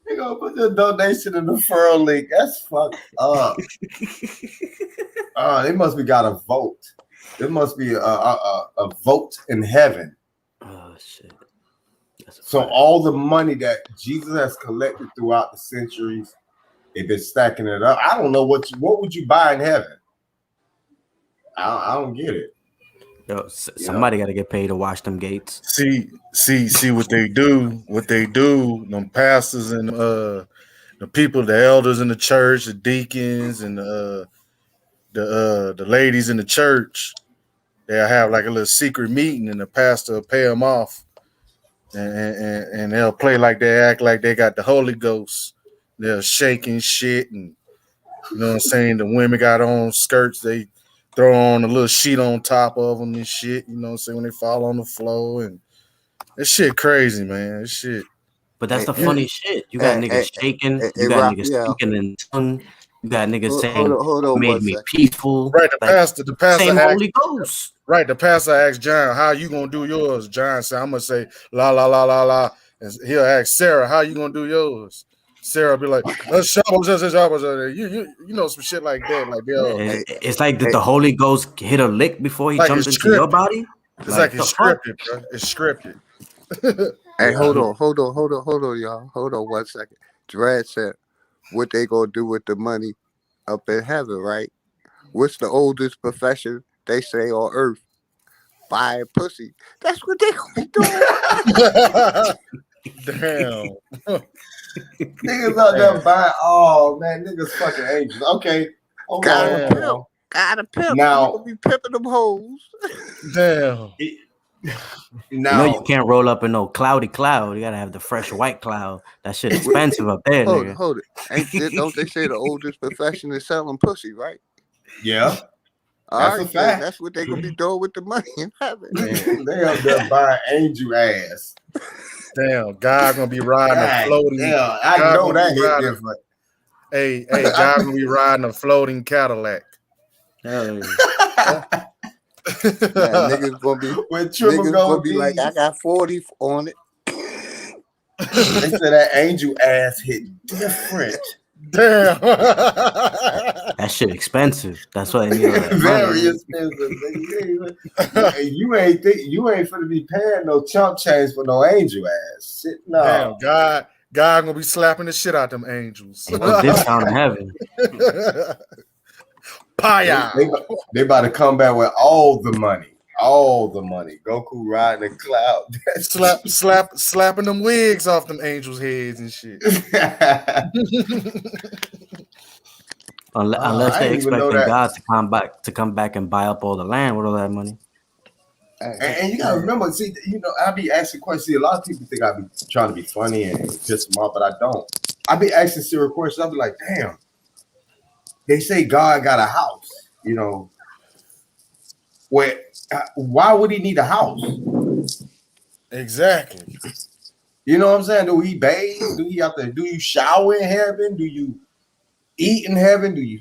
You gonna put the donation in the referral link. That's fucked up. They must be got a vote. There must be a vote in heaven. Oh shit! So all the money that Jesus has collected throughout the centuries, they've been stacking it up. I don't know what would you buy in heaven? I don't get it. Yo, somebody got to get paid to wash them gates. See what they do. What they do. Them pastors and the people, the elders in the church, the deacons, and the ladies in the church. They'll have like a little secret meeting, and the pastor will pay them off, and they'll play like they act like they got the Holy Ghost. They're shaking shit, and you know what I'm saying. The women got on skirts. They throw on a little sheet on top of them and shit. You know what I'm saying, when they fall on the floor, and that shit crazy, man. That shit. But that's the funny shit. You got niggas shaking. You got niggas speaking in tongue. You got niggas saying, hold on, made me peaceful. Right, the pastor same asked, Holy Ghost. Right, the pastor asked John, how you gonna do yours? John said, I'm gonna say la la la la la. And he'll ask Sarah, how you gonna do yours? Sarah be like, you know, some shit like that. Like it's like did the Holy Ghost hit a lick before he like jumped into your body? It's like it's scripted, bro. It's scripted. Hey, hold on, y'all. Hold on 1 second. Dredd said, what they gonna do with the money up in heaven, right? What's the oldest profession they say on earth? Buying pussy. That's what they gonna be doing. Damn. Niggas out there buying. Oh man, niggas fucking angels. Okay. Gotta pimp. Now you gonna be pimping them hoes. Damn. You know you No, can't roll up in no cloudy cloud. You gotta have the fresh white cloud. That shit expensive up there, nigga. Hold it. Don't they say the oldest profession is selling pussy, right? yeah, All that's a right, then fact. that's what they gonna be doing with the money and having. They up there buying angel ass. Damn, God gonna be riding a God floating. damn, I God know gonna that be hit riding. different. Hey, God gonna be riding a floating Cadillac. Hell yeah. Man, niggas gonna be like, I got 40 on it. They said that angel ass hit different. Damn. That shit expensive. That's why they need all that Very money. expensive. Nigga. You ain't finna be paying no chump change for no angel ass. Shit, no. Damn, God gonna be slapping the shit out them angels. Ain't no discount in heaven. Paya. They about to come back with all the money. All the money. Goku riding a cloud. Slapping them wigs off them angels' heads and shit. Unless I they're didn't even know expecting that. God to come back and buy up all the land with all that money. And you gotta remember, see, I be asking questions. See, a lot of people think I be trying to be funny and piss them off, but I don't. I be asking serious questions. I be like, damn. They say God got a house, why would he need a house? Exactly. You know what I'm saying? Do he bathe? Do you shower in heaven? Do you eat in heaven? Do you,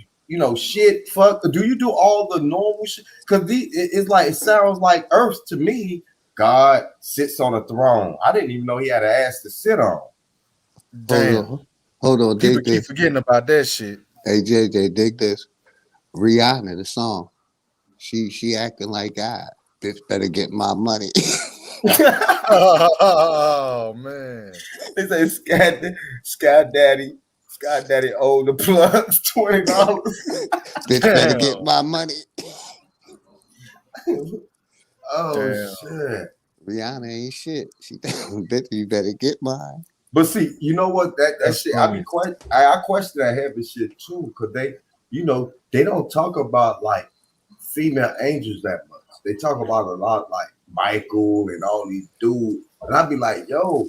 shit, fuck? Do you do all the normal shit? Because it sounds like earth to me. God sits on a throne. I didn't even know he had an ass to sit on. Damn. Hold on. People keep forgetting about that shit. Hey, JJ, dig this. Rihanna, the song. She acting like God. Bitch better get my money. Oh man. They say Sky Daddy owe the plugs $20. Bitch better get my money. Oh Damn. shit. Rihanna ain't shit. Bitch, you better get mine. But see, you know what? That shit, I question that heavy shit too, because they don't talk about like female angels that much. They talk about a lot like Michael and all these dudes, and I'd be like, yo,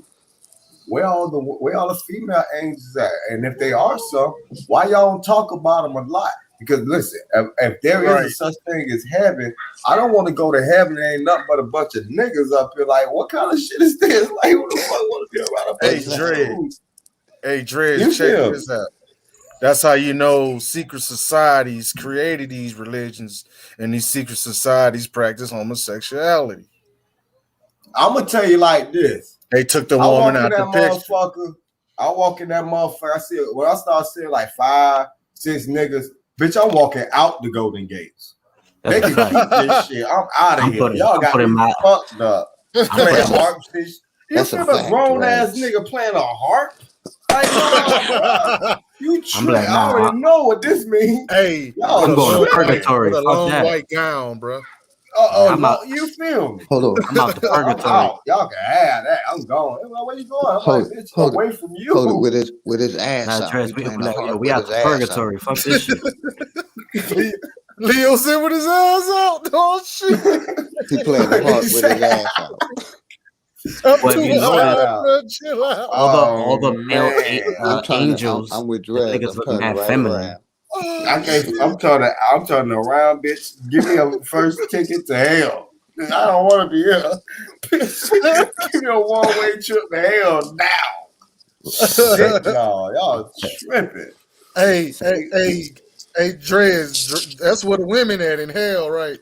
where all the female angels at? And if they are some, why y'all don't talk about them a lot? Because listen, if there is a such thing as heaven, I don't want to go to heaven. There ain't nothing but a bunch of niggas up here. Like, what kind of shit is this? Like, who the fuck want to be around a bunch of dudes? Hey, Dre, check this out. That's how you know secret societies created these religions, and these secret societies practice homosexuality. I'm gonna tell you like this. They took the woman out the picture. I walk in that motherfucker. I see it when I start seeing like 5, 6 niggas. Bitch, I'm walking out the Golden Gates. They can keep this shit. I'm out of here. Y'all got me fucked up. Playing harps. You feel a grown ass nigga playing a harp? Like, no, you tripping. Like, nah, I already know what this means. Hey, I'm going to purgatory. With a long that. white gown, bro. You feel me? Hold on. I'm out the purgatory. Y'all can have that. I'm going. Like, where you going? I'm like, bitch, away from you. Hold it with his ass out. We out the purgatory. Fuck this shit. Leo said with his ass out. Oh shit. He playing the harp with his ass out. Well, if you notice, all the male angels, I'm with Dre. niggas look mad feminine. I'm turning around, bitch. Give me a first ticket to hell. I don't want to be here. Give me a one-way trip to hell now. Shit, y'all tripping. Hey, Dre, that's what the women at in hell, right?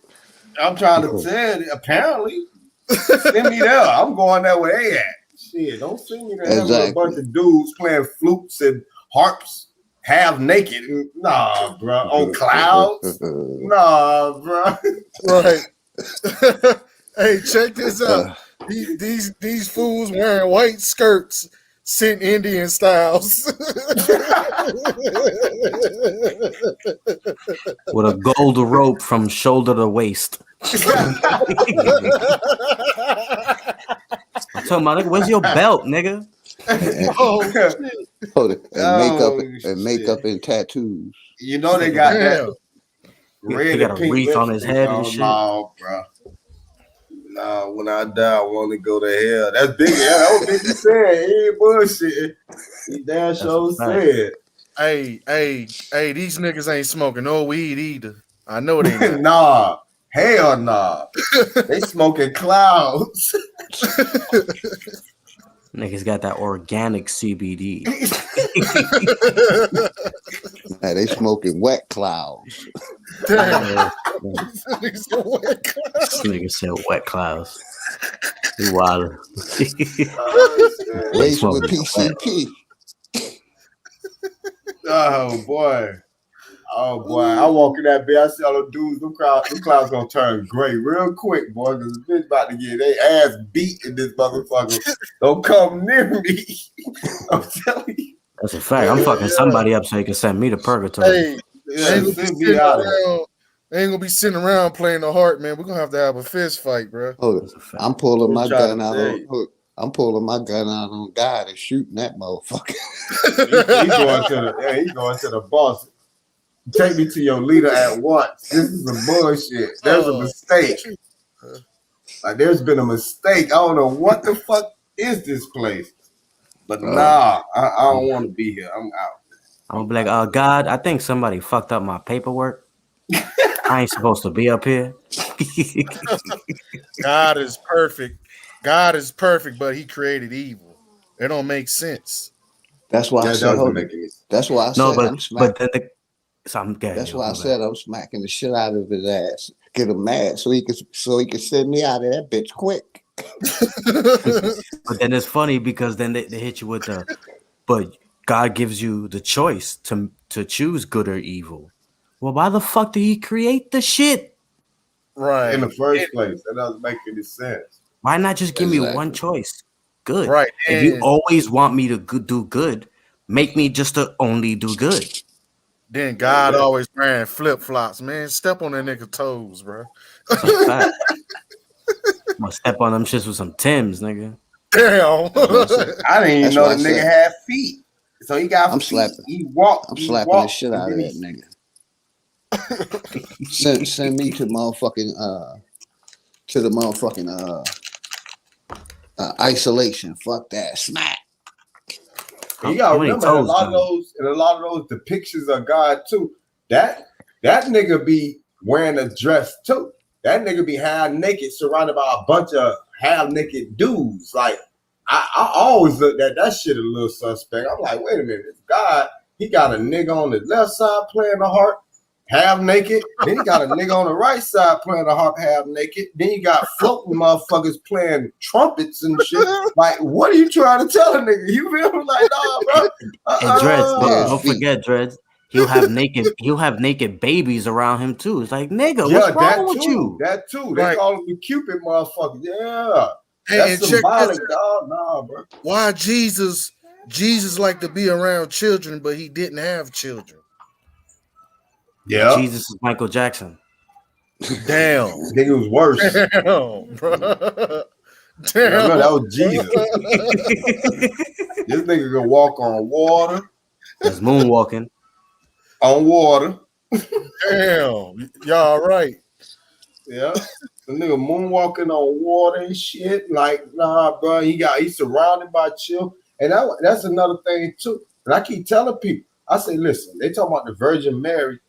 I'm trying to tell you. Apparently, send me there. I'm going there where they at. Shit, don't send me there with a bunch of dudes playing flutes and harps. Half naked, nah, bro. On clouds, nah, bro. Right. Hey, check this out. These fools wearing white skirts, sent Indian styles, with a gold rope from shoulder to waist. I'm talking about, nigga, where's your belt, nigga? Hold it. And makeup and tattoos. You know they got that red he got a wreath on his head and shit. No, bro. Nah, when I die, I want to go to hell. That's big. Yeah, that was Biggie said. He ain't bullshit. He damn sure said. Hey, these niggas ain't smoking no weed either. I know they not. Nah, hell nah. They smoking clouds. Niggas got that organic CBD. Nah, they smoking wet clouds. Damn. Nigga said wet clouds. You wild. Laced with PCP. Oh boy. Oh boy. I walk in that bed, I see all the dudes, them clouds gonna turn gray real quick, boy, because the bitch about to get their ass beat in this motherfucker. Don't come near me. I'm telling you. That's a fact. I'm fucking somebody up so you can send me to purgatory. Hey, they ain't gonna be sitting around playing the heart, man. We're gonna have a fist fight, bro. Hold on. I'm pulling my gun out on God and shooting that motherfucker. He's going to the boss. Take me to your leader at once. This is some bullshit. There's a mistake. Like there's been a mistake. I don't know what the fuck is this place. But nah, I don't want to be here. I'm out. I'm gonna be like, God, I think somebody fucked up my paperwork. I ain't supposed to be up here. God is perfect. God is perfect, but he created evil. It don't make sense. That's why I said that's why I said I'm smacking. That's why I said I'm smacking the shit out of his ass. Get him mad so he can send me out of that bitch quick. But then it's funny because then they hit you with but God gives you the choice to choose good or evil. Well, why the fuck did he create the shit? Right. In the first place. That doesn't make any sense. Why not just give me one choice? Good. Right. If you always want me to do good, make me just to only do good. Then God always wearing flip-flops, man. Step on that nigga toes, bro. I'm gonna step on them shits with some Timbs, nigga. Damn. I didn't even know the nigga had feet. So he got feet. Slapping. He walked. I'm slapping the shit out of that nigga. Send me to the motherfucking isolation. Fuck that. Smack. You gotta remember a lot of those depictions of God too. That nigga be wearing a dress too. That nigga be half naked, surrounded by a bunch of half naked dudes. Like I always looked at that shit a little suspect. I'm like, wait a minute, God, he got a nigga on the left side playing the harp, half naked. Then he got a nigga on the right side playing the harp, half naked. Then you got floating motherfuckers playing trumpets and shit. Like, what are you trying to tell a nigga? You feel me? Like, nah, bro. And Dreads, don't forget, Dreads. He'll have naked babies around him too. It's like, nigga, what's wrong with you? That too. They call him the Cupid motherfucker. Yeah. That's symbolic, dog. Nah, bro. Why Jesus liked to be around children, but he didn't have children? Yeah. Jesus is Michael Jackson. Damn. I think it was worse. Damn, bro. Damn. Yeah, no, that was Jesus. This nigga can walk on water. That's moonwalking. On water. Damn. Y'all right. Yeah. The nigga moonwalking on water and shit. Like, nah, bro. He's surrounded by chill. And that's another thing too. And I keep telling people, I say, listen, they talk about the Virgin Mary,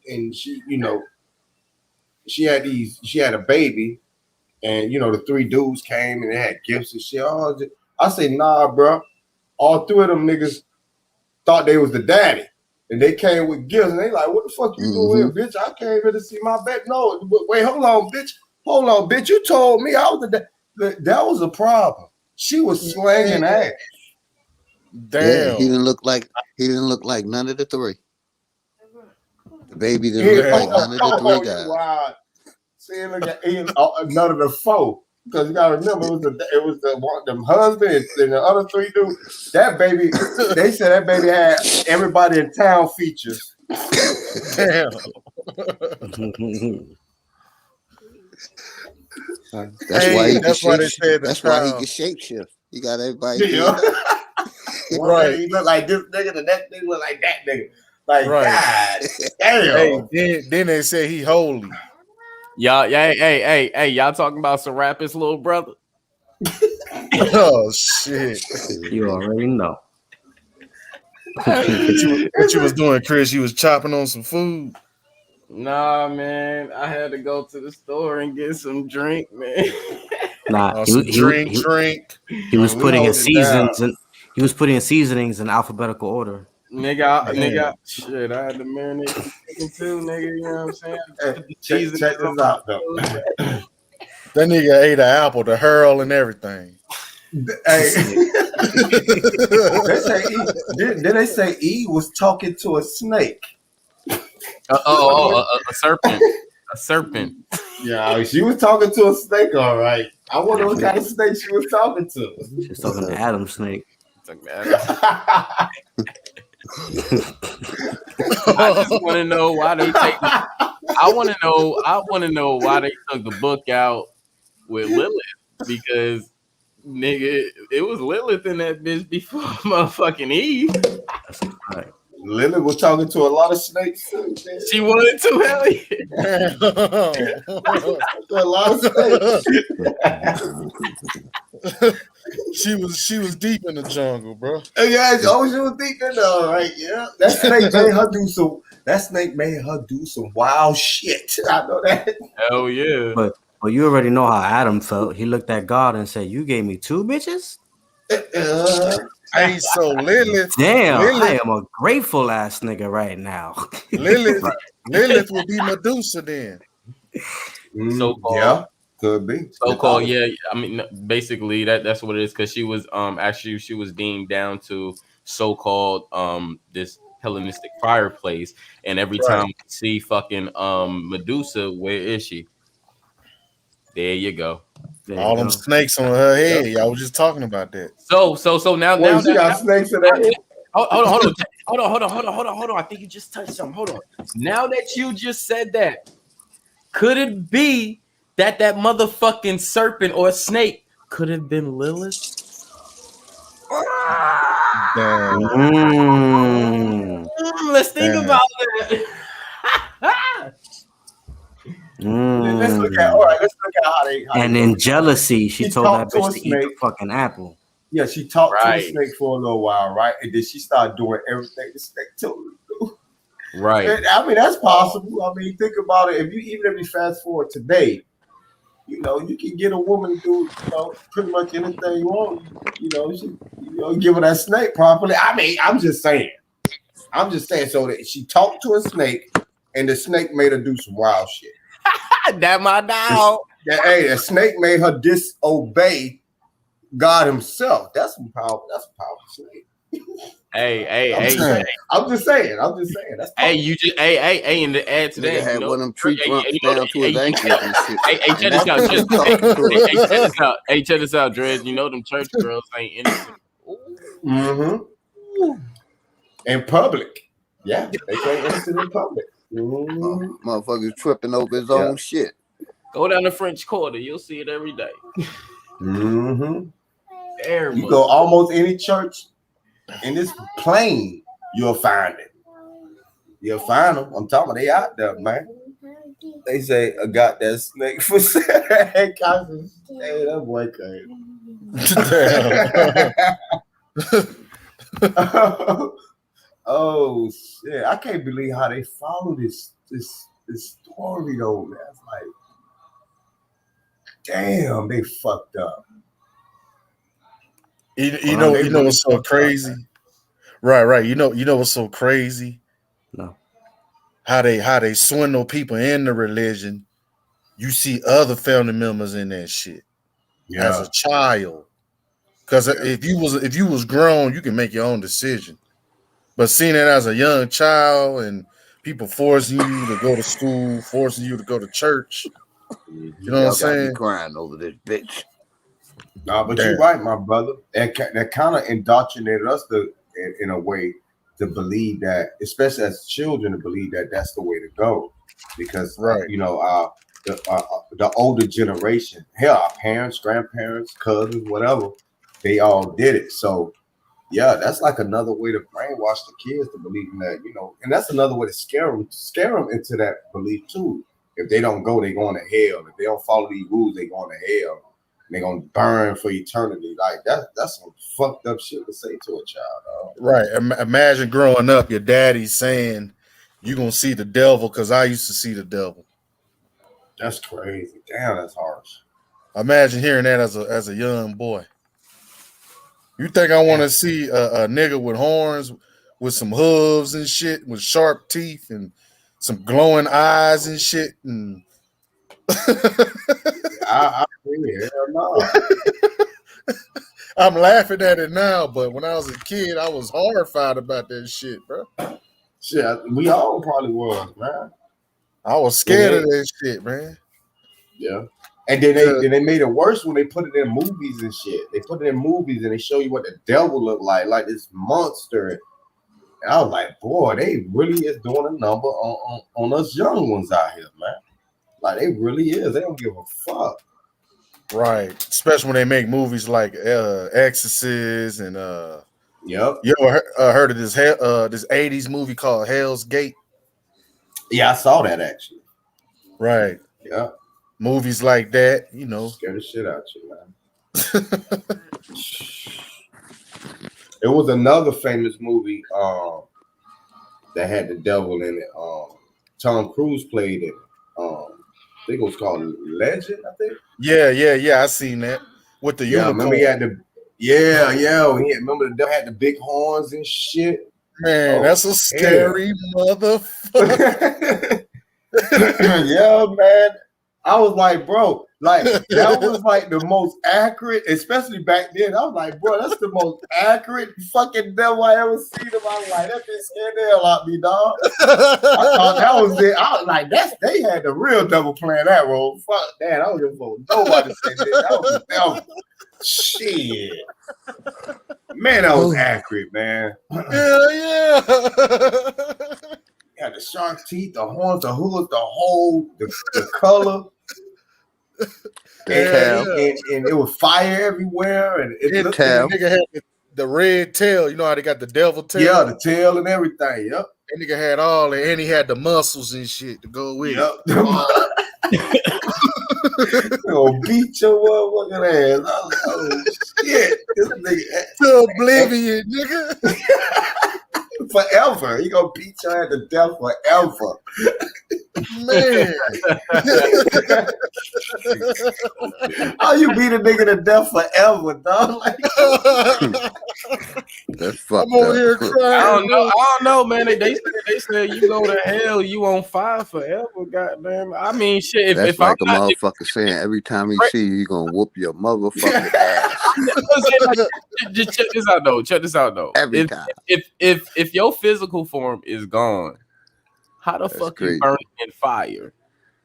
and she, she had a baby, and the three dudes came and they had gifts and shit. I say, nah, bro. All three of them niggas thought they was the daddy. And they came with gifts, and they like, what the fuck you doing here, bitch? I came here to see my baby. No, wait, hold on, bitch. You told me I was the daddy. That was a problem. She was slanging ass. Damn. Yeah, he didn't look like none of the three. The baby didn't look like none of the three guys. Wow. See, look at none of the four. Because you gotta remember, it was the husband and the other three dudes. That baby, they said that baby had everybody in town features. Damn. That's why he can shapeshift. He got everybody. Yeah. Right. He look like this nigga, and that nigga look like that nigga. Like, right. God damn. Hey, then they say he holy. Y'all, hey, y'all talking about Serapis' little brother? Oh shit! You already know. What you was doing, Chris? You was chopping on some food. Nah, man, I had to go to the store and get some drink, man. Nah, Some drink. he was Man, we putting his hold it down. seasons and he was putting his seasonings in alphabetical order. Nigga, shit, I had to marinate some chicken too, nigga. You know what I'm saying? Put the Check seasonings this on out, my though. food. That nigga ate an apple, the hurl, and everything. Hey, they say did they say Eve was talking to a snake? A serpent. A serpent. Yeah, she was talking to a snake, all right. I wonder what kind of snake she was talking to. She's talking to Adam Snake. I just want to know why they take. I want to know why they took the book out with Lilith, because nigga, it was Lilith in that bitch before motherfucking Eve. That's right. Lilith was talking to a lot of snakes too. She wanted to, hell yeah. A lot of snakes. She was deep in the jungle, bro. Yeah, she was deep in there, right? Yeah, that snake made her do some. That snake made her do some wild shit. I know that. Hell yeah. But you already know how Adam felt. He looked at God and said, "You gave me 2 bitches." Hey, so Lilith. Damn, I am a grateful ass nigga right now. Lilith will be Medusa then. So called. Yeah, could be. So called, yeah. I mean, basically that's what it is, because she was actually she was deemed down to so called this Hellenistic fireplace, and every time we see fucking Medusa, where is she? There you go. All them snakes on her head. Y'all was just talking about that. So now she got snakes in her head. Hold on. I think you just touched something. Hold on. Now that you just said that, could it be that motherfucking serpent or snake could have been Lilith? Let's think about that. Let's look at how they. And in jealousy, she told that bitch to eat the fucking apple. Yeah, she talked to the snake for a little while, right? And then she started doing everything the snake told her to do. Right. And, I mean, that's possible. I mean, think about it. Even if you fast forward today, you know, you can get a woman to do, you know, pretty much anything you want. You know, give her that snake properly. I mean, I'm just saying. So that she talked to a snake, and the snake made her do some wild shit. That my dog. Hey, the snake made her disobey God Himself. That's some powerful. That's a powerful snake. Hey. I'm just saying. That's hey, you just hey, and to add to that, had you one of them tree trunks down to his ankles and shit. Hey, check this out, Dred. You know them church girls ain't innocent. Mm-hmm. In public. Yeah, they ain't innocent in public. Motherfuckers tripping over his own shit. Go down the French Quarter, you'll see it every day. Mm-hmm. You go almost any church in this plane, you'll find it. You'll find them. I'm talking about they out there, man. They say I got that snake for sale. Hey, that boy crazy. Oh shit! I can't believe how they follow this story though, man. It's like, damn, they fucked up. You know what's so crazy? Right. You know what's so crazy? No. How they swindle people in the religion. You see other family members in that shit as a child. Because if you was grown, you can make your own decision. But seeing it as a young child and people forcing you to go to school, forcing you to go to church, you know what I'm saying? Crying over this bitch. Nah, but you're right, my brother. That kind of indoctrinated us in a way to believe that, especially as children, to believe that that's the way to go. Because you know, the older generation, hell, our parents, grandparents, cousins, whatever, they all did it. So yeah, that's like another way to brainwash the kids to believe in that, you know, and that's another way to scare them into that belief too. if they don't go, they going to hell. If they don't follow these rules, they going to hell. They're gonna burn for eternity. Like that's some fucked up shit to say to a child, dog. Right. Imagine growing up, your daddy's saying you're gonna see the devil because I used to see the devil. That's crazy. Damn, that's harsh. Imagine hearing that as a young boy. You think I want to see a nigga with horns, with some hooves and shit, with sharp teeth and some glowing eyes and shit? And I agree. Hell no. I'm laughing at it now, but when I was a kid, I was horrified about that shit, bro. Shit, we all probably was, man. I was scared of that shit, man. Yeah. And then they made it worse when they put it in movies and shit. They put it in movies and they show you what the devil looked like this monster. And I was like, boy, they really is doing a number on us young ones out here, man. Like they really is. They don't give a fuck. Right. Especially when they make movies like Exorcist and Yep. You ever heard of this 80s movie called Hell's Gate? Yeah, I saw that actually. Right. Yeah. Movies like that, you know. Scare the shit out you, man. There was another famous movie that had the devil in it. Tom Cruise played it. I think it was called Legend, I think. Yeah. I seen that. With the unicorn. Remember he had the remember the devil had the big horns and shit. Man, that's a scary motherfucker. Yeah, man. I was like, bro, like that was like the most accurate, especially back then. I was like, bro, that's the most accurate fucking devil I ever seen. I was like, that bitch scared the hell out of me, dog. I thought that was it. I was like, they had the real devil playing that role. Fuck that. I don't give a fuck. Nobody said that. That was the devil. Shit. Man, that was accurate, man. Yeah. Had the shark teeth, the horns, the hooves, the color. And it was fire everywhere, and the nigga had the red tail. You know how they got the devil tail? Yeah, the tail and everything. Yep. That nigga had all that, and he had the muscles and shit to go with it. Gonna beat your motherfucking ass. Oh shit. This nigga to oblivion, nigga. Forever. He gonna beat your ass to death forever. Man. How you beat a nigga to death forever, dog? Like, that's fucked I'm over up. here crying. I don't know, man. They said you go to hell, you on fire forever. Goddamn. I mean, shit. That's if like I'm a not, motherfucker saying every time he see you, he gonna whoop your motherfucking ass. Just check this out though. Check this out though. Every time. If your physical form is gone, how the fuck you burn in fire?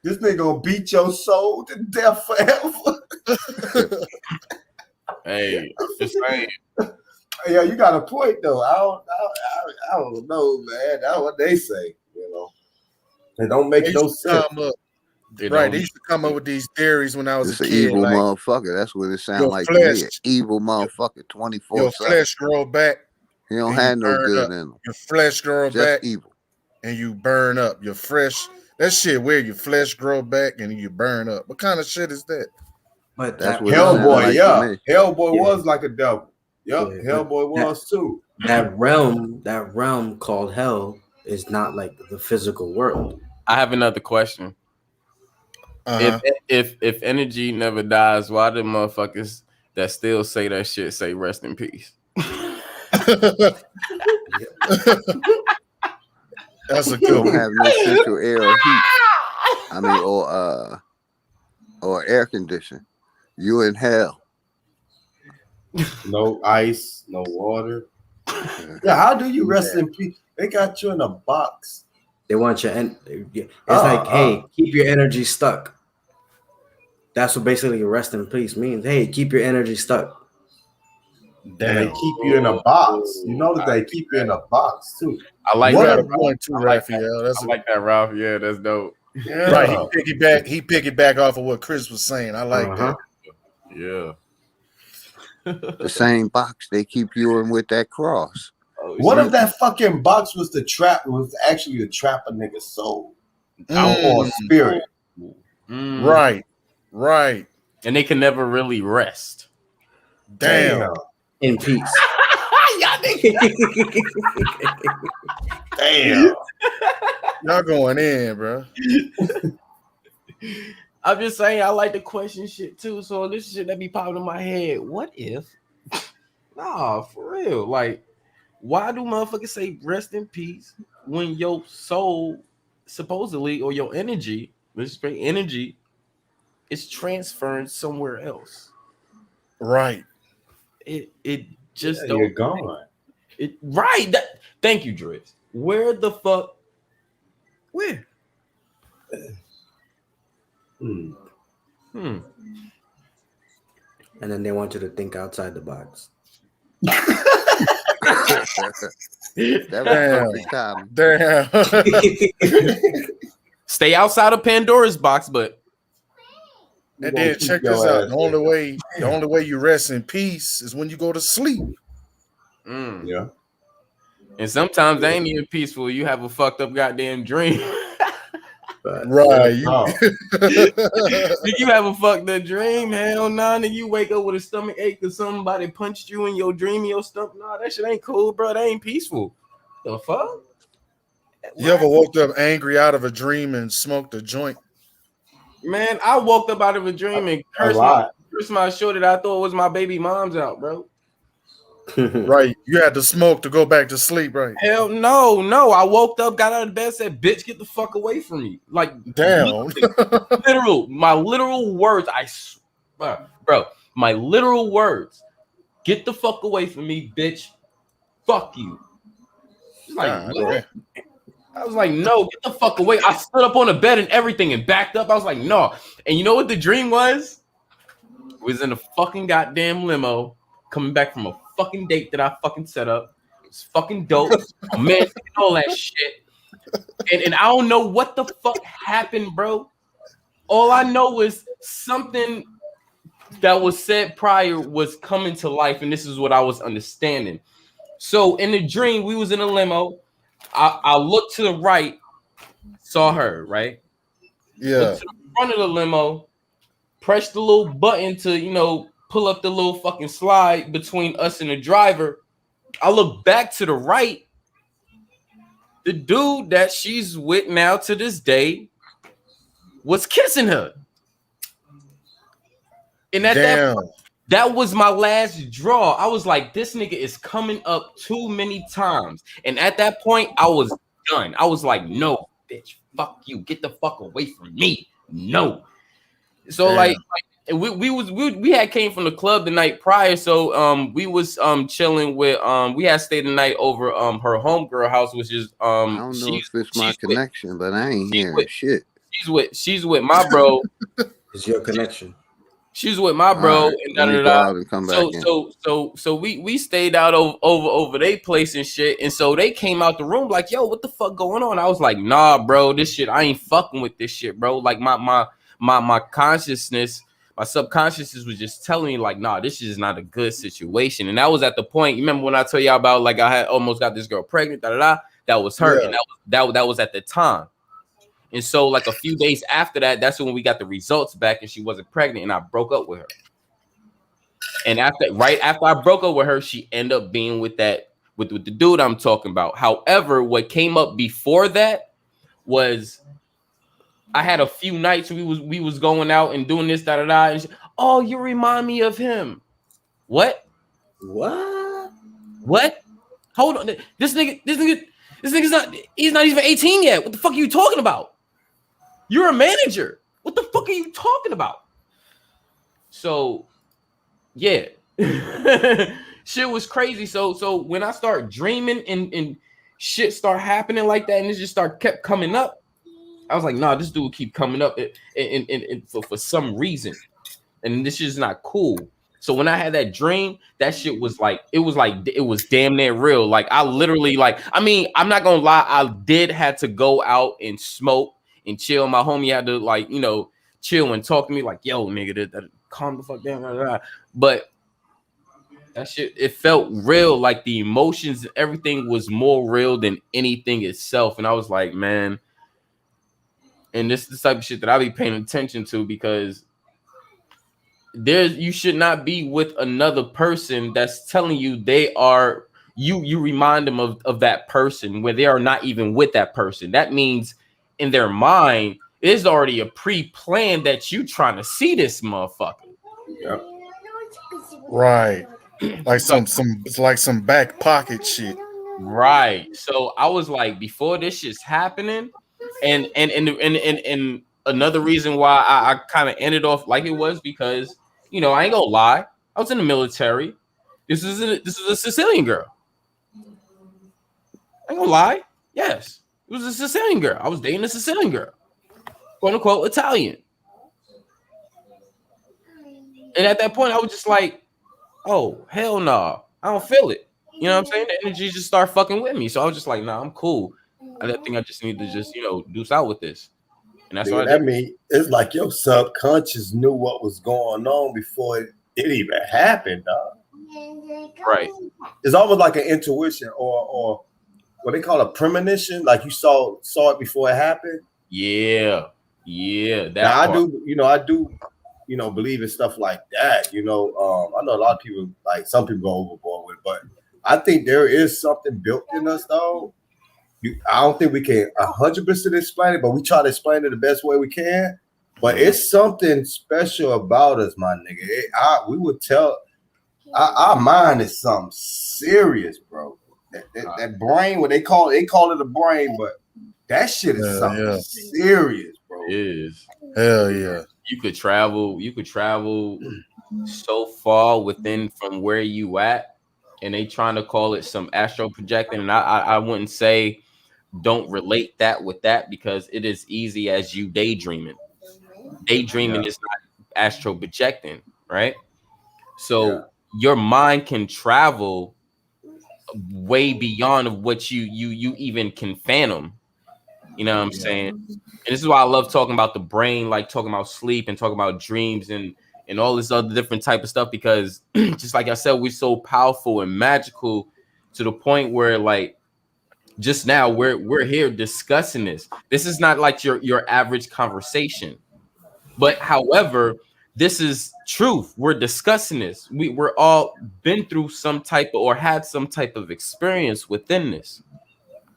This nigga gonna beat your soul to death forever. Hey, just saying. Yeah, you got a point though. I don't know, man. That's what they say. You know, they don't make no sense. Right, they used to come up with these theories when I was It's a an kid. evil like, motherfucker. That's what it sounds like flesh, to me. Evil motherfucker 24/7. Your flesh grow back. He don't have no good up. in him. Your flesh grow Just back. evil. And you burn up. Your fresh. That shit weird. Your flesh grow back and you burn up. What kind of shit is that? But that's what Hellboy, like Hellboy was like a devil. Yep, Hellboy was too. That realm called hell is not like the physical world. I have another question. If energy never dies, why do motherfuckers that still say that shit say rest in peace? That's a You don't have no central air or heat. I mean, or air condition. You in hell. No ice, no water. Yeah, how do you rest in peace? They got you in a box. They want your it's like, hey, keep your energy stuck. That's what basically rest in peace means. Hey, keep your energy stuck. And they keep you in a box. You know that they keep you in a box too. I like What that. a point too, Raphael. I like that, Ralph. Yeah, that's dope. Yeah. Right, he piggyback off of what Chris was saying. I like that. Yeah. The same box they keep you in with that cross. What if that fucking box was actually to trap a nigga's soul or spirit? Right. And they can never really rest. Damn. In peace. Damn. Y'all going in, bro. I'm just saying, I like to question shit too. So this shit that be popping in my head. What if? Nah, for real. Like, why do motherfuckers say rest in peace when your soul supposedly or your energy, let's say energy, is transferring somewhere else? Right. It just You're don't. gone. Right. Thank you, Driz. Where the fuck? Where? And then they want you to think outside the box. That was perfect timing. Damn. Stay outside of Pandora's box, but and then check this out. The only way you rest in peace is when you go to sleep. Yeah. And sometimes they ain't even peaceful. You have a fucked up goddamn dream. Right. You have a fucked up dream. Hell nah, and you wake up with a stomach ache because somebody punched you in your dream in your stomach. Nah, that shit ain't cool, bro. That ain't peaceful. The fuck? You ever woke up angry out of a dream and smoked a joint? Man, I woke up out of a dream and cursed my shorty that I thought was my baby mom's out, bro. Right. You had to smoke to go back to sleep, right? Hell no. I woke up, got out of bed, said, bitch, get the fuck away from me. Like, damn. my literal words, bro, my literal words, get the fuck away from me, bitch. Fuck you. Like, what? I was like, no, get the fuck away. I stood up on the bed and everything and backed up. I was like, no. And you know what the dream was? We was in a fucking goddamn limo coming back from a fucking date that I fucking set up. It's fucking dope. Man, all that shit. And I don't know what the fuck happened, bro. All I know is something that was said prior was coming to life, and this is what I was understanding. So in the dream, we was in a limo. I looked to the right, saw her, right? Yeah. Looked to the front of the limo, pressed the little button to, pull up the little fucking slide between us and the driver. I look back to the right. The dude that she's with now to this day was kissing her. And at that point, that was my last draw. I was like, this nigga is coming up too many times. And at that point, I was done. I was like, no, bitch, fuck you. Get the fuck away from me. No. So we had came from the club the night prior. So we was chilling with we had stayed the night over her homegirl house, which is I don't know if it's my connection, but I ain't hearing shit. She's with my bro. It's your connection. She's with my bro. Right, And let me go out and come back in. So we stayed out over their place and shit. And so they came out the room like, yo, what the fuck going on? I was like, nah, bro, this shit, I ain't fucking with this shit, bro. Like my consciousness, my subconsciousness was just telling me like, nah, this is not a good situation. And that was at the point. You remember when I told y'all about like I had almost got this girl pregnant, that was her. Yeah. And that was at the time. And so, like a few days after that, that's when we got the results back, and she wasn't pregnant, and I broke up with her. And right after I broke up with her, she ended up being with the dude I'm talking about. However, what came up before that was I had a few nights we was going out and doing this, and oh, you remind me of him. What? Hold on, this nigga's not. He's not even 18 yet. What the fuck are you talking about? You're a manager. What the fuck are you talking about? So, yeah, shit was crazy. So when I start dreaming and shit start happening like that, and it just kept coming up, I was like, nah, this dude keep coming up and for some reason, and this is not cool. So when I had that dream, that shit was like, it was damn near real. Like I literally I'm not gonna lie, I did have to go out and smoke and chill. My homie had to chill and talk to me like, yo, nigga, calm the fuck down. But that shit, it felt real. Like the emotions, everything was more real than anything itself. And I was like, man, And this is the type of shit that I be paying attention to, because you should not be with another person that's telling you they are you remind them of that person when they are not even with that person. That means in their mind it's already a pre-plan that you trying to see this motherfucker. Yep. Right. Like So, some back pocket shit. right. So I was like, before this shit's happening, and another reason why I kind of ended off like it was because, you know, I ain't gonna lie, I was in the military. This is a Sicilian girl. I ain't gonna lie. Yes, it was a Sicilian girl. I was dating a Sicilian girl, quote unquote Italian. And at that point, I was just like, oh hell no, nah. I don't feel it. You know what I'm saying? The energy just started fucking with me. So I was just like, nah, I'm cool. I think I just need to just, you know, deuce out with this. And that's what I Nigga, did. that mean it's like your subconscious knew what was going on before it even happened, dog. Right. It's almost like an intuition or what they call a premonition, like you saw it before it happened. Yeah. That now, part. I do, believe in stuff like that. I know a lot of people, like some people go overboard with it, but I think there is something built in us, though. I don't think we can 100% explain it, but we try to explain it the best way we can. But it's something special about us, my nigga. We would tell our mind is something serious, bro. That brain, what they call it a brain, but that shit is something serious, bro. It is. Hell yeah. You could travel so far within from where you at, and they trying to call it some astral projecting. And I wouldn't say don't relate that with that, because it is easy as you daydreaming. Daydreaming is not astral projecting, right? So your mind can travel way beyond of what you even can fathom. You know what I'm saying? And this is why I love talking about the brain, like talking about sleep and talking about dreams and all this other different type of stuff, because just like I said, we're so powerful and magical to the point where, like, just now we're here discussing this. This is not like your average conversation. But however, this is truth. We're discussing this. We're all been through some type of, or had some type of experience within this.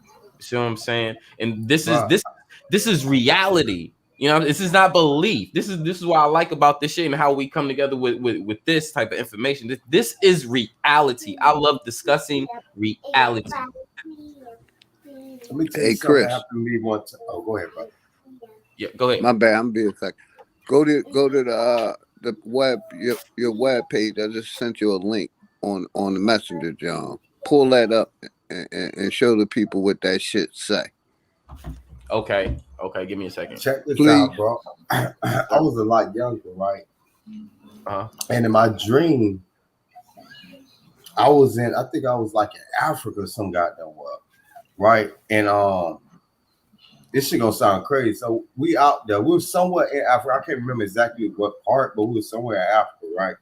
You see what I'm saying? And this is reality. You know, this is not belief. This is what I like about this shit and how we come together with this type of information. This is reality. I love discussing reality. Let me tell you something. Chris. After me one time. Oh, go ahead, bro. Yeah, go ahead. My bad. I'm being like, go to the web your web page. I just sent you a link on the messenger, John. Pull that up and show the people what that shit say. Okay, give me a second. Check this out, bro. I was a lot younger, right? And in my dream, I think I was like in Africa, some goddamn world, right? And this shit gonna sound crazy. So we out there, we were somewhere in Africa. I can't remember exactly what part, but we were somewhere in Africa, right?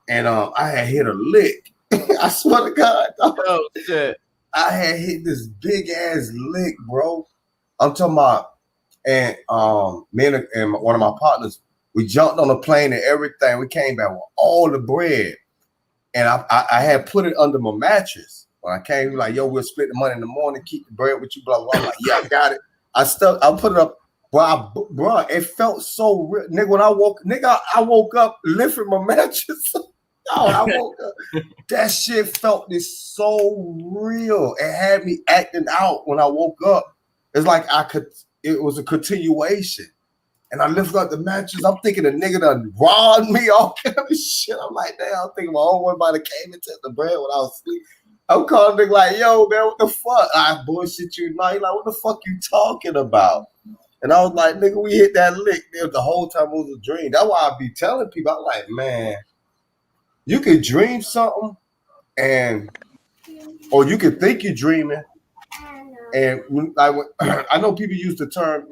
And I had hit a lick. I swear to God, dog. Oh shit! I had hit this big ass lick, bro. I'm talking about, and me and one of my partners, we jumped on a plane and everything. We came back with all the bread, and I had put it under my mattress. When I came, like, yo, we'll split the money in the morning, keep the bread with you, blah blah. I'm like, yeah, I got it. I put it up, bro. It felt so real, nigga. When I woke up, lifted my mattress. I woke up. That shit felt so real. It had me acting out when I woke up. It's like it was a continuation. And I lifted up the mattress. I'm thinking the nigga done robbed me, all kind of shit. I'm like, damn, I'm thinking my homeboy might have came and took the bread when I was asleep. I'm calling nigga like, yo, man, what the fuck? I bullshit you. Now he like, what the fuck you talking about? And I was like, nigga, we hit that lick. The whole time it was a dream. That's why I be telling people, I'm like, man, you could dream something or you could think you're dreaming. And I know people use the term,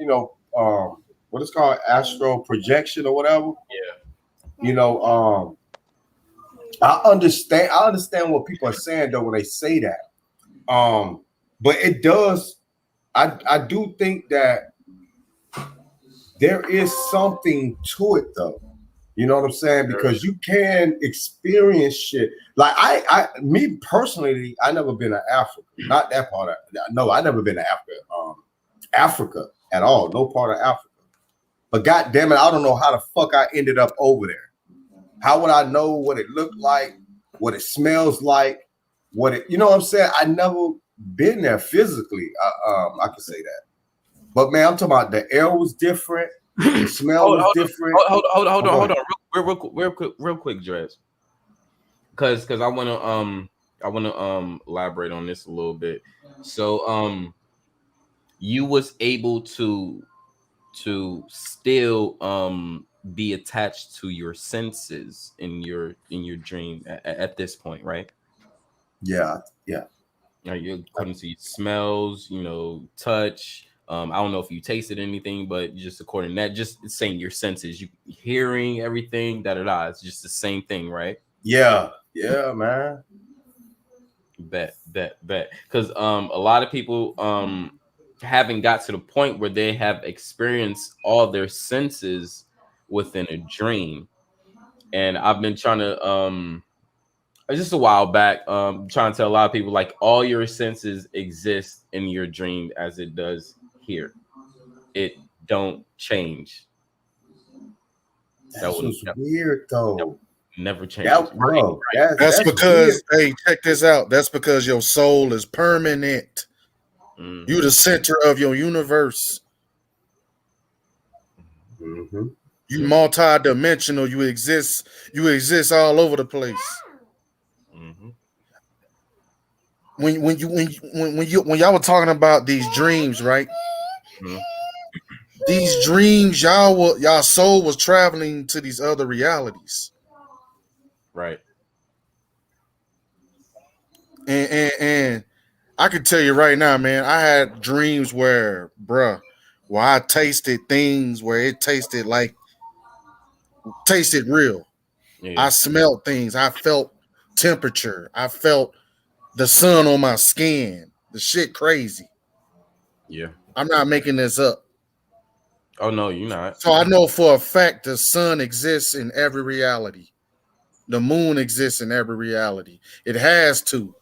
what it's called, astral projection or whatever. Yeah. I understand what people are saying though when they say that. But it does. I do think that there is something to it though. You know what I'm saying? Because you can experience shit. Like me personally, I never been to Africa. Not that part of no, I never been to Africa. Africa at all. No part of Africa. But god damn it, I don't know how the fuck I ended up over there. How would I know what it looked like, what it smells like, what it, you know what I'm saying? I never been there physically. I can say that. But man, I'm talking about the air was different, the smell was different. Hold on, real quick, Dres. Because I wanna elaborate on this a little bit. So you was able to still be attached to your senses in your dream at this point, right? Yeah. You couldn't see smells, touch. I don't know if you tasted anything, but just according to that, just saying your senses, you hearing everything, It's just the same thing, right? Yeah, man. Bet. Because a lot of people haven't got to the point where they have experienced all their senses within a dream. And I've been trying to just a while back, trying to tell a lot of people like all your senses exist in your dream as it does here. It don't change. That's what's weird though. Never change. Bro, that's because weird. hey, check this out. That's because your soul is permanent. Mm-hmm. You the center of your universe. Mm-hmm. You multi-dimensional. You exist all over the place. Mm-hmm. When y'all were talking about these dreams, right? Mm-hmm. These dreams, y'all soul was traveling to these other realities. Right. And I can tell you right now, man, I had dreams where I tasted things where it tasted real. Yeah. I smelled things. I felt temperature. I felt the sun on my skin. The shit crazy. Yeah. I'm not making this up. Oh no, you're not. So I know for a fact the sun exists in every reality. The moon exists in every reality. It has to.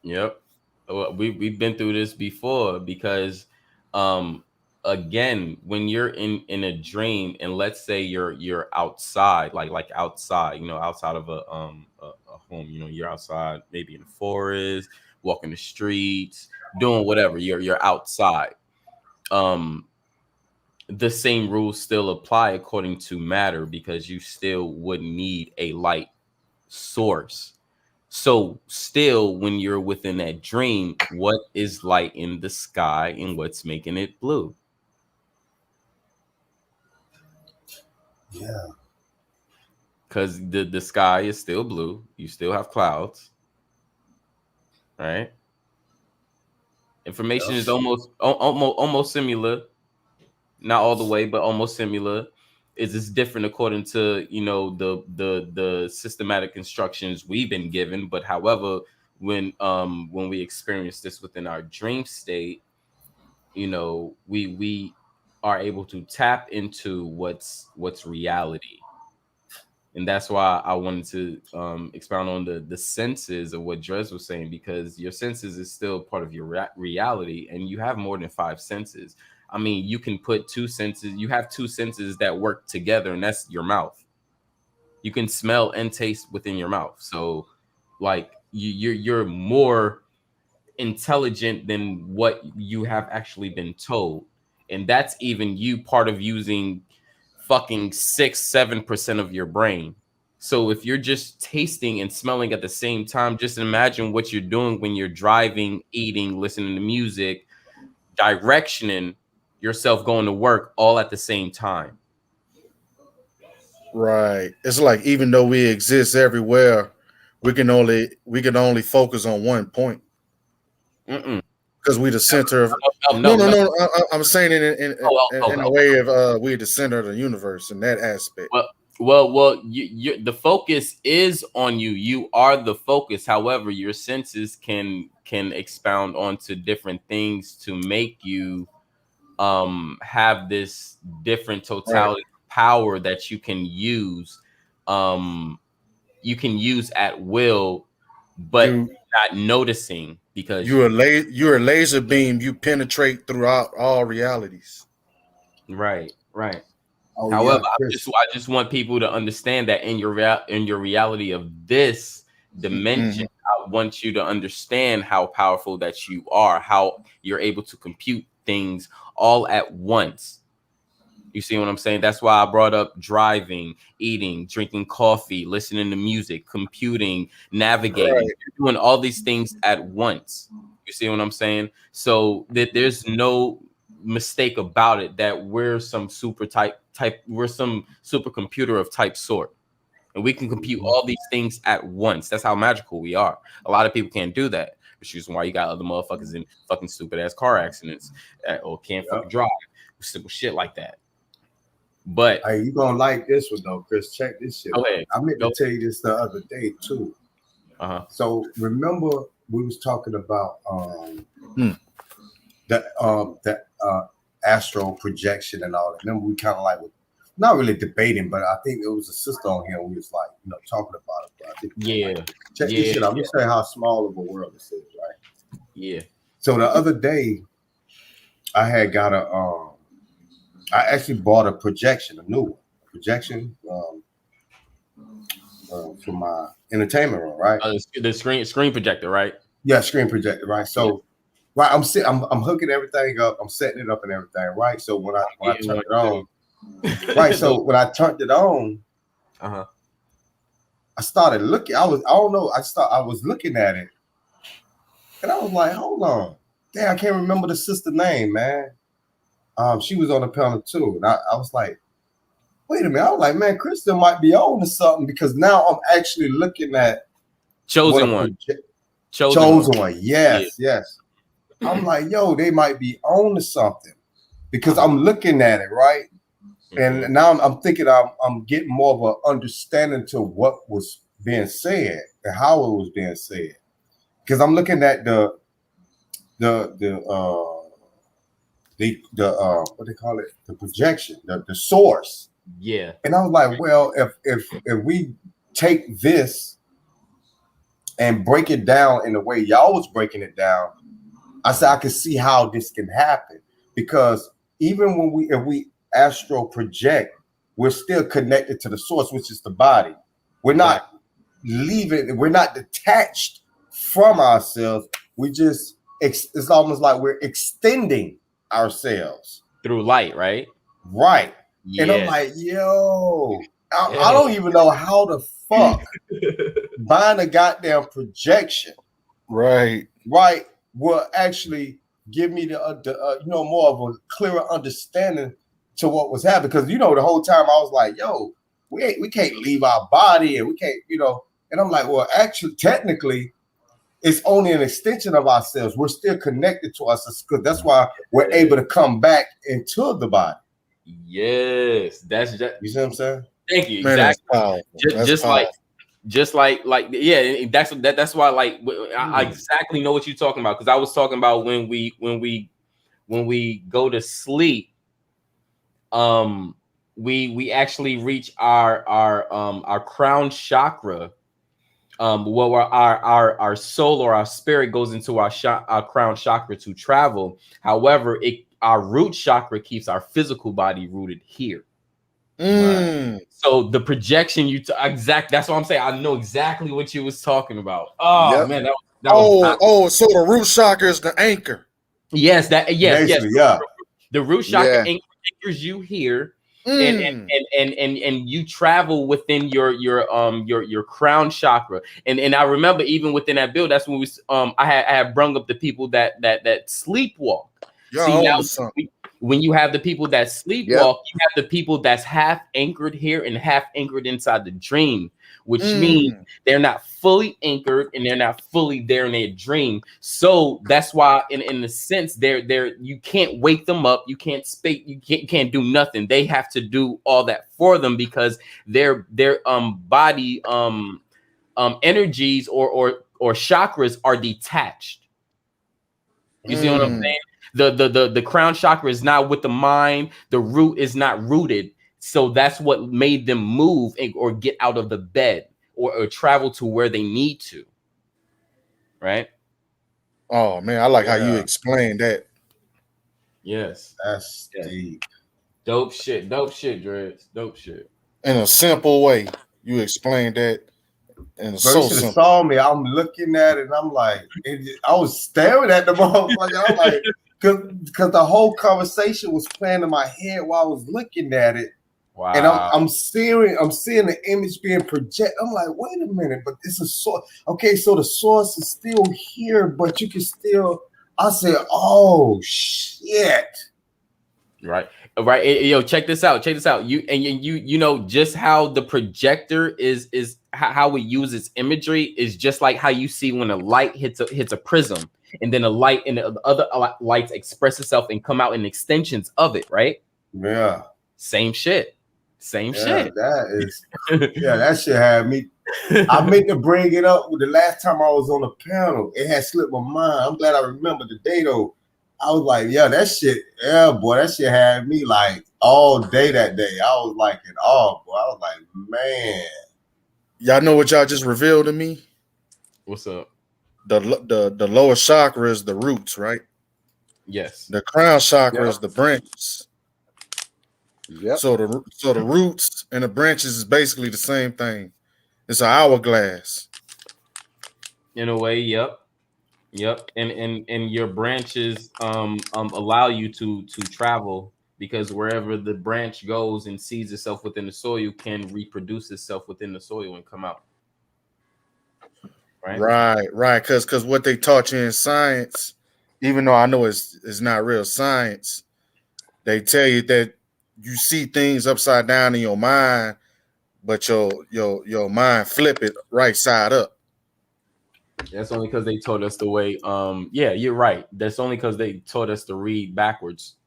Yep. We've been through this before because again, when you're in a dream and let's say you're outside, like outside, outside of a home, you're outside, maybe in the forest, walking the streets, doing whatever, you're outside. The same rules still apply according to matter because you still would need a light source. So still, when you're within that dream, what is light in the sky and what's making it blue? Yeah. Because the sky is still blue. You still have clouds. Right? Information is almost similar. Not all the way, but almost similar. Is this different according to the systematic instructions we've been given? But however, when we experience this within our dream state, we are able to tap into what's reality. And that's why I wanted to expound on the senses of what Drez was saying, because your senses is still part of your reality, and you have more than 5 senses. I mean, you can put 2 senses. You have 2 senses that work together, and that's your mouth. You can smell and taste within your mouth. So, like, you're more intelligent than what you have actually been told, and that's even you part of using fucking 6-7% of your brain. So if you're just tasting and smelling at the same time, just imagine what you're doing when you're driving, eating, listening to music, directioning yourself going to work all at the same time. Right. It's like even though we exist everywhere, we can only focus on one point. Because we the center of no. I'm saying it in a way of we the center of the universe in that aspect. Well, the focus is on you. You are the focus. However, your senses can expound onto different things to make you have this different totality power that you can use at will, but not noticing because you're a laser beam. You penetrate throughout all realities. Right. Oh, However, yeah, Chris. I just want people to understand that in your reality of this dimension, I want you to understand how powerful that you are, how you're able to compute things all at once. You see what I'm saying? That's why I brought up driving, eating, drinking coffee, listening to music, computing, navigating. Right. You're doing all these things at once. You see what I'm saying? So that there's no mistake about it that we're some we're some supercomputer of type sort. And we can compute all these things at once. That's how magical we are. A lot of people can't do that. Which is why you got other motherfuckers in fucking stupid ass car accidents or can't fucking drive. Simple shit like that. But hey, you gonna like this one though, Chris. Check this shit. Okay. I meant to tell you this the other day too. So remember we was talking about the astral projection and all that. Remember we kind of like not really debating, but I think it was a sister on here. We was like, talking about it. But I think check this shit out. I'm gonna say how small of a world this is, right? Yeah. So the other day, I had got I actually bought a projection, a new one, projection for my entertainment room, right? The screen projector, right? Yeah, screen projector, right? So, right, I'm hooking everything up, I'm setting it up and everything, right? So when I turned it on, right? So when I turned it on, I started looking. I was looking at it, and I was like, hold on, damn, I can't remember the sister name, man. She was on the panel too, and I was like, wait a minute. I was like, man, Kristen might be on to something because now I'm actually looking at Chosen One. Chosen One. Yes. I'm like, yo, they might be on to something because I'm looking at it, right? And now I'm thinking I'm getting more of an understanding to what was being said and how it was being said. Because I'm looking at the what they call it, the projection, the source. Yeah. And I was like, well, if we take this and break it down in the way y'all was breaking it down, I said I could see how this can happen. Because even when if we astral project, we're still connected to the source, which is the body. We're not we're not detached from ourselves. We just, it's almost like we're extending ourselves through light, right? Right. Yeah. And I'm like, yo, I don't even know how the fuck buying a goddamn projection, right, will actually give me the more of a clearer understanding to what was happening. Because the whole time I was like, yo, we can't leave our body and we can't, and I'm like, well, actually, technically, it's only an extension of ourselves. We're still connected to us. That's why we're able to come back into the body. Yes, that's just, you see what I'm saying? Thank you. Man, exactly. that's powerful. Just like yeah. That's why I exactly know what you're talking about, because I was talking about when we go to sleep, we actually reach our crown chakra. Where our soul or our spirit goes into our crown chakra to travel. However, our root chakra keeps our physical body rooted here. So the projection that's what I'm saying. I know exactly what you was talking about. Oh man, that was so the root chakra is the anchor. Yes, yes. Yeah. The root chakra anchors you here. And you travel within your crown chakra, and I remember even within that build, that's when we I had brung up the people that sleepwalk. See, now when you have the people that sleepwalk, you have the people that's half anchored here and half anchored inside the dream, which means they're not fully anchored and they're not fully there in their dream. So that's why, in the sense, they're you can't wake them up, you can't speak, you can't do nothing. They have to do all that for them because their body energies or chakras are detached. You see what I'm saying? The crown chakra is not with the mind. The root is not rooted. So that's what made them move or get out of the bed or travel to where they need to. Right? Oh man, I like how you explained that. Yes. That's deep. Dope shit, Dreads. Dope shit. In a simple way, you explained that. And Bro, you should have saw me. I'm looking at it and I'm like, I was staring at the motherfucker. I'm like, because the whole conversation was playing in my head while I was looking at it. Wow. And I'm seeing the image being projected. I'm like, wait a minute, but it's a source. Okay, so the source is still here, but you can still. I said, oh shit. Right. Yo, check this out. You know just how the projector is how we use its imagery is just like how you see when a light hits a prism, and then a light and the other lights express itself and come out in extensions of it, right? Yeah. Same shit. Shit. That is. Yeah, that shit had me. I meant to bring it up the last time I was on the panel. It had slipped my mind. I'm glad I remember the day though. I was like, yeah, that shit, yeah, boy, that shit had me like all day that day. I was like in awe, boy. I was like, man. Y'all know what y'all just revealed to me? What's up? The lower chakra is the roots, right? Yes. The crown chakra is the branches. Yep. So the roots and the branches is basically the same thing. It's an hourglass. In a way, yep. And your branches allow you to travel, because wherever the branch goes and sees itself within the soil can reproduce itself within the soil and come out. Right. Because what they taught you in science, even though I know it's not real science, they tell you that you see things upside down in your mind, but your mind flip it right side up. That's only because they taught us the way. Yeah, you're right. That's only because they taught us to read backwards.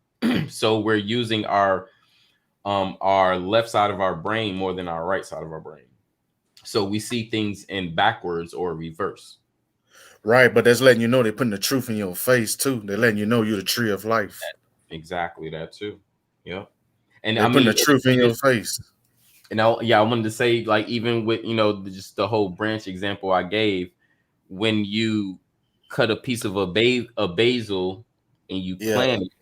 So we're using our left side of our brain more than our right side of our brain. So we see things in backwards or reverse. Right, but that's letting you know they're putting the truth in your face too. They're letting you know you're the tree of life. Exactly that too. Yeah. And they're putting the truth in your face. And I wanted to say, like, even with just the whole branch example I gave, when you cut a piece of a basil and you plant it,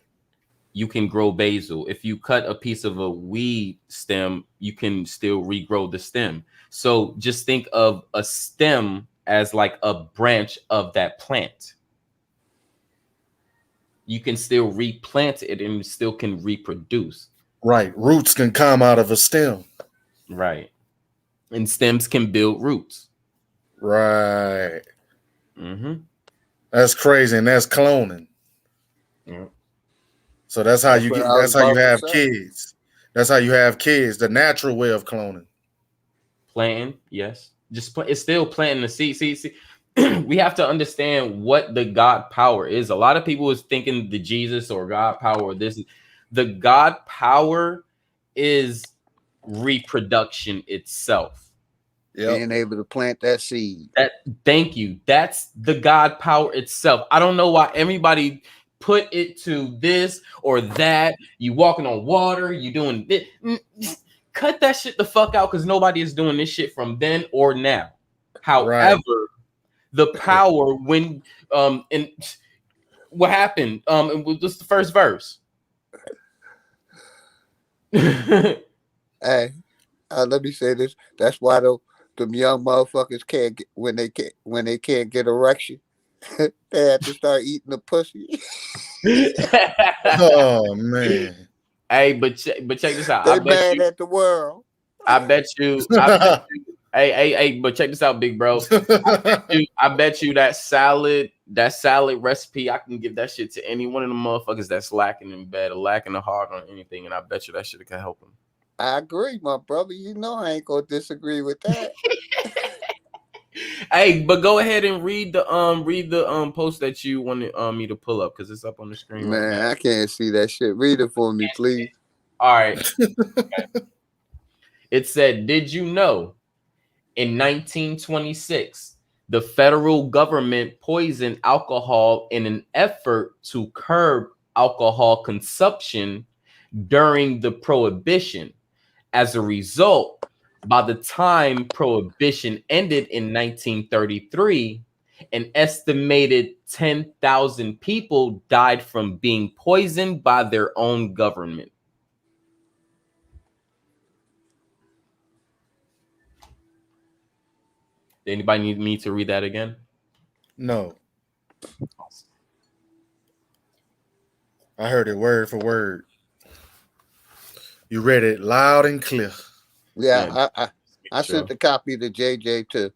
you can grow basil. If you cut a piece of a weed stem, you can still regrow the stem. So just think of a stem as like a branch of that plant. You can still replant it and it still can reproduce. Right. Roots can come out of a stem. Right. And stems can build roots. Right. Mm-hmm. That's crazy, and that's cloning. Yeah. So that's how you have kids. That's how you have kids. The natural way of cloning. Planting, yes. It's still planting the seed. See. We have to understand what the God power is. A lot of people is thinking the Jesus or God power or this. The God power is reproduction itself. Being able to plant that seed. Thank you. That's the God power itself. I don't know why everybody put it to this or that. You walking on water, you doing this. Cut that shit the fuck out, because nobody is doing this shit from then or now. However, the power when and what happened? It was just the first verse. Hey, let me say this. That's why them young motherfuckers can't get, when they can't get erection, they have to start eating the pussy. Oh man. Hey, but check this out. They mad at the world. I bet you. Hey, but check this out, big bro. I bet you that salad recipe, I can give that shit to any one of the motherfuckers that's lacking in bed or lacking a heart on anything, and I bet you that shit can help them. I agree, my brother. You know I ain't gonna disagree with that. Hey, but go ahead and read the post that you wanted me to pull up, because it's up on the screen. Man, right now. I can't see that shit. Read it for me, please. All right. Okay. It said, did you know in 1926 the federal government poisoned alcohol in an effort to curb alcohol consumption during the prohibition. As a result, by the time prohibition ended in 1933, an estimated 10,000 people died from being poisoned by their own government. Anybody need me to read that again? No. I heard it word for word. You read it loud and clear. Yeah, I sent a copy to JJ too.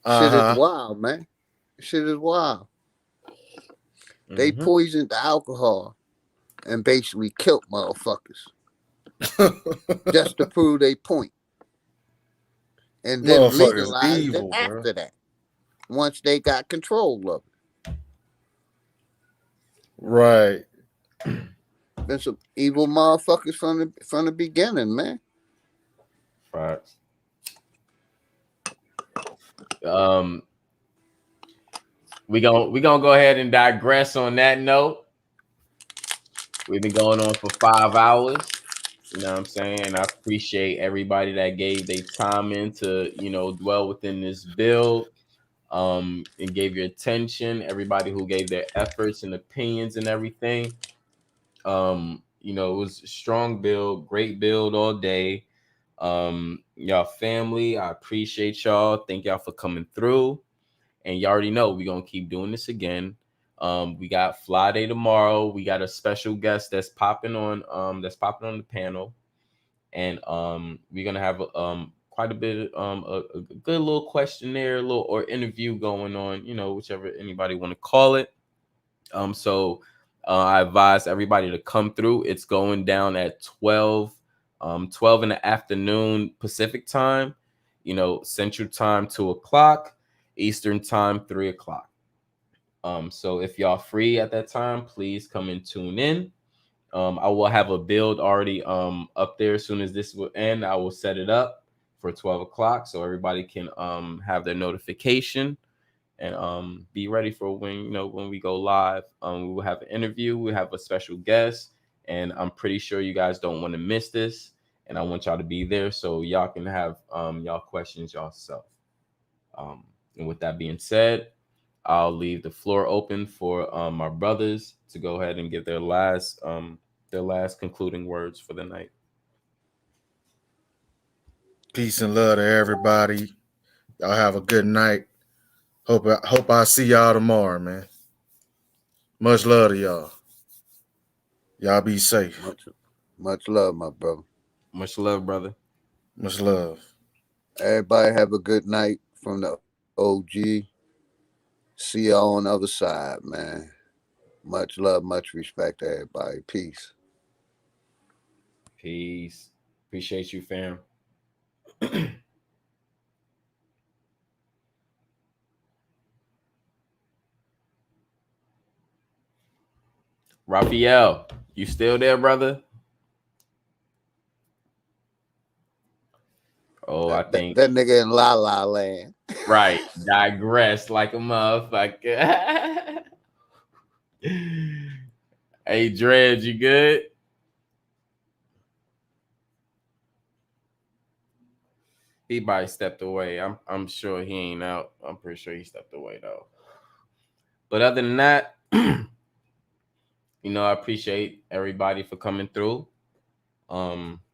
Shit is wild, man. Shit is wild. They poisoned the alcohol and basically killed motherfuckers just to prove they point. And then legalized evil, it after that. Once they got control of it. Right. Been some evil motherfuckers from the beginning, man. Facts. We gonna go ahead and digress on that note. We've been going on for 5 hours. You know what I'm saying? And I appreciate everybody that gave their time in to, dwell within this build, and gave your attention. Everybody who gave their efforts and opinions and everything. It was a strong build, great build all day. Y'all family, I appreciate y'all. Thank y'all for coming through. And you already know we're gonna keep doing this again. We got Friday tomorrow. We got a special guest that's popping on the panel. And we're gonna have quite a bit a good little questionnaire, or interview going on, whichever anybody want to call it. So I advise everybody to come through. It's going down at 12 in the afternoon Pacific time, Central time 2:00, Eastern time 3:00. So if y'all free at that time, please come and tune in. I will have a build already up there. As soon as this will end, I will set it up for 12:00 so everybody can have their notification and be ready for when we go live. We will have an interview, we have a special guest, and I'm pretty sure you guys don't want to miss this. And I want y'all to be there so y'all can have y'all questions yourself. And with that being said, I'll leave the floor open for my brothers to go ahead and give their last concluding words for the night. Peace and love to everybody. Y'all have a good night. Hope I see y'all tomorrow, man. Much love to y'all. Y'all be safe. Much love, my brother. Much love, brother. Much love. Everybody have a good night from the OG. See y'all on the other side, man. Much love, much respect to everybody. Peace. Peace. Appreciate you, fam. Raphael, you still there, brother? Oh, I think that nigga in La La Land. Right. Digress like a motherfucker. Hey, Dredge, you good? He probably stepped away. I'm sure he ain't out. I'm pretty sure he stepped away though. But other than that, I appreciate everybody for coming through.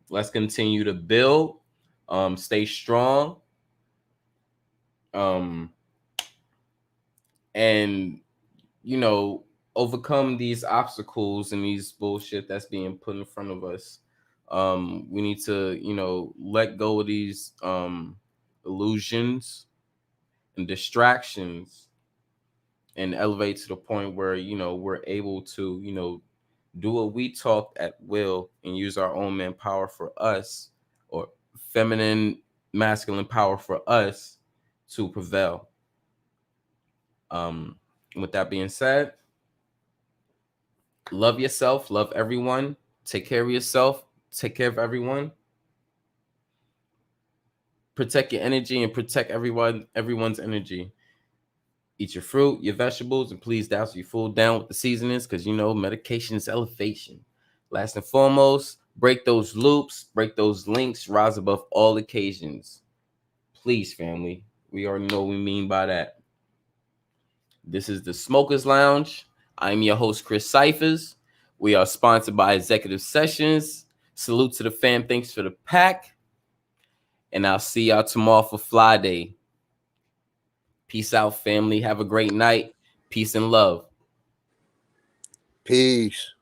Let's continue to build. Stay strong. And overcome these obstacles and these bullshit that's being put in front of us. We need to, let go of these illusions and distractions and elevate to the point where, we're able to, do what we talk at will and use our own manpower for us, or feminine, masculine power for us to prevail. With that being said, love yourself, love everyone, take care of yourself, take care of everyone. Protect your energy and protect everyone's energy. Eat your fruit, your vegetables, and please douse your food down with the seasonings because, you know, medication is elevation. Last and foremost, break those loops, break those links, rise above all occasions. Please, family. We already know what we mean by that. This is the Smokers Lounge. I'm your host, Chris Cyphers. We are sponsored by Executive Sessions. Salute to the fam. Thanks for the pack. And I'll see y'all tomorrow for Fly Day. Peace out, family. Have a great night. Peace and love. Peace.